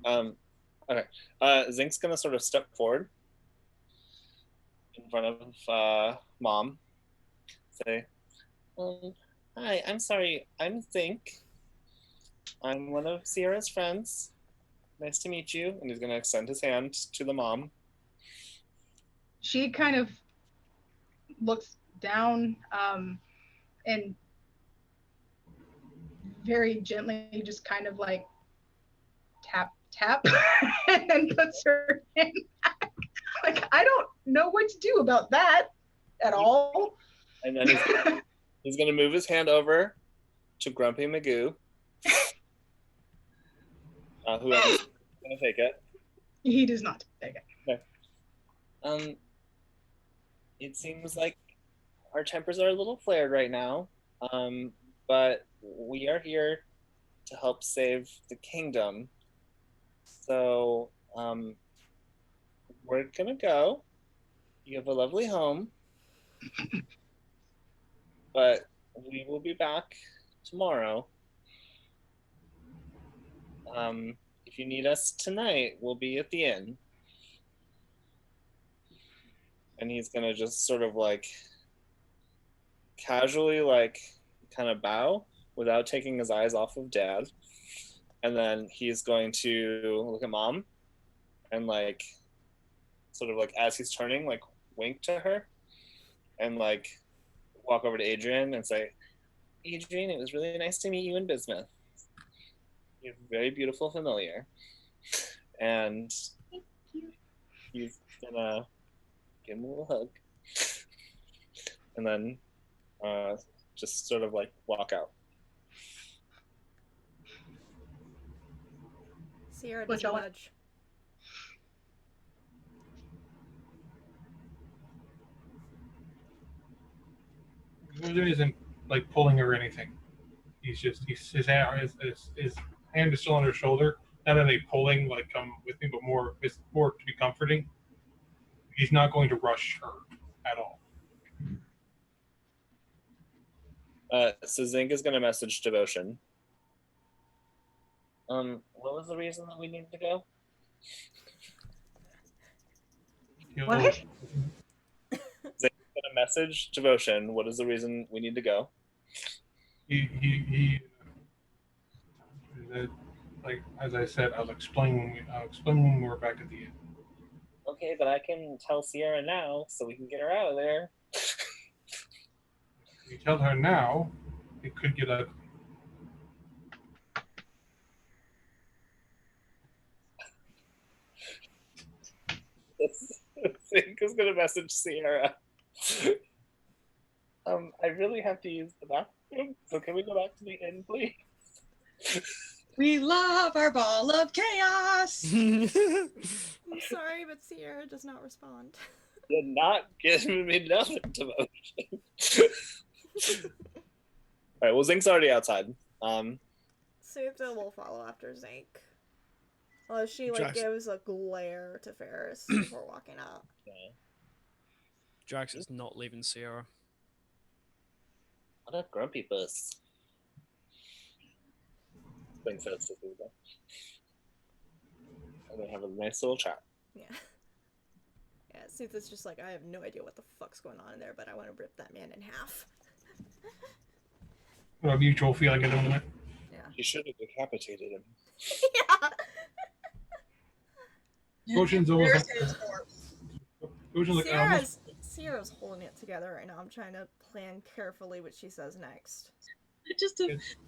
F: something? Okay. Zink's gonna sort of step forward in front of Mom. Say, hi, I'm sorry, I'm Zink. I'm one of Sierra's friends. Nice to meet you. And he's gonna extend his hand to the mom.
G: She kind of looks down and very gently just kind of like tap and then puts her hand back. Like, I don't know what to do about that at all.
F: And then he's gonna move his hand over to Grumpy Magoo. Whoever's gonna take it.
G: He does not take it.
F: Okay. It seems like our tempers are a little flared right now, but we are here to help save the kingdom. So, we're gonna go. You have a lovely home, but we will be back tomorrow. If you need us tonight, we'll be at the inn. And he's gonna just sort of like casually like kind of bow without taking his eyes off of Dad. And then he's going to look at Mom and like sort of like as he's turning, like wink to her and like walk over to Adrian and say, Adrian, it was really nice to meet you in Bismuth. You're a very beautiful familiar. And he's gonna give him a little hug. And then just sort of like walk out.
A: Sierra doesn't budge.
H: William isn't like pulling her or anything. His hand is still on her shoulder. Not only pulling like come with me, but it's more to be comforting. He's not going to rush her at all.
F: So Zink is going to message Devotion. What was the reason that we needed to go?
G: What?
F: Zink's going to message Devotion. What is the reason we need to go?
H: He like as I said, I'll explain when we're back at the end.
F: Okay, but I can tell Sierra now so we can get her out of there.
H: If you tell her now, it could get ugly.
F: Zink is gonna message Sierra. I really have to use the bathroom, so can we go back to the inn, please?
B: We love our ball of chaos.
A: I'm sorry, but Sierra does not respond.
F: You're not giving me nothing, Devotion. All right, well, Zink's already outside.
A: Sutta will follow after Zink. Well, she like gives a glare to Ferris before walking out.
F: Yeah.
K: Drax is not leaving Sierra.
F: What a grumpy puss. Zink says to Sutta. And they have a nice little chat.
A: Yeah. Yeah, Sutta's just like, I have no idea what the fuck's going on in there, but I want to rip that man in half.
H: A mutual feeling at the moment.
A: Yeah.
F: You should have decapitated him.
A: Yeah.
H: Ocean's almost.
A: Sierra's holding it together right now. I'm trying to plan carefully what she says next.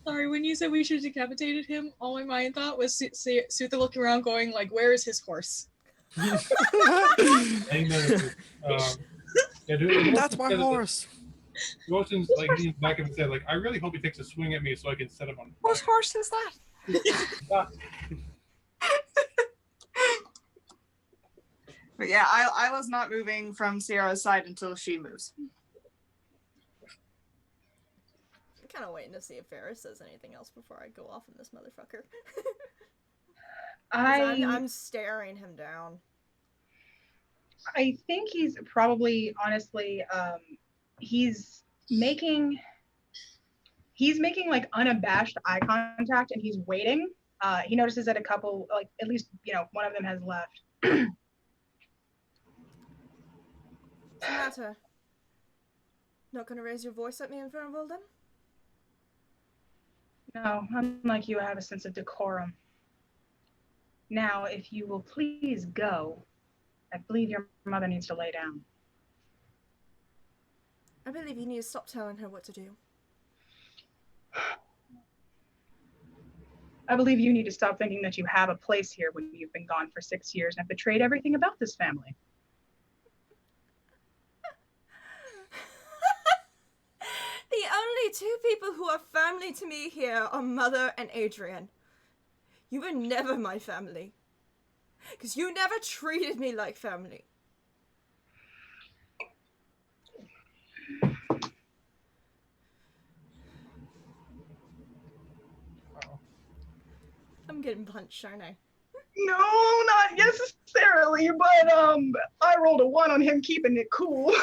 B: Sorry, when you said we should have decapitated him, all my mind thought was Sutha looking around going, like, where is his horse?
H: Amen. Yeah, dude,
K: That's my horse.
H: Wilson's like leans back and said, like, I really hope he takes a swing at me so I can set him on fire.
I: Whose horse is that? But yeah, Isla's not moving from Sierra's side until she moves.
A: I'm kind of waiting to see if Ferris says anything else before I go off on this motherfucker. I'm staring him down.
G: I think he's probably, honestly, he's making like unabashed eye contact, and he's waiting. He notices that a couple, like at least, one of them has left.
A: What's the matter? Not gonna raise your voice at me in front of all them?
G: No, unlike you, I have a sense of decorum. Now, if you will please go, I believe your mother needs to lay down.
A: I believe you need to stop telling her what to do.
G: I believe you need to stop thinking that you have a place here when you've been gone for 6 years and have betrayed everything about this family.
A: The only two people who are family to me here are Mother and Adrian. You were never my family. Because you never treated me like family. I'm getting punched, aren't I?
G: No, not necessarily, but I rolled a 1 on him keeping it cool.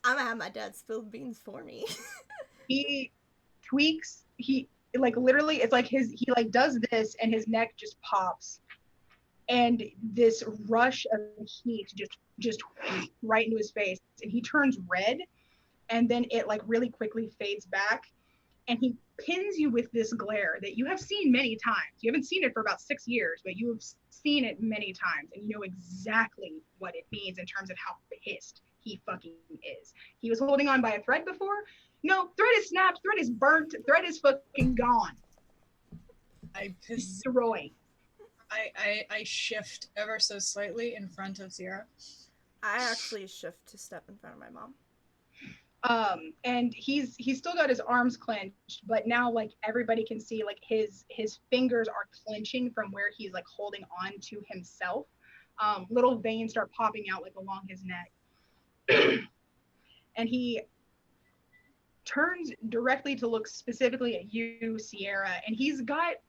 A: I'm gonna have my dad spill the beans for me.
G: He tweaks, literally, it's like he does this and his neck just pops. And this rush of heat just right into his face, and he turns red, and then it really quickly fades back, and he pins you with this glare that you have seen many times. You haven't seen it for about 6 years, but you have seen it many times, and you know exactly what it means in terms of how pissed he fucking is. He was holding on by a thread before. No, thread is snapped, thread is burnt, thread is fucking gone. Destroyed.
B: I shift ever so slightly in front of Sierra.
A: I actually shift to step in front of my mom.
G: And he's still got his arms clenched, but now everybody can see his fingers are clenching from where he's holding on to himself. Little veins start popping out along his neck. And he turns directly to look specifically at you, Sierra, and he's got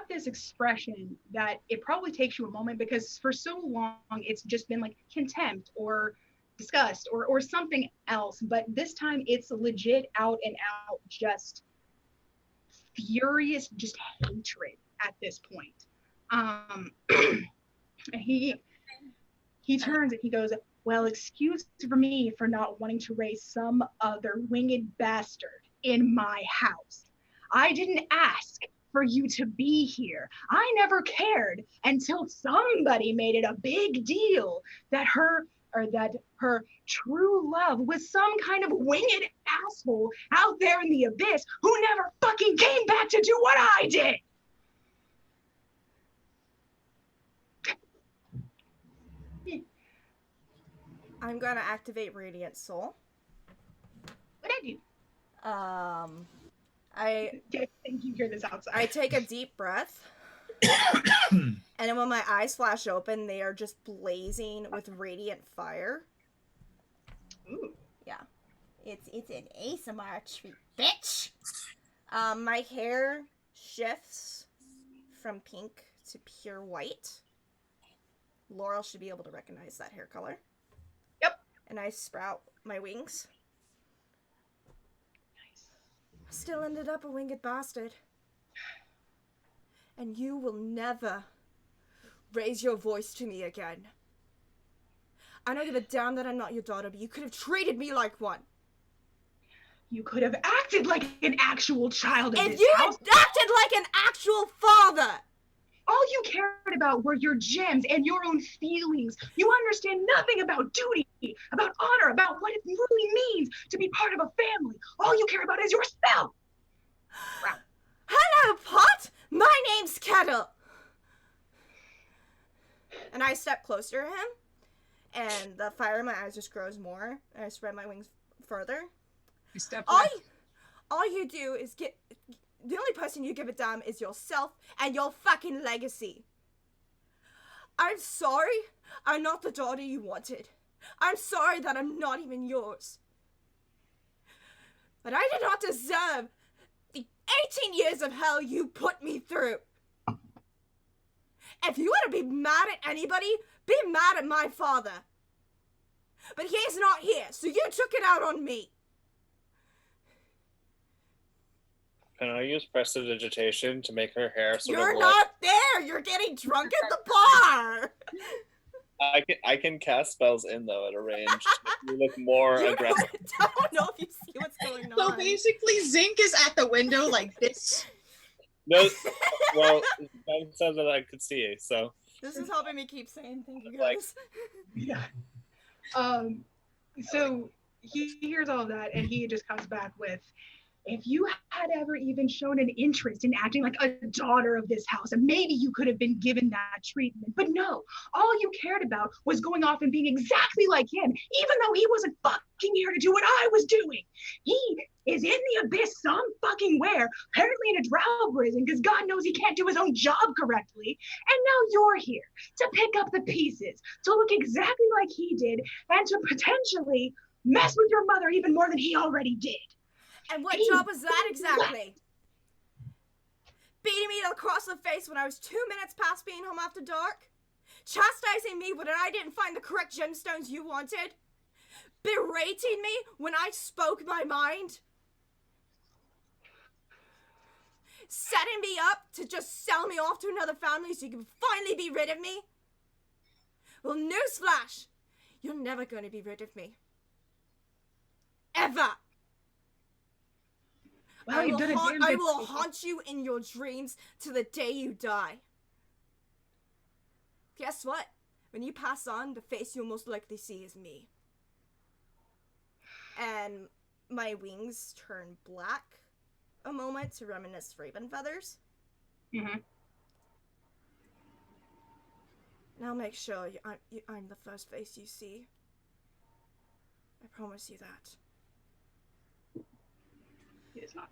G: this expression that it probably takes you a moment, because for so long it's just been contempt or disgust or something else, but this time it's legit out and out just furious, just hatred at this point. He turns and he goes, well, excuse for me for not wanting to raise some other winged bastard in my house. I didn't ask for you to be here. I never cared until somebody made it a big deal that her true love was some kind of winged asshole out there in the abyss who never fucking came back to do what I did.
A: I'm gonna activate Radiant Soul.
G: What'd I do?
A: I
G: think you hear this outside.
A: I take a deep breath. And then when my eyes flash open, they are just blazing with radiant fire.
G: Ooh.
A: Yeah. It's an ASMR treat, bitch! My hair shifts from pink to pure white. Laurel should be able to recognize that hair color.
G: Yep.
A: And I sprout my wings.
G: Nice.
A: Still ended up a winged bastard. And you will never raise your voice to me again. I don't give a damn that I'm not your daughter, but you could have treated me like one.
G: You could have acted like an actual child of
A: If
G: this
A: you
G: house.
A: had acted like an actual father!
G: All you cared about were your gems and your own feelings. You understand nothing about duty, about honor, about what it really means to be part of a family. All you care about is yourself. Wow.
A: Hello, Pot! My name's Kettle! And I step closer to him, and the fire in my eyes just grows more, and I spread my wings further.
B: You step
A: All you do is get... The only person you give a damn is yourself and your fucking legacy. I'm sorry I'm not the daughter you wanted. I'm sorry that I'm not even yours. But I did not deserve the 18 years of hell you put me through. If you want to be mad at anybody, be mad at my father. But he's not here, so you took it out on me.
F: Can I use prestidigitation to make her hair sort
A: You're
F: of
A: not there! You're getting drunk at the bar!
F: I can cast spells in though at a range to make me look more aggressive.
A: I don't know if you see what's going on.
B: So basically, Zinc is at the window like this.
F: No, well, that said that I could see, so.
A: This is helping me keep saying thank you
F: Like-
A: guys.
G: Yeah. So he hears all of that and he just comes back with, if you had ever even shown an interest in acting like a daughter of this house, and maybe you could have been given that treatment. But no, all you cared about was going off and being exactly like him, even though he wasn't fucking here to do what I was doing. He is in the abyss some fucking where, apparently in a drow prison, because God knows he can't do his own job correctly. And now you're here to pick up the pieces, to look exactly like he did, and to potentially mess with your mother even more than he already did.
A: And what job was that exactly? Beating me across the face when I was 2 minutes past being home after dark? Chastising me when I didn't find the correct gemstones you wanted? Berating me when I spoke my mind? Setting me up to just sell me off to another family so you can finally be rid of me? Well, newsflash! You're never going to be rid of me. Ever!
G: Well,
A: I
G: you've done a damn
A: I
G: good
A: will
G: thing.
A: haunt you in your dreams to the day you die. Guess what? When you pass on, the face you'll most likely see is me. And my wings turn black a moment to reminisce raven feathers.
G: Mm-hmm.
A: And I'll make sure I'm the first face you see. I promise you that.
G: He is not.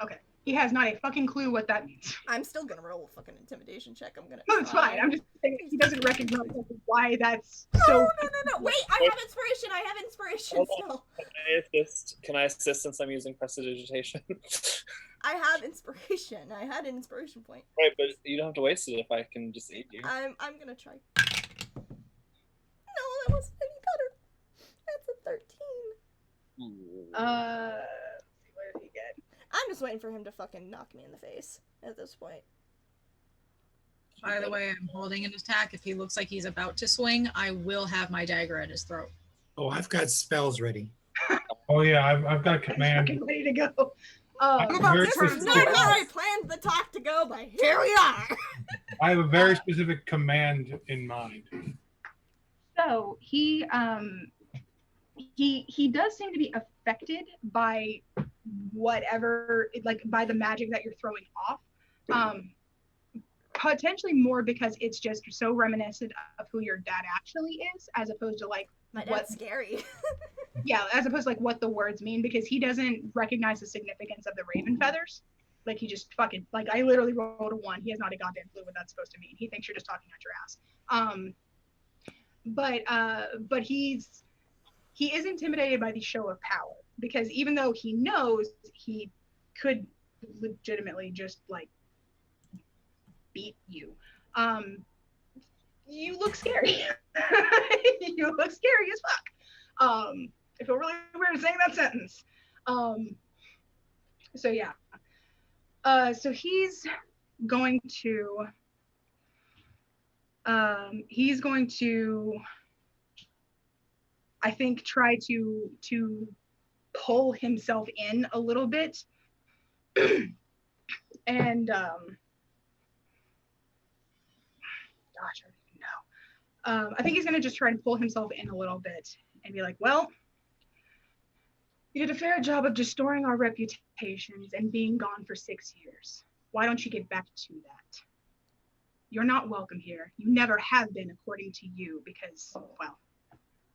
G: Okay. He has not a fucking clue what that means.
A: I'm still gonna roll a fucking intimidation check. I'm gonna.
G: No, it's fine. I'm just saying he doesn't recognize why that's so.
A: No. Wait, I have inspiration. Still.
F: Can I assist since I'm using prestidigitation?
A: I have inspiration. I had an inspiration point.
F: Right, but you don't have to waste it if I can just aid you.
A: I'm gonna try. No, that was any better. That's a 13.
G: What did he get?
A: I'm just waiting for him to fucking knock me in the face at this point.
B: By the way, I'm holding an attack. If he looks like he's about to swing, I will have my dagger at his throat.
D: Oh, I've got spells ready.
H: Oh yeah, I've got a command.
G: Fucking ready to go.
A: This is not how I planned the talk to go, but here we are.
H: I have a very specific command in mind.
G: So he does seem to be affected by whatever, like by the magic that you're throwing off. Potentially more because it's just so reminiscent of who your dad actually is, as opposed to like
A: my dad's scary.
G: Yeah, as opposed to like what the words mean, because he doesn't recognize the significance of the raven feathers. Like he just fucking, like I literally rolled a 1. He has not a goddamn clue what that's supposed to mean. He thinks you're just talking out your ass. But he is intimidated by the show of power, because even though he knows he could legitimately just like beat you, you look scary. You look scary as fuck. I feel really weird saying that sentence. So yeah. So he's going to I think try to pull himself in a little bit. And gosh, I don't even know. I think he's gonna just try and pull himself in a little bit and be like, well, you did a fair job of destroying our reputations and being gone for 6 years. Why don't you get back to that? You're not welcome here. You never have been, according to you, because, well,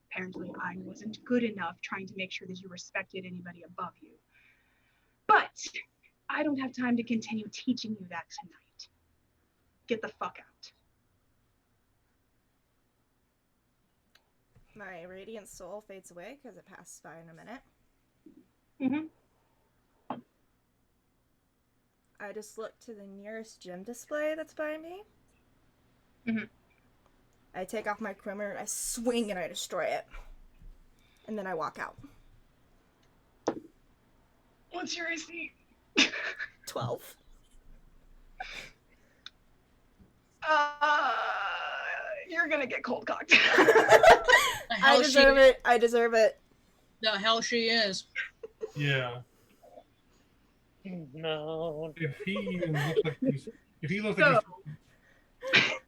G: apparently I wasn't good enough trying to make sure that you respected anybody above you. But I don't have time to continue teaching you that tonight. Get the fuck out.
A: My radiant soul fades away because it passed by in a minute.
G: Mm-hmm.
A: I just look to the nearest gym display that's by me.
G: Mm-hmm.
A: I take off my perimeter, I swing, and I destroy it. And then I walk out.
G: What's your AC?
A: 12.
G: You're gonna get cold cocked.
A: I deserve it. I deserve it.
B: The hell she is.
H: Yeah.
F: No.
H: If he even looks like he's, if he looks
G: So-
H: like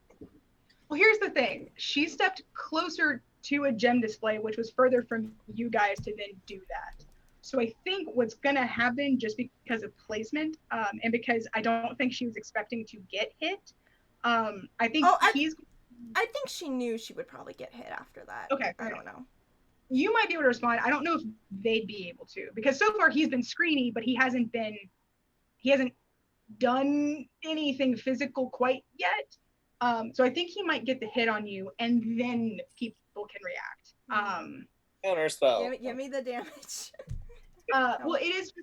G: Well, here's the thing. She stepped closer to a gem display, which was further from you guys to then do that. So I think what's gonna happen, just because of placement, and because I don't think she was expecting to get hit, I think
A: I think she knew she would probably get hit after that.
G: Okay.
A: I don't know.
G: You might be able to respond. I don't know if they'd be able to, because so far he's been screeny, but he hasn't done anything physical quite yet. So I think he might get the hit on you, and then people can react.
F: Counter spell.
A: Give me the damage.
G: Well, it is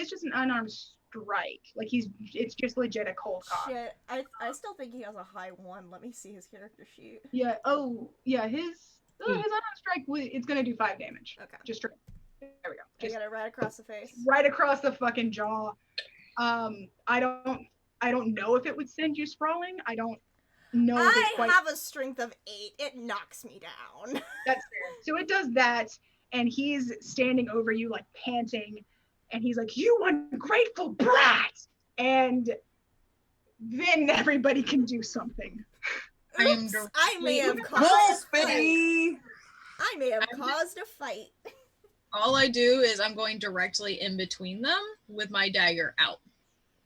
G: just an unarmed strike. Like it's just legit a cold cock.
A: Shit, I still think he has a high 1. Let me see his character sheet.
G: Yeah. Oh, yeah. His unarmed strike. It's gonna do 5 damage.
A: Okay.
G: Just straight. There we go.
A: I got it right across the face.
G: Right across the fucking jaw. I don't know if it would send you sprawling. I don't know. If it's
A: I have a strength of 8. It knocks me down.
G: That's fair. So it does that, and he's standing over you like panting, and he's like, "You ungrateful brat!" And then everybody can do something.
A: Oops, I may have caused a fight. I may have caused a fight.
B: All I do is I'm going directly in between them with my dagger out.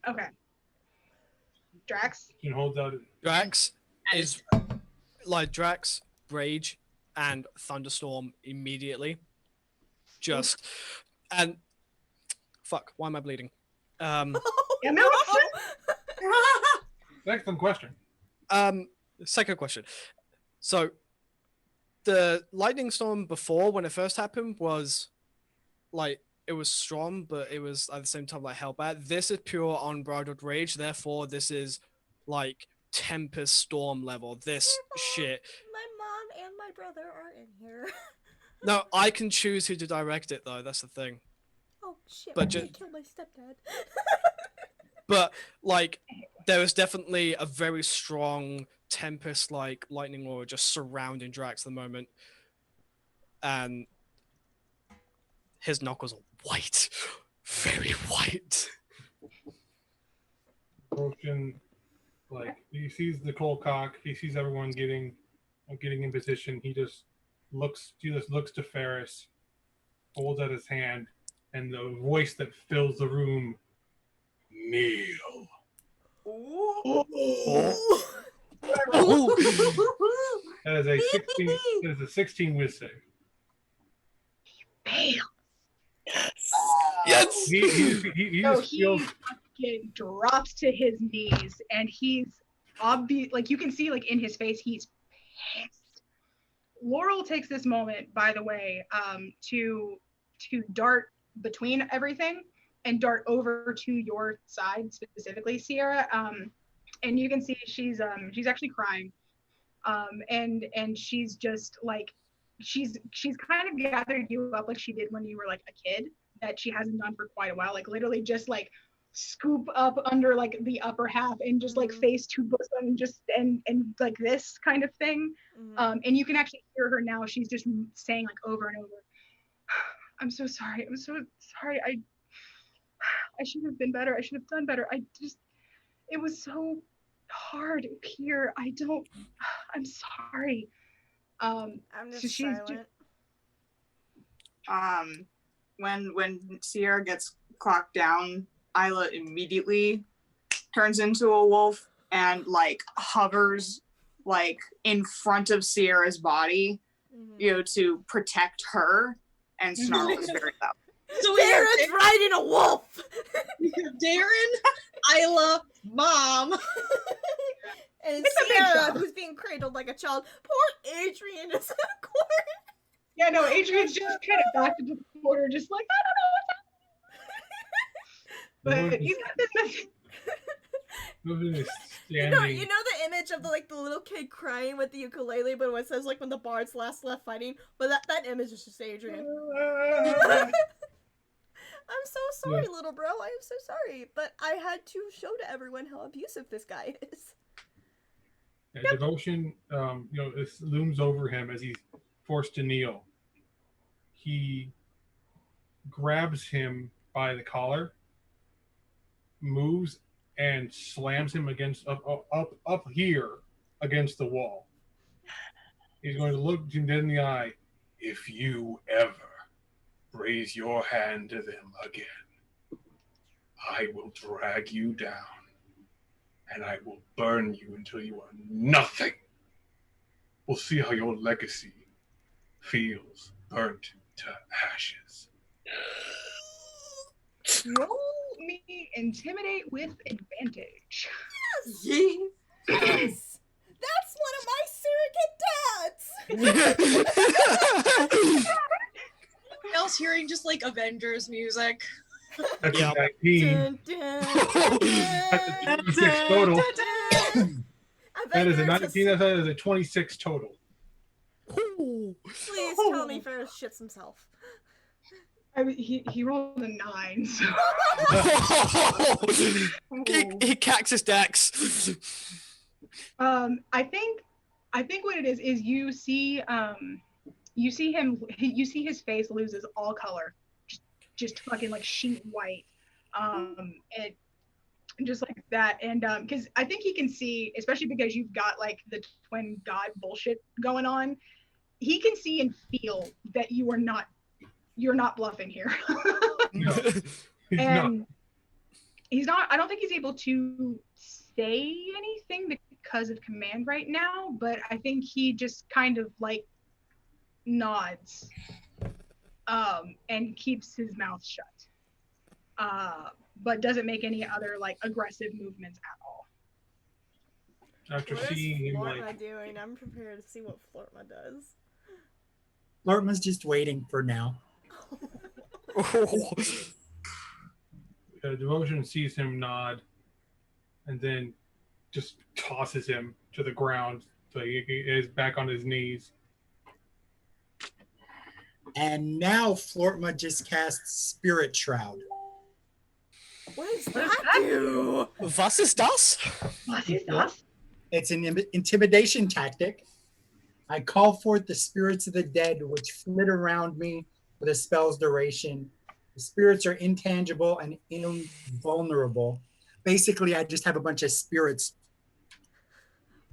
G: Okay. Drax?
H: he holds out.
K: Drax is like Drax, Rage, and Thunderstorm immediately. Just and fuck, why am I bleeding?
H: Excellent question.
K: Second question. So the lightning storm before, when it first happened, was like it was strong, but it was at the same time like hell bad. This is pure unbridled rage, therefore this is like Tempest Storm level. This shit.
A: My mom and my brother are in here.
K: No, I can choose who to direct it though. That's the thing.
A: Oh shit!
K: But
A: I'm gonna kill my stepdad.
K: But like, there is definitely a very strong Tempest like lightning aura just surrounding Drax at the moment, and his knuckles are white, very white.
H: Ocean, like he sees the cold cock, he sees everyone getting in position. He just looks to Ferris, holds out his hand, and the voice that fills the room, kneel. That is a 16. That is a 16 whiz save.
G: Fail.
K: Yes.
H: He
G: So
H: just feels.
G: fucking drops to his knees, and he's obvious. Like you can see, like in his face, he's pissed. Laurel takes this moment, by the way, to dart between everything and dart over to your side specifically, Sierra. And you can see she's actually crying, and she's just like she's kind of gathered you up like she did when you were like a kid, that she hasn't done for quite a while, like literally just like scoop up under like the upper half and just like face to bosom, just and like this kind of thing. And you can actually hear her now. She's just saying like over and over, I'm so sorry. I'm so sorry. I should have been better. I should have done better. It was so hard here. I'm sorry.
A: I'm
G: So
A: just
G: she's
A: silent.
I: When Sierra gets clocked down, Isla immediately turns into a wolf and like hovers like in front of Sierra's body, to protect her, and snarls very loud.
B: So
A: Darren's riding a wolf.
B: Darren, Isla, Mom,
A: and
G: It's a big
A: Sierra,
G: job.
A: who's being cradled like a child. Poor Adrian is in a corner.
G: Yeah, no, Adrian's just kind of back into the corner, just like, I don't know what's happening. But he's not this.
A: You know the image of the little kid crying with the ukulele, but when it says when the bards last left fighting, but that image is just Adrian. I'm so sorry, little bro. I am so sorry, but I had to show to everyone how abusive this guy is.
H: Yeah, devotion, it looms over him as he's forced to kneel. He grabs him by the collar, moves, and slams him against up here against the wall. He's going to look him dead in the eye. If you ever raise your hand to them again, I will drag you down, and I will burn you until you are nothing. We'll see how your legacy feels burnt to ashes.
G: Roll me intimidate with advantage.
A: Yes! Yes! That's one of my surrogate dads!
B: else hearing just Avengers music.
H: That's
K: Yeah.
H: 19. That's a 26 total. That is a 19. That is a 26 total.
A: Please tell me Ferris shits himself.
G: I mean, he rolled a 9. So.
K: he cacks his decks.
G: I think what it is you see his face loses all color, just fucking sheet white, it just like that, and because I think he can see, especially because you've got the twin god bullshit going on, he can see and feel that you're not bluffing here.
H: No, he's
G: and
H: not.
G: he's not. I don't think he's able to say anything because of command right now, but I think he just kind of nods and keeps his mouth shut, but doesn't make any other aggressive movements at all.
H: After
A: What is
H: seeing him
A: Flortma doing? I'm prepared to see what Flortma does.
D: Flortma's just waiting for now.
H: Devotion sees him nod and then just tosses him to the ground so he is back on his knees.
D: And now Flortma just casts Spirit Shroud.
A: What does that do?
K: Was ist das?
G: Was ist das?
D: It's an intimidation tactic. I call forth the spirits of the dead, which flit around me for the spell's duration. The spirits are intangible and invulnerable. Basically, I just have a bunch of spirits.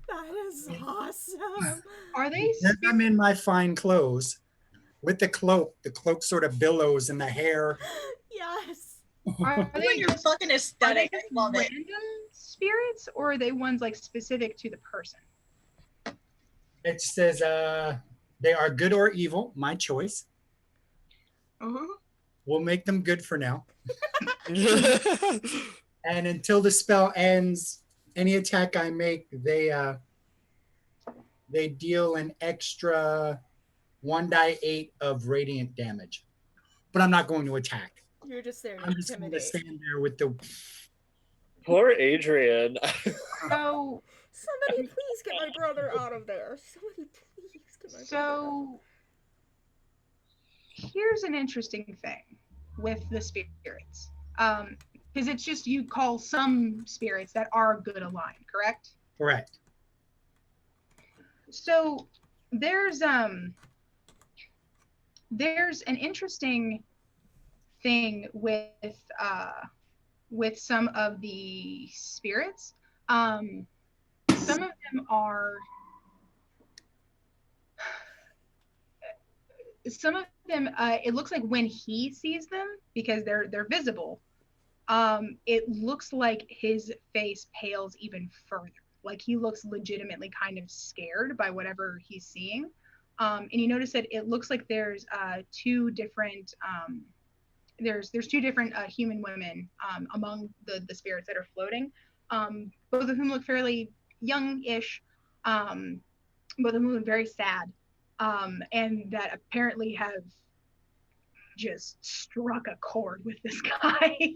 A: That is awesome.
G: Are they?
D: As I'm in my fine clothes, with the cloak sort of billows in the hair.
A: Yes.
G: Are they
B: You're fucking aesthetic. I love it.
G: random spirits, or are they ones specific to the person?
D: It says they are good or evil, my choice. We'll make them good for now. And until the spell ends, any attack I make, they deal an extra 1d8 of radiant damage. But I'm not going to attack.
A: You're just there to
D: I'm just going to
A: intimidate.
D: stand there with the...
F: Poor Adrian.
G: So,
A: Somebody please get my brother out of there. Somebody please get my brother out.
G: so here's an interesting thing with the spirits. Because it's just you call some spirits that are good aligned, correct?
D: Correct.
G: So there's there's an interesting thing with some of the spirits. Some of them are. Some of them, it looks like when he sees them, because they're visible, it looks like his face pales even further. Like he looks legitimately kind of scared by whatever he's seeing. And you notice that it looks like there's two different there's two different human women among the spirits that are floating. Both of whom look fairly young-ish. Both of them look very sad. And that apparently have just struck a chord with this guy.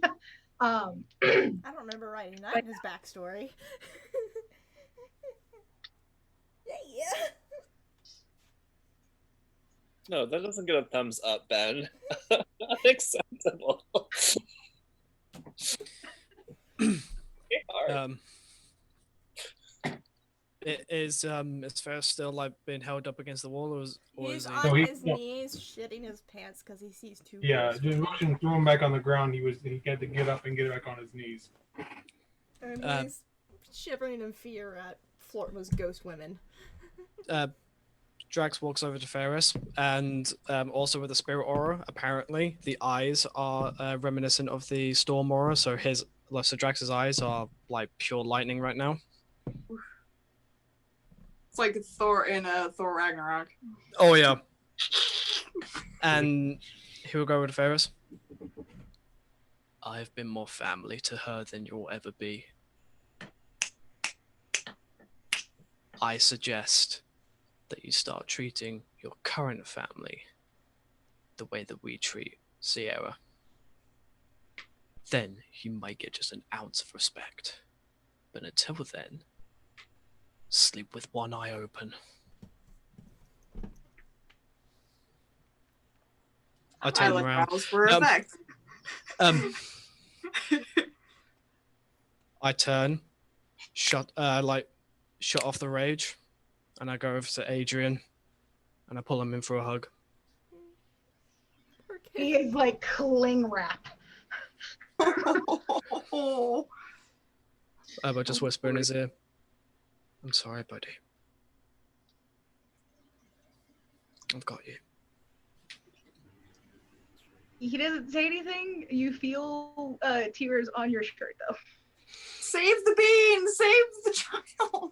A: I don't remember writing that in his backstory. Yeah.
F: No, that doesn't get a thumbs up, Ben. Unacceptable.
K: Is Ferris still like being held up against the wall, or
A: He's
K: is he?
A: on his knees, shitting his pants because he sees two.
H: Yeah, just motion, threw him back on the ground. He had to get up and get back on his knees.
A: And he's shivering in fear at Flortma's ghost women.
K: Drax walks over to Ferris, and also with the spirit aura, apparently the eyes are reminiscent of the storm aura. So Drax's eyes are like pure lightning right now.
I: It's like Thor in Thor Ragnarok.
K: Oh yeah. And he will go over to Ferris. I've been more family to her than you'll ever be. I suggest that you start treating your current family the way that we treat Sierra. Then you might get just an ounce of respect. But until then, sleep with one eye open. I turn
I: like
K: around.
I: For effect.
K: I turn, shut off the rage, and I go over to Adrian, and I pull him in for a hug.
G: He is like cling wrap.
K: But just whisper in his ear. I'm sorry, buddy. I've got you.
G: He doesn't say anything. You feel tears on your shirt, though.
I: Save the bean! Save the child!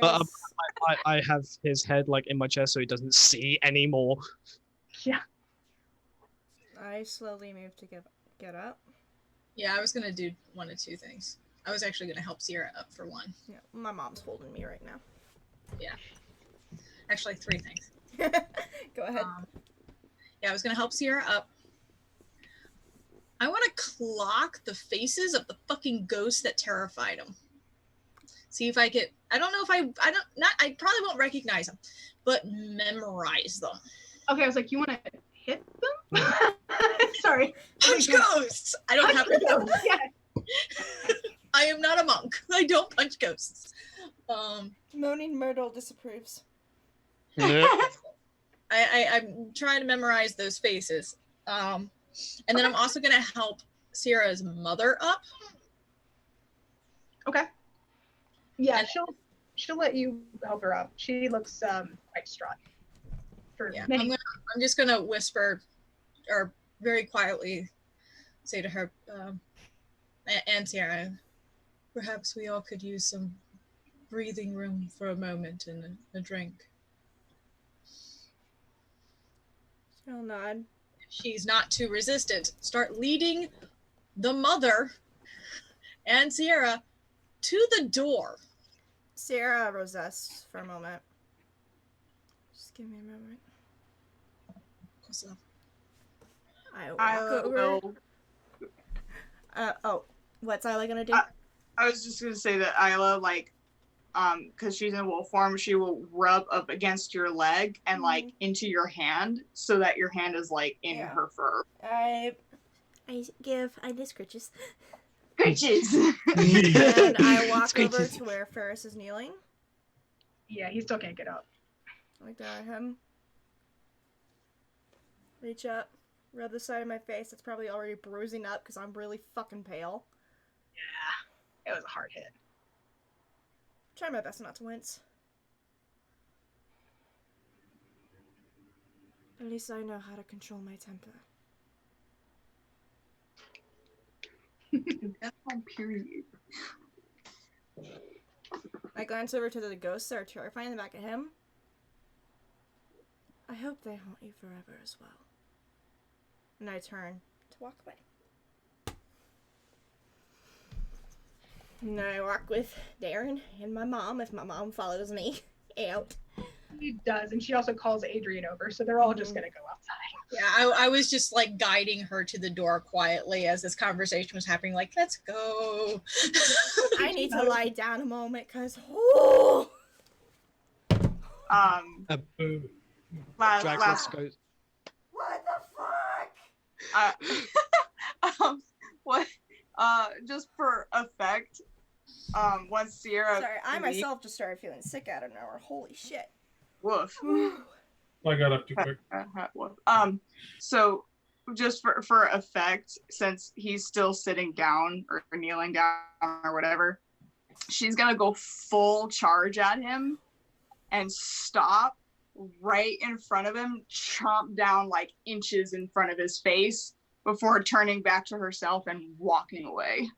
K: But I have his head like in my chest so he doesn't see anymore.
G: Yeah.
A: I slowly move to get up.
B: Yeah, I was gonna do one of two things. I was actually gonna help Sierra up for one.
A: Yeah, my mom's holding me right now.
B: Yeah. Actually, three things.
A: Go ahead.
B: Yeah, I was gonna help Sierra up. I want to clock the faces of the fucking ghosts that terrified him. See if I get. I don't know if I probably won't recognize them, but memorize them.
G: Okay, I was like, you want to hit them? Sorry.
B: Punch ghosts! I don't have to.
G: Yeah.
B: I am not a monk. I don't punch ghosts.
A: Moaning Myrtle disapproves.
B: I'm trying to memorize those faces. And then I'm also going to help Sierra's mother up.
G: Okay. Yeah, she'll let you help her up. She looks quite distraught.
B: Yeah, I'm just going to whisper or very quietly say to her, and Sierra, perhaps we all could use some breathing room for a moment and a drink.
A: She'll nod.
B: If she's not too resistant, start leading the mother and Sierra to the door.
A: Sierra resists for a moment. Just give me a moment.
B: What's up?
A: I walk over. What's Isla gonna do?
I: I was just gonna say that Isla, like, because she's in wolf form, she will rub up against your leg and like into your hand, so that your hand is like in her fur.
A: I give scritches.
I: Scritches.
A: And I walk over to where Ferris is kneeling.
G: Yeah, he still can't get up.
A: Like that, him. Reach up, rub the side of my face. It's probably already bruising up because I'm really fucking pale.
G: Yeah, it was a hard hit.
A: Try my best not to wince. At least I know how to control my temper.
G: That's on period.
A: I glance over to the ghosts that are terrifying the back of him. I hope they haunt you forever as well. And I turn to walk away. And I walk with Darren and my mom if my mom follows me out.
G: She does, and she also calls Adrian over, so they're all just gonna go outside.
B: Yeah, I was just like guiding her to the door quietly as this conversation was happening, like, let's go.
A: I need to lie down a moment because
C: Drax goes.
A: What the fuck?
I: What just for effect, once Sierra
A: Sorry, I myself just started feeling sick out of nowhere. Holy shit.
I: woof.
H: I got up too quick.
I: So just for effect, since he's still sitting down or kneeling down or whatever, she's gonna go full charge at him and stop right in front of him, chomp down like inches in front of his face before turning back to herself and walking away.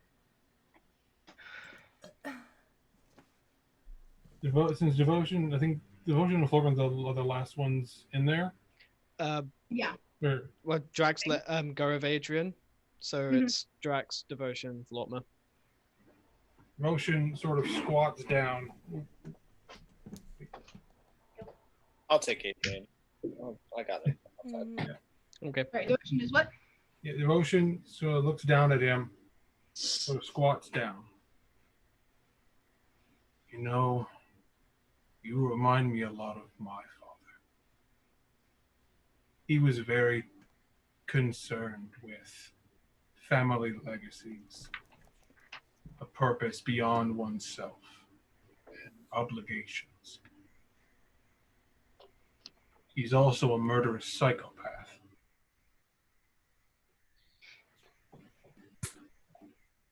H: Since devotion, I think devotion and Florence are the last ones in there.
G: Yeah.
C: Well, Drax let go of Adrian, so it's Drax, devotion, Flortma.
H: Devotion sort of squats down.
F: I'll take Adrian. Oh, I got it.
C: Okay.
G: Right, devotion is what?
H: Yeah, devotion sort of looks down at him, sort of squats down. You know, you remind me a lot of my father. He was very concerned with family legacies, a purpose beyond oneself, and obligations. He's also a murderous psychopath.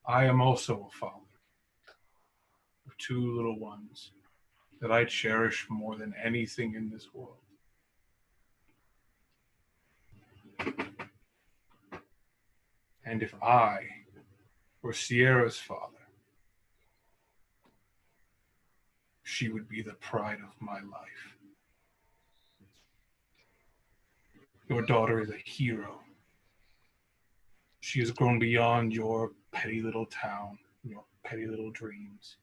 H: I am also a father of two little ones that I cherish more than anything in this world. And if I were Sierra's father, she would be the pride of my life. Your daughter is a hero. She has grown beyond your petty little town, your petty little dreams.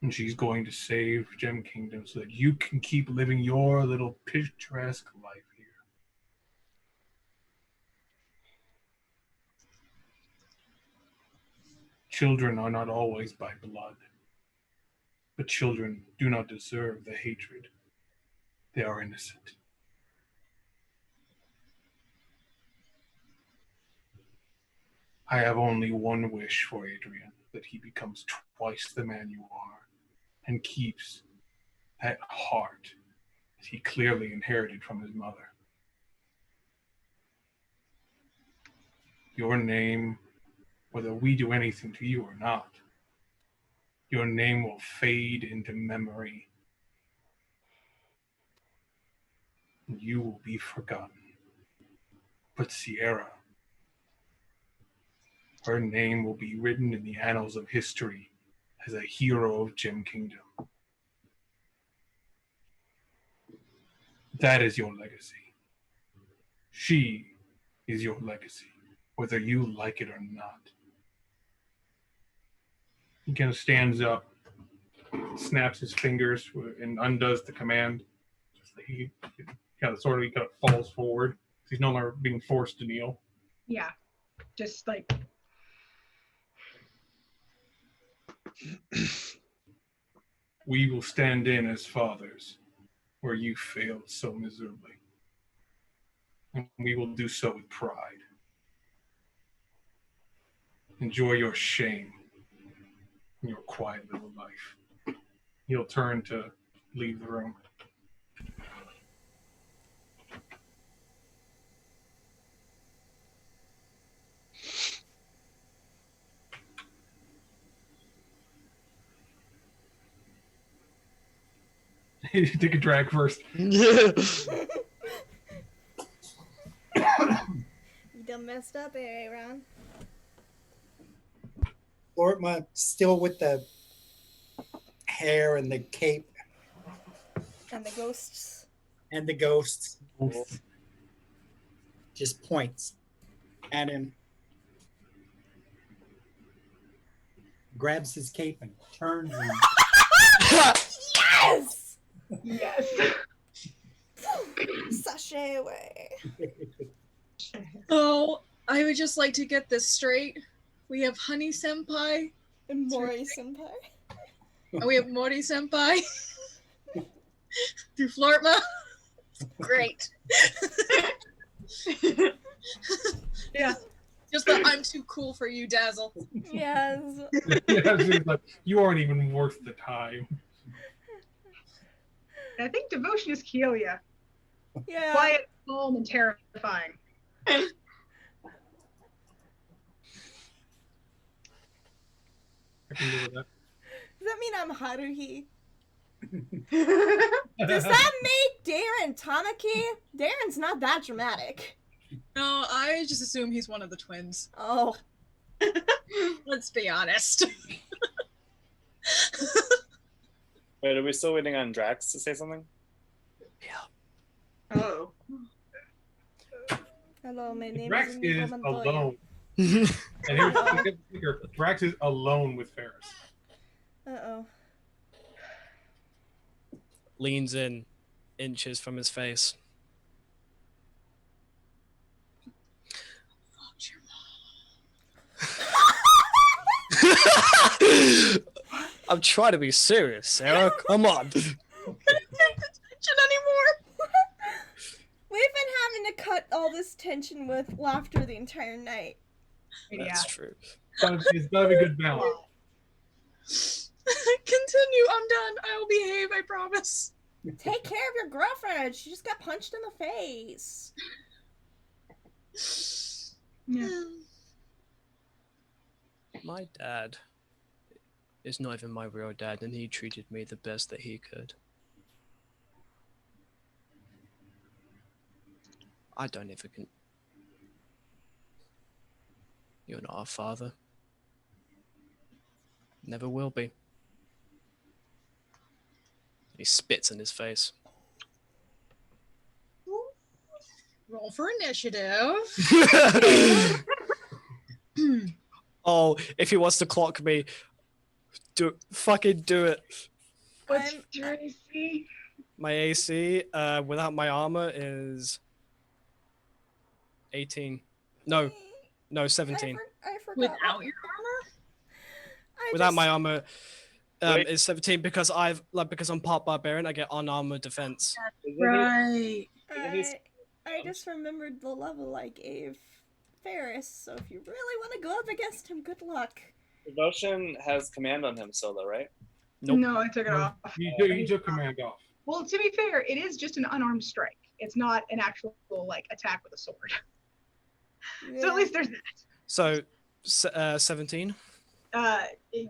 H: And she's going to save Gem Kingdom so that you can keep living your little picturesque life here. Children are not always by blood, but children do not deserve the hatred. They are innocent. I have only one wish for Adrian, that he becomes twice the man you are and keeps that heart that he clearly inherited from his mother. Your name, whether we do anything to you or not, your name will fade into memory. And you will be forgotten. But Sierra, her name will be written in the annals of history as a hero of Gem Kingdom. That is your legacy. She is your legacy, whether you like it or not. He kind of stands up, snaps his fingers, and undoes the command. He kind of falls forward. He's no longer being forced to kneel.
G: Yeah. Just like
H: We will stand in as fathers where you failed so miserably. And we will do so with pride. Enjoy your shame in your quiet little life. He'll turn to leave the room. Take a drag first.
A: You done messed up, Aaron.
D: Lortma still with the hair and the cape
A: And the ghosts.
D: and the ghosts. Just points at him. Grabs his cape and turns and
A: Yes!
G: Yes.
A: Sashay away.
B: Oh, I would just like to get this straight. We have Honey Senpai,
A: And Mori Senpai.
B: and we have Mori Senpai. Through Flortma. Great.
G: Yeah.
B: Just that I'm too cool for you, Dazzle.
A: Yes.
H: Yeah, she's like, you aren't even worth the time.
G: And I think devotion is Keelia.
A: Yeah.
G: Quiet, calm, and terrifying.
H: I can deal with that.
A: Does that mean I'm Haruhi? Does that make Darren Tamaki? Darren's not that dramatic.
B: No, I just assume he's one of the twins.
A: Oh.
B: Let's be honest.
F: Wait, are we still waiting on Drax to say something?
I: Oh.
A: Hello, my name
H: Drax
A: is
H: is
A: Inigo Montoya.
H: alone. And here's the kicker. Drax is alone with Ferris.
A: Uh-oh.
K: Leans in, inches from his face. I'm trying to be serious, Sarah. Come on.
B: Couldn't take the tension anymore.
A: We've been having to cut all this tension with laughter the entire night.
K: That's true.
H: It's gotta be good balance.
B: Continue. I'm done. I'll behave. I promise.
A: Take care of your girlfriend. She just got punched in the face.
G: Yeah.
K: My dad is not even my real dad, and he treated me the best that he could. I don't even. You're not our father. Never will be. He spits in his face.
B: Roll for initiative.
K: Oh, if he wants to clock me, fucking do it.
G: What's your AC?
K: My AC, without my armor, is 18. No, 17.
A: I forgot.
B: Without your armor?
K: Without my armor, it's 17 because because I'm part barbarian. I get unarmored defense.
B: Right.
A: I just remembered the level I gave Ferris, so if you really want to go up against him, good luck.
F: Devotion has command on him solo, right?
K: Nope.
G: No, I took it off.
H: You took command off.
G: Well, to be fair, it is just an unarmed strike. It's not an actual attack with a sword.
A: Yeah.
G: So at least there's that.
K: So, 17.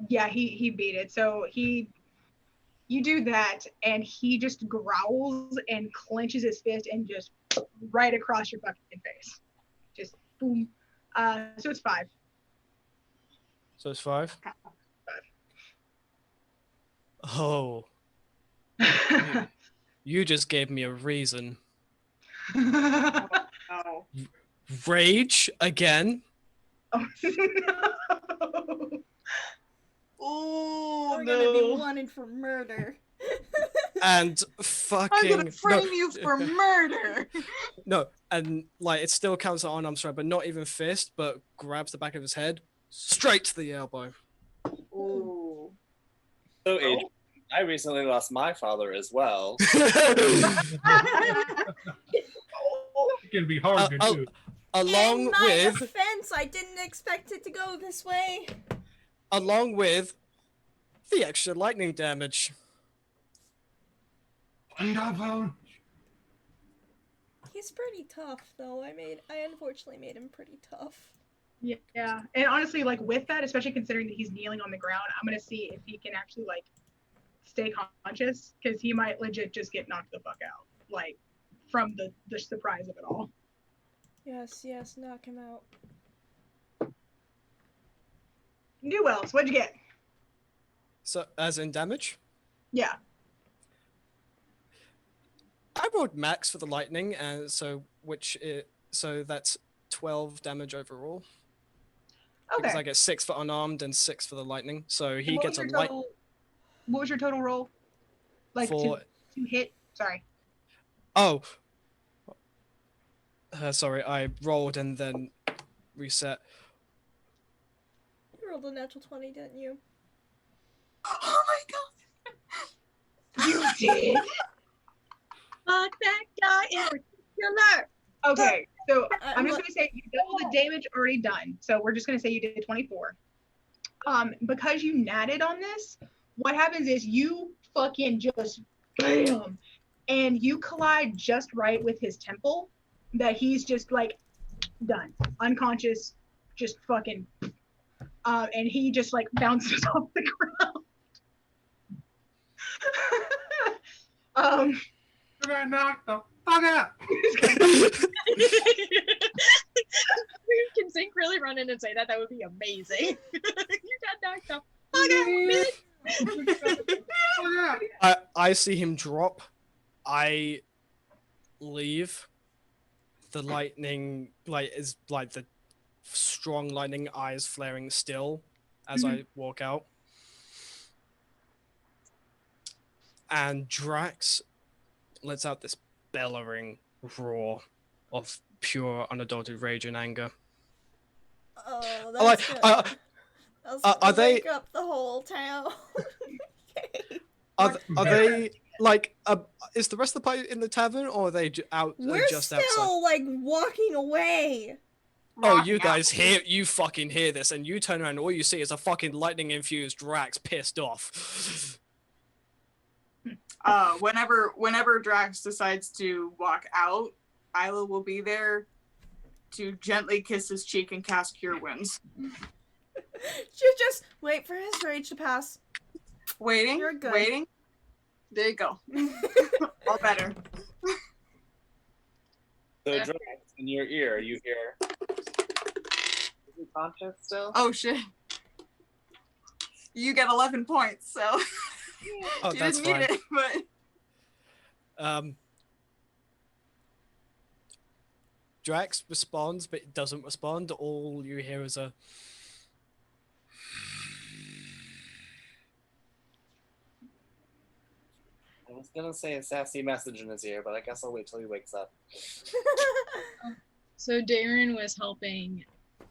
G: Yeah, he beat it. So you do that, and he just growls and clenches his fist and just right across your fucking face. Just boom. So it's 5.
K: So it's 5. Oh, you just gave me a reason.
I: Oh.
K: Rage again.
G: Oh, no.
I: Oh,
A: We're gonna be wanted for murder.
K: And
I: I'm
K: fucking
I: gonna frame you for murder.
K: no, and it still counts as unarmed strike, but not even fist, but grabs the back of his head straight to the elbow.
I: Ooh.
F: So, Adrian, I recently lost my father as well.
H: It can be hard to do.
K: Along
A: In my
K: with
A: defense, I didn't expect it to go this way.
K: the extra lightning damage.
A: He's pretty tough, though. I unfortunately made him pretty tough.
G: Yeah, and honestly, with that, especially considering that he's kneeling on the ground, I'm gonna see if he can actually stay conscious because he might legit just get knocked the fuck out, like from the surprise of it all.
A: Yes, knock him out.
G: New Wells, what'd you get?
K: So, as in damage?
G: Yeah.
K: I rolled max for the lightning, and so that's 12 damage overall.
G: Okay.
K: Because I get 6 for unarmed and 6 for the lightning. So he
G: What
K: gets a
G: was
K: light.
G: What was your total roll? Like
K: For...
G: to hit? Sorry.
K: Oh. Sorry, I rolled and then reset.
A: You rolled a natural 20, didn't you?
I: Oh my god.
G: You did?
B: Fuck that guy in particular.
G: Okay, so I'm just gonna say you double the damage already done. So we're just gonna say you did 24. Because you natted on this, what happens is you fucking just bam, and you collide just right with his temple that he's just like done, unconscious, just fucking, and he just like bounces off the ground.
H: You got knocked the fuck out.
B: Can Zink really run in and say that? That would be amazing. You got knocked the fuck out.
K: I see him drop. I leave. The lightning, is the strong lightning eyes flaring still as I walk out. And Drax lets out this bellowing roar of pure, unadulterated rage and anger.
A: Oh, that's good.
K: Are they
A: wake up the whole town?
K: Are they is the rest of the party in the tavern, or are they out?
A: We're
K: just
A: still
K: outside?
A: walking away.
K: Oh, you guys you fucking hear this, and you turn around, and all you see is a fucking lightning infused Drax pissed off.
I: Whenever Drax decides to walk out, Isla will be there to gently kiss his cheek and cast Cure Wounds.
A: Just wait for his rage to pass.
I: Waiting.
A: You're good.
I: Waiting. There you go. All better.
F: So, Drax, in your ear, you hear. Is he conscious still?
I: Oh shit. You get 11 points, so
K: Oh,
I: you
K: that's
I: didn't need
K: fine.
I: it, but
K: Drax responds, but doesn't respond. All you hear is a.
F: I was gonna say a sassy message in his ear, but I guess I'll wait till he wakes up.
B: So Darren was helping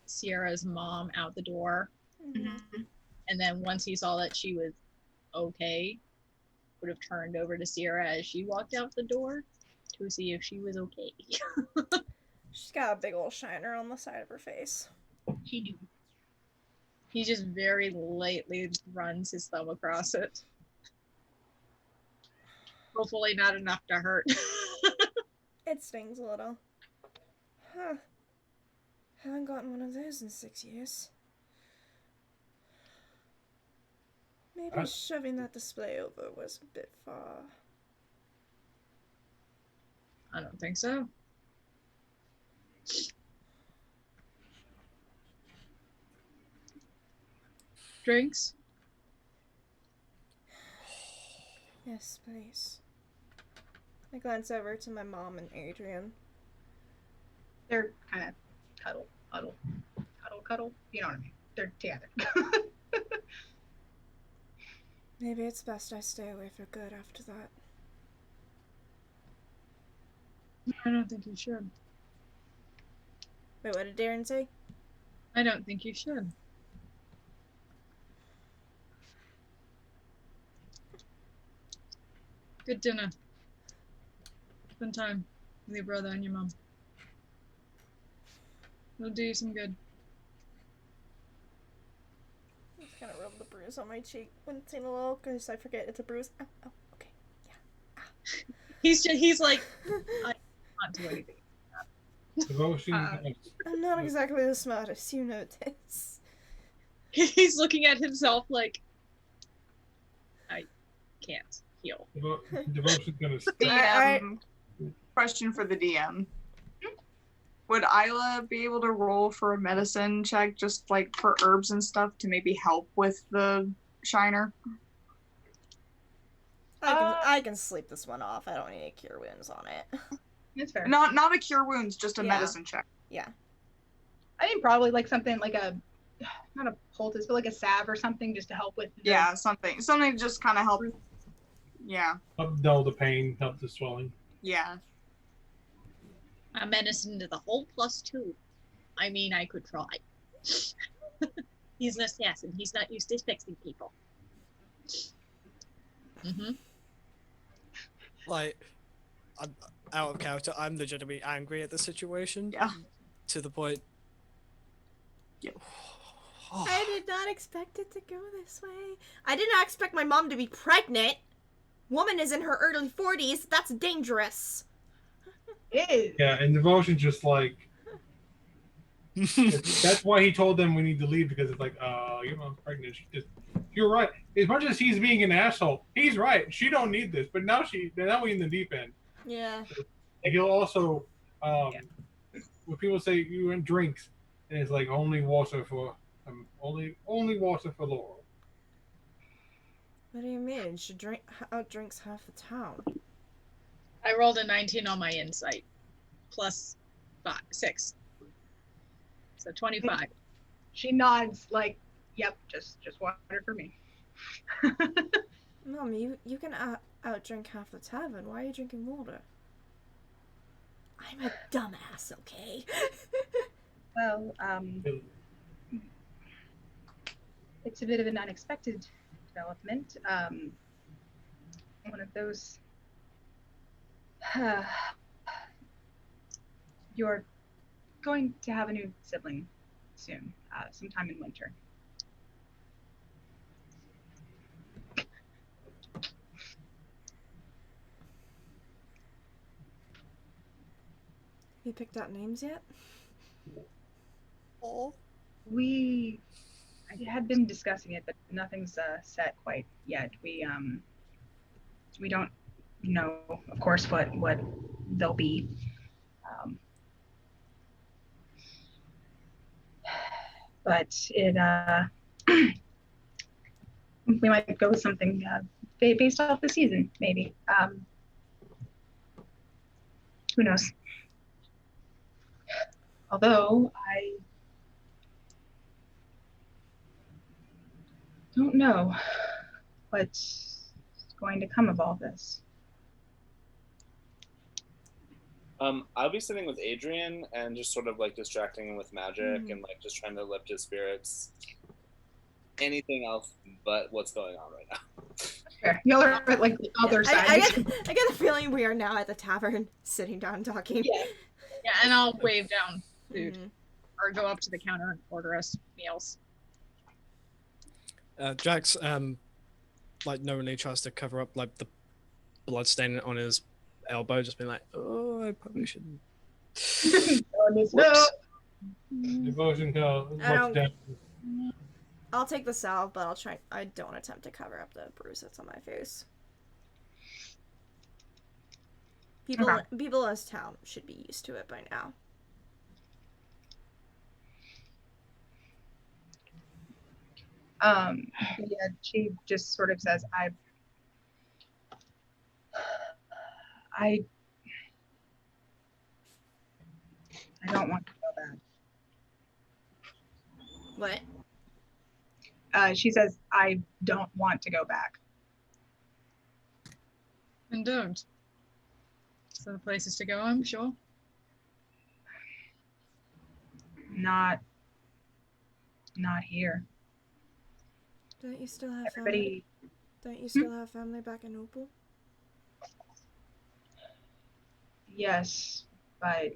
B: Sierra's mom out the door, and then once he saw that she was okay, would have turned over to Sierra as she walked out the door to see if she was okay.
A: She's got a big old shiner on the side of her face.
B: She do. He just very lightly runs his thumb across it. Hopefully not enough to hurt.
A: It stings a little. Huh. Haven't gotten one of those in 6 years. Maybe shoving that display over was a bit far.
B: I don't think so. Drinks?
A: Yes, please. I glance over to my mom and Adrian.
G: They're kind of cuddle. You know what I mean? They're together.
A: Maybe it's best I stay away for good after that.
B: I don't think you should.
A: Wait, what did Darren say?
B: I don't think you should. Good dinner. Spend time with your brother and your mom. It'll do you some good.
A: I just kind of rub the bruise on my cheek when it's in a little, because I forget it's a bruise. Oh, okay. Yeah.
B: He's like, I can't do anything.
A: I'm not exactly the smartest, you notice.
B: He's looking at himself like, can't heal.
H: Devotion's gonna stay.
I: DM. Question for the DM. Would Isla be able to roll for a medicine check, just like for herbs and stuff, to maybe help with the shiner?
A: I can sleep this one off. I don't need to cure wounds on it.
G: That's fair.
I: Not a cure wounds, just a
A: Yeah.
I: medicine check.
A: Yeah.
G: I think probably like something like a, not a poultice, but like a salve or something just to help with.
I: Yeah, something to just kind of help. Yeah.
H: Help dull the pain, help the swelling.
I: Yeah.
B: A medicine to the whole +2. I mean, I could try. He's an assassin. He's not used to fixing people. Mm-hmm.
K: Like, I'm out of character. I'm legitimately angry at the situation.
I: Yeah.
K: To the point.
I: Yep.
A: I did not expect it to go this way. I did not expect my mom to be pregnant. Woman is in her early 40s. That's dangerous.
G: It is.
H: Yeah, and Devotion's just like, that's why he told them we need to leave, because it's like, your mom's pregnant. You're right. As much as he's being an asshole, he's right. She don't need this, but now we in the deep end.
A: Yeah.
H: And he'll also, when people say you want drinks, and it's like only water for water for Laurel.
A: What do you mean? She outdrinks half the town.
B: I rolled a 19 on my insight, +6, so 25.
G: She nods like, "Yep, just water for me."
A: Mom, you can outdrink half the tavern. Why are you drinking water? I'm a dumbass, okay?
G: Well, it's a bit of an unexpected development. One of those. You're going to have a new sibling soon, sometime in winter.
A: You picked out names yet?
K: Oh.
G: We had been discussing it, but nothing's set quite yet. We don't know, of course, what they'll be. But it we might go with something based off the season, maybe. Who knows? Although I don't know what's going to come of all this.
F: I'll be sitting with Adrian and just sort of like distracting him with magic and like just trying to lift his spirits. Anything else but what's going on right now.
G: Fair. Y'all are at like the other side.
A: I get the feeling we are now at the tavern, sitting down talking.
G: Yeah.
B: Yeah, and I'll wave down food or go up to the counter and order us meals.
K: Jax, like knowingly tries to cover up like the blood stain on his elbow, just being like, "Oh, I probably shouldn't."
G: No.
H: Devotion down.
A: I'll take the salve, but I don't attempt to cover up the bruise that's on my face. People in this town should be used to it by now.
G: Yeah, she just sort of says, I don't want to go back.
A: What?
G: She says, I don't want to go back.
B: And don't. So the places to go, I'm sure.
G: Not here.
A: Don't you still have
G: Everybody.
A: family? Don't you still have family back in Opal?
G: Yes, but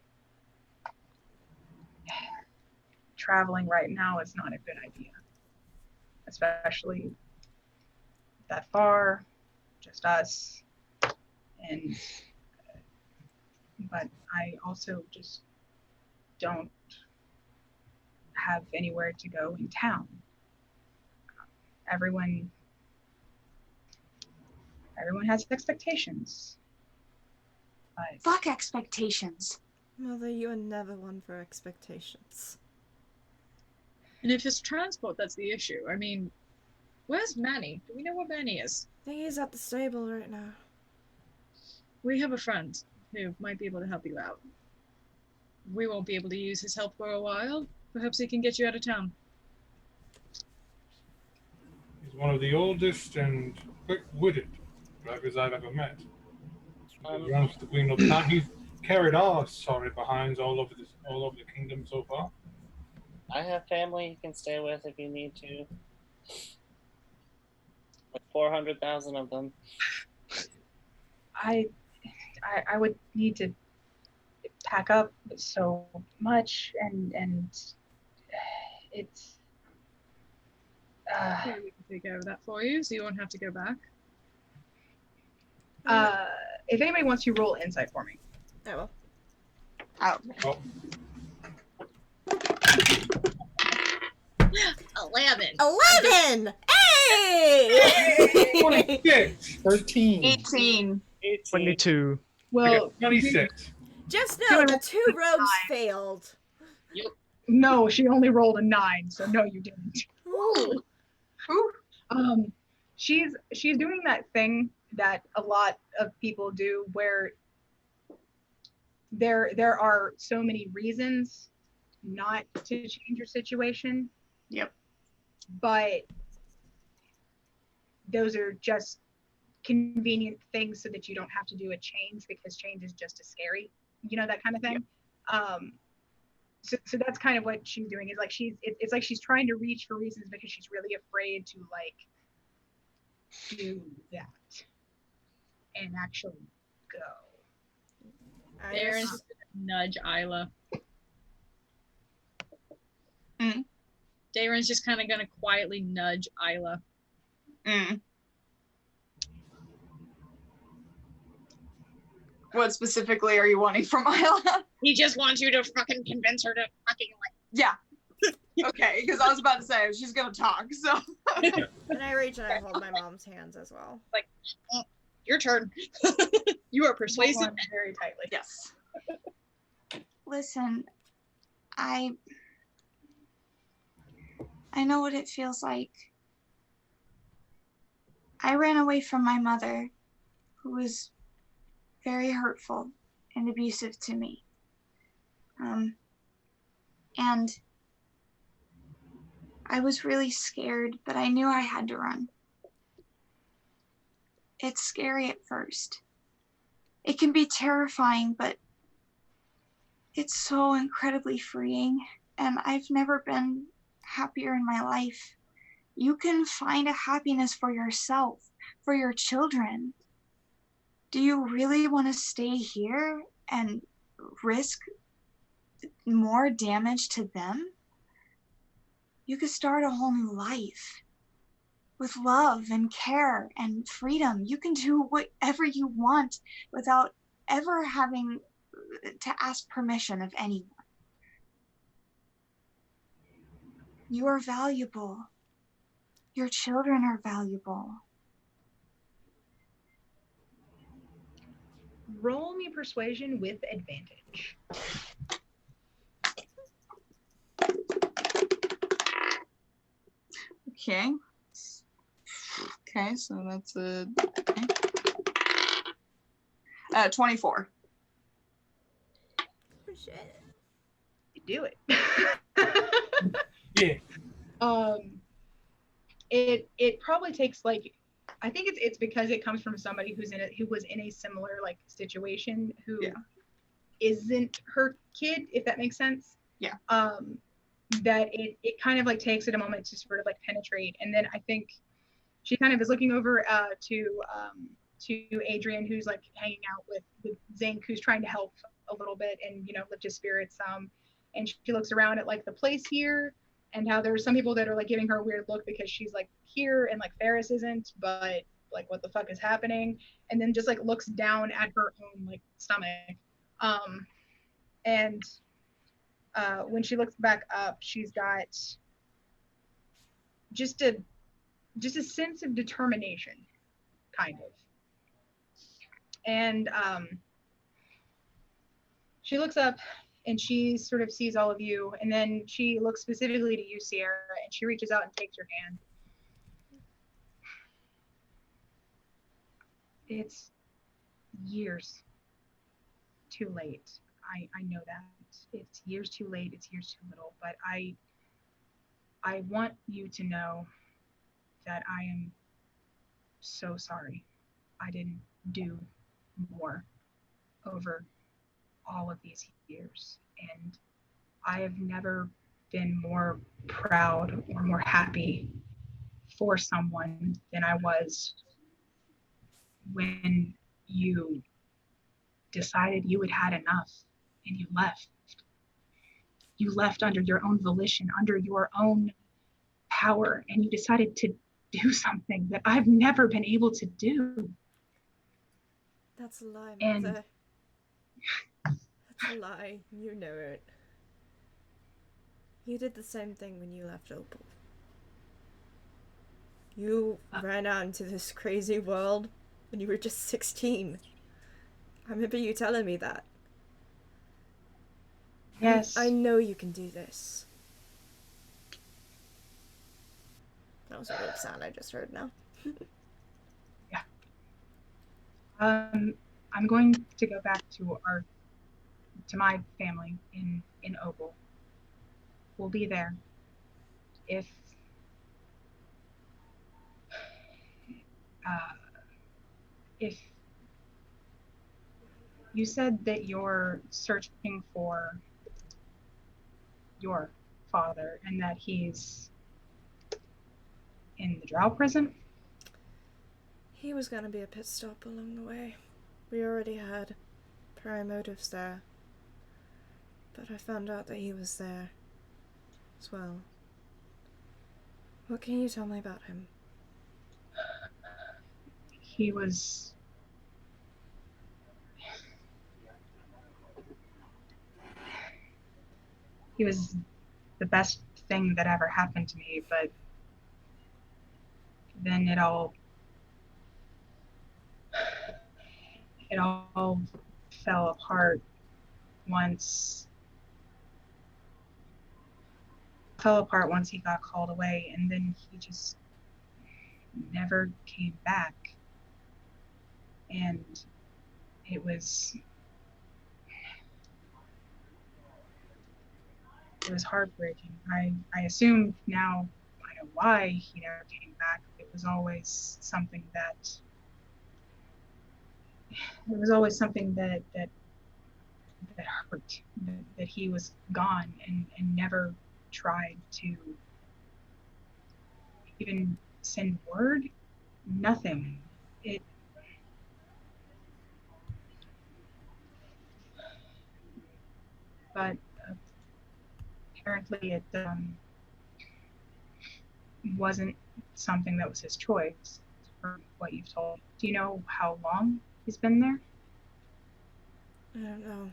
G: traveling right now is not a good idea. Especially that far, just us. But I also just don't have anywhere to go in town. Everyone everyone has expectations. But
J: Fuck expectations.
A: Mother, you are never one for expectations.
B: And if it's transport that's the issue, I mean, where's Manny? Do we know where Manny is?
A: I think he's at the stable right now.
B: We have a friend who might be able to help you out. We won't be able to use his help for a while. Perhaps he can get you out of town.
H: He's one of the oldest and quick-witted drivers I've ever met. He runs the Queen of Town. He's carried our sorry behinds all over the kingdom so far.
F: I have family you can stay with if you need to. Like 400,000 of them.
G: I would need to pack up so much, and it's.
B: Okay, we can take care of that for you, so you won't have to go back.
G: If anybody wants to roll insight for me.
A: I will.
I: Oh.
H: Oh,
B: 11.
A: 11! Hey!
H: 26.
D: 13.
I: 18.
C: 22.
G: Well,
H: 26.
A: Just know the 2 rogues failed.
G: no, she only rolled a 9, so no, you didn't.
A: Ooh.
G: She's doing that thing that a lot of people do, where there are so many reasons not to change your situation.
I: Yep.
G: But those are just convenient things so that you don't have to do a change, because change is just as scary, that kind of thing. Yep. So that's kind of what she's doing, is like it's like she's trying to reach for reasons because she's really afraid to like do that and actually go.
B: Darren's just gonna nudge Isla.
I: Mm.
B: Darren's just kind of gonna quietly nudge Isla.
I: Mm. What specifically are you wanting from Isla?
B: He just wants you to fucking convince her to fucking like.
I: Yeah. Okay, because I was about to say she's gonna talk. So.
A: And I reach and I hold my mom's hands as well.
B: Like, your turn. You are persuasive.
G: Very tightly.
I: Yes.
J: Listen, I know what it feels like. I ran away from my mother, who was very hurtful and abusive to me. And I was really scared, but I knew I had to run. It's scary at first. It can be terrifying, but it's so incredibly freeing, and I've never been happier in my life. You can find a happiness for yourself, for your children. Do you really want to stay here and risk more damage to them? You could start a whole new life with love and care and freedom. You can do whatever you want without ever having to ask permission of anyone. You are valuable. Your children are valuable.
G: Roll me persuasion with advantage.
I: Okay, so that's a 24.
A: Oh, shit.
G: You do it.
H: Yeah.
G: It probably takes like, I think it's because it comes from somebody who was in a similar like situation, who isn't her kid, if that makes sense.
I: Yeah.
G: That it kind of like takes it a moment to sort of like penetrate, and then I think she kind of is looking over to Adrian, who's like hanging out with Zink, who's trying to help a little bit and lift his spirits. And she looks around at like the place here, and how there's some people that are like giving her a weird look because she's like here and like Ferris isn't, but like what the fuck is happening? And then just like looks down at her own like stomach, and when she looks back up, she's got just a sense of determination, kind of. And she looks up and she sort of sees all of you, and then she looks specifically to you, Sierra, and she reaches out and takes your hand. It's years too late. I know that. It's years too late, it's years too little, but I want you to know that I am so sorry I didn't do more over all of these years. And I have never been more proud or more happy for someone than I was when you decided you had had enough and you left. You left under your own volition, under your own power, and you decided to do something that I've never been able to do.
A: That's a lie,
G: And
A: Mother. That's a lie. You know it. You did the same thing when you left Opal. You ran out into this crazy world when you were just 16. I remember you telling me that.
G: Yes.
A: I know you can do this. That was a weird sound I just heard now.
G: Yeah. I'm going to go back to my family in Opal. We'll be there. If you said that you're searching for your father and that he's in the Drow prison.
A: He was gonna be a pit stop along the way. We already had prior motives there. But I found out that he was there as well. What can you tell me about him?
G: He was the best thing that ever happened to me, but then it all fell apart once he got called away, and then he just never came back. And it was heartbreaking. I assume now I know why he never came back. It was always something that hurt, that he was gone and never tried to even send word. Nothing. But apparently it wasn't something that was his choice, from what you've told. Do you know how long he's been there?
A: I don't know.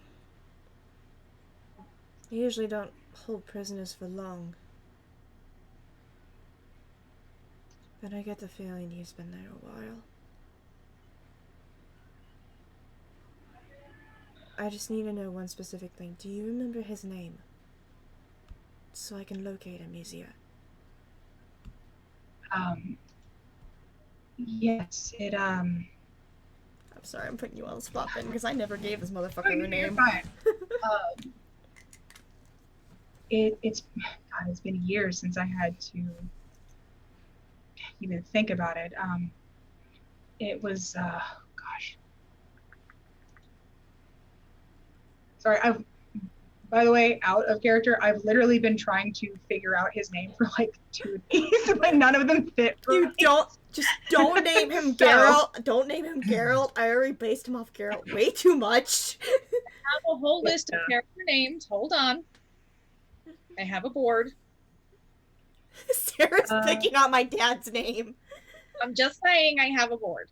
A: I usually don't hold prisoners for long. But I get the feeling he's been there a while. I just need to know one specific thing. Do you remember his name? So I can locate him easier.
G: Yes, I'm
A: sorry, I'm putting you on the spot then, because I never gave this motherfucker a name.
G: Fine. It's been years since I had to even think about it. It was gosh. Sorry, by the way, out of character, I've literally been trying to figure out his name for like 2 days, but none of them fit.
A: Don't name him Geralt. Don't name him Geralt. I already based him off Geralt way too much.
B: I have a whole list of character names. Hold on. I have a board.
A: Sarah's picking out my dad's name.
B: I'm just saying I have a board.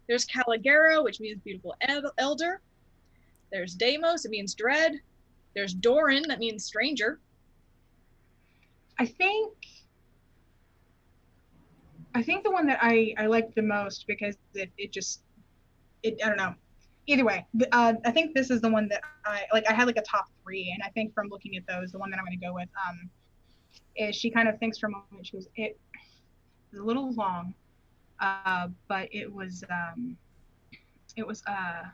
B: There's Caligera, which means beautiful elder. There's Deimos, it means dread. There's Doran, that means stranger.
G: I think the one that I liked the most, because it just I don't know. Either way, I think this is the one that I had like a top 3, and I think from looking at those, the one that I'm going to go with is she kind of thinks for a moment. She goes, it was a little long, but it was Arakiel,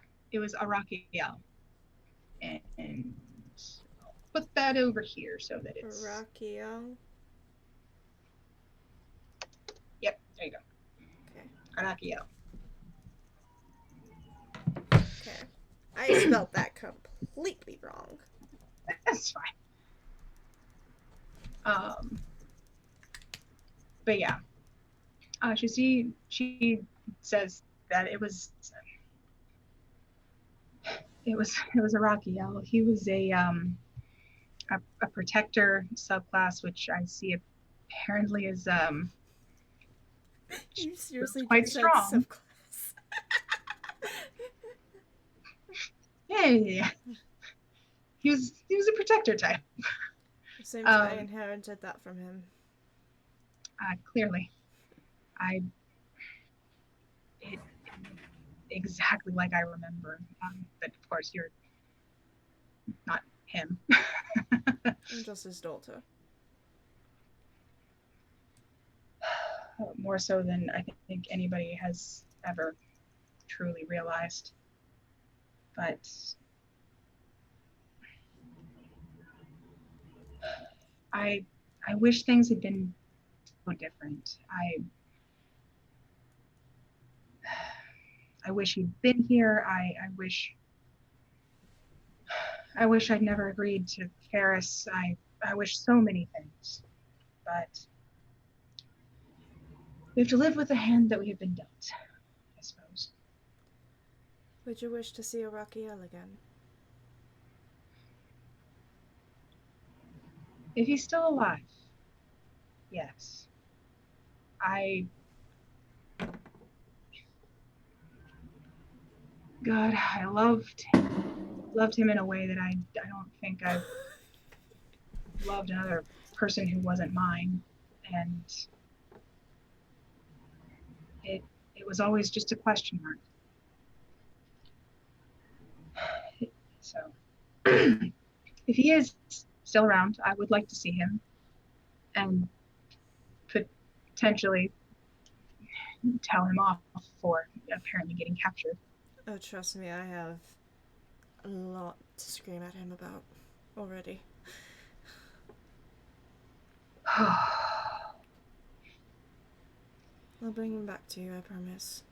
G: and put that over here so that it's
A: Rakiel.
G: Yep, there you go.
A: Okay.
G: Arakiel.
A: Okay. I spelled that completely wrong.
G: That's fine. But yeah, she says that it was Arakiel. He was a protector subclass, which I see apparently is
A: You seriously
G: quite
A: just said
G: strong.
A: subclass.
G: Yeah. He was a protector type.
A: Seems I inherited that from him.
G: Clearly, exactly like I remember. But of course, you're not him.
A: I'm just his daughter.
G: More so than I think anybody has ever truly realized. But I wish things had been so different. I wish he'd been here. I wish I'd never agreed to Ferris. I wish so many things. But we have to live with the hand that we have been dealt, I suppose.
A: Would you wish to see Arakiel again?
G: If he's still alive, yes. God, I loved him in a way that I don't think I've loved another person who wasn't mine, and it was always just a question mark. So, if he is still around, I would like to see him, and potentially tell him off for apparently getting captured.
A: Oh, trust me, I have a lot to scream at him about already. I'll bring him back to you, I promise.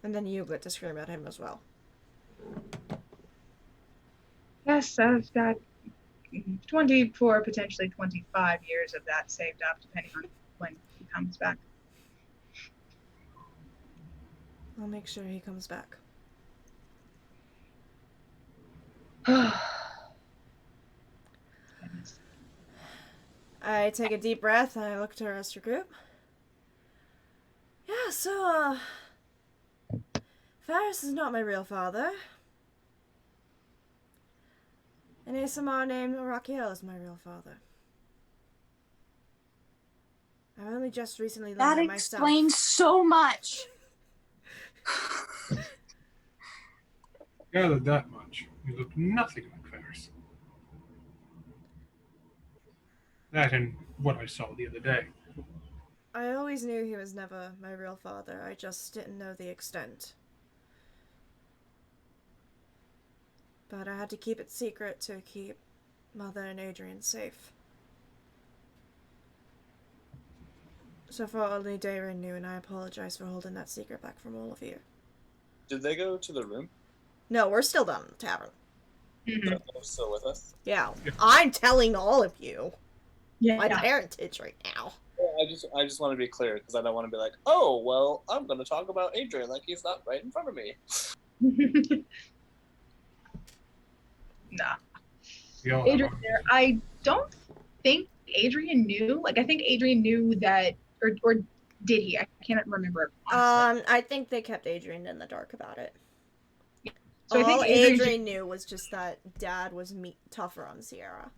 A: And then you get to scream at him as well.
G: Yes, I've got 24, potentially 25 years of that saved up, depending on when he comes back.
A: I'll make sure he comes back. I take a deep breath and I look to the rest of your group. Yeah, so, Ferris is not my real father. An ASMR named Arakiel is my real father. I've only just recently learned that myself.
I: That explains so much.
H: Gathered that much. You look nothing like Ferris. That and what I saw the other day.
A: I always knew he was never my real father. I just didn't know the extent. But I had to keep it secret to keep Mother and Adrian safe. So far, only Darren knew, and I apologize for holding that secret back from all of you.
F: Did they go to the room?
A: No, we're still down in the tavern.
F: They're still with us?
A: Yeah. I'm telling all of you my parentage right now.
F: Well, I just want to be clear, because I don't want to be like, oh, well, I'm going to talk about Adrian like he's not right in front of me.
G: Nah. Adrian there. I don't think Adrian knew. Like, I think Adrian knew that, or did he? I can't remember. Honestly.
A: I think they kept Adrian in the dark about it.
G: So
A: all
G: I think
A: Adrian knew was just that Dad was tougher on Sierra.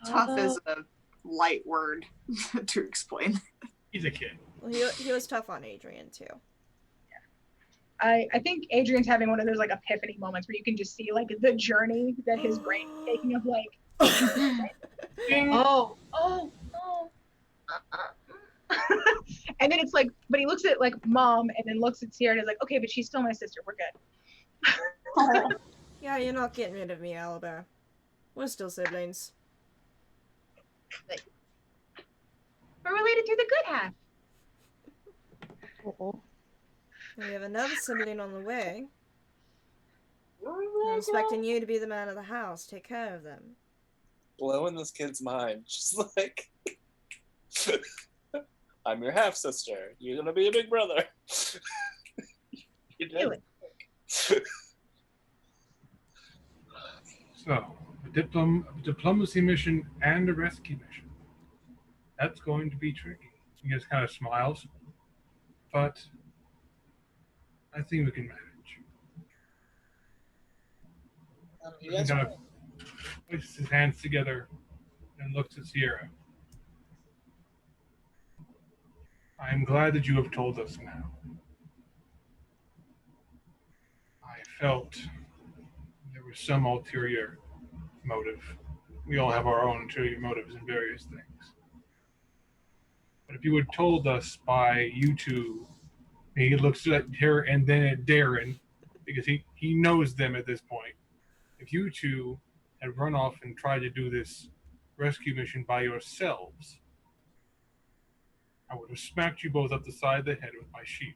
I: Tough is a light word to explain.
H: He's a kid.
A: Well, he was tough on Adrian too.
G: I think Adrian's having one of those like epiphany moments where you can just see like the journey that his brain's taking of like, oh. And then it's like, but he looks at like mom and then looks at Sierra and is like, okay, but she's still my sister. We're good.
A: Yeah, you're not getting rid of me, Alibi. We're still siblings.
G: We're related through the good half.
A: We have another sibling on the way. I'm expecting you to be the man of the house. Take care of them.
F: Blowing this kid's mind. Just like, I'm your half sister. You're gonna be a big brother. You
G: Do it.
H: So, a diplomacy mission and a rescue mission. That's going to be tricky. He just kind of smiles, but I think we can manage. He kind of puts his hands together and looks at Sierra. I am glad that you have told us now. I felt there was some ulterior motive. We all have our own ulterior motives in various things. But if you had told us by you two, he looks at her and then at Darren, because he knows them at this point. If you two had run off and tried to do this rescue mission by yourselves, I would have smacked you both up the side of the head with my shield.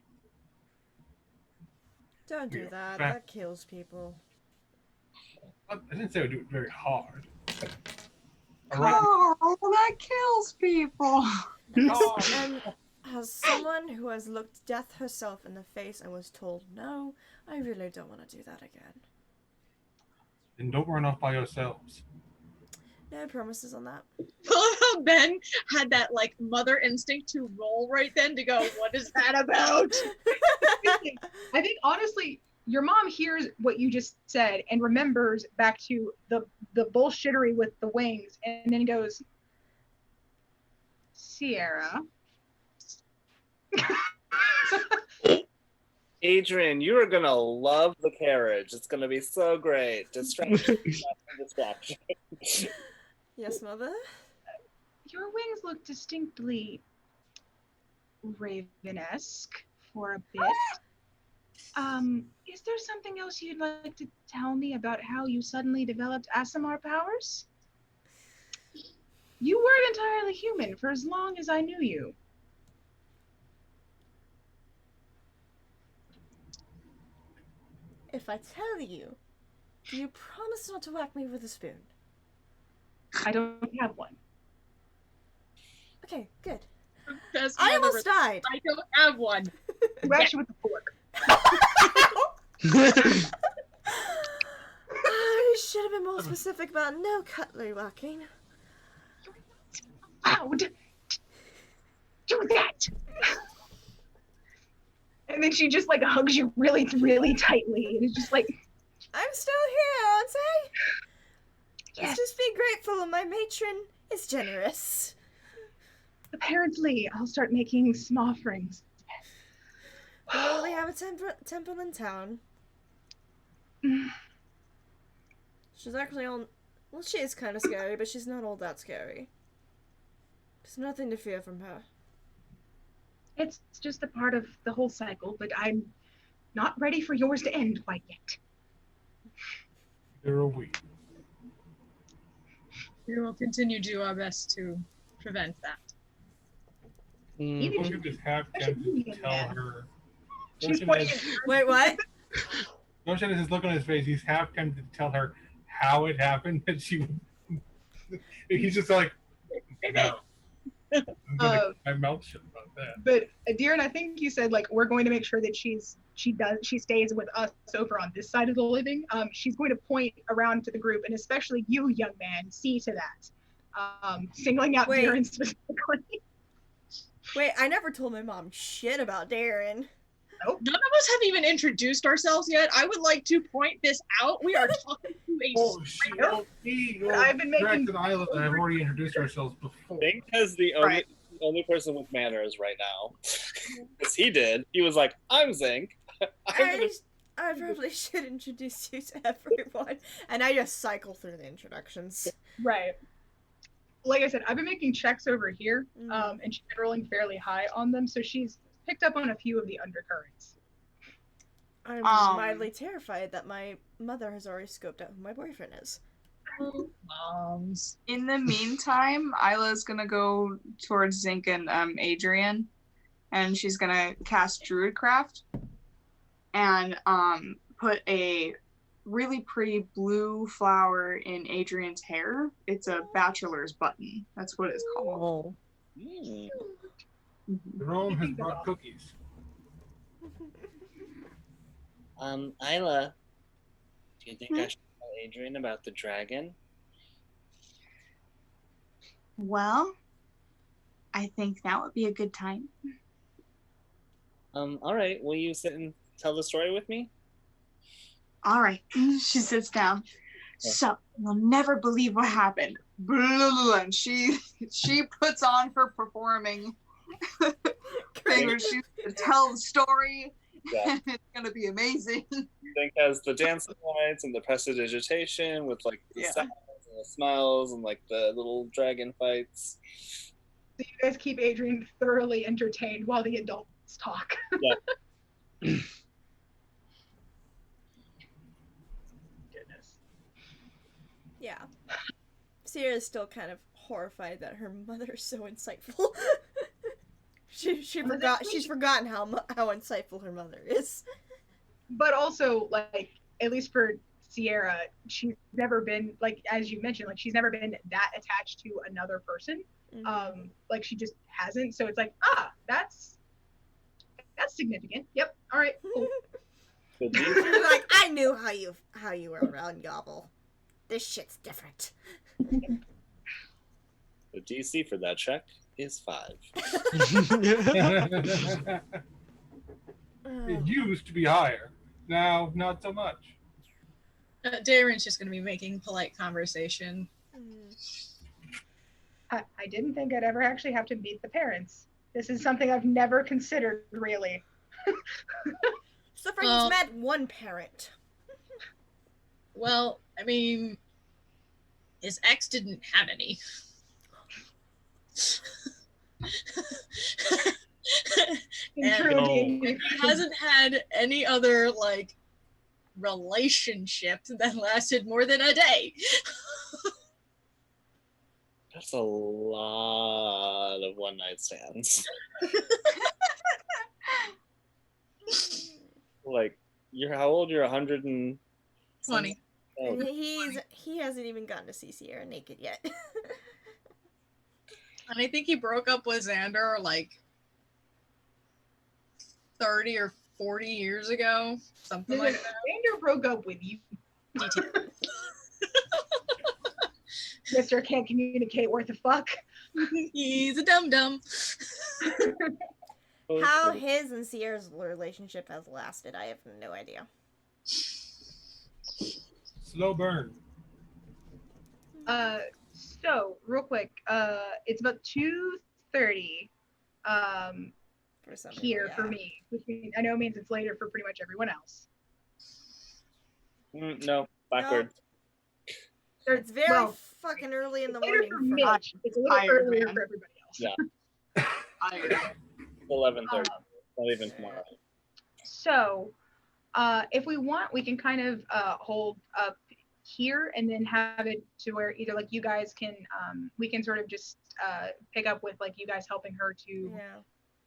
A: Don't do
H: Yeah,
A: that.
H: fact-
A: That kills people.
H: I didn't say I would do it very hard. All right.
J: Oh, that kills people.
A: And as someone who has looked death herself in the face and was told no, I really don't want to do that again.
H: Then don't run off by yourselves.
A: No promises on that.
B: I love how Ben had that like mother instinct to roll right then to go, what is that about?
G: I think honestly, your mom hears what you just said and remembers back to the bullshittery with the wings, and then goes, Sierra.
F: Adrian, you are gonna love the carriage. It's gonna be so great. Distraction. Distraction.
A: Yes, mother?
G: Your wings look distinctly Raven-esque for a bit. Is there something else you'd like to tell me about how you suddenly developed Aasimar powers? You weren't entirely human for as long as I knew you.
A: If I tell you, do you promise not to whack me with a spoon?
G: I don't have one.
A: Okay, good.
B: Best
A: I
B: mother-
A: almost died.
B: I don't have one.
G: Whacked you with the fork.
A: I should have been more specific about no cutlery whacking.
G: Allowed do that. And then she just like hugs you really, really tightly, and it's just like,
A: I'm still here, aren't I?
G: yes.
A: Let's just be grateful my matron is generous.
G: Apparently, I'll start making some offerings.
A: Well, we have a temple in town. She's actually on. Well, she is kind of scary, but she's not all that scary. There's nothing to fear from her.
G: It's just a part of the whole cycle, but I'm not ready for yours to end quite yet.
H: There are we.
B: We will continue to do our best to prevent that.
G: Even
H: Don't you just have tempted to tell her?
G: She's
H: Notion
G: pointing
H: is-
G: at
A: Wait, what?
H: Notion is his look on his face. He's half tempted to tell her how it happened, that she. He's just like, no. I'm gonna keep my mouth shut about that.
G: But Adiran, I think you said like we're going to make sure that she stays with us over on this side of the living. She's going to point around to the group, and especially you, young man, see to that. Singling out
A: Wait.
G: Darren specifically.
A: Wait, I never told my mom shit about Darren.
B: None of us have even introduced ourselves yet. I would like to point this out. We are talking to a
H: Oh shit!
B: stranger.
H: Oh,
G: I've been making-
H: Drax and Isla have already introduced ourselves before.
F: Bing has the only
B: Right.
F: the only person with manners right now. Because he did. He was like, I'm Zink.
A: I probably should introduce you to everyone. And I just cycle through the introductions.
G: Right. Like I said, I've been making checks over here, and she's been rolling fairly high on them, so she's picked up on a few of the undercurrents.
A: I'm mildly terrified that my mother has already scoped out who my boyfriend is.
B: Moms.
I: In the meantime, Isla's gonna go towards Zink and Adrian, and she's gonna cast Druidcraft and put a really pretty blue flower in Adrian's hair. It's a bachelor's button. That's what it's called.
H: Jerome has brought cookies.
F: Isla, do you think I should tell Adrian about the dragon?
J: Well, I think that would be a good time.
F: All right. Will you sit and tell the story with me?
J: All right. She sits down. So, you'll never believe what happened.
I: And she puts on her performing thing where she's gonna tell the story.
F: Yeah.
I: It's gonna be amazing.
F: Zink has the dancing lights and the prestidigitation with like the sounds and the smells and like the little dragon fights.
G: So you guys keep Adrian thoroughly entertained while the adults talk.
F: Yeah.
G: Goodness.
A: Yeah. Sierra's still kind of horrified that her mother is so insightful. She's forgotten how insightful her mother is.
G: But also, like, at least for Sierra, she's never been, like, as you mentioned, like, she's never been that attached to another person. Like, she just hasn't. So it's like, that's significant. Yep. All right. Cool.
A: Like, I knew how you were around Gobble. This shit's different.
F: The DC for that check is 5.
H: It used to be higher. Now, not so much.
B: Darren's just going to be making polite conversation.
G: I didn't think I'd ever actually have to meet the parents. This is something I've never considered, really.
A: So far, he's met one parent.
B: Well, I mean, his ex didn't have any. And he hasn't had any other, like, relationship that lasted more than a day.
F: That's a lot of one night stands. Like, you're how old? You're 120. Oh.
A: He hasn't even gotten to see Sierra naked yet.
B: And I think he broke up with Xander like 30 or 40 years ago, something like that.
G: Xander broke up with you. Mr. Can't communicate worth a fuck.
B: He's a dum-dum.
A: How his and Sierra's relationship has lasted, I have no idea.
H: Slow burn.
G: So real quick, it's about 2:30 here for me, which means I know it means it's later for pretty much everyone else.
F: No, backward.
G: No.
A: It's very fucking early in the morning
G: for me. It's a little earlier for everybody else.
F: Yeah. 11:30. Not even tomorrow.
G: So, if we want, we can kind of hold up here and then have it to where either like you guys can, we can sort of just pick up with like you guys helping her to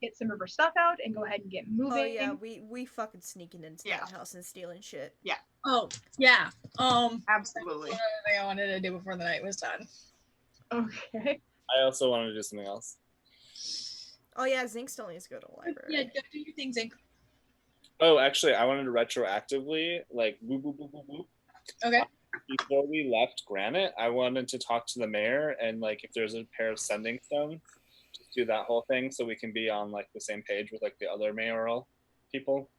G: get some of her stuff out and go ahead and get moving.
A: Oh yeah, we fucking sneaking into that house and stealing shit.
I: Yeah.
B: Oh yeah.
I: Absolutely.
B: That's another thing I wanted to do before the night was done.
G: Okay.
F: I also wanted to do something else.
A: Oh yeah, Zink still needs to go to the library.
B: Yeah, go do your thing, Zink.
F: Oh, actually, I wanted to retroactively, like, whoop, whoop, whoop, whoop, whoop.
B: Okay.
F: Before we left Granite, I wanted to talk to the mayor and, like, if there's a pair of sending stones, just do that whole thing so we can be on, like, the same page with, like, the other mayoral people.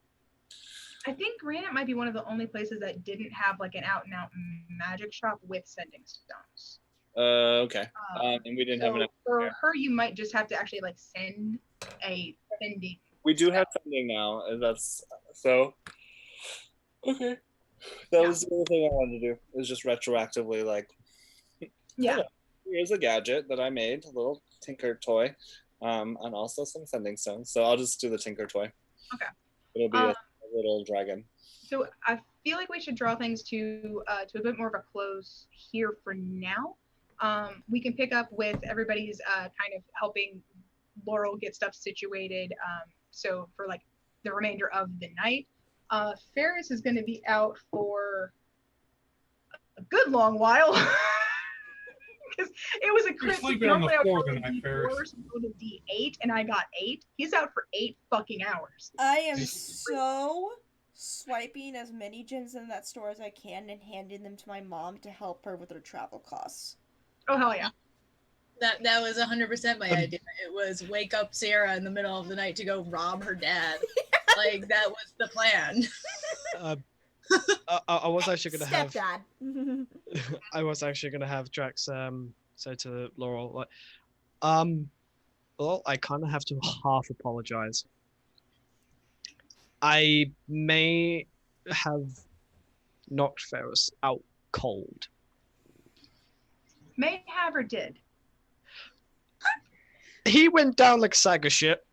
G: I think Granite might be one of the only places that didn't have, like, an out-and-out magic shop with sending stones.
F: Okay. And we didn't have
G: So
F: enough.
G: for her, you might just have to actually like send a sending.
F: We do have funding now. That's so. Okay. That was the other thing I wanted to do. Is just retroactively like.
G: Yeah.
F: Hello, here's a gadget that I made, a little Tinker toy, and also some sending stones. So I'll just do the Tinker toy.
G: Okay.
F: It'll be a little dragon.
G: So I feel like we should draw things to a bit more of a close here for now. We can pick up with everybody's kind of helping Laurel get stuff situated. So for like the remainder of the night, Ferris is going to be out for a good long while. Because it was a
H: You're
G: crit.
H: sleeping on the
G: Normally I
H: floor
G: would go
H: tonight,
G: to
H: Ferris.
G: D4, so go to D8, and I got 8. He's out for 8 fucking hours.
A: I am so swiping as many gems in that store as I can and handing them to my mom to help her with her travel costs.
G: Oh hell yeah.
B: That was 100% my idea. It was wake up Sarah in the middle of the night to go rob her dad. Like that was the plan.
K: I was actually gonna have.
A: Stepdad.
K: I was actually gonna have Drax say to Laurel like, well, I kind of have to half apologize. I may have knocked Ferris out cold.
G: May have or did.
K: He went down like a sack of shit.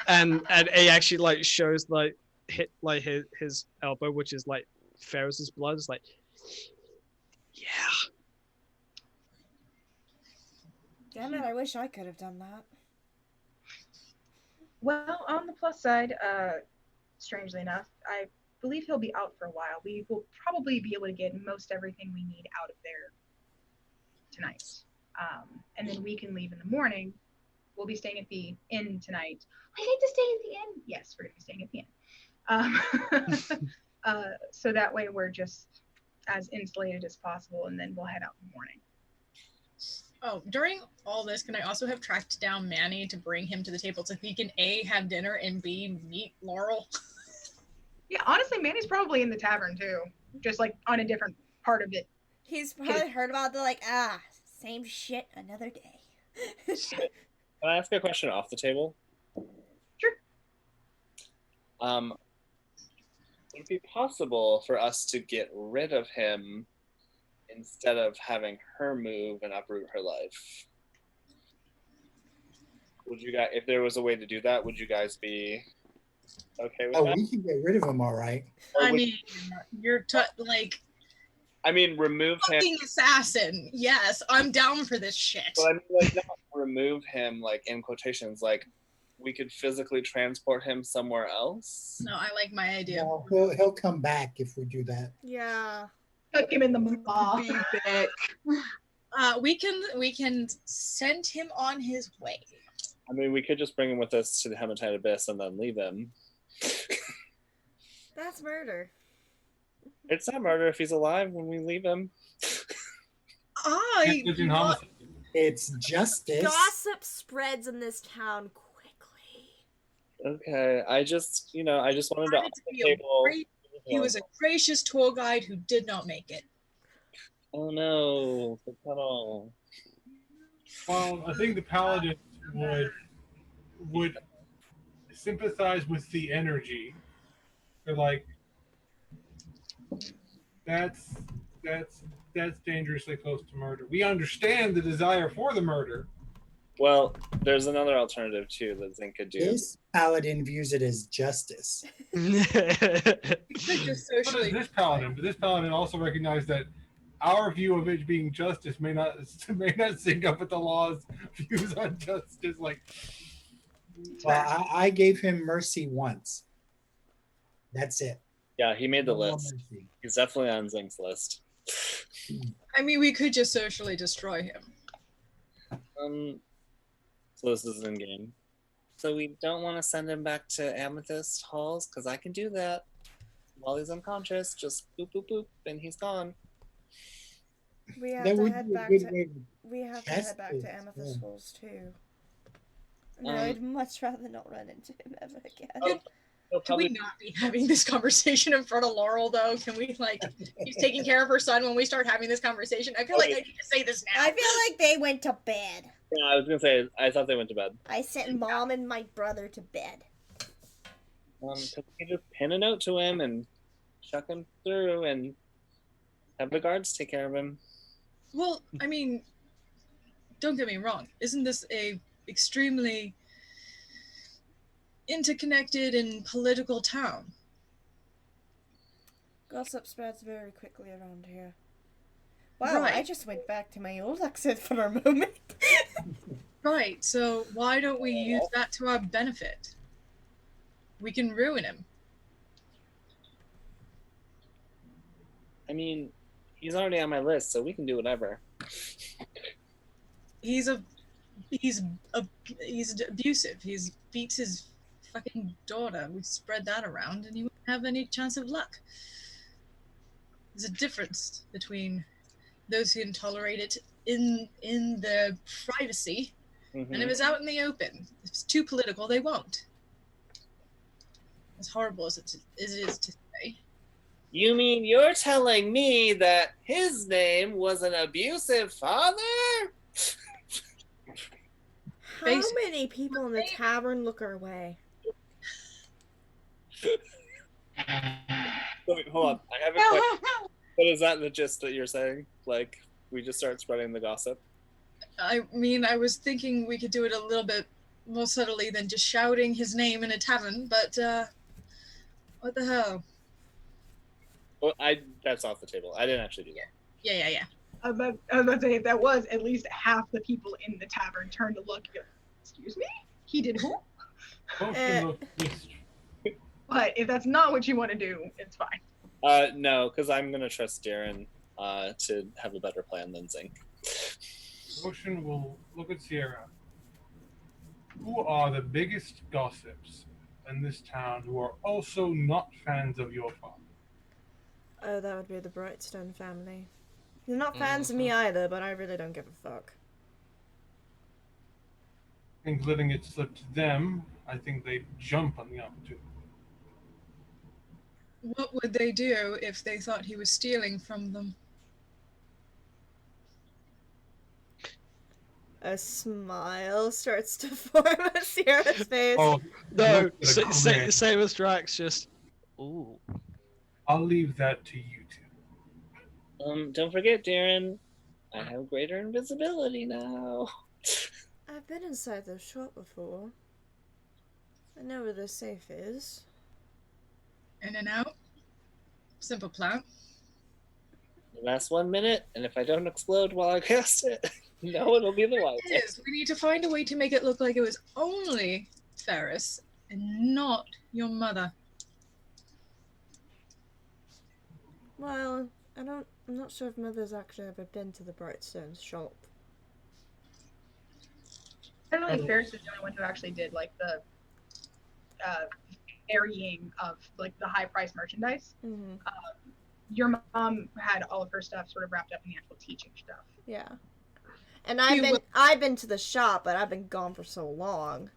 K: And he actually like shows like hit like his elbow, which is like Ferris's blood. It's like, yeah.
A: Damn it, I wish I could have done that.
G: Well, on the plus side, strangely enough, I believe he'll be out for a while. We will probably be able to get most everything we need out of there tonight. And then we can leave in the morning. We'll be staying at the inn tonight. I like to stay at the inn. Yes, we're going to be staying at the inn. So that way we're just as insulated as possible, and then we'll head out in the morning.
B: Oh, during all this, can I also have tracked down Manny to bring him to the table so he can A, have dinner, and B, meet Laurel?
G: Yeah, honestly, Manny's probably in the tavern too, just like on a different part of it.
A: He's probably heard about the like, same shit another day.
F: Can I ask a question off the table?
G: Sure.
F: Would it be possible for us to get rid of him instead of having her move and uproot her life? Would you guys, if there was a way to do that, would you guys be okay with that?
D: We can get rid of him, all right.
B: I mean, you're like.
F: I mean, remove him.
B: Fucking assassin. Yes, I'm down for this shit.
F: But I mean, like, not remove him, like in quotations, like we could physically transport him somewhere else.
B: No, I like my idea.
D: No, he'll come back if we do that.
A: Yeah.
G: Hook him in the maw.
B: We can send him on his way.
F: I mean, we could just bring him with us to the Hematite Abyss and then leave him.
A: That's murder.
F: It's not murder if he's alive when we leave him.
D: It's justice.
A: Gossip spreads in this town quickly.
F: Okay, I just wanted to off the table.
B: He was a gracious tour guide who did not make it.
F: Oh no, the tunnel.
H: Well, I think the paladin would sympathize with the energy. They're like, that's dangerously close to murder. We understand the desire for the murder.
F: Well, there's another alternative too that Zink could do.
D: This paladin views it as justice.
H: This paladin also recognized that our view of it being justice may not sync up with the law's views on justice. Like,
D: well, I gave him mercy once. That's it.
F: Yeah, he made the
D: No
F: list.
D: mercy.
F: He's definitely on Zink's list.
B: I mean, we could just socially destroy him.
F: So this is in game. So we don't want to send him back to Amethyst Halls because I can do that while he's unconscious. Just boop boop boop, and he's gone.
A: We have
D: That
A: to
D: would
A: head
D: be a
A: back
D: good
A: to
D: way to
A: we have to
D: test
A: head back
D: it,
A: to Amethyst
D: yeah.
A: Halls too. No, I'd much rather not run into him ever again.
F: He'll
B: Can we
F: probably
B: not be having this conversation in front of Laurel, though? Can we, like, he's taking care of her son when we start having this conversation? I feel like I need to say this now.
A: I feel like they went to bed.
F: Yeah, I was gonna say I thought they went to bed.
A: I sent Mom and my brother to bed.
F: Cause we just pin a note to him and chuck him through and have the guards take care of him.
B: Well, I mean, don't get me wrong. Isn't this a extremely interconnected and political town?
A: Gossip spreads very quickly around here. Wow,
B: Right.
A: I just went back to my old accent for a moment.
B: Right, so why don't we use that to our benefit? We can ruin him.
F: I mean, he's already on my list, so we can do whatever.
B: He's abusive. He's beats his fucking daughter. We spread that around, and he wouldn't have any chance of luck. There's a difference between those who can tolerate it in their privacy, and if it's out in the open, if it's too political, they won't. As horrible as it is to say.
F: You mean you're telling me that his name was an abusive father?
A: How many people in the tavern look our way?
F: Wait, hold on. I have a question. But is that the gist that you're saying? Like, we just start spreading the gossip?
B: I mean, I was thinking we could do it a little bit more subtly than just shouting his name in a tavern, but, what the hell?
F: Well, that's off the table. I didn't actually do that.
B: Yeah.
G: I was about to say, that was at least half the people in the tavern turned to look and go, excuse me? He did who? But if that's not what you want to do, it's fine.
F: No, because I'm going to trust Darren to have a better plan than Zink.
H: Ocean will look at Sierra. Who are the biggest gossips in this town who are also not fans of your father?
A: Oh, that would be the Brightstone family. They're not fans of me either, but I really don't give a fuck.
H: I think letting it slip to them, I think they'd jump on the opportunity.
B: What would they do if they thought he was stealing from them?
A: A smile starts to form on Sierra's face.
H: Oh,
K: No,
H: look at the
K: same as Drax, just, ooh.
H: I'll leave that to you two.
F: Don't forget, Darren, I have greater invisibility now.
A: I've been inside the shop before. I know where the safe is.
B: In and out? Simple plan.
F: Last 1 minute, and if I don't explode while I cast it, no one will be the wild.
B: It is. We need to find a way to make it look like it was only Ferris and not your mother.
A: Well, I'm not sure if Mother's actually ever been to the Brightstone's shop.
G: I don't think Ferris is the only one who actually did like the carrying of like the high price merchandise.
A: Mm-hmm.
G: Your mom had all of her stuff sort of wrapped up in the actual teaching stuff.
A: Yeah. And I've been to the shop, but I've been gone for so long.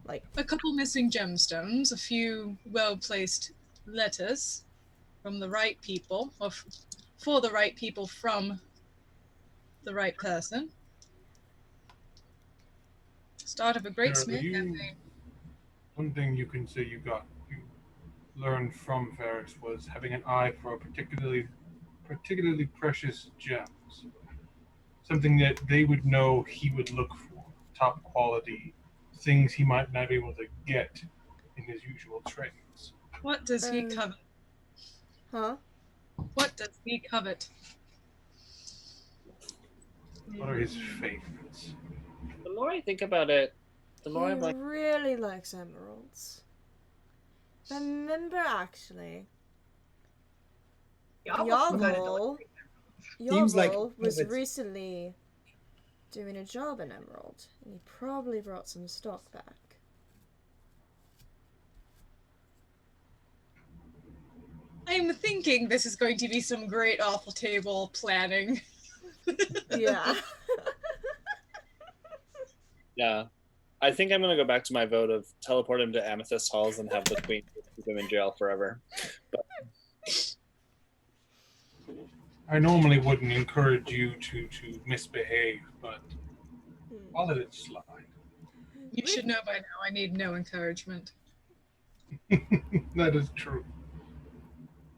A: Like
B: a couple missing gemstones, a few well-placed letters from the right people, or for the right people from the right person. Start of a great Smith campaign.
H: One thing you can say you learned from Ferris was having an eye for particularly precious gems. Something that they would know he would look for, top quality, things he might not be able to get in his usual trades.
B: What does he covet?
A: Huh?
B: What does he covet?
H: What are his favorites?
F: The more I think about it, the more I'm like,
A: really likes emeralds. Remember, actually, Yovel was recently doing a job in Emerald, and he probably brought some stock back.
B: I'm thinking this is going to be some great awful table planning.
A: Yeah.
F: yeah. I think I'm gonna go back to my vote of teleport him to Amethyst Halls and have the Queen keep him in jail forever. But
H: I normally wouldn't encourage you to misbehave, but I'll let it slide.
B: You should know by now. I need no encouragement.
H: That is true.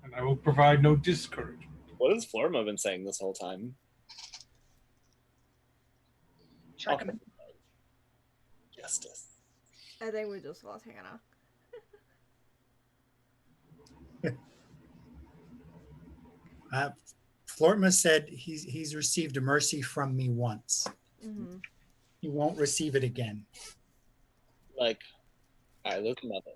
H: And I will provide no discouragement.
F: what has Florma been saying this whole time?
G: Check him.
F: Justice.
A: I think we just lost Hannah.
D: Flortma said he's received a mercy from me once.
A: Mm-hmm.
D: He won't receive it again.
F: Like Isla's mother.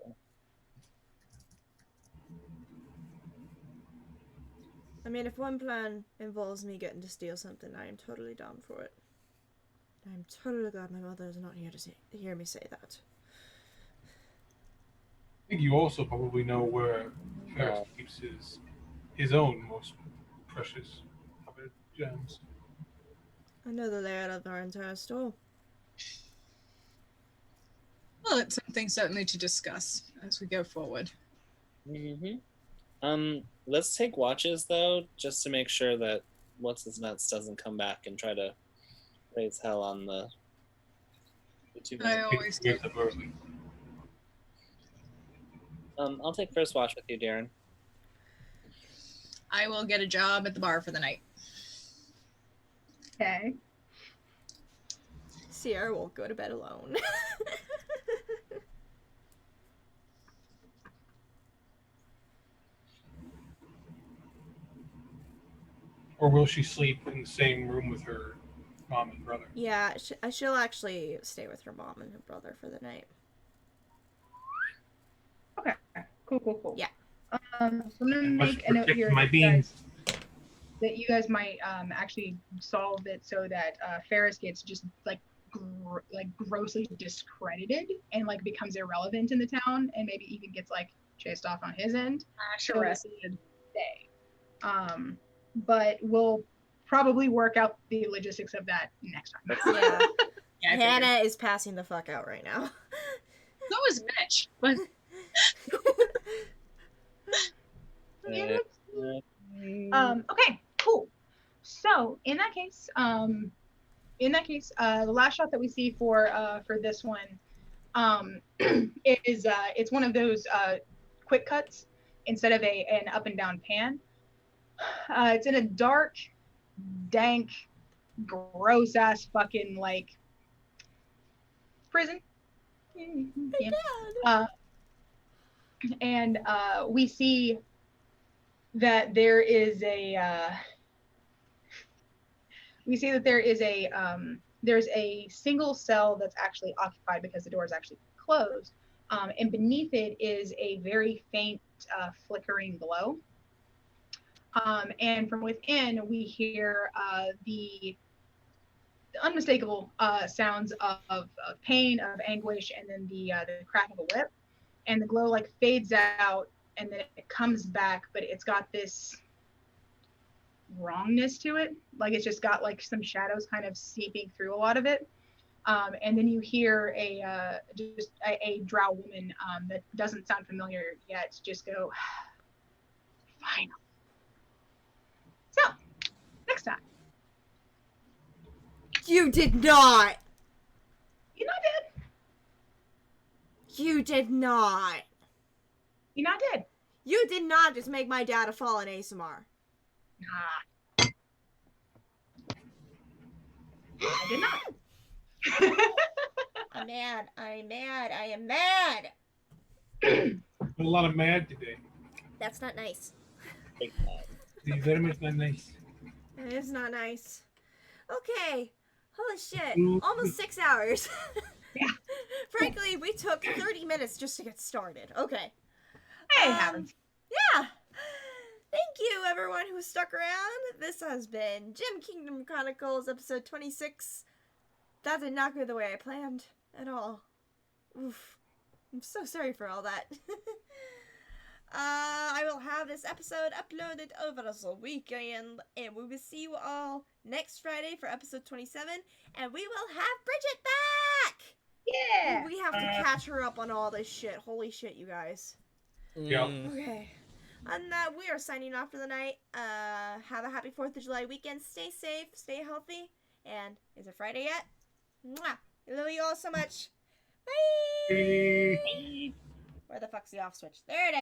A: I mean, if one plan involves me getting to steal something, I am totally down for it. I'm totally glad my mother is not here to hear me say that.
H: I think you also probably know where Ferris keeps his own most precious gems.
A: I know the layout of our entire store.
B: Well, it's something certainly to discuss as we go forward.
F: Mm-hmm. Let's take watches though, just to make sure that what's his nuts doesn't come back and try to raise hell on the two
B: I
F: guys.
B: always do.
F: I'll take first watch with you, Darren.
B: I will get a job at the bar for the night.
G: Okay.
A: Sierra won't go to bed alone.
H: Or will she sleep in the same room with her mom and brother?
A: Yeah, she'll actually stay with her mom and her brother for the night.
G: Okay. Cool.
A: Yeah.
G: So I'm gonna
H: Must
G: make a note
H: protect
G: here
H: my beans.
G: that you guys might actually solve it so that Ferris gets just like grossly discredited and like becomes irrelevant in the town, and maybe even gets like chased off on his end.
B: Sure.
G: But we'll probably work out the logistics of that next time.
A: Yeah.
B: Yeah, I
A: Hannah is passing the fuck out right now.
B: So is Mitch, but
G: Okay, cool. So in that case, the last shot that we see for this one, is it's one of those quick cuts instead of an up and down pan. It's in a dark, dank, gross ass fucking like prison. Yeah. And we see that there is there's a single cell that's actually occupied because the door is actually closed, and beneath it is a very faint flickering glow. And from within, we hear the unmistakable sounds of pain, of anguish, and then the crack of a whip. And the glow like fades out, and then it comes back, but it's got this wrongness to it. Like it's just got like some shadows kind of seeping through a lot of it. And then you hear a drow woman that doesn't sound familiar yet just go, finally. So, next time.
A: You did not!
G: You not did.
A: You did not!
G: You not did.
A: You did not just make my dad a fallen ASMR.
G: Nah. I did not.
A: I'm mad. I'm mad. I am mad.
H: A lot of mad today.
A: That's not nice.
H: It's very much not nice.
A: It's not nice. Okay. Holy shit. Almost 6 hours.
G: Yeah.
A: Frankly, we took 30 minutes just to get started. Okay.
G: Hey, it happens.
A: Yeah. Thank you, everyone who stuck around. This has been Kingdom Chronicles, episode 26. That did not go the way I planned at all. Oof. I'm so sorry for all that. I will have this episode uploaded over the weekend, and we will see you all next Friday for episode 27, and we will have Bridget back!
E: Yeah.
A: We have to catch her up on all this shit. Holy shit, you guys.
H: Yep.
A: Okay. And that we are signing off for the night. Have a happy 4th of July weekend. Stay safe, stay healthy. And is it Friday yet? Mwah. I love you all so much. Bye.
H: Bye.
A: Where the fuck's the off switch? There it is.